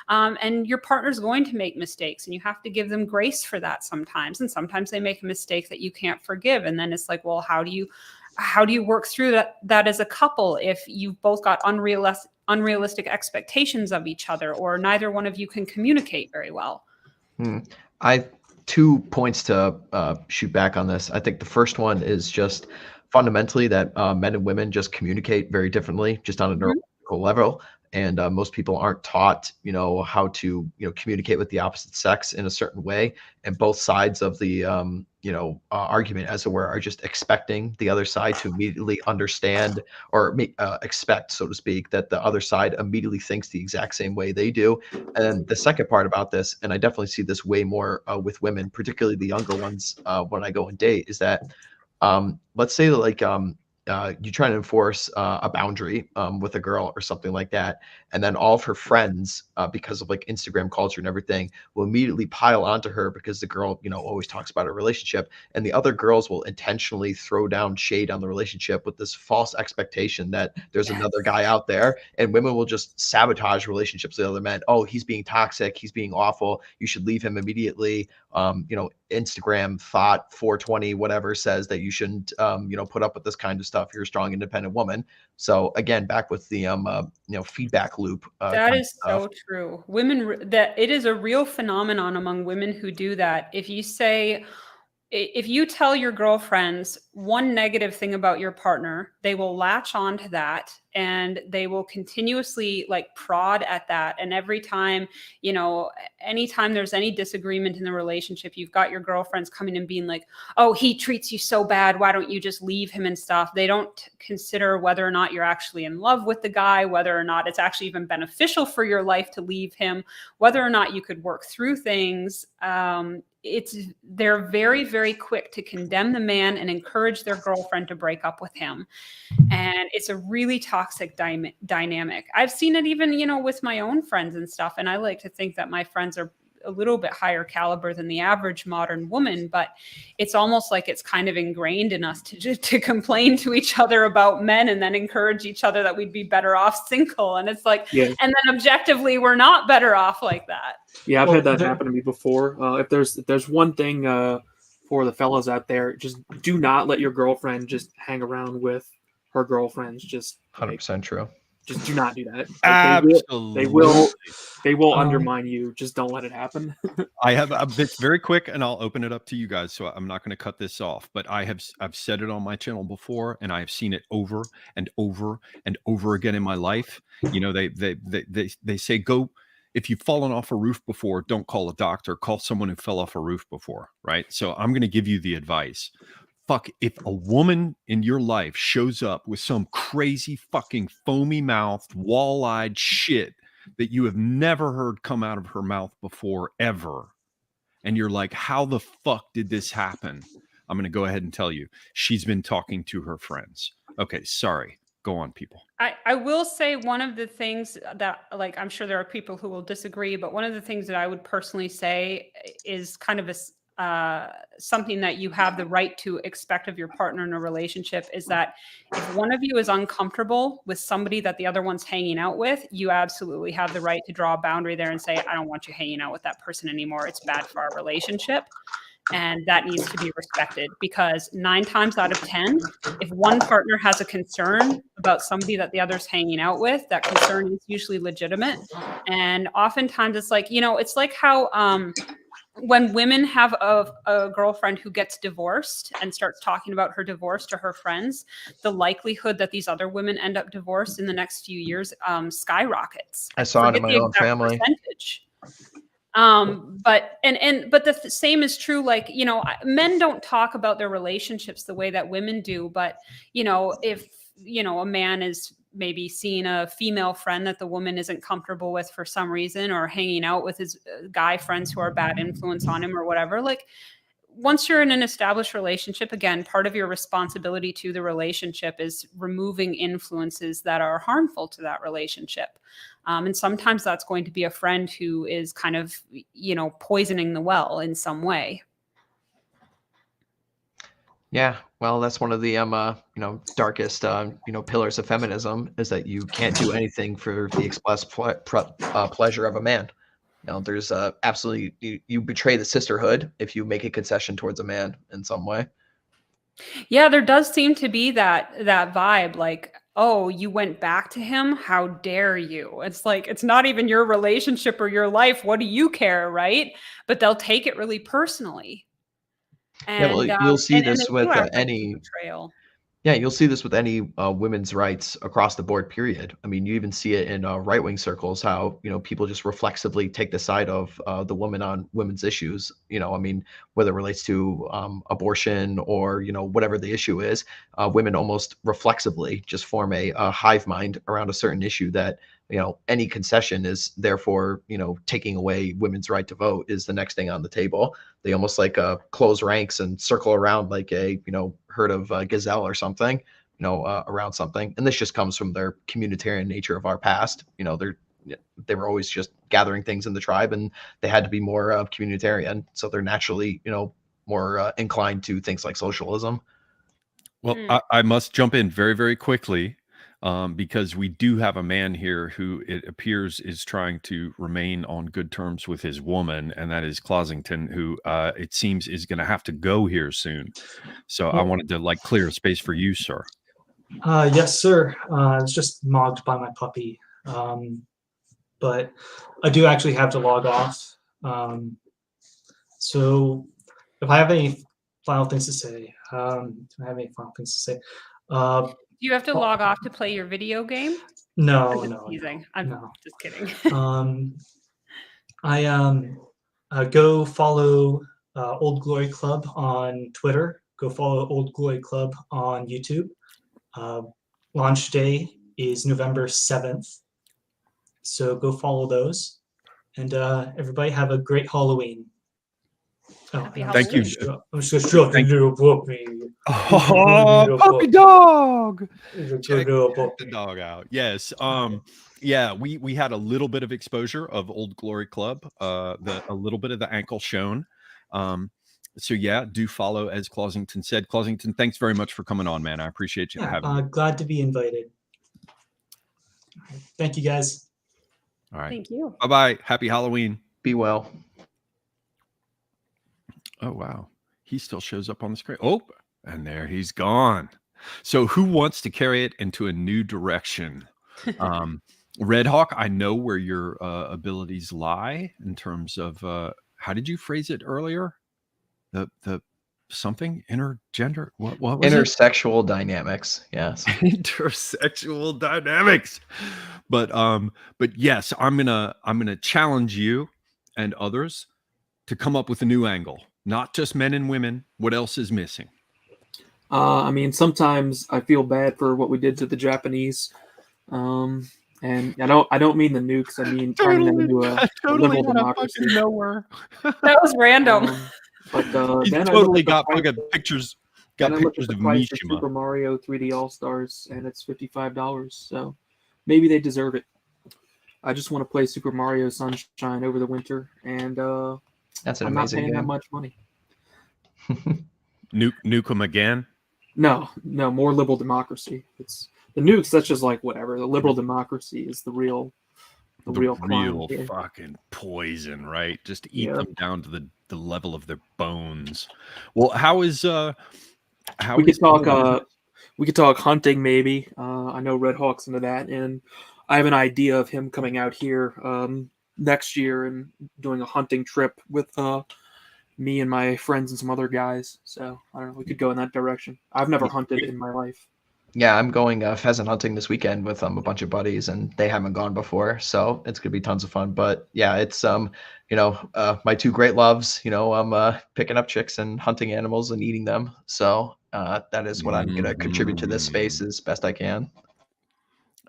and your partner's going to make mistakes, and you have to give them grace for that sometimes. And sometimes they make a mistake that you can't forgive, and then it's like, well, how do you work through that as a couple if you've both got unrealistic expectations of each other, or neither one of you can communicate very well? I 2 points to shoot back on this. I think the first one is just fundamentally that men and women just communicate very differently, just on a neurological level. And most people aren't taught, how to, communicate with the opposite sex in a certain way. And both sides of the, argument, as it were, are just expecting the other side to immediately understand or expect, so to speak, that the other side immediately thinks the exact same way they do. And the second part about this, and I definitely see this way more with women, particularly the younger ones, when I go and date, is that let's say like you try to enforce a boundary with a girl or something like that, and then all of her friends, because of like Instagram culture and everything, will immediately pile onto her because the girl, always talks about her relationship, and the other girls will intentionally throw down shade on the relationship with this false expectation that there's another guy out there, and women will just sabotage relationships with other men. Oh, he's being toxic, he's being awful, you should leave him immediately. Instagram thought 420 whatever says that you shouldn't put up with this kind of stuff. You're a strong independent woman. So again, back with the feedback loop. That is so true. That it is a real phenomenon among women who do that. If you tell your girlfriends one negative thing about your partner, they will latch on to that, and they will continuously like prod at that. And every time, anytime there's any disagreement in the relationship, you've got your girlfriends coming and being like, oh, he treats you so bad, why don't you just leave him and stuff. They don't consider whether or not you're actually in love with the guy, whether or not it's actually even beneficial for your life to leave him, whether or not you could work through things. They're very, very quick to condemn the man and encourage their girlfriend to break up with him. And it's a really toxic dynamic. I've seen it even, with my own friends and stuff. And I like to think that my friends are a little bit higher caliber than the average modern woman, but it's almost like it's kind of ingrained in us to complain to each other about men and then encourage each other that we'd be better off single. And it's like, and then objectively, we're not better off like that. Yeah, I've had that happen to me before. If there's one thing for the fellas out there, just do not let your girlfriend just hang around with her girlfriends. Just 100% true. Just do not do that. Absolutely. They will undermine you. Just don't let it happen. I have it's very quick, and I'll open it up to you guys. So I'm not going to cut this off, but I've said it on my channel before, and I've seen it over and over and over again in my life. They say, go, if you've fallen off a roof before, don't call a doctor, call someone who fell off a roof before, right? So I'm going to give you the advice. Fuck, if a woman in your life shows up with some crazy fucking foamy mouthed, wall-eyed shit that you have never heard come out of her mouth before, ever, and you're like, how the fuck did this happen? I'm going to go ahead and tell you, she's been talking to her friends. Okay, sorry. Go on, people. I will say one of the things that, like, I'm sure there are people who will disagree, but one of the things that I would personally say is kind of something that you have the right to expect of your partner in a relationship is that if one of you is uncomfortable with somebody that the other one's hanging out with, you absolutely have the right to draw a boundary there and say, I don't want you hanging out with that person anymore. It's bad for our relationship. And that needs to be respected, because 9 times out of 10, if one partner has a concern about somebody that the other's hanging out with, that concern is usually legitimate. And oftentimes it's like, it's like how when women have a girlfriend who gets divorced and starts talking about her divorce to her friends, the likelihood that these other women end up divorced in the next few years skyrockets. I saw it in my own family. Percentage. But the same is true. Like, men don't talk about their relationships the way that women do. But, if, a man is maybe seeing a female friend that the woman isn't comfortable with for some reason, or hanging out with his guy friends who are a bad influence on him or whatever, like, once you're in an established relationship, again, part of your responsibility to the relationship is removing influences that are harmful to that relationship. And sometimes that's going to be a friend who is kind of, poisoning the well in some way. Yeah, well, that's one of the darkest pillars of feminism, is that you can't do anything for the express pleasure of a man. There's absolutely, you betray the sisterhood if you make a concession towards a man in some way. Yeah, there does seem to be that vibe, like, oh, you went back to him? How dare you? It's like, it's not even your relationship or your life. What do you care, right? But they'll take it really personally. And yeah, well, you'll see and this they with do act like any betrayal. Yeah, you'll see this with any women's rights across the board, period. I mean, you even see it in right-wing circles, how, people just reflexively take the side of the woman on women's issues. I mean, whether it relates to abortion or, whatever the issue is, women almost reflexively just form a hive mind around a certain issue that, any concession is therefore, taking away women's right to vote is the next thing on the table. They almost like close ranks and circle around like a, herd of gazelle or something, around something. And this just comes from their communitarian nature of our past. They were always just gathering things in the tribe, and they had to be more communitarian. So they're naturally, more inclined to things like socialism. Well, I must jump in very, very quickly, because we do have a man here who it appears is trying to remain on good terms with his woman, and that is Closington, who it seems is going to have to go here soon. So I wanted to clear a space for you, sir. Yes, sir. I was just mogged by my puppy, but I do actually have to log off. So if I have any final things to say, Do you have to log off to play your video game? No, I'm no, teasing. I'm no. just kidding. I go follow Old Glory Club on Twitter. Go follow Old Glory Club on YouTube. Launch day is November 7th. So go follow those. And everybody have a great Halloween. Happy Thank you. I'm just gonna stroke the little puppy. Oh, puppy dog! Check Little the puppy. dog out. Yes. Yeah, we had a little bit of exposure of Old Glory Club, a little bit of the ankle shown. So yeah, do follow, as Closington said. Closington, thanks very much for coming on, man. I appreciate you having me. Glad to be invited. Thank you, guys. All right. Thank you. Bye-bye. Happy Halloween. Be well. Oh, wow. He still shows up on the screen. Oh, and there he's gone. So who wants to carry it into a new direction? Red Hawk, I know where your abilities lie in terms of, how did you phrase it earlier? The something intergender, what was Intersexual dynamics, yes. Intersexual dynamics. But yes, I'm gonna challenge you and others to come up with a new angle, not just men and women. What else is missing? I mean, sometimes I feel bad for what we did to the Japanese, and I don't mean the nukes. I mean turning them into a liberal democracy. Nowhere. That was random. But He then totally got fucking pictures. Got pictures of price of Mishima. Super Mario 3D All Stars, and it's $55. So maybe they deserve it. I just want to play Super Mario Sunshine over the winter, and That's an I'm not amazing paying that game. much money. Nuke them again. No, more liberal democracy. It's the nukes. That's just like whatever. The liberal democracy is the real crime here. Fucking poison, right? Just eat Yeah. them down to the level of their bones. Well, how is we could talk we could talk hunting maybe. I know Red Hawk's into that, and I have an idea of him coming out here next year and doing a hunting trip with me and my friends and some other guys. So I don't know, we could go in that direction. I've never hunted in my life. Yeah, I'm going pheasant hunting this weekend with a bunch of buddies, and they haven't gone before, so it's gonna be tons of fun. But yeah, it's my two great loves. I'm picking up chicks and hunting animals and eating them. So that is what I'm gonna contribute to this space as best I can.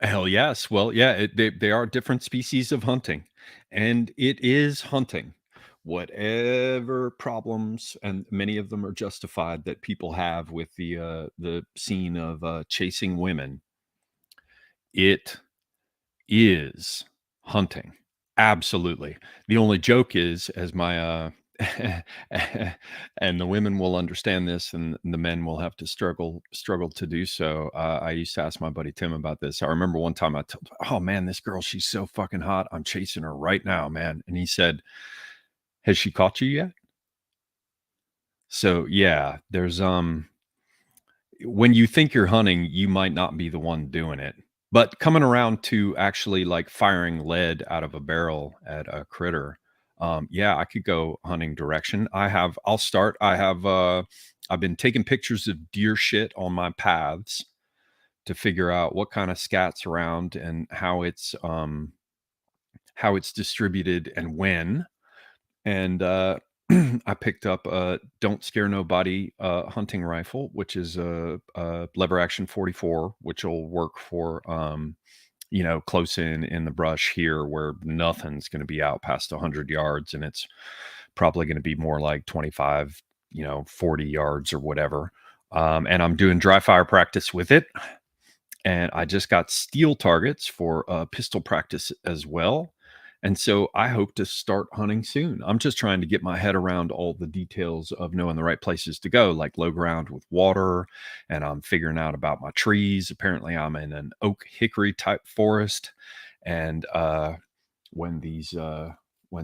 Hell yes. Well, yeah, they are different species of hunting, and it is hunting. Whatever problems, and many of them are justified, that people have with the scene of chasing women, it is hunting. Absolutely. The only joke is, as my and the women will understand this, and the men will have to struggle to do so. I used to ask my buddy Tim about this. I remember one time I told, "Oh man, this girl, she's so fucking hot. I'm chasing her right now, man." And he said, "Has she caught you yet?" So yeah, there's when you think you're hunting, you might not be the one doing it. But coming around to actually like firing lead out of a barrel at a critter, yeah, I could go hunting direction. I'll start. I've been taking pictures of deer shit on my paths to figure out what kind of scats around and how it's distributed and when. And I picked up a Don't Scare Nobody hunting rifle, which is a lever action 44, which will work for close in the brush here where nothing's going to be out past 100 yards, and it's probably going to be more like 25, 40 yards or whatever. And I'm doing dry fire practice with it. And I just got steel targets for pistol practice as well. And so I hope to start hunting soon. I'm just trying to get my head around all the details of knowing the right places to go, like low ground with water. And I'm figuring out about my trees. Apparently I'm in an oak hickory type forest. And when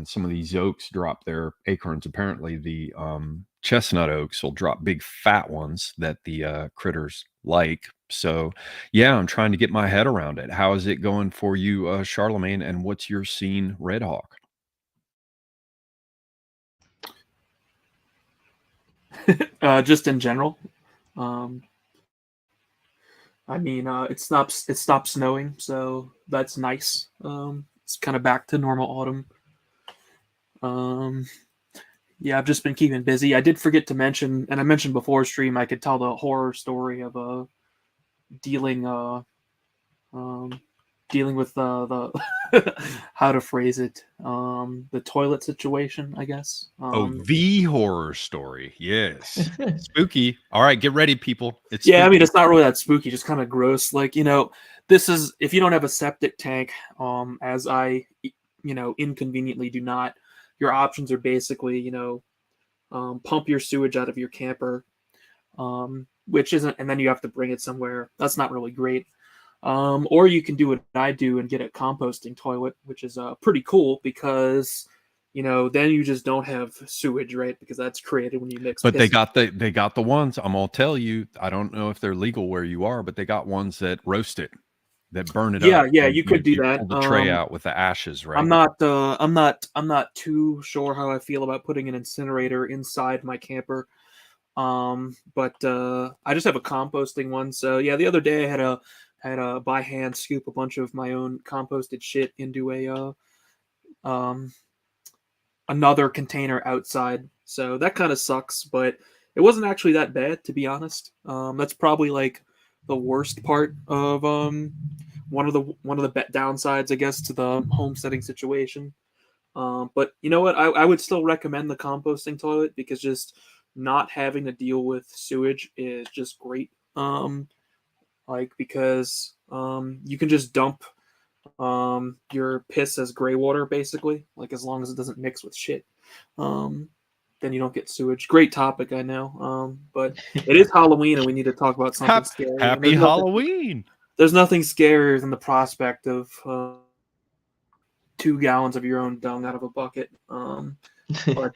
some of these oaks drop their acorns, apparently the chestnut oaks will drop big fat ones that the critters like. So yeah, I'm trying to get my head around it. How is it going for you, Charlemagne, and what's your scene, Red Hawk? Just in general. I mean, it stops snowing, so that's nice. It's kind of back to normal autumn. Yeah, I've just been keeping busy. I did forget to mention, and I mentioned before stream, I could tell the horror story of dealing with the how to phrase it, the toilet situation, I guess. The horror story. Yes. Spooky. All right, get ready, people. It's yeah, spooky. I mean, it's not really that spooky, just kind of gross. Like, this is, if you don't have a septic tank, as I, inconveniently do not, your options are basically, pump your sewage out of your camper, which isn't, and then you have to bring it somewhere. That's not really great. Or you can do what I do and get a composting toilet, which is pretty cool because, then you just don't have sewage, right? Because that's created when you mix. But they got the ones. I'm gonna tell you. I don't know if they're legal where you are, but they got ones that roast it, that burn it up. Yeah, you could do that. Pull the tray out with the ashes, right? I'm not too sure how I feel about putting an incinerator inside my camper. But I just have a composting one. So yeah, the other day I had to by hand scoop a bunch of my own composted shit into a another container outside. So that kind of sucks, but it wasn't actually that bad, to be honest. That's probably like the worst part of one of the downsides, I guess, to the homesteading situation. But you know what? I would still recommend the composting toilet because just not having to deal with sewage is just great. Because you can just dump your piss as gray water, basically, like as long as it doesn't mix with shit. then you don't get sewage. Great topic, I know. But it is Halloween, and we need to talk about something scary. And Happy Halloween! There's nothing scarier than the prospect of 2 gallons of your own dung out of a bucket. But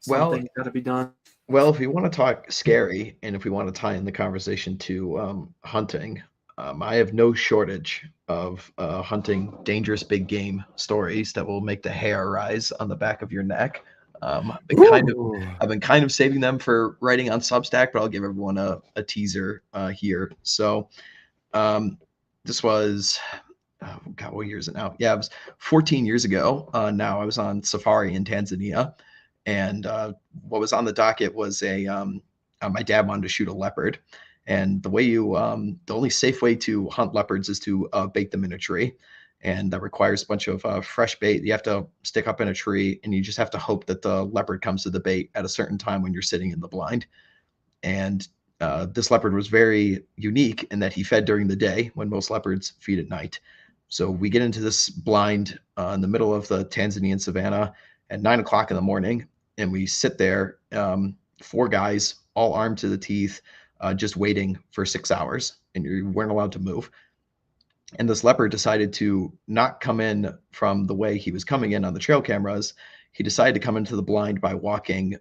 something's got to be done. Well, if we want to talk scary, and if we want to tie in the conversation to hunting, I have no shortage of hunting dangerous big game stories that will make the hair rise on the back of your neck. I've been kind of saving them for writing on Substack, but I'll give everyone a teaser here. So this was, oh God, what year is it now? Yeah, it was 14 years ago. Now I was on safari in Tanzania, and what was on the docket was my dad wanted to shoot a leopard. And the way the only safe way to hunt leopards is to bait them in a tree. And that requires a bunch of fresh bait. You have to stick up in a tree, and you just have to hope that the leopard comes to the bait at a certain time when you're sitting in the blind. And this leopard was very unique in that he fed during the day when most leopards feed at night. So we get into this blind in the middle of the Tanzanian savannah at 9 o'clock in the morning, and we sit there, 4 guys, all armed to the teeth, just waiting for 6 hours, and you weren't allowed to move. And this leopard decided to not come in from the way he was coming in on the trail cameras. He decided to come into the blind by walking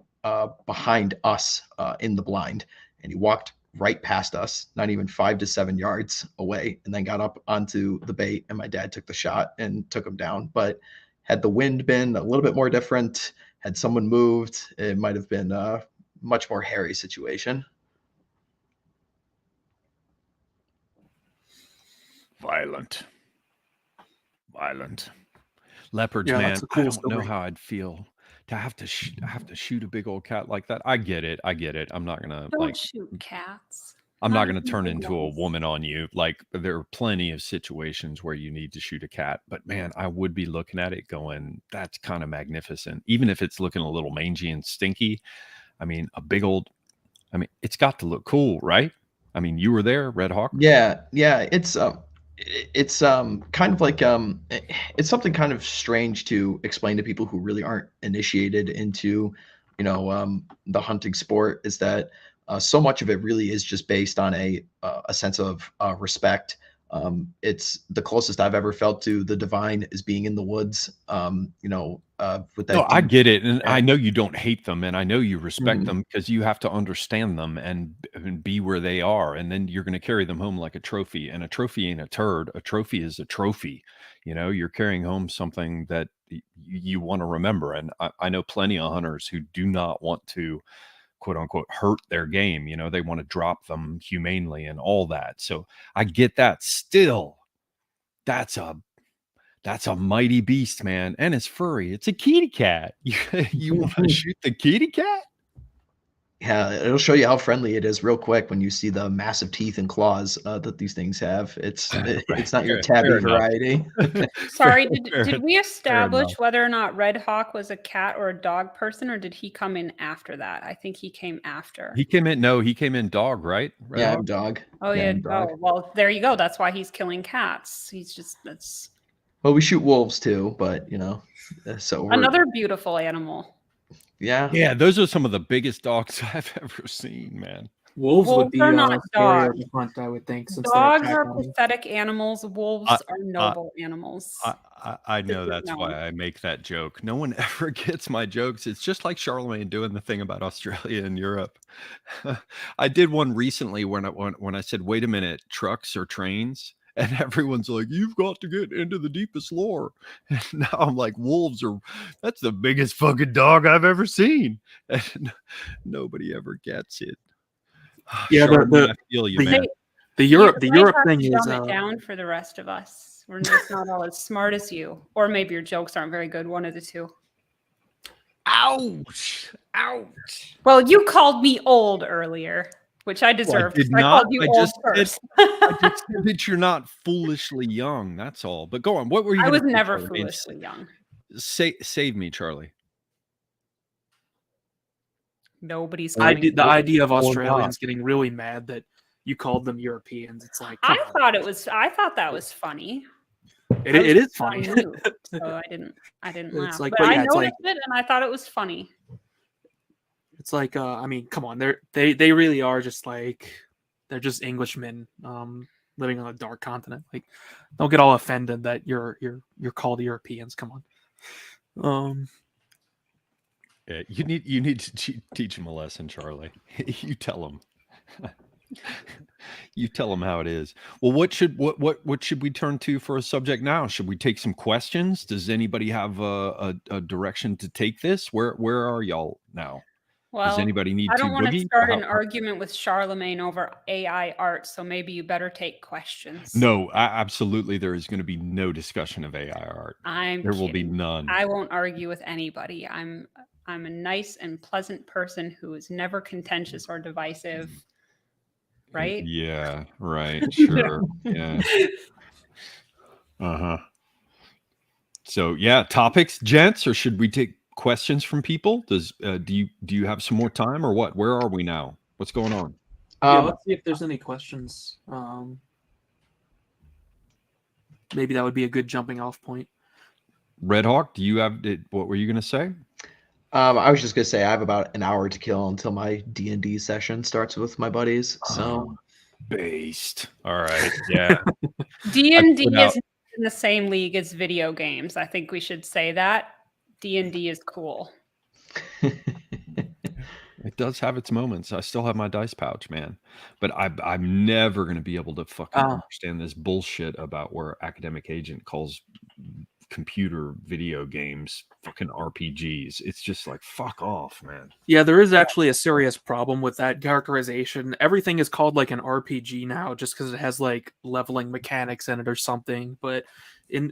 behind us in the blind. And he walked right past us, not even 5 to 7 yards away, and then got up onto the bait. And my dad took the shot and took him down. But had the wind been a little bit more different, had someone moved, it might have been a much more hairy situation. Violent. Leopards, Yeah, man. that's a cool I don't know story. how I'd feel to have to shoot a big old cat like that. I get it. I'm not gonna Don't shoot cats. I'm not Not gonna even turn big into a ones. woman on you. Like, there are plenty of situations where you need to shoot a cat, but man, I would be looking at it going, that's kind of magnificent. Even if it's looking a little mangy and stinky. I mean, it's got to look cool, right? I mean, you were there, Red Hawk. Yeah, it's kind of like it's something kind of strange to explain to people who really aren't initiated into the hunting sport, is that so much of it really is just based on a sense of respect. It's the closest I've ever felt to the divine is being in the woods, with that No, I deep get it, and I respect. know you don't hate them, and I know you respect Mhm. them because you have to understand them and be where they are, and then you're gonna carry them home like a trophy, and a trophy ain't a turd. A trophy is a trophy. You're carrying home something that you wanna remember, and I know plenty of hunters who do not want to, quote, unquote, "hurt their game." They wanna drop them humanely and all that, so I get that. Still, that's a that's a mighty beast, man, and it's furry. It's a kitty cat. You wanna shoot the kitty cat? Yeah, it'll show you how friendly it is real quick when you see the massive teeth and claws that these things have. Right, It's not your fair tabby enough. variety. Sorry, Fair did we fair establish enough. whether or not Red Hawk was a cat or a dog person, or did he come in after that? I think he came after. He came in dog, right, Red Yeah, Hawk? I'm dog. Oh Yeah, yeah. I'm dog. Oh well, there you go. That's why he's killing cats. That's Well, we shoot wolves too, but so we're another beautiful animal. yeah. Yeah, those are some of the biggest dogs I've ever seen, man. Wolves would Wolves be are not scarier dogs. to hunt, I would think, since they Dogs attack are on you. pathetic animals. Wolves I are I noble animals. I know Just that's know. why I make that joke. No one ever gets my jokes. It's just like Charlemagne doing the thing about Australia and Europe. I did one recently when I said, "Wait a minute, trucks or trains?" And everyone's like, "You've got to get into the deepest lore." And now I'm like, that's the biggest fucking dog I've ever seen. And nobody ever gets it. Yeah, Charlemagne, I feel you, the man. the You Europe might have thing to is dumb it down for the rest of us. We're just not all as smart as you, or maybe your jokes aren't very good. One of the two. Ouch! Ouch! Well, you called me old earlier, which I deserved. did 'cause I not. called you I old just said first. I just said that you're not foolishly young. That's all. But go on. What were you I going was to say, never Charlie? And foolishly young. save me, Charlie. Nobody's the coming. idea of Or Australians not. getting really mad that you called them Europeans. It's like, come I on. thought that was funny. It I was is on funny. mute, so I didn't It's laugh. like, But but I yeah, it's noticed like it, and I thought it was funny. It's like, I mean, come on, they really are just like, they're just Englishmen living on a dark continent. Like, don't get all offended that you're called Europeans. Come on. Yeah, you need to teach them a lesson, Charlie. You tell them. You tell them how it is. Well, what should we turn to for a subject now? Should we take some questions? Does anybody have a direction to take this? Where are y'all now? Does Well, anybody need I to don't want to boogie? start an argument with Charlemagne over AI art, so maybe you better take questions. No, absolutely. There is going to be no discussion of AI art. There will be none. I won't argue with anybody. I'm a nice and pleasant person who is never contentious or divisive. Right? Yeah, right. Sure. Yeah. Uh-huh. So yeah, topics, gents, or should we take questions from people? Does do you have some more time or what? Where are we now? What's going on? Yeah, let's see if there's any questions. Maybe that would be a good jumping off point. Red Hawk, do you have what were you going to say? I was just gonna say I have about an hour to kill until my D&D session starts with my buddies. So based. All right. Yeah. D&D is in the same league as video games. I think we should say that. D&D is cool. It does have its moments. I still have my dice pouch, man. But I'm never going to be able to fucking understand this bullshit about where Academic Agent calls computer video games fucking RPGs. It's just like, fuck off, man. Yeah, there is actually a serious problem with that characterization. Everything is called like an RPG now just because it has like leveling mechanics in it or something. But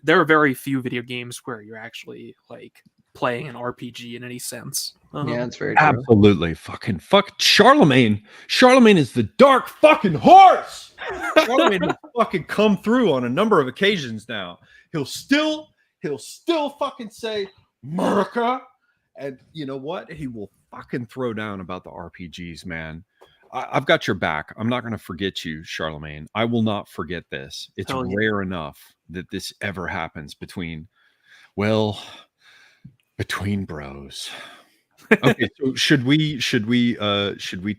there are very few video games where you're actually like playing an RPG in any sense. Yeah, that's very true. Absolutely. Fuck Charlemagne. Charlemagne is the dark fucking horse. Charlemagne has fucking come through on a number of occasions now. He'll still fucking say America, and you know what? He will fucking throw down about the RPGs, man. I've got your back. I'm not going to forget you, Charlemagne. I will not forget this. It's rare enough that this ever happens between bros. Okay, so should we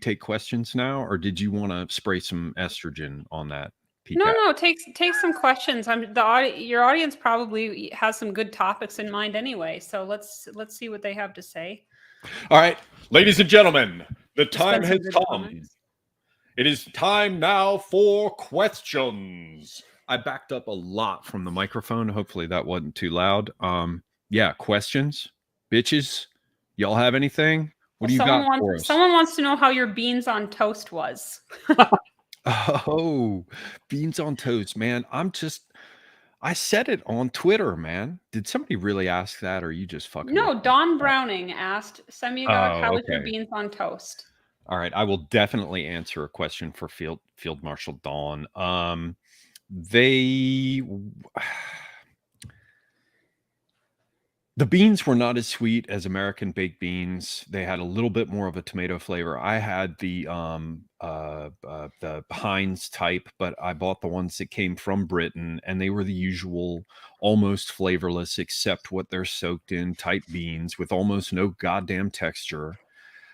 take questions now, or did you want to spray some estrogen on that? No, take some questions. Your audience probably has some good topics in mind anyway. So let's see what they have to say. All right, ladies and gentlemen, the time has come. It is time now for questions. I backed up a lot from the microphone. Hopefully that wasn't too loud. Yeah, questions, bitches. Y'all have anything? What do you got for us? Someone wants to know how your beans on toast was. Oh, beans on toast, man. I said it on Twitter, man. Did somebody really ask that, or are you just fucking? No, Don Browning asked, Semyagog, how was your beans on toast? All right, I will definitely answer a question for Field Marshal Dawn. The beans were not as sweet as American baked beans. They had a little bit more of a tomato flavor. I had the Heinz type, but I bought the ones that came from Britain, and they were the usual, almost flavorless, except what they're soaked in, type beans with almost no goddamn texture.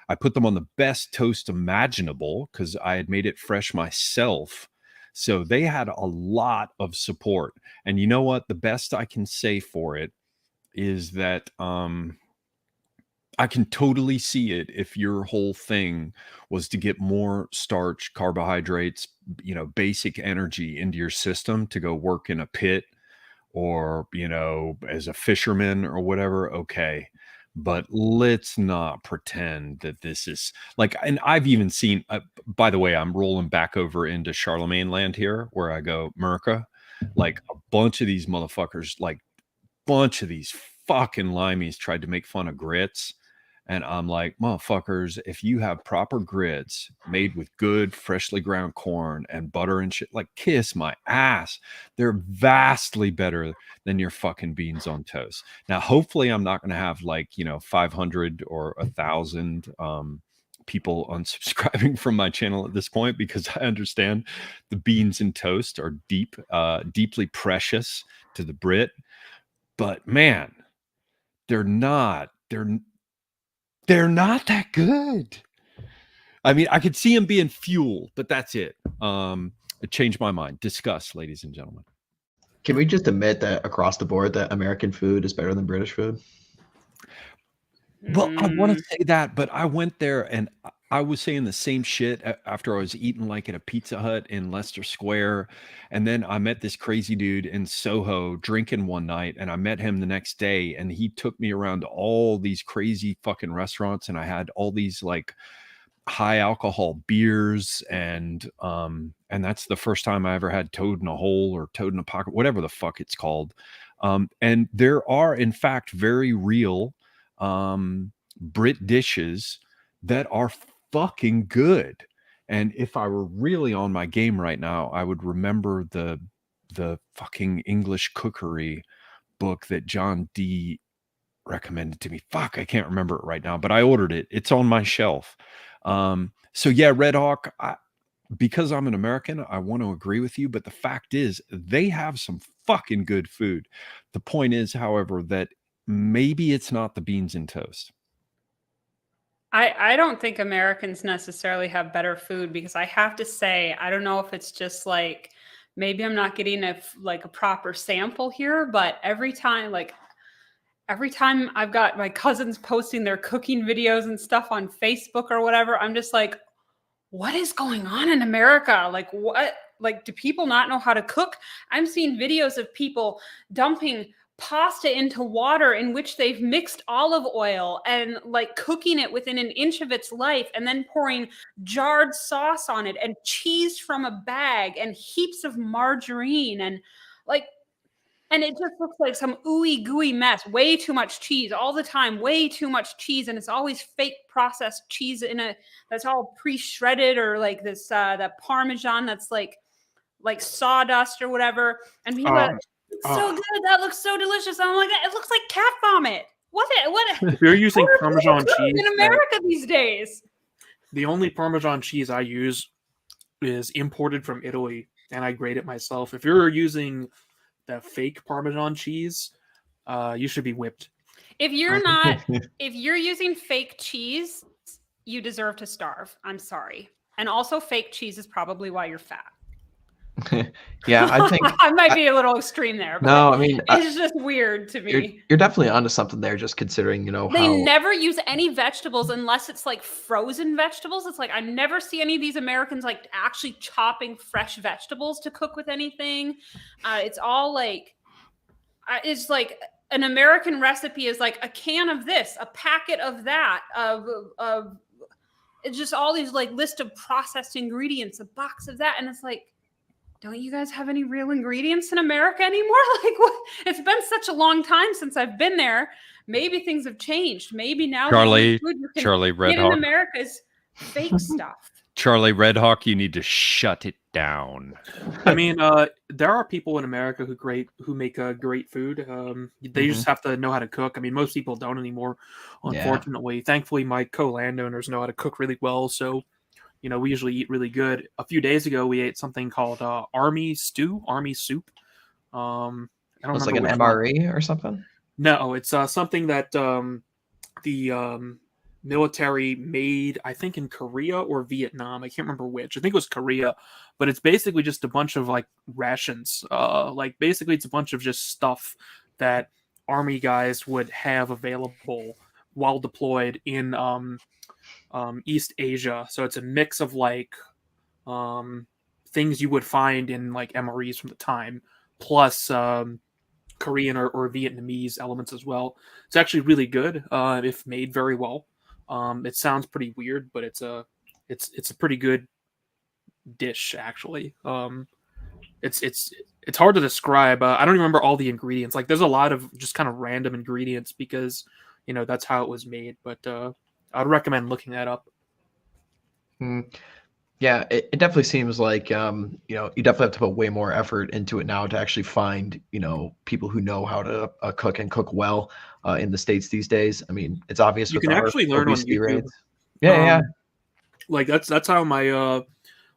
I put them on the best toast imaginable because I had made it fresh myself. So they had a lot of support. And you know what? The best I can say for it is that I can totally see it if your whole thing was to get more starch, carbohydrates, basic energy into your system to go work in a pit or, as a fisherman or whatever. Okay. But let's not pretend that this is like, and I've even seen, by the way, I'm rolling back over into Charlemagne land here where I go, America, like a bunch of these motherfuckers, like bunch of these fucking limeys tried to make fun of grits. And I'm like, motherfuckers, if you have proper grits made with good, freshly ground corn and butter and shit, like kiss my ass. They're vastly better than your fucking beans on toast. Now, hopefully I'm not going to have 500 or 1,000 people unsubscribing from my channel at this point, because I understand the beans and toast are deeply precious to the Brit. But man, they're They're not that good. I mean, I could see them being fuel, but that's it. It changed my mind. Discuss, ladies and gentlemen. Can we just admit that across the board that American food is better than British food? Well, I want to say that, but I went there and I was saying the same shit after I was eating like at a Pizza Hut in Leicester Square. And then I met this crazy dude in Soho drinking one night, and I met him the next day, and he took me around to all these crazy fucking restaurants, and I had all these like high alcohol beers, and that's the first time I ever had toad in a hole or toad in a pocket, whatever the fuck it's called. And there are in fact very real Brit dishes that are fucking good. And if I were really on my game right now, I would remember the fucking English cookery book that John D recommended to me. Fuck, I can't remember it right now, but I ordered it. It's on my shelf. So yeah, Red Hawk, because I'm an American, I want to agree with you, but the fact is they have some fucking good food. The point is, however, that maybe it's not the beans and toast. I don't think Americans necessarily have better food, because I have to say, I don't know if it's just like, maybe I'm not getting a proper sample here, but every time I've got my cousins posting their cooking videos and stuff on Facebook or whatever, I'm just like, what is going on in America? Like, what? Like, do people not know how to cook? I'm seeing videos of people dumping pasta into water in which they've mixed olive oil and like cooking it within an inch of its life, and then pouring jarred sauce on it and cheese from a bag and heaps of margarine, and like, and it just looks like some ooey gooey mess. Way too much cheese all the time, way too much cheese. And it's always fake processed cheese that's all pre-shredded, or like this, that Parmesan that's like sawdust or whatever. And people are like, it's so good. That looks so delicious. I'm like, it looks like cat vomit. What? If you're using Parmesan cheese in America these days? The only Parmesan cheese I use is imported from Italy, and I grate it myself. If you're using the fake Parmesan cheese, you should be whipped. If you're using fake cheese, you deserve to starve. I'm sorry. And also, fake cheese is probably why you're fat. Yeah, I think I might be a little extreme there, but no, I mean, it's just weird to me. You're definitely onto something there, just considering, They how never use any vegetables unless it's like frozen vegetables. It's like, I never see any of these Americans like actually chopping fresh vegetables to cook with anything. It's all like, it's like an American recipe is like a can of this, a packet of that, of it's just all these like list of processed ingredients, a box of that, and it's like, don't you guys have any real ingredients in America anymore? Like, what? It's been such a long time since I've been there. Maybe things have changed. Maybe now Charlie Red Red in Hawk. America is fake stuff. Charlie Red Hawk, you need to shut it down. I mean, there are people in America who make great food. They just have to know how to cook. I mean, most people don't anymore, unfortunately. Thankfully, my co-landowners know how to cook really well, so we usually eat really good. A few days ago, we ate something called army soup. I don't it's remember like an MRE or something. No, it's something that the military made, I think, in Korea or Vietnam. I can't remember which. I think it was Korea, but it's basically just a bunch of like rations. Like basically, it's a bunch of just stuff that army guys would have available while deployed in East Asia. So it's a mix of like things you would find in like MREs from the time, plus Korean or Vietnamese elements as well. It's actually really good if made very well. It sounds pretty weird, but it's a pretty good dish actually. It's hard to describe. I don't remember all the ingredients. Like there's a lot of just kind of random ingredients because that's how it was made. But I'd recommend looking that up. Yeah, it definitely seems like you definitely have to put way more effort into it now to actually find people who know how to cook and cook well in the States these days. I mean, it's obvious you with can actually learn on YouTube. Rates. Yeah. Like that's how my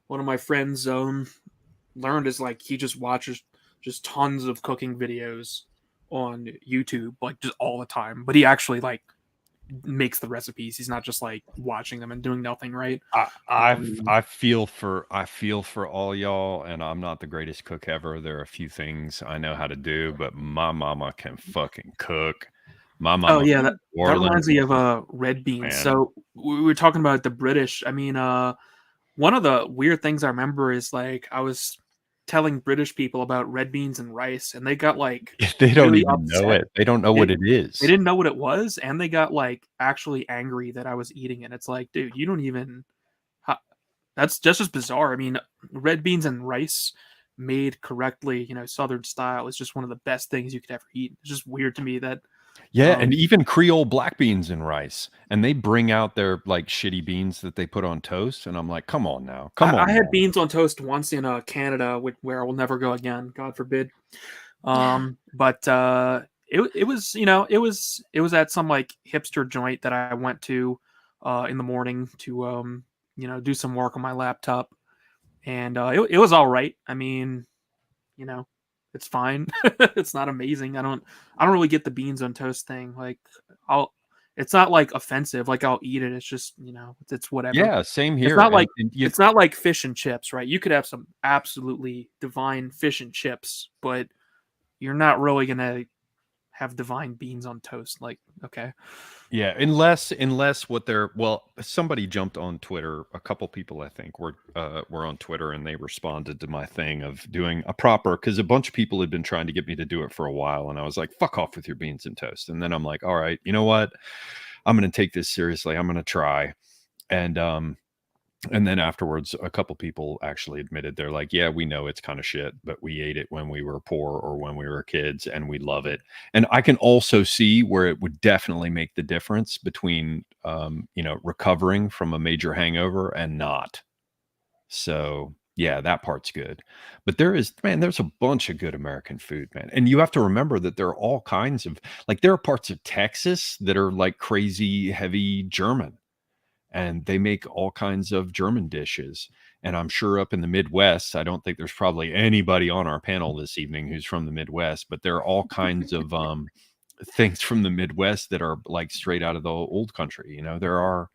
one of my friends learned, is like he just watches just tons of cooking videos on YouTube, like just all the time. But he actually like makes the recipes. He's not just like watching them and doing nothing, right? I feel for all y'all, and I'm not the greatest cook ever. There are a few things I know how to do, but my mama can fucking cook. My Oh mama yeah, from that New Orleans, reminds me of red beans. man. So we were talking about the British. I mean, one of the weird things I remember is like I was telling British people about red beans and rice, and they got like They don't really even know upset. it. They don't know what it They is. didn't know what it was, and they got like actually angry that I was eating it. It's like, dude, you don't even. That's just as bizarre. I mean, red beans and rice made correctly, you know, Southern style is just one of the best things you could ever eat. It's just weird to me that. Yeah, and even Creole black beans and rice, and they bring out their like shitty beans that they put on toast, and I'm like, come on now, come on. I had now. beans on toast once in Canada, where I will never go again, God forbid. But it was, you know, it was at some like hipster joint that I went to in the morning to you know, do some work on my laptop, and it was all right. I mean, you know, it's fine. It's not amazing. I don't really get the beans on toast thing. Like it's not like offensive. Like I'll eat it. It's just, you know, it's whatever. Yeah, same here. It's not like and it's not like fish and chips, right? You could have some absolutely divine fish and chips, but you're not really gonna have divine beans on toast. Like, okay. Yeah, unless what they're somebody jumped on Twitter. A couple people I think were on Twitter, and they responded to my thing of doing a proper, because a bunch of people had been trying to get me to do it for a while, and I was like, fuck off with your beans and toast. And then I'm like, all right, you know what? I'm gonna take this seriously. I'm gonna try. And then afterwards, a couple people actually admitted, they're like, yeah, we know it's kind of shit, but we ate it when we were poor or when we were kids, and we love it. And I can also see where it would definitely make the difference between, you know, recovering from a major hangover and not. So yeah, that part's good. But there's a bunch of good American food, man. And you have to remember that there are all kinds of, like, there are parts of Texas that are like crazy heavy German, and they make all kinds of German dishes. And I'm sure up in the Midwest, I don't think there's probably anybody on our panel this evening who's from the Midwest, but there are all kinds of things from the Midwest that are like straight out of the old country. You know, there are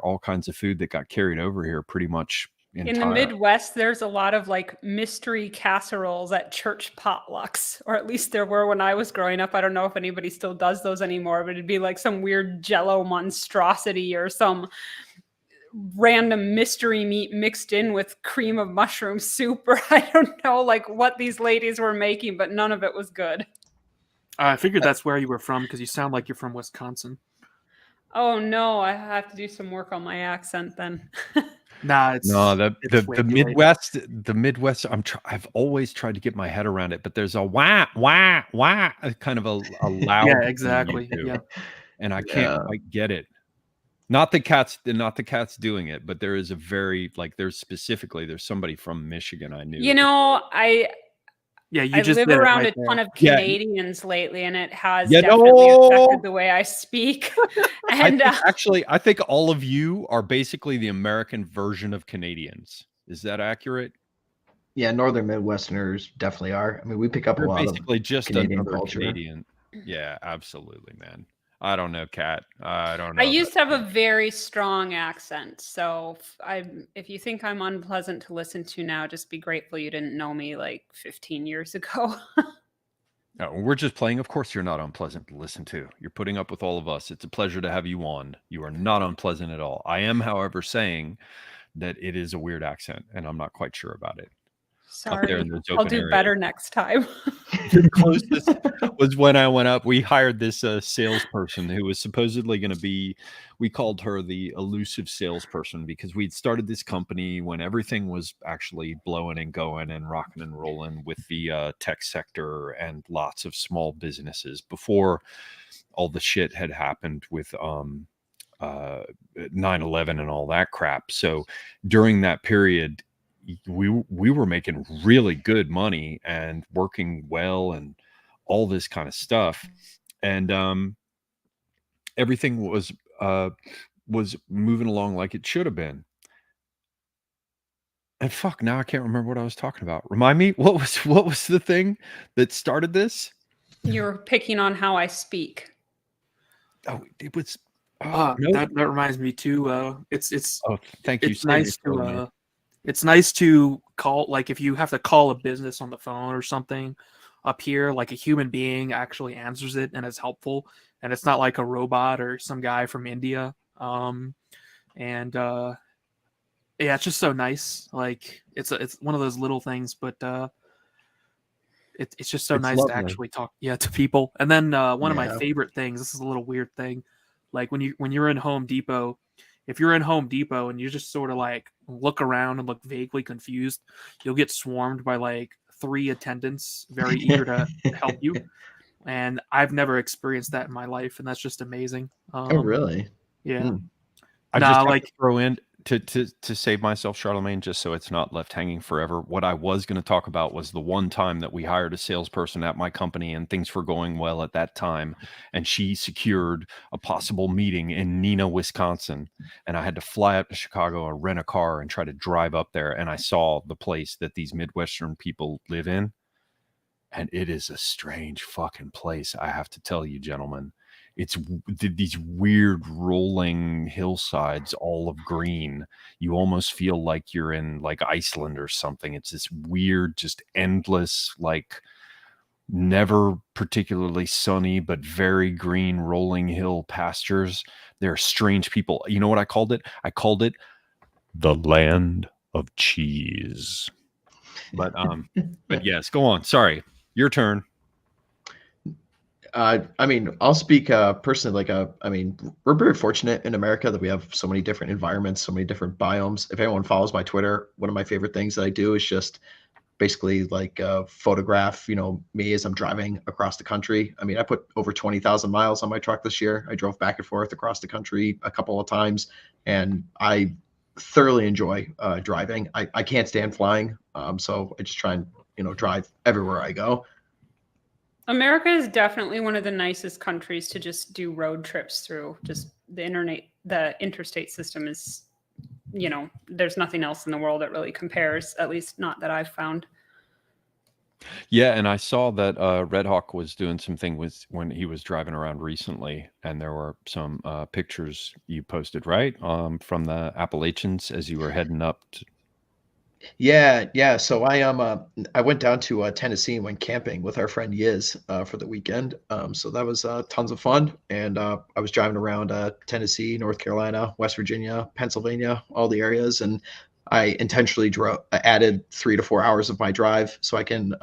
all kinds of food that got carried over here pretty much in the Midwest, there's a lot of like mystery casseroles at church potlucks, or at least there were when I was growing up. I don't know if anybody still does those anymore, but it'd be like some weird Jello monstrosity or some random mystery meat mixed in with cream of mushroom soup, or I don't know like what these ladies were making, but none of it was good. I figured that's where you were from because you sound like you're from Wisconsin. Oh no, I have to do some work on my accent then. Nah, it's the Midwest. The Midwest. I've always tried to get my head around it, but there's a wah wah wah, kind of a loud. Yeah, exactly. Yeah, and I can't quite get it. Not the cats doing it, but there is a very like there's somebody from Michigan I knew. You know, I live around a ton of Canadians lately, and it has definitely affected the way I speak. And I think all of you are basically the American version of Canadians. Is that accurate? Yeah, Northern Midwesterners definitely are. I mean, we pick up a lot basically of just Canadian another culture. Canadian. Yeah, absolutely, man. I don't know, Kat. I don't know. I used to have a very strong accent, so if you think I'm unpleasant to listen to now, just be grateful you didn't know me like 15 years ago. No, we're just playing. Of course, you're not unpleasant to listen to. You're putting up with all of us. It's a pleasure to have you on. You are not unpleasant at all. I am, however, saying that it is a weird accent, and I'm not quite sure about it. Sorry, I'll do better next time. The closest was when I went up. We hired this salesperson who was supposedly going to be, we called her the elusive salesperson, because we'd started this company when everything was actually blowing and going and rocking and rolling with the tech sector and lots of small businesses before all the shit had happened with 9/11 and all that crap. So during that period, we were making really good money and working well and all this kind of stuff, and everything was moving along like it should have been. And fuck, now I can't remember what I was talking about. Remind me, what was the thing that started this? You're picking on how I speak. Oh, it was. Oh, no. That reminds me too. It's Oh, thank you. it's Save me, nice Charlemagne. to it's nice to call, like if you have to call a business on the phone or something up here, like a human being actually answers it and is helpful, and it's not like a robot or some guy from India. And yeah, it's just so nice. Like it's one of those little things, but it's just so It's nice to lovely. actually talk to people. And then one of my Yeah. favorite things, this is a little weird thing, like when you're in Home Depot, if you're in Home Depot and you just sort of like look around and look vaguely confused, you'll get swarmed by like 3 attendants very eager to help you. And I've never experienced that in my life, and that's just amazing. Oh, really? Yeah. Hmm. I Nah, just have like to throw in to save myself, Charlemagne, just so it's not left hanging forever. What I was going to talk about was the one time that we hired a salesperson at my company and things were going well at that time, and she secured a possible meeting in Neenah, Wisconsin, and I had to fly up to Chicago and rent a car and try to drive up there, and I saw the place that these Midwestern people live in, and it is a strange fucking place, I have to tell you, gentlemen. It's these weird rolling hillsides, all of green. You almost feel like you're in like Iceland or something. It's this weird, just endless, like never particularly sunny, but very green rolling hill pastures. They're strange people. You know what I called it? I called it the land of cheese. But yes, go on. Sorry. Your turn. I mean, I'll speak personally. I mean, we're very fortunate in America that we have so many different environments, so many different biomes. If anyone follows my Twitter, one of my favorite things that I do is just basically like photograph, me as I'm driving across the country. I mean, I put over 20,000 miles on my truck this year. I drove back and forth across the country a couple of times, and I thoroughly enjoy driving. I can't stand flying, so I just try and drive everywhere I go. America is definitely one of the nicest countries to just do road trips through. Just the interstate system is, there's nothing else in the world that really compares, at least not that I've found. Yeah, and I saw that Red Hawk was doing something with when he was driving around recently, and there were some pictures you posted, right? From the Appalachians as you were heading up to. Yeah. So I went down to Tennessee and went camping with our friend Yiz for the weekend. So that was tons of fun. And I was driving around Tennessee, North Carolina, West Virginia, Pennsylvania, all the areas, and I intentionally added 3 to 4 hours of my drive so I can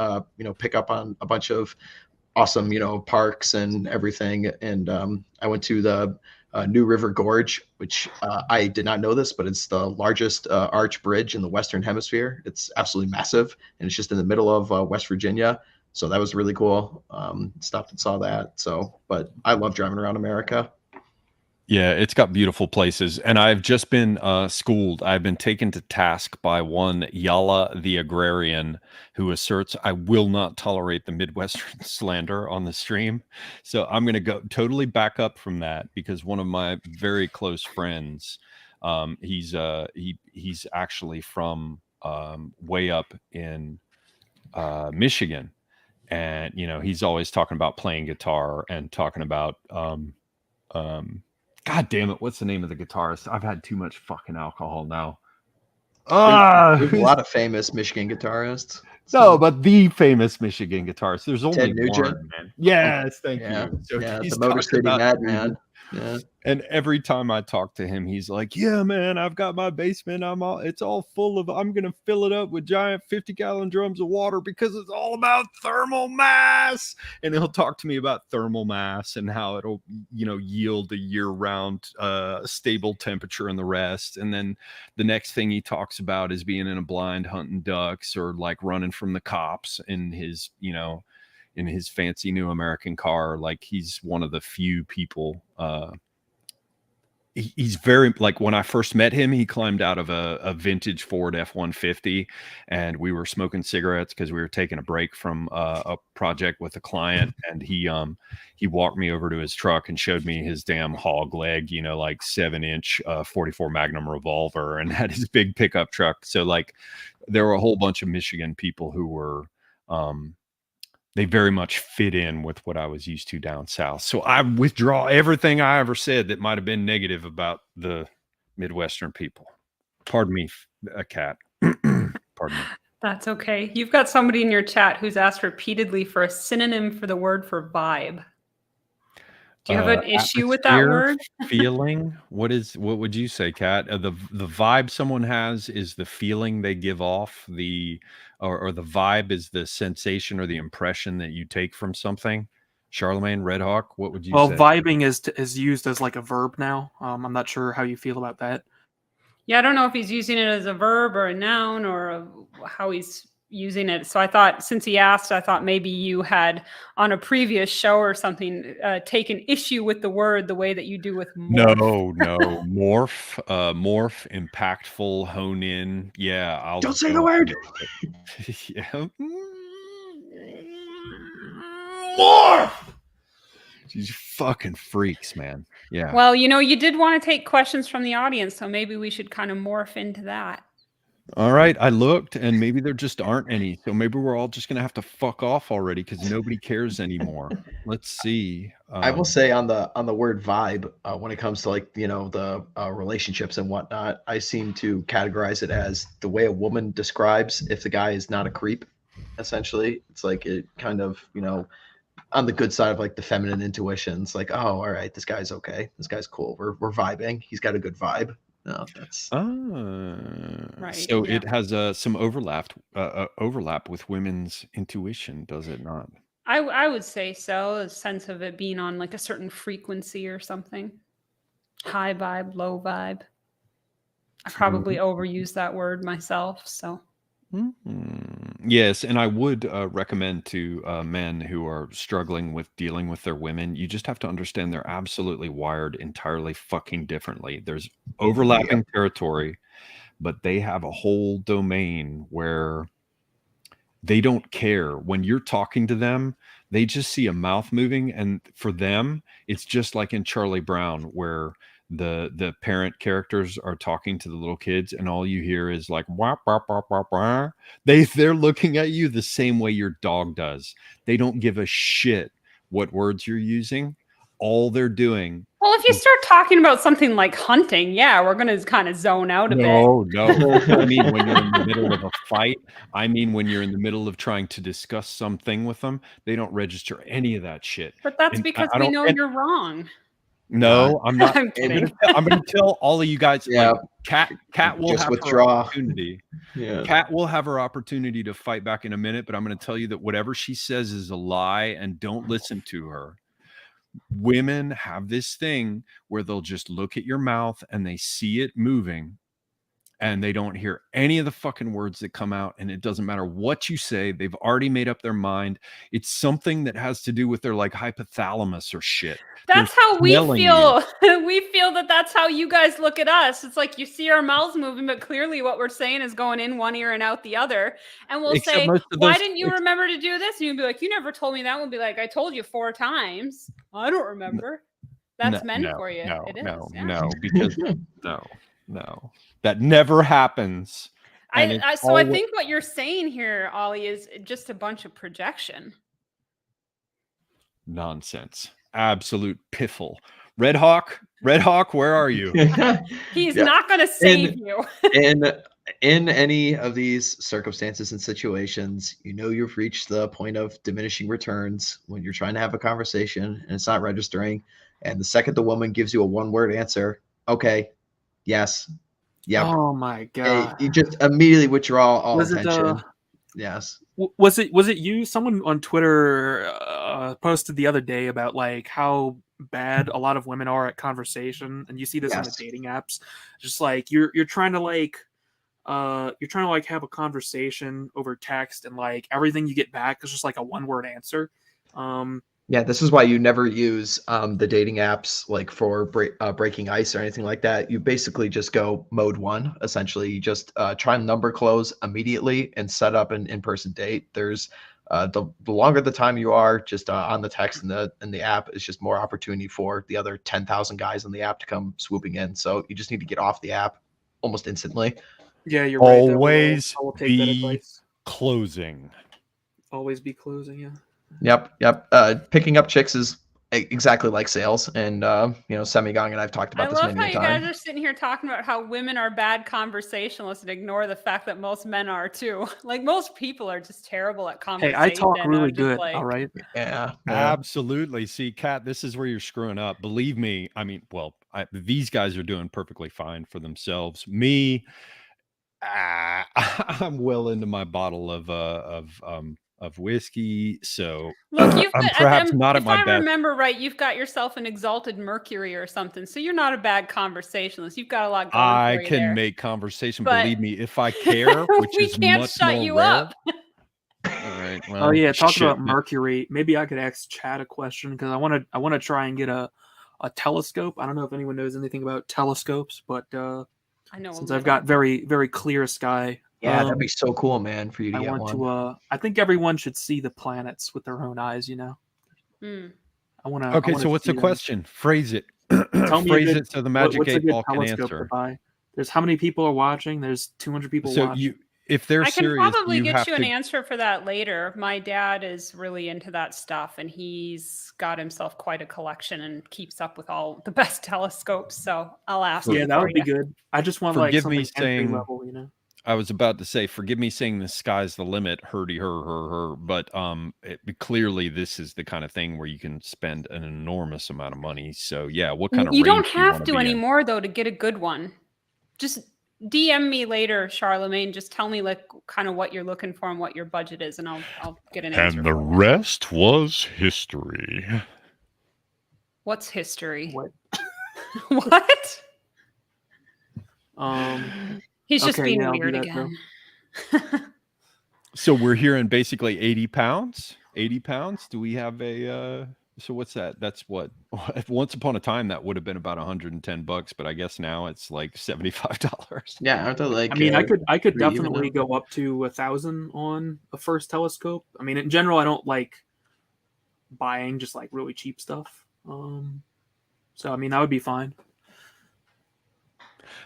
pick up on a bunch of awesome parks and everything. And I went to the New River Gorge, which I did not know this, but it's the largest arch bridge in the Western Hemisphere. It's absolutely massive, and it's just in the middle of West Virginia. So that was really cool. Stopped and saw that. So, but I love driving around America. Yeah, it's got beautiful places, and I've just been schooled. I've been taken to task by one Yala the agrarian who asserts I will not tolerate the Midwestern slander on the stream. So I'm going to go totally back up from that because one of my very close friends, he's actually from way up in Michigan, and he's always talking about playing guitar and talking about God damn it, what's the name of the guitarist? I've had too much fucking alcohol now. There's a lot of famous Michigan guitarists. No, but the famous Michigan guitarist. There's only Ted Nugent. one, man. Yes, thank Yeah, you. So yeah, he's the Motor talking City about Madman. Yeah. And every time I talk to him, he's like, "Yeah, man, I've got my basement. It's all full of. I'm gonna fill it up with giant 50-gallon drums of water because it's all about thermal mass." And he'll talk to me about thermal mass and how it'll, yield a year-round, stable temperature and the rest. And then the next thing he talks about is being in a blind hunting ducks or like running from the cops in his, in his fancy new American car. Like he's one of the few people. He's very, like, when I first met him, he climbed out of a vintage Ford F-150, and we were smoking cigarettes because we were taking a break from a project with a client, and he walked me over to his truck and showed me his damn hog leg, like 7-inch 44 Magnum revolver, and had his big pickup truck. So like there were a whole bunch of Michigan people who were they very much fit in with what I was used to down south. So I withdraw everything I ever said that might have been negative about the Midwestern people. Pardon me, a cat. Pardon me. That's okay. You've got somebody in your chat who's asked repeatedly for a synonym for the word for vibe. Do you have an issue with that word? Feeling. What would you say, Kat? The vibe someone has is the feeling they give off. Or the vibe is the sensation or the impression that you take from something. Charlemagne, Red Hawk, what would you Well, say? vibing is used as like a verb now. I'm not sure how you feel about that. Yeah, I don't know if he's using it as a verb or a noun or how he's using it. So I thought, since he asked, I thought maybe you had on a previous show or something taken issue with the word the way that you do with morph. No, morph, impactful, hone in. Yeah, I'll Don't say the word. Yeah, morph. These fucking freaks, man. Yeah. Well, you did want to take questions from the audience, so maybe we should kind of morph into that. All right, I looked, and maybe there just aren't any. So maybe we're all just gonna have to fuck off already because nobody cares anymore. Let's see. I will say on the word vibe, when it comes to like the relationships and whatnot, I seem to categorize it as the way a woman describes if the guy is not a creep. Essentially, it's like it kind of on the good side of like the feminine intuitions, like, oh, all right, this guy's okay, this guy's cool, we're vibing, he's got a good vibe. No, that's right. So Yeah. it has some overlap with women's intuition, does it not? I would say so. A sense of it being on like a certain frequency or something. High vibe, low vibe. I probably overuse that word myself. So Yes, and I would recommend to men who are struggling with dealing with their women, you just have to understand they're absolutely wired entirely fucking differently. There's overlapping territory, but they have a whole domain where they don't care. When you're talking to them, they just see a mouth moving, and for them, it's just like in Charlie Brown, where the parent characters are talking to the little kids, and all you hear is like wah, wah, wah, wah, wah. They're looking at you the same way your dog does. They don't give a shit what words you're using. All they're doing. well, if you start talking about something like hunting, yeah, we're gonna kind of zone out a bit. No. I mean, when you're in the middle of a fight, I mean, when you're in the middle of trying to discuss something with them, they don't register any of that shit. But that's And because I we don't- know and- you're wrong. No, I'm not. I'm kidding. I'm gonna tell all of you guys. Yeah. Like, Kat will Just have withdraw. her opportunity. yeah. Kat will have her opportunity to fight back in a minute, but I'm going to tell you that whatever she says is a lie, and don't listen to her. Women have this thing where they'll just look at your mouth and they see it moving, and they don't hear any of the fucking words that come out, and it doesn't matter what you say. They've already made up their mind. It's something that has to do with their like hypothalamus or shit. That's They're how we smelling feel. We feel that that's how you guys look at us. It's like you see our mouths moving, but clearly what we're saying is going in one ear and out the other. And we'll Except say, most of why those- didn't you remember to do this? And you'd be like, you never told me that. We'll be like, I told you 4 times. I don't remember. That's men for you. It is. Yeah. No, because no, that never happens. And it's I always- think what you're saying here, Ollie, is just a bunch of projection. Nonsense. Absolute piffle. Red Hawk, where are you? He's Yeah. not going to save you. in any of these circumstances and situations, you've reached the point of diminishing returns when you're trying to have a conversation and it's not registering. And the second the woman gives you a one-word answer, okay, yes, yep, Oh my god! you just immediately withdraw all Was it, attention. Yes. Was it you? Someone on Twitter posted the other day about like how bad a lot of women are at conversation, and you see this on the Yes. dating apps. Just like you're trying to like have a conversation over text, and like everything you get back is just like a one-word answer. Yeah, this is why you never use the dating apps like for breaking ice or anything like that. You basically just go mode 1. Essentially, you just try and number close immediately and set up an in-person date. There's the longer the time you are just on the text and the app, is just more opportunity for the other 10,000 guys on the app to come swooping in. So you just need to get off the app almost instantly. Yeah, you're right. Always I will take that be advice. closing. Always be closing. Yeah. Yep. Picking up chicks is exactly like sales, and Semigong and I've talked I about this love many how a you guys time. are sitting here talking about how women are bad conversationalists and ignore the fact that most men are too. Like most people are just terrible at Hey, conversation. I talk really I'm just good. like, All right. Yeah. Absolutely. See, Kat, this is where you're screwing up. Believe me. I mean, well, these guys are doing perfectly fine for themselves. Me, I'm well into my bottle of whiskey, so look, you've I'm got, perhaps not at if my I best. remember right, you've got yourself an exalted Mercury or something. So you're not a bad conversationalist. You've got a lot going I for you can there. make conversation. But Believe me, if I care, which we is can't much shut more you rare. up. All right. Oh Well, yeah, talking shit. about Mercury, maybe I could ask Chad a question because I want to try and get a telescope. I don't know if anyone knows anything about telescopes, but I know. since I've got very very clear sky, Yeah, that'd be so cool, man, for you to I get want one. to. I think everyone should see the planets with their own eyes. You know, Hmm. I want to. Okay, so what's the question? Phrase it. Tell me Phrase it so the magic what's a 8 good ball can telescope to answer. buy. There's how many people are watching? There's 200 people So watching. if they're I can serious, probably you get have you an to. answer for that later. My dad is really into that stuff and he's got himself quite a collection and keeps up with all the best telescopes. So I'll ask Yeah, him that for would be you. good. I just want like Forgive me something entry saying. level. You know. I was about to say, forgive me saying the sky's the limit, herdy her, but clearly this is the kind of thing where you can spend an enormous amount of money. So yeah, what kind of You don't range do you have want to to be in? anymore though to get a good one. Just DM me later, Charlemagne. Just tell me like kind of what you're looking for and what your budget is, and I'll get an answer. And the for you. rest was history. What's history? What? What? He's just Okay, being yeah, I'll do weird that, again. So we're hearing basically 80 pounds. 80 pounds. Do we have a? So what's that? That's what. Once upon a time that would have been about $110, but I guess now it's like $75. Yeah, aren't they like? I mean, I could pretty even definitely now? go up to 1,000 on a first telescope. I mean, in general, I don't like buying just like really cheap stuff. So I mean, that would be fine.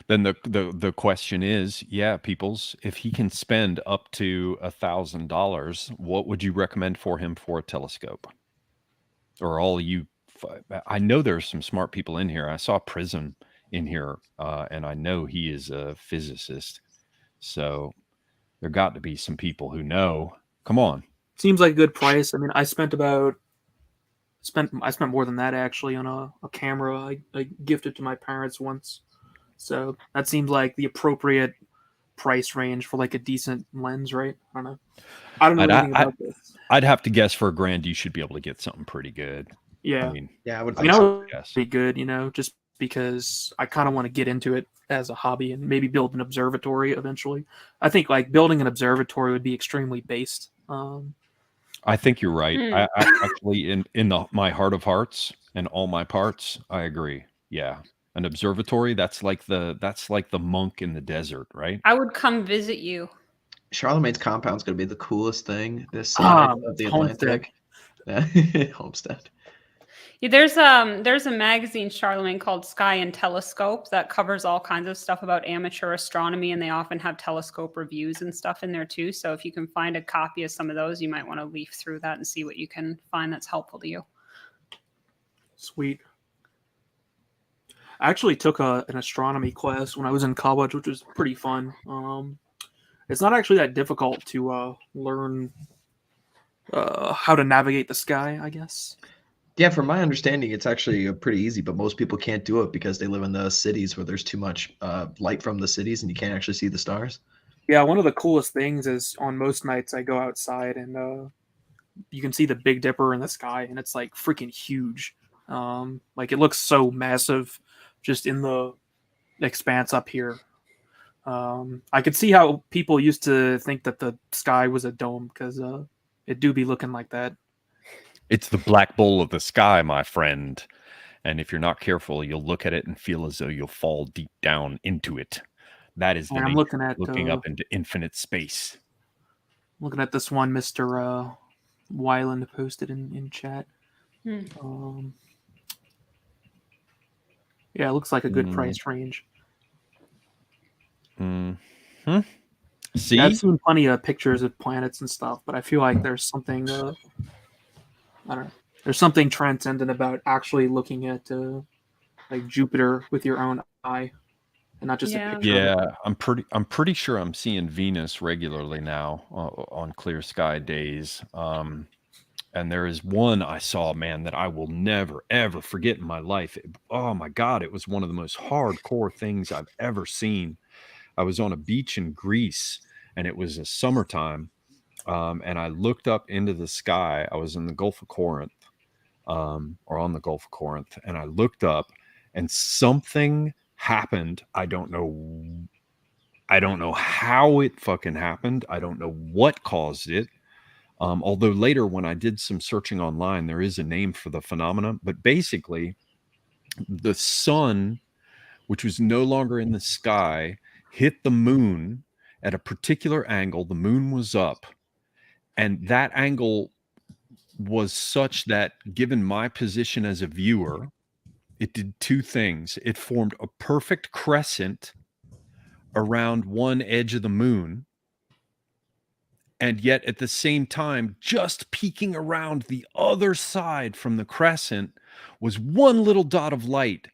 Then the question is, yeah, peoples, if he can spend up to $1,000, what would you recommend for him for a telescope? Or all you, I know there's some smart people in here. I saw Prism in here, and I know he is a physicist. So there got to be some people who know. Come on. Seems like a good price. I mean, I spent more than that actually on a camera I gifted to my parents once. So that seems like the appropriate price range for like a decent lens, right? I don't know. I don't know anything about this. I'd have to guess for $1,000 you should be able to get something pretty good. Yeah. I mean, Yeah, I would I mean, think I so. would yes. be good, you know, just because I kind of want to get into it as a hobby and maybe build an observatory eventually. I think like building an observatory would be extremely based. I think you're right. Hmm. I actually, in my heart of hearts and all my parts, I agree. Yeah, an observatory. That's like the monk in the desert, right? I would come visit you. Charlemagne's compound's gonna be the coolest thing this side of the Homestead. Atlantic. Yeah. Homestead. Yeah, there's a magazine, Charlemagne, called Sky and Telescope that covers all kinds of stuff about amateur astronomy, and they often have telescope reviews and stuff in there too. So if you can find a copy of some of those, you might want to leaf through that and see what you can find that's helpful to you. Sweet. I actually took an astronomy class when I was in college, which was pretty fun. It's not actually that difficult to learn how to navigate the sky, I guess. Yeah, from my understanding, it's actually pretty easy, but most people can't do it because they live in the cities where there's too much light from the cities and you can't actually see the stars. Yeah, one of the coolest things is on most nights I go outside and you can see the Big Dipper in the sky, and it's like freaking huge. Like it looks so massive just in the expanse up here. I could see how people used to think that the sky was a dome because it do be looking like that. It's the black bowl of the sky, my friend. And if you're not careful, you'll look at it and feel as though you'll fall deep down into it. That is the And I'm nature looking of looking up into infinite space. looking at this one Mr. Wyland posted in chat. Hmm. Yeah, it looks like a good price range. See? Yeah, I've seen plenty of pictures of planets and stuff, but I feel like there's something I don't know. There's something transcendent about actually looking at like Jupiter with your own eye, and not just a picture of it. Yeah, I'm pretty sure I'm seeing Venus regularly now on clear sky days. And there is one I saw, man, that I will never ever forget in my life. Oh my God, it was one of the most hardcore things I've ever seen. I was on a beach in Greece, and it was a summertime, and I looked up into the sky. I was in the Gulf of Corinth, or on the Gulf of Corinth, and I looked up, and something happened. I don't know how it fucking happened. I don't know what caused it. Although later, when I did some searching online, there is a name for the phenomenon. But basically, the sun, which was no longer in the sky, hit the moon at a particular angle. The moon was up, and that angle was such that, given my position as a viewer, it did two things. It formed a perfect crescent around one edge of the moon, and yet at the same time, just peeking around the other side from the crescent was one little dot of light,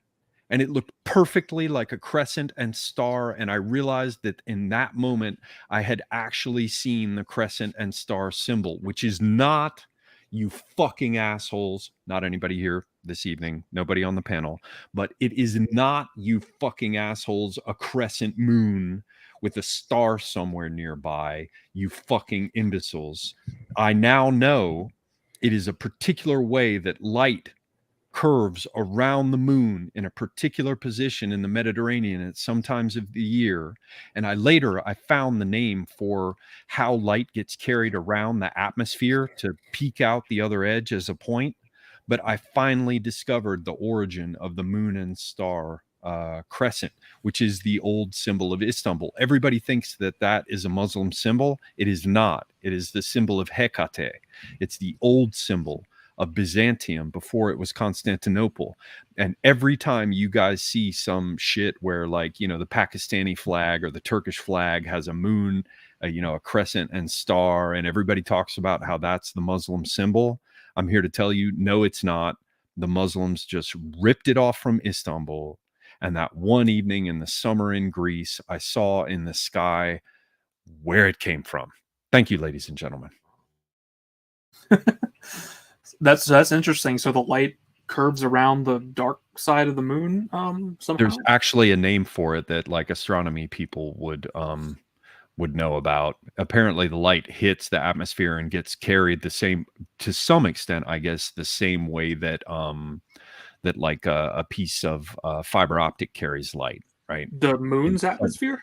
and it looked perfectly like a crescent and star. And I realized that in that moment I had actually seen the crescent and star symbol, which is not, you fucking assholes, not anybody here this evening, nobody on the panel, but it is not, you fucking assholes, a crescent moon with a star somewhere nearby, you fucking imbeciles. I now know it is a particular way that light curves around the moon in a particular position in the Mediterranean at some times of the year. And I found the name for how light gets carried around the atmosphere to peek out the other edge as a point. But I finally discovered the origin of the moon and star crescent, which is the old symbol of Istanbul. Everybody thinks that that is a Muslim symbol. It is not. It is the symbol of Hecate. It's the old symbol of Byzantium before it was Constantinople. And every time you guys see some shit where, like, you know, the Pakistani flag or the Turkish flag has a moon, you know, a crescent and star, and everybody talks about how that's the Muslim symbol, I'm here to tell you, no, it's not. The Muslims just ripped it off from Istanbul. And that one evening in the summer in Greece, I saw in the sky where it came from. Thank you, ladies and gentlemen. That's interesting. So the light curves around the dark side of the moon somehow? There's actually a name for it that, like, astronomy people would know about. Apparently the light hits the atmosphere and gets carried the same, to some extent, I guess, the same way that that like a piece of fiber optic carries light, right? The moon's atmosphere?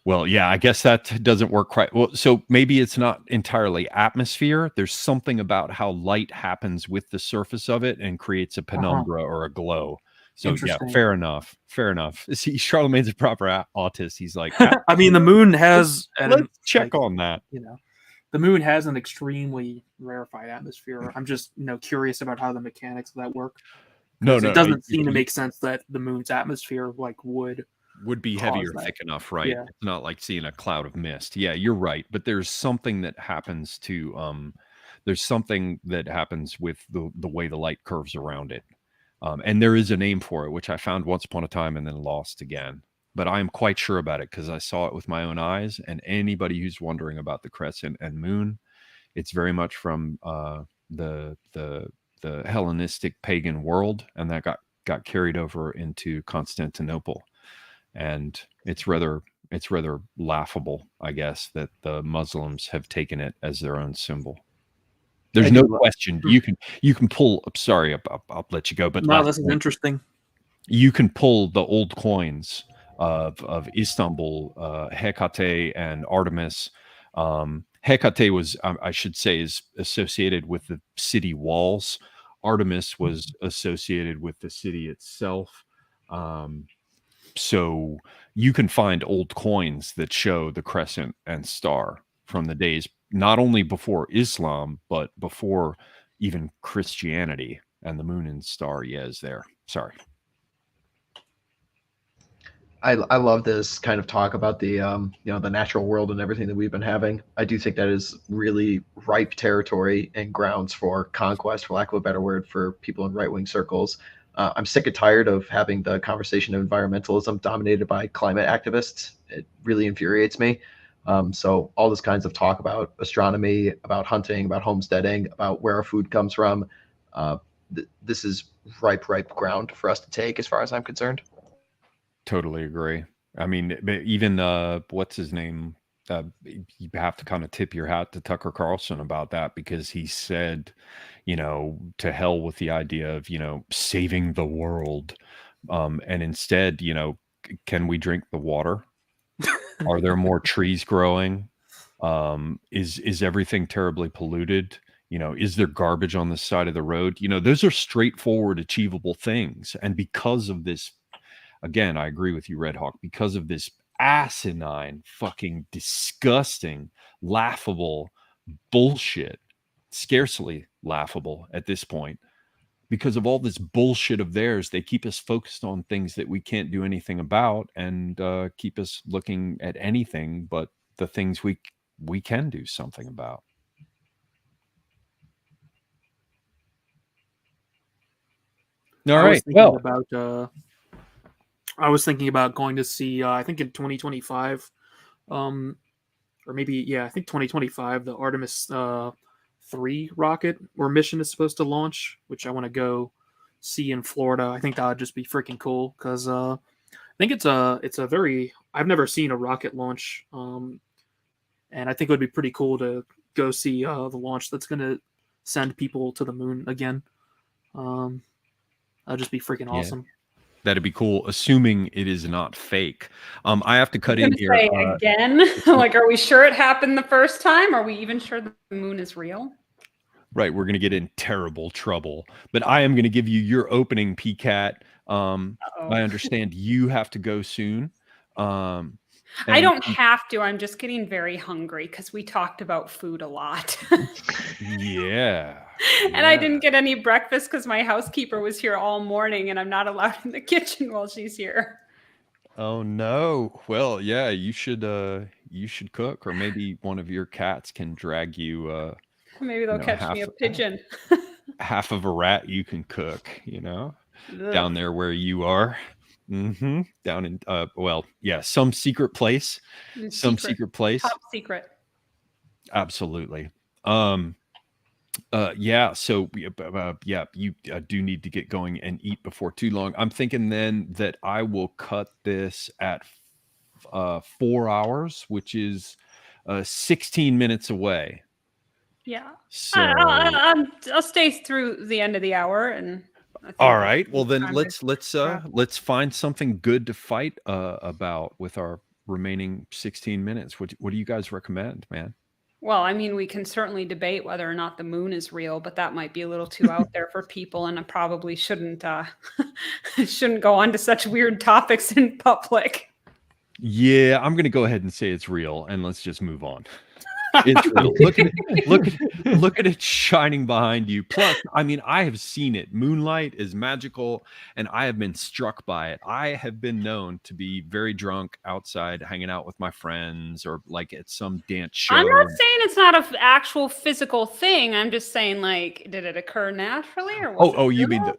Well, yeah, I guess that doesn't work quite well. So maybe it's not entirely atmosphere. There's something about how light happens with the surface of it and creates a penumbra or a glow. So yeah, fair enough. Fair enough. See, Charlemagne's a proper autist. He's like, I mean, the moon has let's check on that. You know, the moon has an extremely rarefied atmosphere. I'm just, you know, curious about how the mechanics of that work. No, it doesn't seem to make sense that the moon's atmosphere would be heavy or thick enough, right? Yeah. It's not like seeing a cloud of mist. Yeah, you're right. But there's something that happens to there's something that happens with the way the light curves around it. And there is a name for it, which I found once upon a time and then lost again. But I am quite sure about it because I saw it with my own eyes. And anybody who's wondering about the crescent and moon, it's very much from the Hellenistic pagan world, and that got carried over into Constantinople. And it's rather laughable, I guess, that the Muslims have taken it as their own symbol. There's no question. You can pull. Sorry, I'll let you go. But no, this is interesting. You can pull the old coins of Istanbul, Hecate and Artemis. Hecate was, I should say, is associated with the city walls. Artemis was associated with the city itself. So you can find old coins that show the crescent and star from the days not only before Islam, but before even Christianity. And the moon and star, is there. Sorry. I love this kind of talk about the the natural world and everything that we've been having. I do think that is really ripe territory and grounds for conquest, for lack of a better word, for people in right-wing circles. I'm sick and tired of having the conversation of environmentalism dominated by climate activists. It really infuriates me. So all this kinds of talk about astronomy, about hunting, about homesteading, about where our food comes from, this is ripe ground for us to take, as far as I'm concerned. Totally agree. I mean, even what's his name? You have to kind of tip your hat to Tucker Carlson about that, because he said, to hell with the idea of saving the world, and instead, can we drink the water? Are there more trees growing? Is everything terribly polluted? Is there garbage on the side of the road? Those are straightforward, achievable things, and because of this. Again, I agree with you, Red Hawk, because of this asinine, fucking disgusting, laughable bullshit, scarcely laughable at this point, because of all this bullshit of theirs, they keep us focused on things that we can't do anything about, and keep us looking at anything but the things we can do something about. All right. Well, I was thinking about going to see, I think in 2025, or maybe, I think 2025, the Artemis 3 rocket or mission is supposed to launch, which I want to go see in Florida. I think that would just be freaking cool, because I think it's a very, I've never seen a rocket launch, and I think it would be pretty cool to go see the launch that's going to send people to the moon again. That'd just be freaking awesome. That'd be cool, assuming it is not fake. I have to cut in here. Say again, like, are we sure it happened the first time? Are we even sure the moon is real? Right, we're going to get in terrible trouble. But I am going to give you your opening, PCAT. I understand you have to go soon. I don't have to. I'm just getting very hungry because we talked about food a lot. Yeah. And I didn't get any breakfast because my housekeeper was here all morning and I'm not allowed in the kitchen while she's here. Oh no. Well, yeah, you should cook, or maybe one of your cats can drag you maybe they'll catch me a pigeon. Half of a rat you can cook, down there where you are. Down in some secret place. Secret place. Top secret. Absolutely. So you do need to get going and eat before too long. I'm thinking then that I will cut this at 4 hours, which is 16 minutes away. Yeah. So I'll stay through the end of the hour, and all right. Well, then let's find something good to fight about with our remaining 16 minutes. What do you guys recommend, man? Well, I mean, we can certainly debate whether or not the moon is real, but that might be a little too out there for people, and I probably shouldn't go on to such weird topics in public. Yeah, I'm going to go ahead and say it's real, and let's just move on. It's real. Look at it shining behind you. Plus, I mean, I have seen it. Moonlight is magical, and I have been struck by it. I have been known to be very drunk outside, hanging out with my friends, or like at some dance show. I'm not saying it's not an actual physical thing. I'm just saying, like, did it occur naturally, or was you mean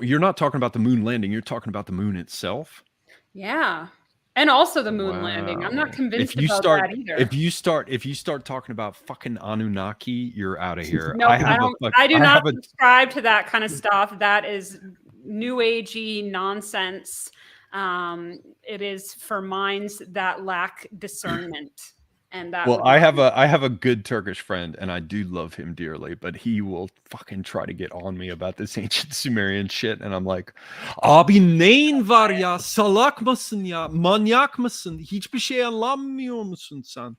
you're not talking about the moon landing. You're talking about the moon itself. Yeah. And also the moon landing. I'm not convinced about that either. If you start talking about fucking Anunnaki, you're out of here. No, I do not subscribe to that kind of stuff. That is new agey nonsense. It is for minds that lack discernment. And that I have a good Turkish friend, and I do love him dearly, but he will fucking try to get on me about this ancient Sumerian shit, and I'm like, abi neyin var ya, salak mısın ya, manyak mısın, hiçbir şey anlamıyor musun sen?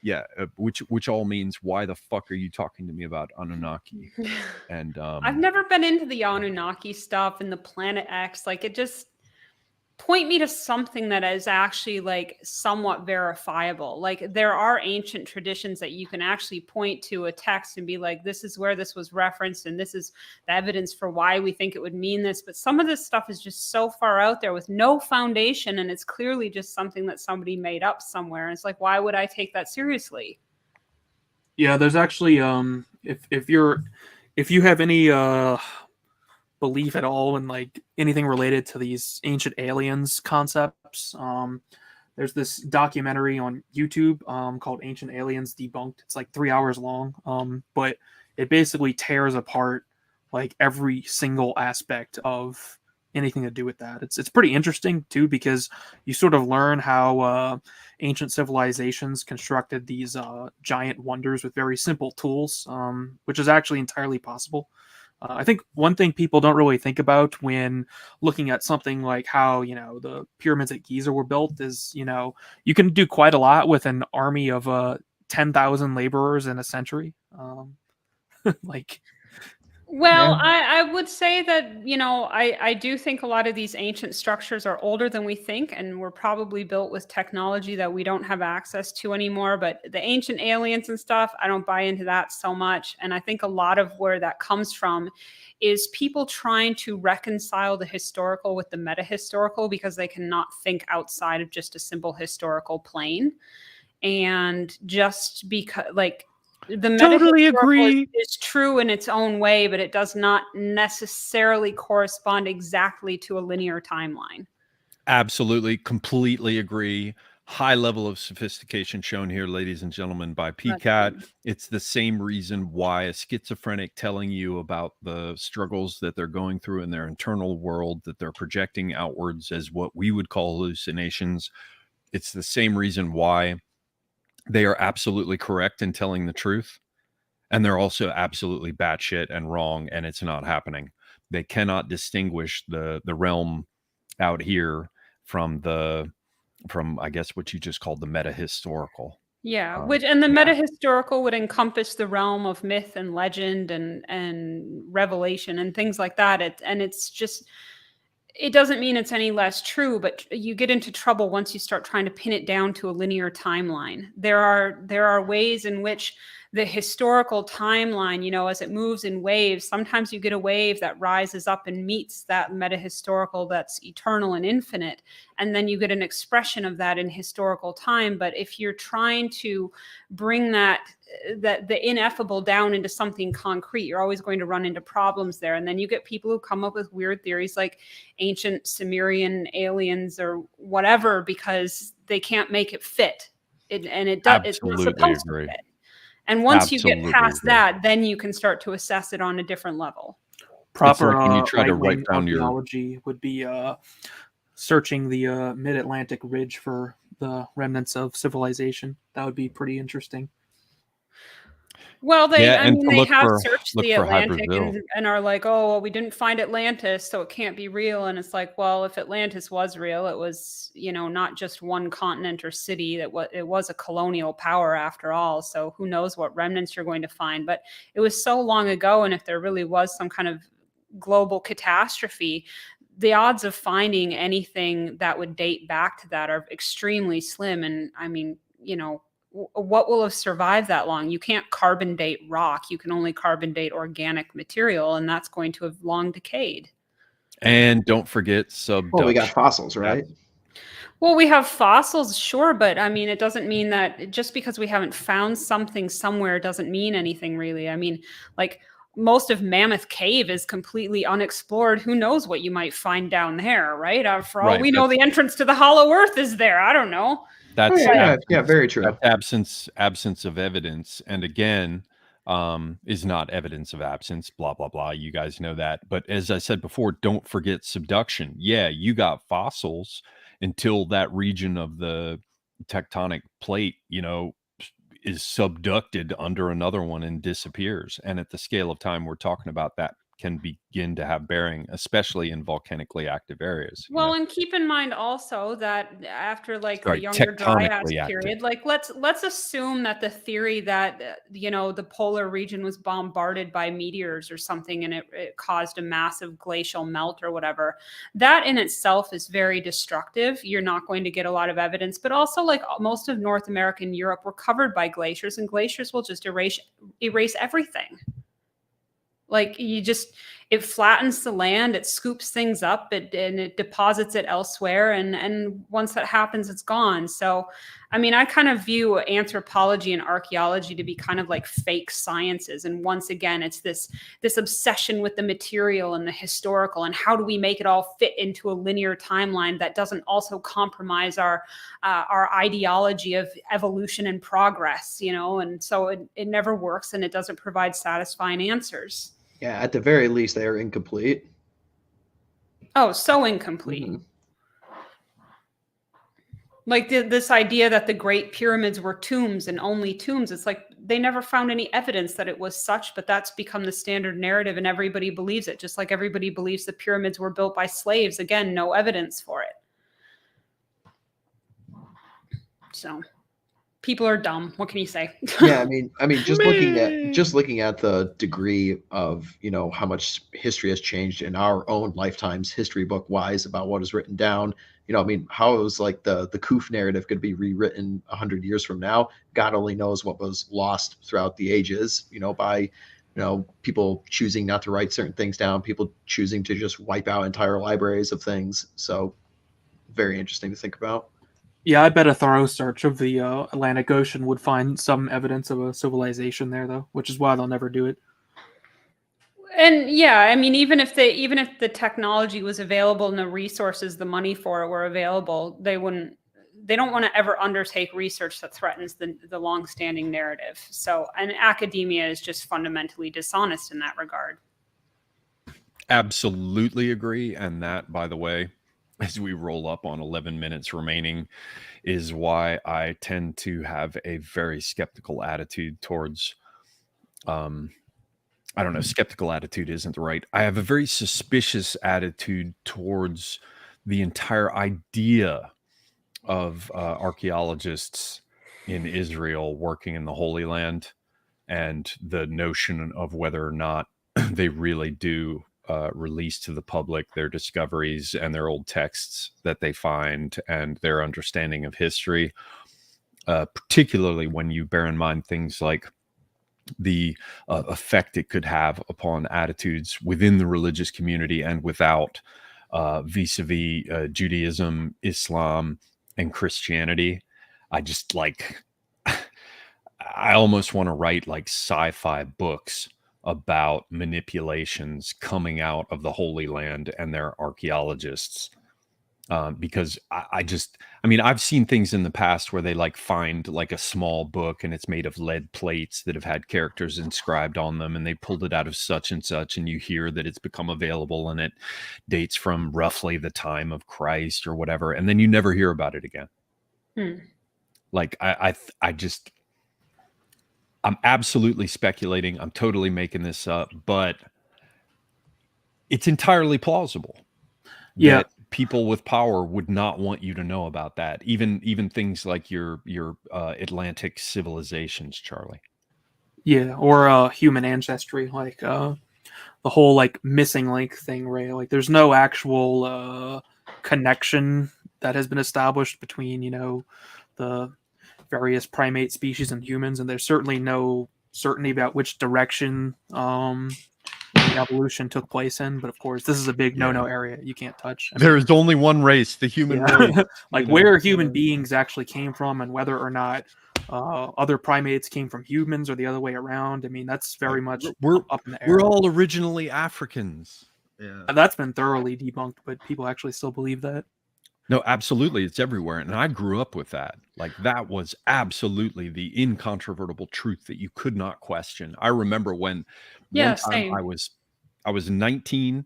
Yeah, which all means, why the fuck are you talking to me about Anunnaki? And I've never been into the Anunnaki stuff and the Planet X. Like, it just, point me to something that is actually like somewhat verifiable. Like there are ancient traditions that you can actually point to a text and be like, this is where this was referenced and this is the evidence for why we think it would mean this. But some of this stuff is just so far out there with no foundation, and it's clearly just something that somebody made up somewhere. And it's like, why would I take that seriously? Yeah, there's actually if you have any belief at all in like anything related to these ancient aliens concepts, there's this documentary on YouTube called Ancient Aliens Debunked. It's like 3 hours long, but it basically tears apart like every single aspect of anything to do with that. It's pretty interesting too, because you sort of learn how ancient civilizations constructed these giant wonders with very simple tools, which is actually entirely possible. I think one thing people don't really think about when looking at something like how, the pyramids at Giza were built is, you can do quite a lot with an army of 10,000 laborers in a century. Like, Well, Yeah. I would say that, I do think a lot of these ancient structures are older than we think, and were probably built with technology that we don't have access to anymore. But the ancient aliens and stuff, I don't buy into that so much. And I think a lot of where that comes from is people trying to reconcile the historical with the meta-historical because they cannot think outside of just a simple historical plane. And just because, like, the totally meta-historical agree. is true in its own way, but it does not necessarily correspond exactly to a linear timeline. Absolutely, completely agree. High level of sophistication shown here, ladies and gentlemen, by PCAT. It's the same reason why a schizophrenic telling you about the struggles that they're going through in their internal world that they're projecting outwards as what we would call hallucinations. It's the same reason why they are absolutely correct in telling the truth. And they're also absolutely batshit and wrong, and it's not happening. They cannot distinguish the realm out here from I guess what you just called the meta-historical. Yeah, Um, which, and the meta-historical would encompass the realm of myth and legend and revelation and things like that. It's just, it doesn't mean it's any less true, but you get into trouble once you start trying to pin it down to a linear timeline. There are ways in which the historical timeline, as it moves in waves, sometimes you get a wave that rises up and meets that meta-historical that's eternal and infinite, and then you get an expression of that in historical time. But if you're trying to bring that the ineffable down into something concrete, you're always going to run into problems there. And then you get people who come up with weird theories like ancient Sumerian aliens or whatever, because they can't make it fit. It's not absolutely supposed agree. to fit. And once you Absolutely get past agree. that, then you can start to assess it on a different level. Proper like when you try to write right-wing down your archaeology would be searching the mid-Atlantic ridge for the remnants of civilization. That would be pretty interesting. Well, they and to they look have for searched look the for Atlantic Hy-Brazil. and are like, oh, well, we didn't find Atlantis, so it can't be real. And it's like, well, if Atlantis was real, it was, not just one continent or city. It was a colonial power after all. So who knows what remnants you're going to find? But it was so long ago, and if there really was some kind of global catastrophe, the odds of finding anything that would date back to that are extremely slim. And I mean, what will have survived that long? You can't carbon date rock. You can only carbon date organic material, and that's going to have long decayed. And don't forget subduction. Well, we got fossils, right? Well, we have fossils, sure, but I mean, it doesn't mean that just because we haven't found something somewhere doesn't mean anything, really. I mean, like, most of Mammoth Cave is completely unexplored. Who knows what you might find down there, right? For all Right, we know, the entrance to the Hollow Earth is there. I don't know. That's Yeah, very true. That's absence of evidence, and again, is not evidence of absence. Blah blah blah. You guys know that. But as I said before, don't forget subduction. Yeah, you got fossils until that region of the tectonic plate, is subducted under another one and disappears. And at the scale of time we're talking about, that can begin to have bearing, especially in volcanically active areas. You Well, know? and keep in mind also that after like the Sorry, younger dryas tectonically active. period, like let's assume that the theory that the polar region was bombarded by meteors or something and it caused a massive glacial melt or whatever, that in itself is very destructive. You're not going to get a lot of evidence, but also like most of North America and Europe were covered by glaciers, and glaciers will just erase everything. Like it flattens the land, it scoops things up, and it deposits it elsewhere. And once that happens, it's gone. So, I mean, I kind of view anthropology and archaeology to be kind of like fake sciences. And once again, it's this obsession with the material and the historical, and how do we make it all fit into a linear timeline that doesn't also compromise our ideology of evolution and progress, and so it never works, and it doesn't provide satisfying answers. Yeah, at the very least, they are incomplete. Oh, so incomplete. Mhm. Like this idea that the Great Pyramids were tombs and only tombs. It's like they never found any evidence that it was such, but that's become the standard narrative and everybody believes it. Just like everybody believes the pyramids were built by slaves. Again, no evidence for it. So people are dumb. What can you say? Yeah, I mean, just looking at the degree of how much history has changed in our own lifetimes, history book wise, about what is written down. I mean, how is like the Kuf narrative going to be rewritten 100 years from now? God only knows what was lost throughout the ages. By people choosing not to write certain things down, people choosing to just wipe out entire libraries of things. So, very interesting to think about. Yeah, I bet a thorough search of the Atlantic Ocean would find some evidence of a civilization there, though, which is why they'll never do it. And yeah, I mean, even if the technology was available and the resources, the money for it were available, they don't want to ever undertake research that threatens the longstanding narrative. So, and academia is just fundamentally dishonest in that regard. Absolutely agree. And that, by the way, as we roll up on 11 minutes remaining, is why I tend to have a very skeptical attitude towards I don't know, skeptical attitude isn't right. I have a very suspicious attitude towards the entire idea of archaeologists in Israel working in the Holy Land, and the notion of whether or not they really do release to the public their discoveries and their old texts that they find and their understanding of history, particularly when you bear in mind things like the effect it could have upon attitudes within the religious community and without, vis-a-vis Judaism, Islam, and Christianity. I just like, I almost want to write like sci-fi books about manipulations coming out of the Holy Land and their archaeologists. Because I mean, I've seen things in the past where they like find like a small book and it's made of lead plates that have had characters inscribed on them, and they pulled it out of such and such, and you hear that it's become available and it dates from roughly the time of Christ or whatever, and then you never hear about it again. Like I'm absolutely speculating. I'm totally making this up, but it's entirely plausible. Yeah. That people with power would not want you to know about that. Even things like your Atlantic civilizations, Charlie. Yeah, or human ancestry, like the whole like missing link thing, right? Like there's no actual connection that has been established between, the various primate species and humans, and there's certainly no certainty about which direction the evolution took place in. But of course, this is a big no-no area you can't touch. There is only one race, the human race. Like where human beings actually came from, and whether or not other primates came from humans or the other way around. I mean, that's very much up in the air. We're all originally Africans. Yeah, And that's been thoroughly debunked, but people actually still believe that. No, absolutely. It's everywhere. And I grew up with that. Like that was absolutely the incontrovertible truth that you could not question. I remember when one time I was 19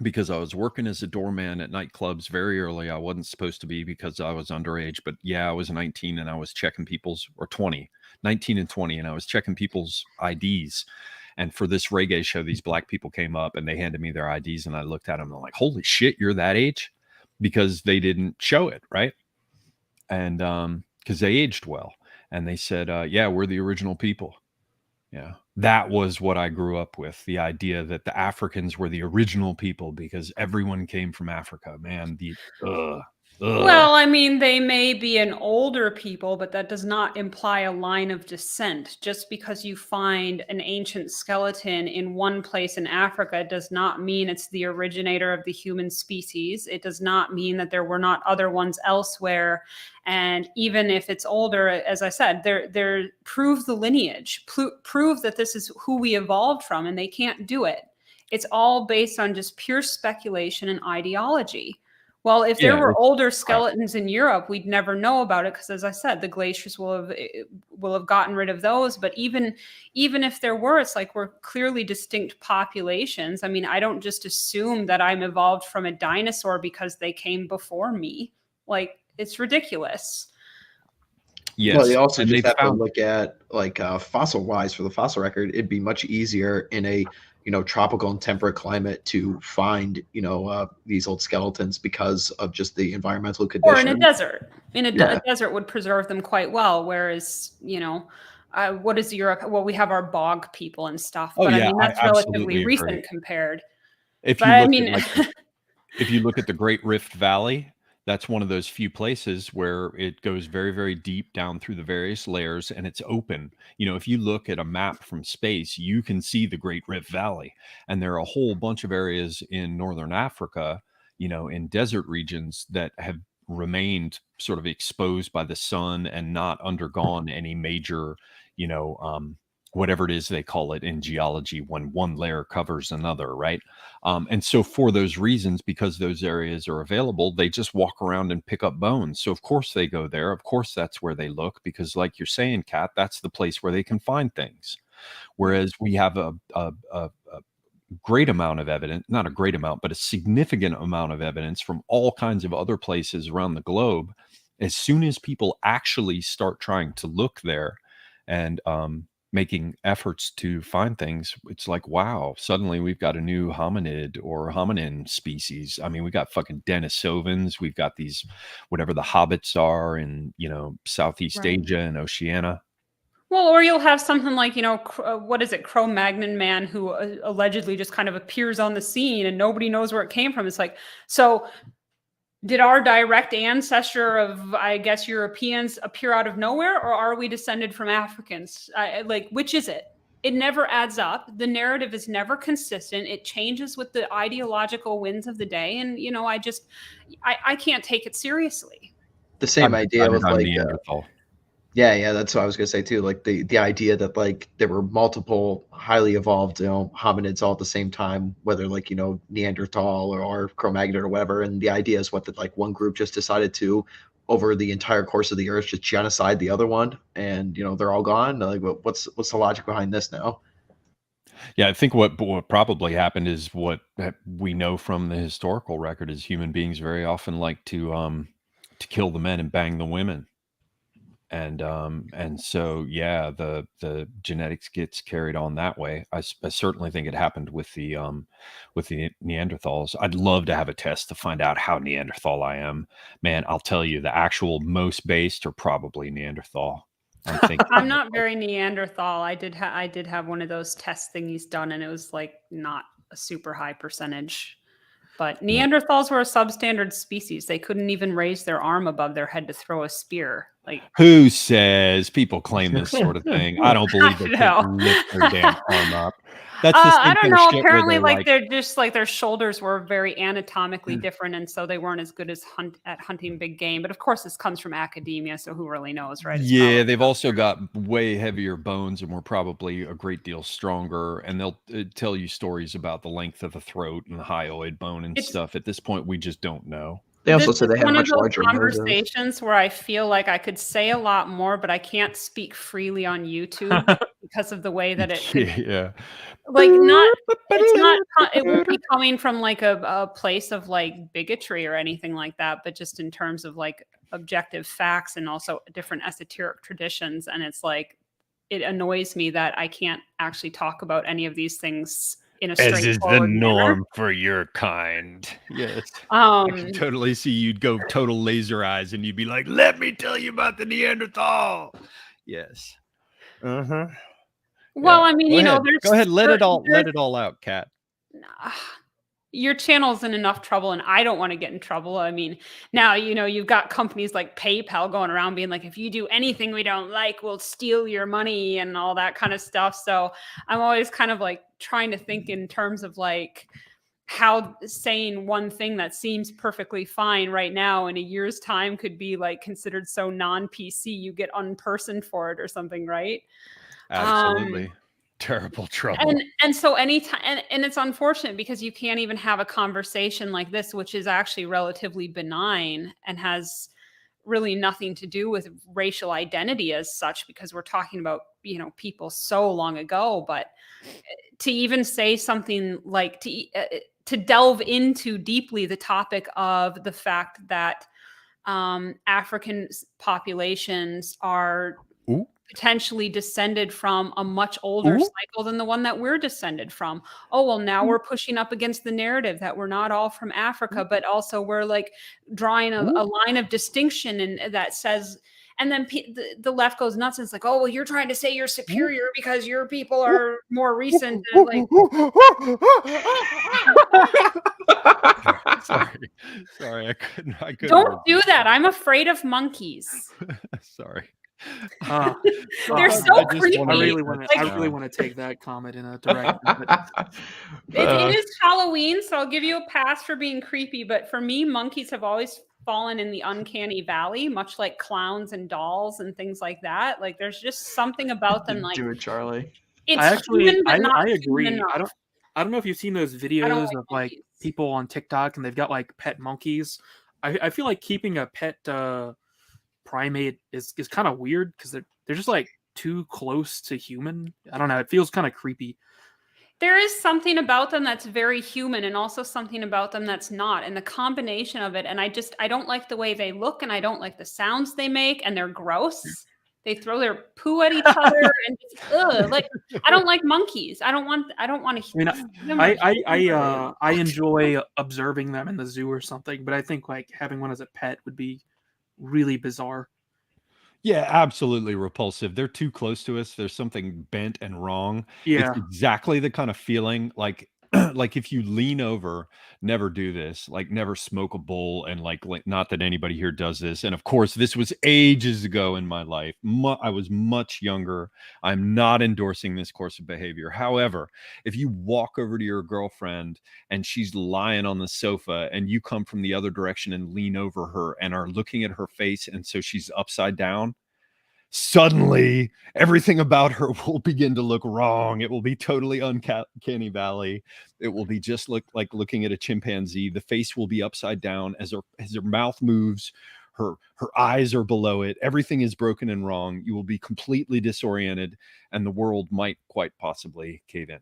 because I was working as a doorman at nightclubs very early. I wasn't supposed to be because I was underage, but yeah, I was 19 and I was checking 19 and 20, and I was checking people's IDs. And for this reggae show, these black people came up and they handed me their IDs, and I looked at them and I'm like, holy shit, you're that age? Because they didn't show it, right? And because they aged well. And they said, yeah, we're the original people. Yeah. That was what I grew up with, the idea that the Africans were the original people because everyone came from Africa. Man, Well, I mean, they may be an older people, but that does not imply a line of descent. Just because you find an ancient skeleton in one place in Africa does not mean it's the originator of the human species. It does not mean that there were not other ones elsewhere. And even if it's older, as I said, they're prove the lineage, prove that this is who we evolved from, and they can't do it. It's all based on just pure speculation and ideology. Well, if there were older skeletons in Europe, we'd never know about it because, as I said, the glaciers will have gotten rid of those. But even if there were, it's like we're clearly distinct populations. I mean, I don't just assume that I'm evolved from a dinosaur because they came before me. Like, it's ridiculous. Yes. Well, you also and just they have to found look at like fossil wise for the fossil record. It'd be much easier in a tropical and temperate climate to find these old skeletons because of just the environmental conditions. Or in a desert. A desert would preserve them quite well. Whereas what is Europe? Well, we have our bog people and stuff, but I mean that's relatively recent compared. If you look at the Great Rift Valley, that's one of those few places where it goes very, very deep down through the various layers and it's open. If you look at a map from space, you can see the Great Rift Valley. And there are a whole bunch of areas in Northern Africa, in desert regions that have remained sort of exposed by the sun and not undergone any major, whatever it is they call it in geology when one layer covers another, right? And so for those reasons, because those areas are available, they just walk around and pick up bones. So of course they go there. Of course that's where they look, because like you're saying, Kat, that's the place where they can find things. Whereas we have a great amount of evidence, not a great amount, but a significant amount of evidence from all kinds of other places around the globe. As soon as people actually start trying to look there and making efforts to find things, it's like, wow, suddenly we've got a new hominid or hominin species. I mean, we got fucking Denisovans, we've got these, whatever the hobbits are in, Southeast Asia and Oceania. Well, or you'll have something like, what is it, Cro-Magnon man who allegedly just kind of appears on the scene and nobody knows where it came from. It's like, so did our direct ancestor of, I guess, Europeans appear out of nowhere, or are we descended from Africans? Which is it? It never adds up. The narrative is never consistent. It changes with the ideological winds of the day. And, I can't take it seriously. The same idea with like Neanderthal. Yeah, that's what I was gonna say too. Like the idea that like there were multiple highly evolved, hominids all at the same time, whether like Neanderthal or Cro-Magnon or whatever. And the idea is that like one group just decided to, over the entire course of the earth, just genocide the other one, and they're all gone. Like, what's the logic behind this now? Yeah, I think what probably happened is what we know from the historical record is human beings very often like to kill the men and bang the women. And so the genetics gets carried on that way. I certainly think it happened with the Neanderthals. I'd love to have a test to find out how Neanderthal I am. Man, I'll tell you, the actual most based are probably Neanderthal. I'm not very Neanderthal. I did have one of those test thingies done, and it was like not a super high percentage. But Neanderthals were a substandard species. They couldn't even raise their arm above their head to throw a spear. Like, who says? People claim this sort of thing. I don't believe they can lift their damn arm up. That's the same I don't kind of know. shit Apparently, where they're just like their shoulders were very anatomically different, and so they weren't as good as hunting big game. But of course, this comes from academia, so who really knows, right? Yeah, they've also got way heavier bones and were probably a great deal stronger. And they'll tell you stories about the length of the throat and the hyoid bone and stuff. At this point, we just don't know. They also said they had much larger conversations where I feel like I could say a lot more, but I can't speak freely on YouTube because of the way that it could, like it won't be coming from like a place of like bigotry or anything like that, but just in terms of like objective facts and also different esoteric traditions. And it's like, it annoys me that I can't actually talk about any of these things in a As is the straightforward manner. norm for your kind. Yes. I can totally see you'd go total laser eyes and you'd be like, let me tell you about the Neanderthal. Yes. Uh-huh. Well, Yeah. I mean, Go you know, ahead. there's Go ahead. Let there's it all out, Kat. your channel's in enough trouble and I don't want to get in trouble. I mean, now, you know, you've got companies like PayPal going around being like, if you do anything we don't like, we'll steal your money and all that kind of stuff. So I'm always kind of like trying to think in terms of like how saying one thing that seems perfectly fine right now in a year's time could be like considered so non-PC, you get unpersoned for it or something, right? Absolutely. Terrible trouble. And so anytime, and it's unfortunate because you can't even have a conversation like this, which is actually relatively benign and has really nothing to do with racial identity as such, because we're talking about, you know, people so long ago. But to even say something like to delve into deeply the topic of the fact that African populations are Ooh. potentially descended from a much older cycle than the one that we're descended from. Oh, well, now we're pushing up against the narrative that we're not all from Africa, but also we're like drawing a line of distinction and that says, and then the left goes nuts and it's like, oh, well, you're trying to say you're superior because your people are more recent. And like, sorry, I couldn't. don't do that. I'm afraid of monkeys. Sorry. They're so creepy. I really want to take that comment in a direction. It is Halloween, so I'll give you a pass for being creepy. But for me, monkeys have always fallen in the uncanny valley, much like clowns and dolls and things like that. Like there's just something about them. Like do it, Charlie. It's human, but not I agree. human enough. I don't know if you've seen those videos of like people on TikTok and they've got like pet monkeys. I feel like keeping a pet primate is kind of weird because they're just like too close to human. I don't know. It feels kind of creepy. There is something about them that's very human and also something about them that's not. And the combination of it, and I don't like the way they look and I don't like the sounds they make and they're gross. They throw their poo at each other and just, like I don't like monkeys. I don't want to. I enjoy observing them in the zoo or something, but I think like having one as a pet would be really bizarre. Yeah, absolutely repulsive. They're too close to us. There's something bent and wrong. Yeah. It's exactly the kind of feeling like like if you lean over, never do this, like never smoke a bowl and like not that anybody here does this. And of course, this was ages ago in my life. I was much younger. I'm not endorsing this course of behavior. However, if you walk over to your girlfriend and she's lying on the sofa and you come from the other direction and lean over her and are looking at her face and so she's upside down, suddenly everything about her will begin to look wrong. It will be totally uncanny valley. It will be just like looking at a chimpanzee. The face will be upside down as her mouth moves. Her eyes are below it. Everything is broken and wrong. You will be completely disoriented and the world might quite possibly cave in.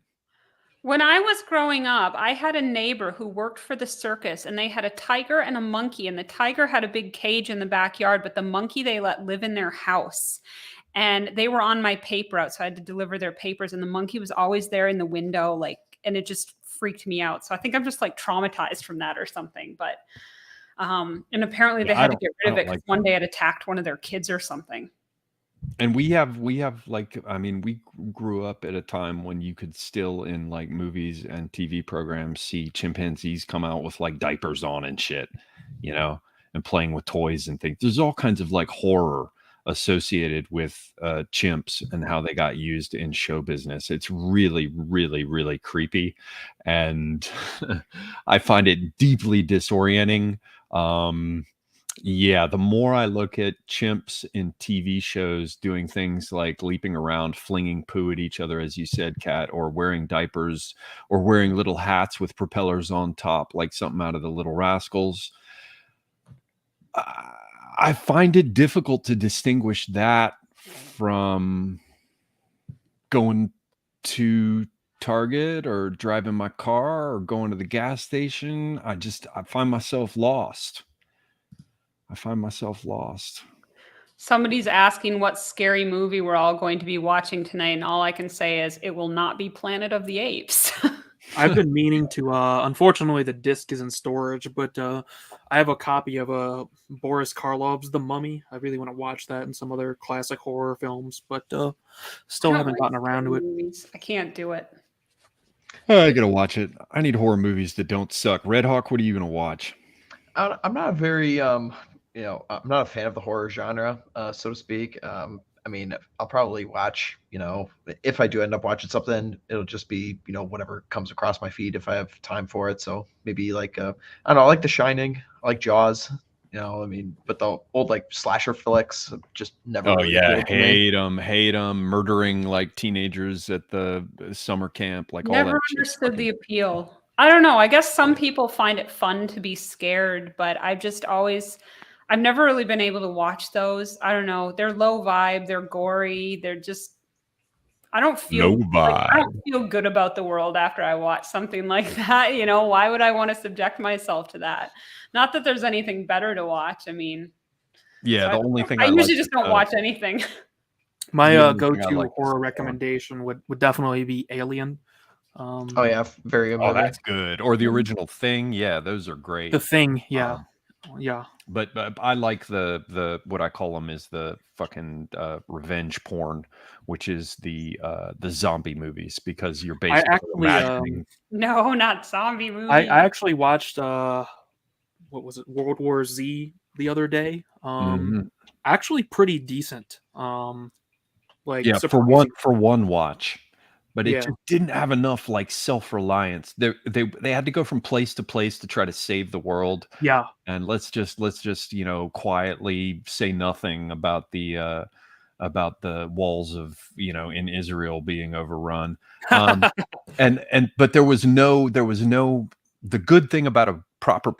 When I was growing up, I had a neighbor who worked for the circus and they had a tiger and a monkey, and the tiger had a big cage in the backyard, but the monkey they let live in their house. And they were on my paper route, so I had to deliver their papers, and the monkey was always there in the window, like, and it just freaked me out. So I think I'm just like traumatized from that or something. But and apparently they had to get rid of it because one day it attacked one of their kids or something. And we have like, I mean, we grew up at a time when you could still in like movies and TV programs see chimpanzees come out with like diapers on and shit, you know, and playing with toys and things. There's all kinds of like horror associated with chimps and how they got used in show business. It's really, really, really creepy. And I find it deeply disorienting. Yeah, the more I look at chimps in TV shows doing things like leaping around, flinging poo at each other, as you said, Kat, or wearing diapers, or wearing little hats with propellers on top, like something out of the Little Rascals, I find it difficult to distinguish that from going to Target or driving my car or going to the gas station. I find myself lost. Somebody's asking what scary movie we're all going to be watching tonight, and all I can say is it will not be Planet of the Apes. I've been meaning to. Unfortunately, the disc is in storage, but I have a copy of Boris Karloff's The Mummy. I really want to watch that and some other classic horror films, but still I don't haven't like gotten around to it. movies. I can't do it. I gotta watch it. I need horror movies that don't suck. Red Hawk, what are you gonna watch? I'm not a very I'm not a fan of the horror genre, so to speak. I mean, I'll probably watch, if I do end up watching something, it'll just be, whatever comes across my feed if I have time for it. So maybe like, I don't know, I like The Shining, I like Jaws, I mean, but the old like slasher flicks just never. Oh really yeah, appealed to me. hate them, murdering like teenagers at the summer camp, like all Never that shit's understood fucking- the appeal. I don't know. I guess some people find it fun to be scared, but I've never really been able to watch those. I don't know. They're low vibe. They're gory. They're just. I don't feel. Low I don't vibe. feel good about the world after I watch something like that. Why would I want to subject myself to that? Not that there's anything better to watch. I mean, Yeah, so the only thing I I usually like just is, don't watch anything. My The only thing go-to I like is horror Spawn. recommendation would definitely be Alien. Oh yeah, very good Oh, movie. that's good. Or the Mhm. original Thing. Yeah, those are great. The Thing, yeah, yeah. But I like the what I call them is the fucking revenge porn, which is the zombie movies, because you're basically actually, imagining. No, not zombie movies. I actually watched what was it, World War Z the other day. Mhm. Actually pretty decent. Like Yeah, surprising. for one watch, but it Yeah. just didn't have enough like self-reliance. They had to go from place to place to try to save the world, Yeah. and let's just quietly say nothing about the walls of in Israel being overrun. But there was no the good thing about a proper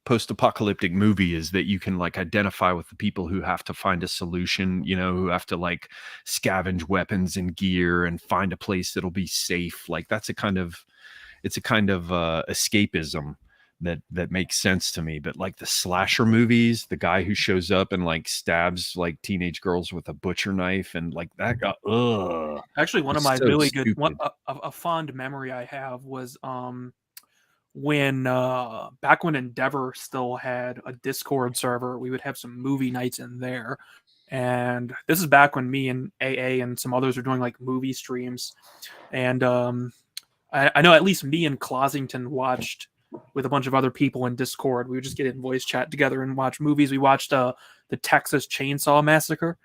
post-apocalyptic movie is that you can like identify with the people who have to find a solution, who have to like scavenge weapons and gear and find a place that'll be safe. Like it's a kind of escapism that makes sense to me. But like the slasher movies, the guy who shows up and like stabs like teenage girls with a butcher knife and like that got Actually, one of it's my so really good stupid. a fond memory I have was when back when Endeavor still had a Discord server, we would have some movie nights in there. And this is back when me and AA and some others were doing like movie streams. And I know at least me and Closington watched with a bunch of other people in Discord. We would just get in voice chat together and watch movies. We watched the Texas Chainsaw Massacre,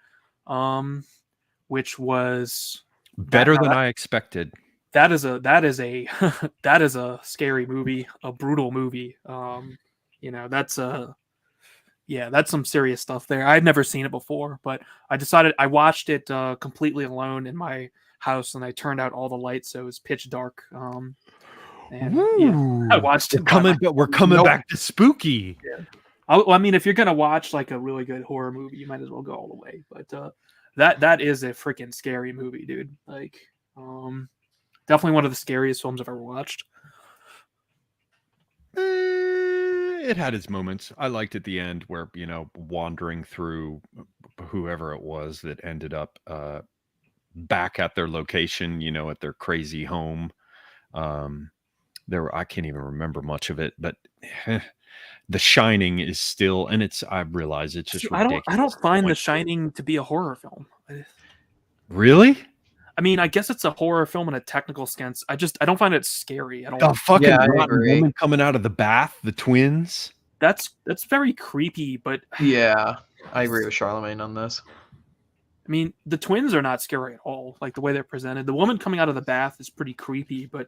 which was Better than I expected. that is a that is a scary movie, a brutal movie. That's that's some serious stuff there. I'd never seen it before, but I watched it completely alone in my house, and I turned out all the lights so it was pitch dark. And I watched it. We're coming back to spooky. I mean, if you're gonna watch like a really good horror movie, you might as well go all the way. But that is a freaking scary movie, dude. Like, definitely one of the scariest films I've ever watched. It had its moments. I liked at the end where wandering through whoever it was that ended up back at their location, at their crazy home. I can't even remember much of it, but The Shining is still, and I realize it's just ridiculous. I don't find The Shining to be a horror film. Really? I mean, I guess it's a horror film in a technical sense. I don't find it scary. I don't. The fucking Yeah, I rotten agree. woman coming out of the bath, the twins. That's very creepy, but Yeah, I agree with Charlemagne on this. I mean, the twins are not scary at all. Like the way they're presented, the woman coming out of the bath is pretty creepy, but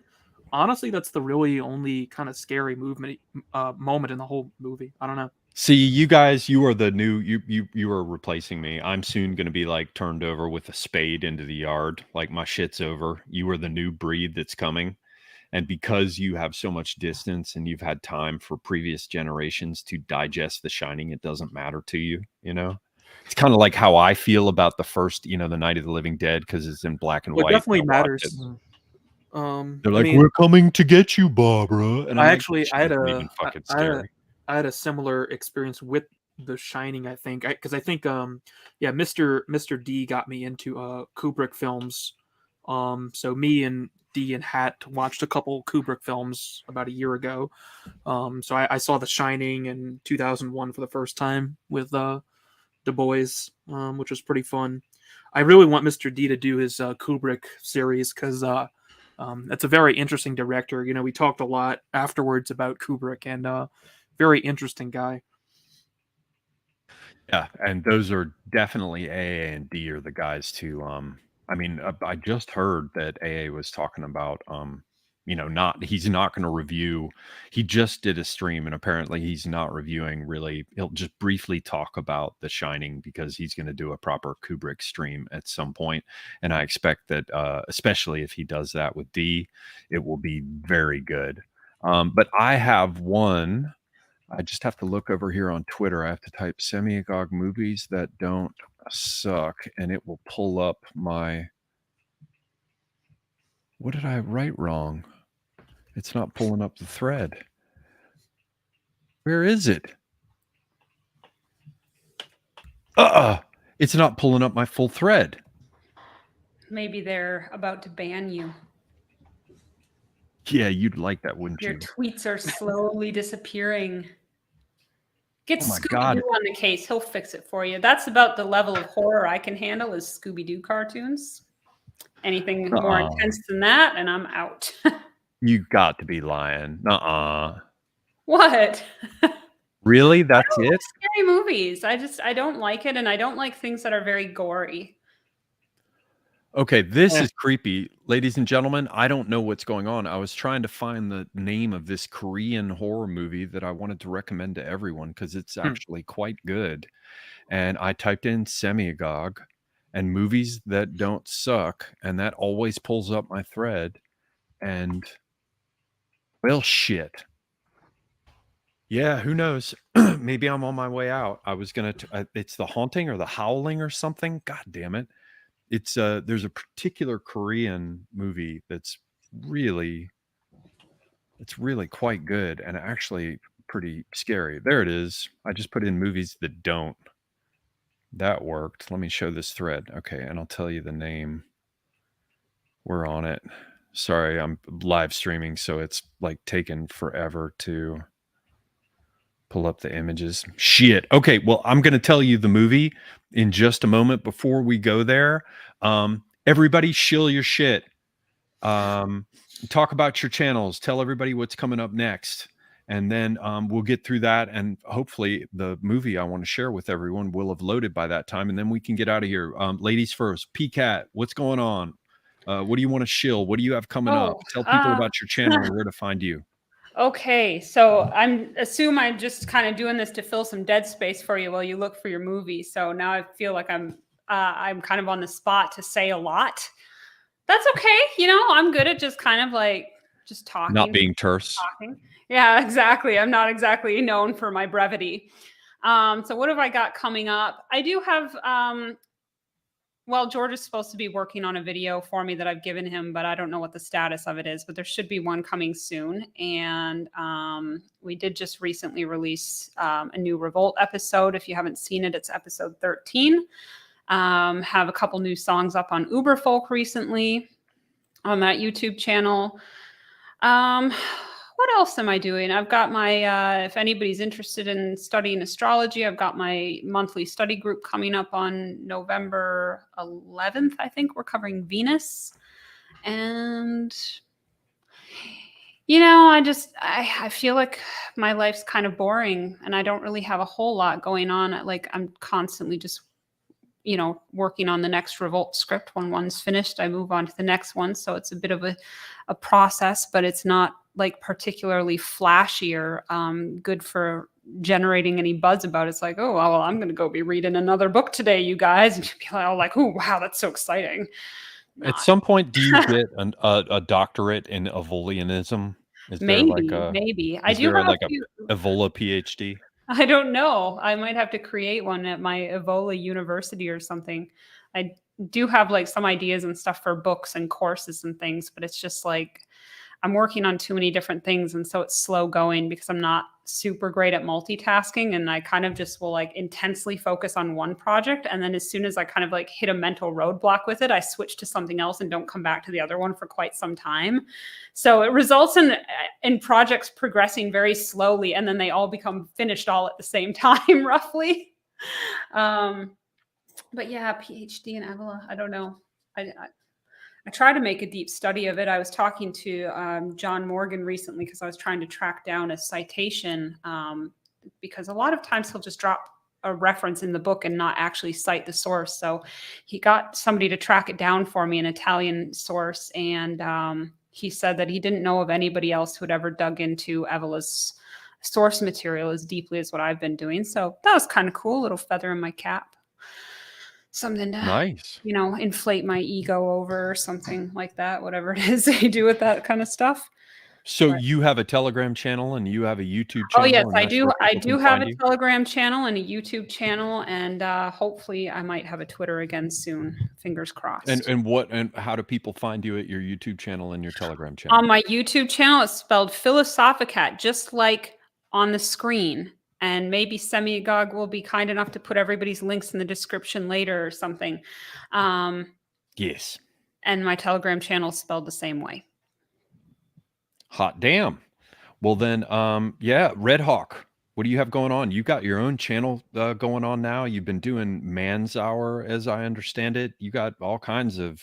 honestly, that's the really only kind of scary moment in the whole movie. I don't know. See, you guys, you are the new you are replacing me. I'm soon going to be like turned over with a spade into the yard. Like my shit's over. You are the new breed that's coming. And because you have so much distance and you've had time for previous generations to digest The Shining, it doesn't matter to you, It's kind of like how I feel about the first, the Night of the Living Dead, because it's in black and Well, white. it definitely and I watch matters. it. They're They're like, we're coming to get you, Barbara. And I I'm actually, like, I had "Shit isn't a, even fucking I had a, scary." I had a similar experience with The Shining, I think, because I think yeah, Mr. D got me into Kubrick films. So me and D and Hat watched a couple Kubrick films about a year ago. So I saw The Shining in 2001 for the first time with Du Bois, which was pretty fun. I really want Mr. D to do his Kubrick series because that's a very interesting director. You know, we talked a lot afterwards about Kubrick, and very interesting guy. Yeah, and those are definitely AA and D are the guys to, I mean, I just heard that AA was talking about, not he's not gonna review he just did a stream, and apparently he's not reviewing really he'll just briefly talk about The Shining because he's gonna do a proper Kubrick stream at some point, and I expect that, especially if he does that with D, it will be very good. But I have one I just have to look over here on Twitter. I have to type Semiagog movies that don't suck, and it will pull up my. What did I write wrong? It's not pulling up the thread. Where is it? It's not pulling up my full thread. Maybe they're about to ban you. Yeah, you'd like that, wouldn't Your you? tweets are slowly disappearing. Get Oh my Scooby-Doo God. on the case. He'll fix it for you. That's about the level of horror I can handle is Scooby-Doo cartoons. Anything more intense than that, and I'm out. You got to be lying. What? Really? I That's don't like it? scary movies. I don't like it, and I don't like things that are very gory. Okay, this is creepy. Ladies and gentlemen, I don't know what's going on. I was trying to find the name of this Korean horror movie that I wanted to recommend to everyone because it's actually quite good. And I typed in Semiagog and movies that don't suck, and that always pulls up my thread. And, well, shit. Yeah, who knows? Maybe I'm on my way out. I was going to, it's The Haunting or The Howling or something. God damn it. It's there's a particular Korean movie that's really quite good and actually pretty scary. There it is. I just put in movies that don't. That worked. Let me show this thread. Okay, and I'll tell you the name. We're on it. Sorry, I'm live streaming, so it's like taken forever to pull up the images. Shit. Okay, well, I'm going to tell you the movie in just a moment. Before we go there, everybody shill your shit. Talk about your channels. Tell everybody what's coming up next. And then we'll get through that. And hopefully the movie I want to share with everyone will have loaded by that time. And then we can get out of here. Ladies first. PCAT, what's going on? What do you want to shill? What do you have coming up? Tell people about your channel and where to find you. Okay, so I'm just kind of doing this to fill some dead space for you while you look for your movie. So now I feel like I'm kind of on the spot to say a lot. That's okay. I'm good at just kind of like just talking. Not being terse. Talking. Yeah, exactly. I'm not exactly known for my brevity. So what have I got coming up? I do have well, George is supposed to be working on a video for me that I've given him, but I don't know what the status of it is, but there should be one coming soon. And we did just recently release a new Revolt episode. If you haven't seen it, it's episode 13. Have a couple new songs up on Uberfolk recently on that YouTube channel. What else am I doing? I've got my, if anybody's interested in studying astrology, I've got my monthly study group coming up on November 11th. I think we're covering Venus. And, I feel like my life's kind of boring and I don't really have a whole lot going on. Like I'm constantly just working on the next Revolt script. When one's finished, I move on to the next one. So it's a bit of a process, but it's not like particularly flashy or good for generating any buzz about it. It's like, oh, well, I'm going to go be reading another book today, you guys. And you'd be all like, oh, wow, that's so exciting. At some point, do you get a doctorate in Evolianism? Is Maybe. I do have like a Evola PhD? I don't know. I might have to create one at my Evola University or something. I do have like some ideas and stuff for books and courses and things, but it's just like, I'm working on too many different things. And so it's slow going because I'm not super great at multitasking. And I kind of just will like intensely focus on one project. And then as soon as I kind of like hit a mental roadblock with it, I switch to something else and don't come back to the other one for quite some time. So it results in projects progressing very slowly. And then they all become finished all at the same time, roughly. But yeah, PhD in Avila, I don't know. I try to make a deep study of it. I was talking to John Morgan recently because I was trying to track down a citation because a lot of times he'll just drop a reference in the book and not actually cite the source. So he got somebody to track it down for me, an Italian source, and he said that he didn't know of anybody else who had ever dug into Avila's source material as deeply as what I've been doing. So that was kind of cool, a little feather in my cap. Something to, Nice. you know, inflate my ego over or something like that, whatever it is they do with that kind of stuff. So But- you have a Telegram channel and you have a YouTube Oh channel? yes, and I that's do. where I people do can have find a you? Telegram channel and a YouTube channel, and hopefully I might have a Twitter again soon. Fingers crossed. And how do people find you at your YouTube channel and your Telegram channel? On my YouTube channel, it's spelled Philosophicat, just like on the screen. And maybe Semiagog will be kind enough to put everybody's links in the description later or something. Yes. And my Telegram channel is spelled the same way. Hot damn. Well then, yeah, Red Hawk, what do you have going on? You got your own channel going on now. You've been doing Man's Hour, as I understand it. You got all kinds of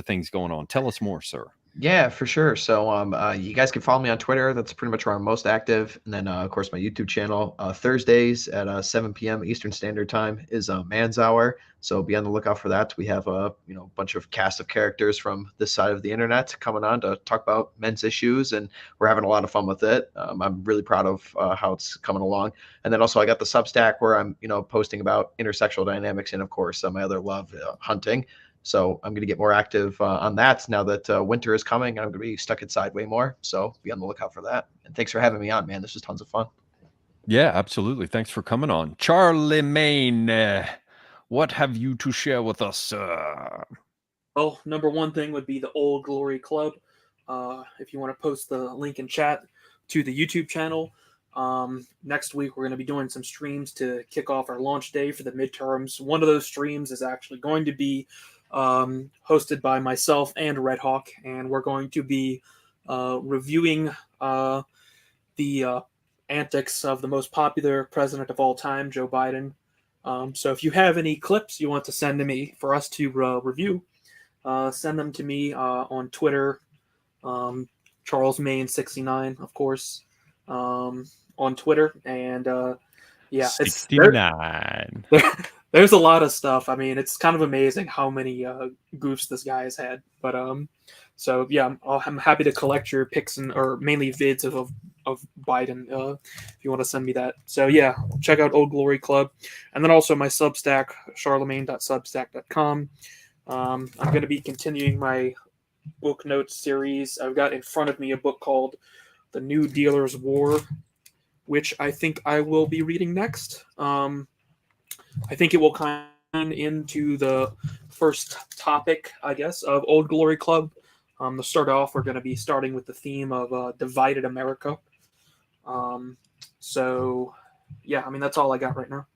things going on. Tell us more, sir. Yeah, for sure. So you guys can follow me on Twitter. That's pretty much where I'm most active. And then, of course, my YouTube channel. Thursdays at 7 p.m. Eastern Standard Time is Man's Hour. So be on the lookout for that. We have a bunch of cast of characters from this side of the internet coming on to talk about men's issues, and we're having a lot of fun with it. I'm really proud of how it's coming along. And then also I got the Substack where I'm posting about intersexual dynamics, and of course my other love, hunting. So I'm going to get more active on that now that winter is coming. I'm going to be stuck inside way more. So be on the lookout for that. And thanks for having me on, man. This was tons of fun. Yeah, absolutely. Thanks for coming on. Charlemagne, what have you to share with us? Well, number one thing would be the Old Glory Club. If you want to post the link in chat to the YouTube channel. Next week, we're going to be doing some streams to kick off our launch day for the midterms. One of those streams is actually going to be hosted by myself and Red Hawk, and we're going to be reviewing the antics of the most popular president of all time, Joe Biden. So if you have any clips you want to send to me for us to review, send them to me on Twitter, CharlesMain69, of course, on Twitter. And yeah, 69. There's a lot of stuff. I mean, it's kind of amazing how many goofs this guy has had. But so yeah, I'm happy to collect your pics or mainly vids of Biden if you want to send me that. So yeah, check out Old Glory Club, and then also my Substack, charlemagne.substack.com. I'm going to be continuing my book notes series. I've got in front of me a book called The New Dealer's War, which I think I will be reading next. I think it will kind of into the first topic, I guess, of Old Glory Club. To start off, we're going to be starting with the theme of divided America. So, yeah, I mean, that's all I got right now.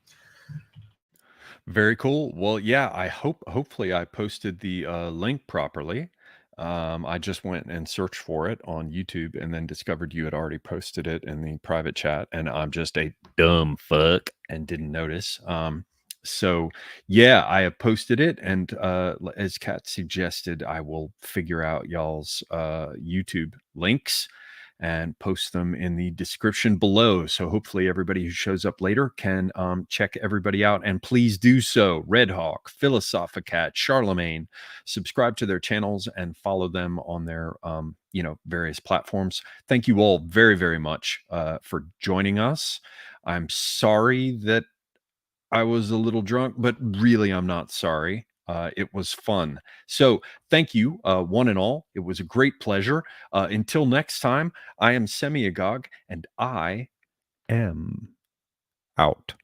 Very cool. Well, yeah, hopefully I posted the link properly. I just went and searched for it on YouTube and then discovered you had already posted it in the private chat, and I'm just a dumb fuck and didn't notice. So yeah, I have posted it, and as Kat suggested, I will figure out y'all's YouTube links and post them in the description below. So hopefully everybody who shows up later can check everybody out, and please do so. Red Hawk, Philosophicat, Charlemagne, subscribe to their channels and follow them on their various platforms. Thank you all very, very much for joining us. I'm sorry that I was a little drunk, but really I'm not sorry. It was fun. So thank you, one and all. It was a great pleasure. Until next time, I am Semiagog, and I am out.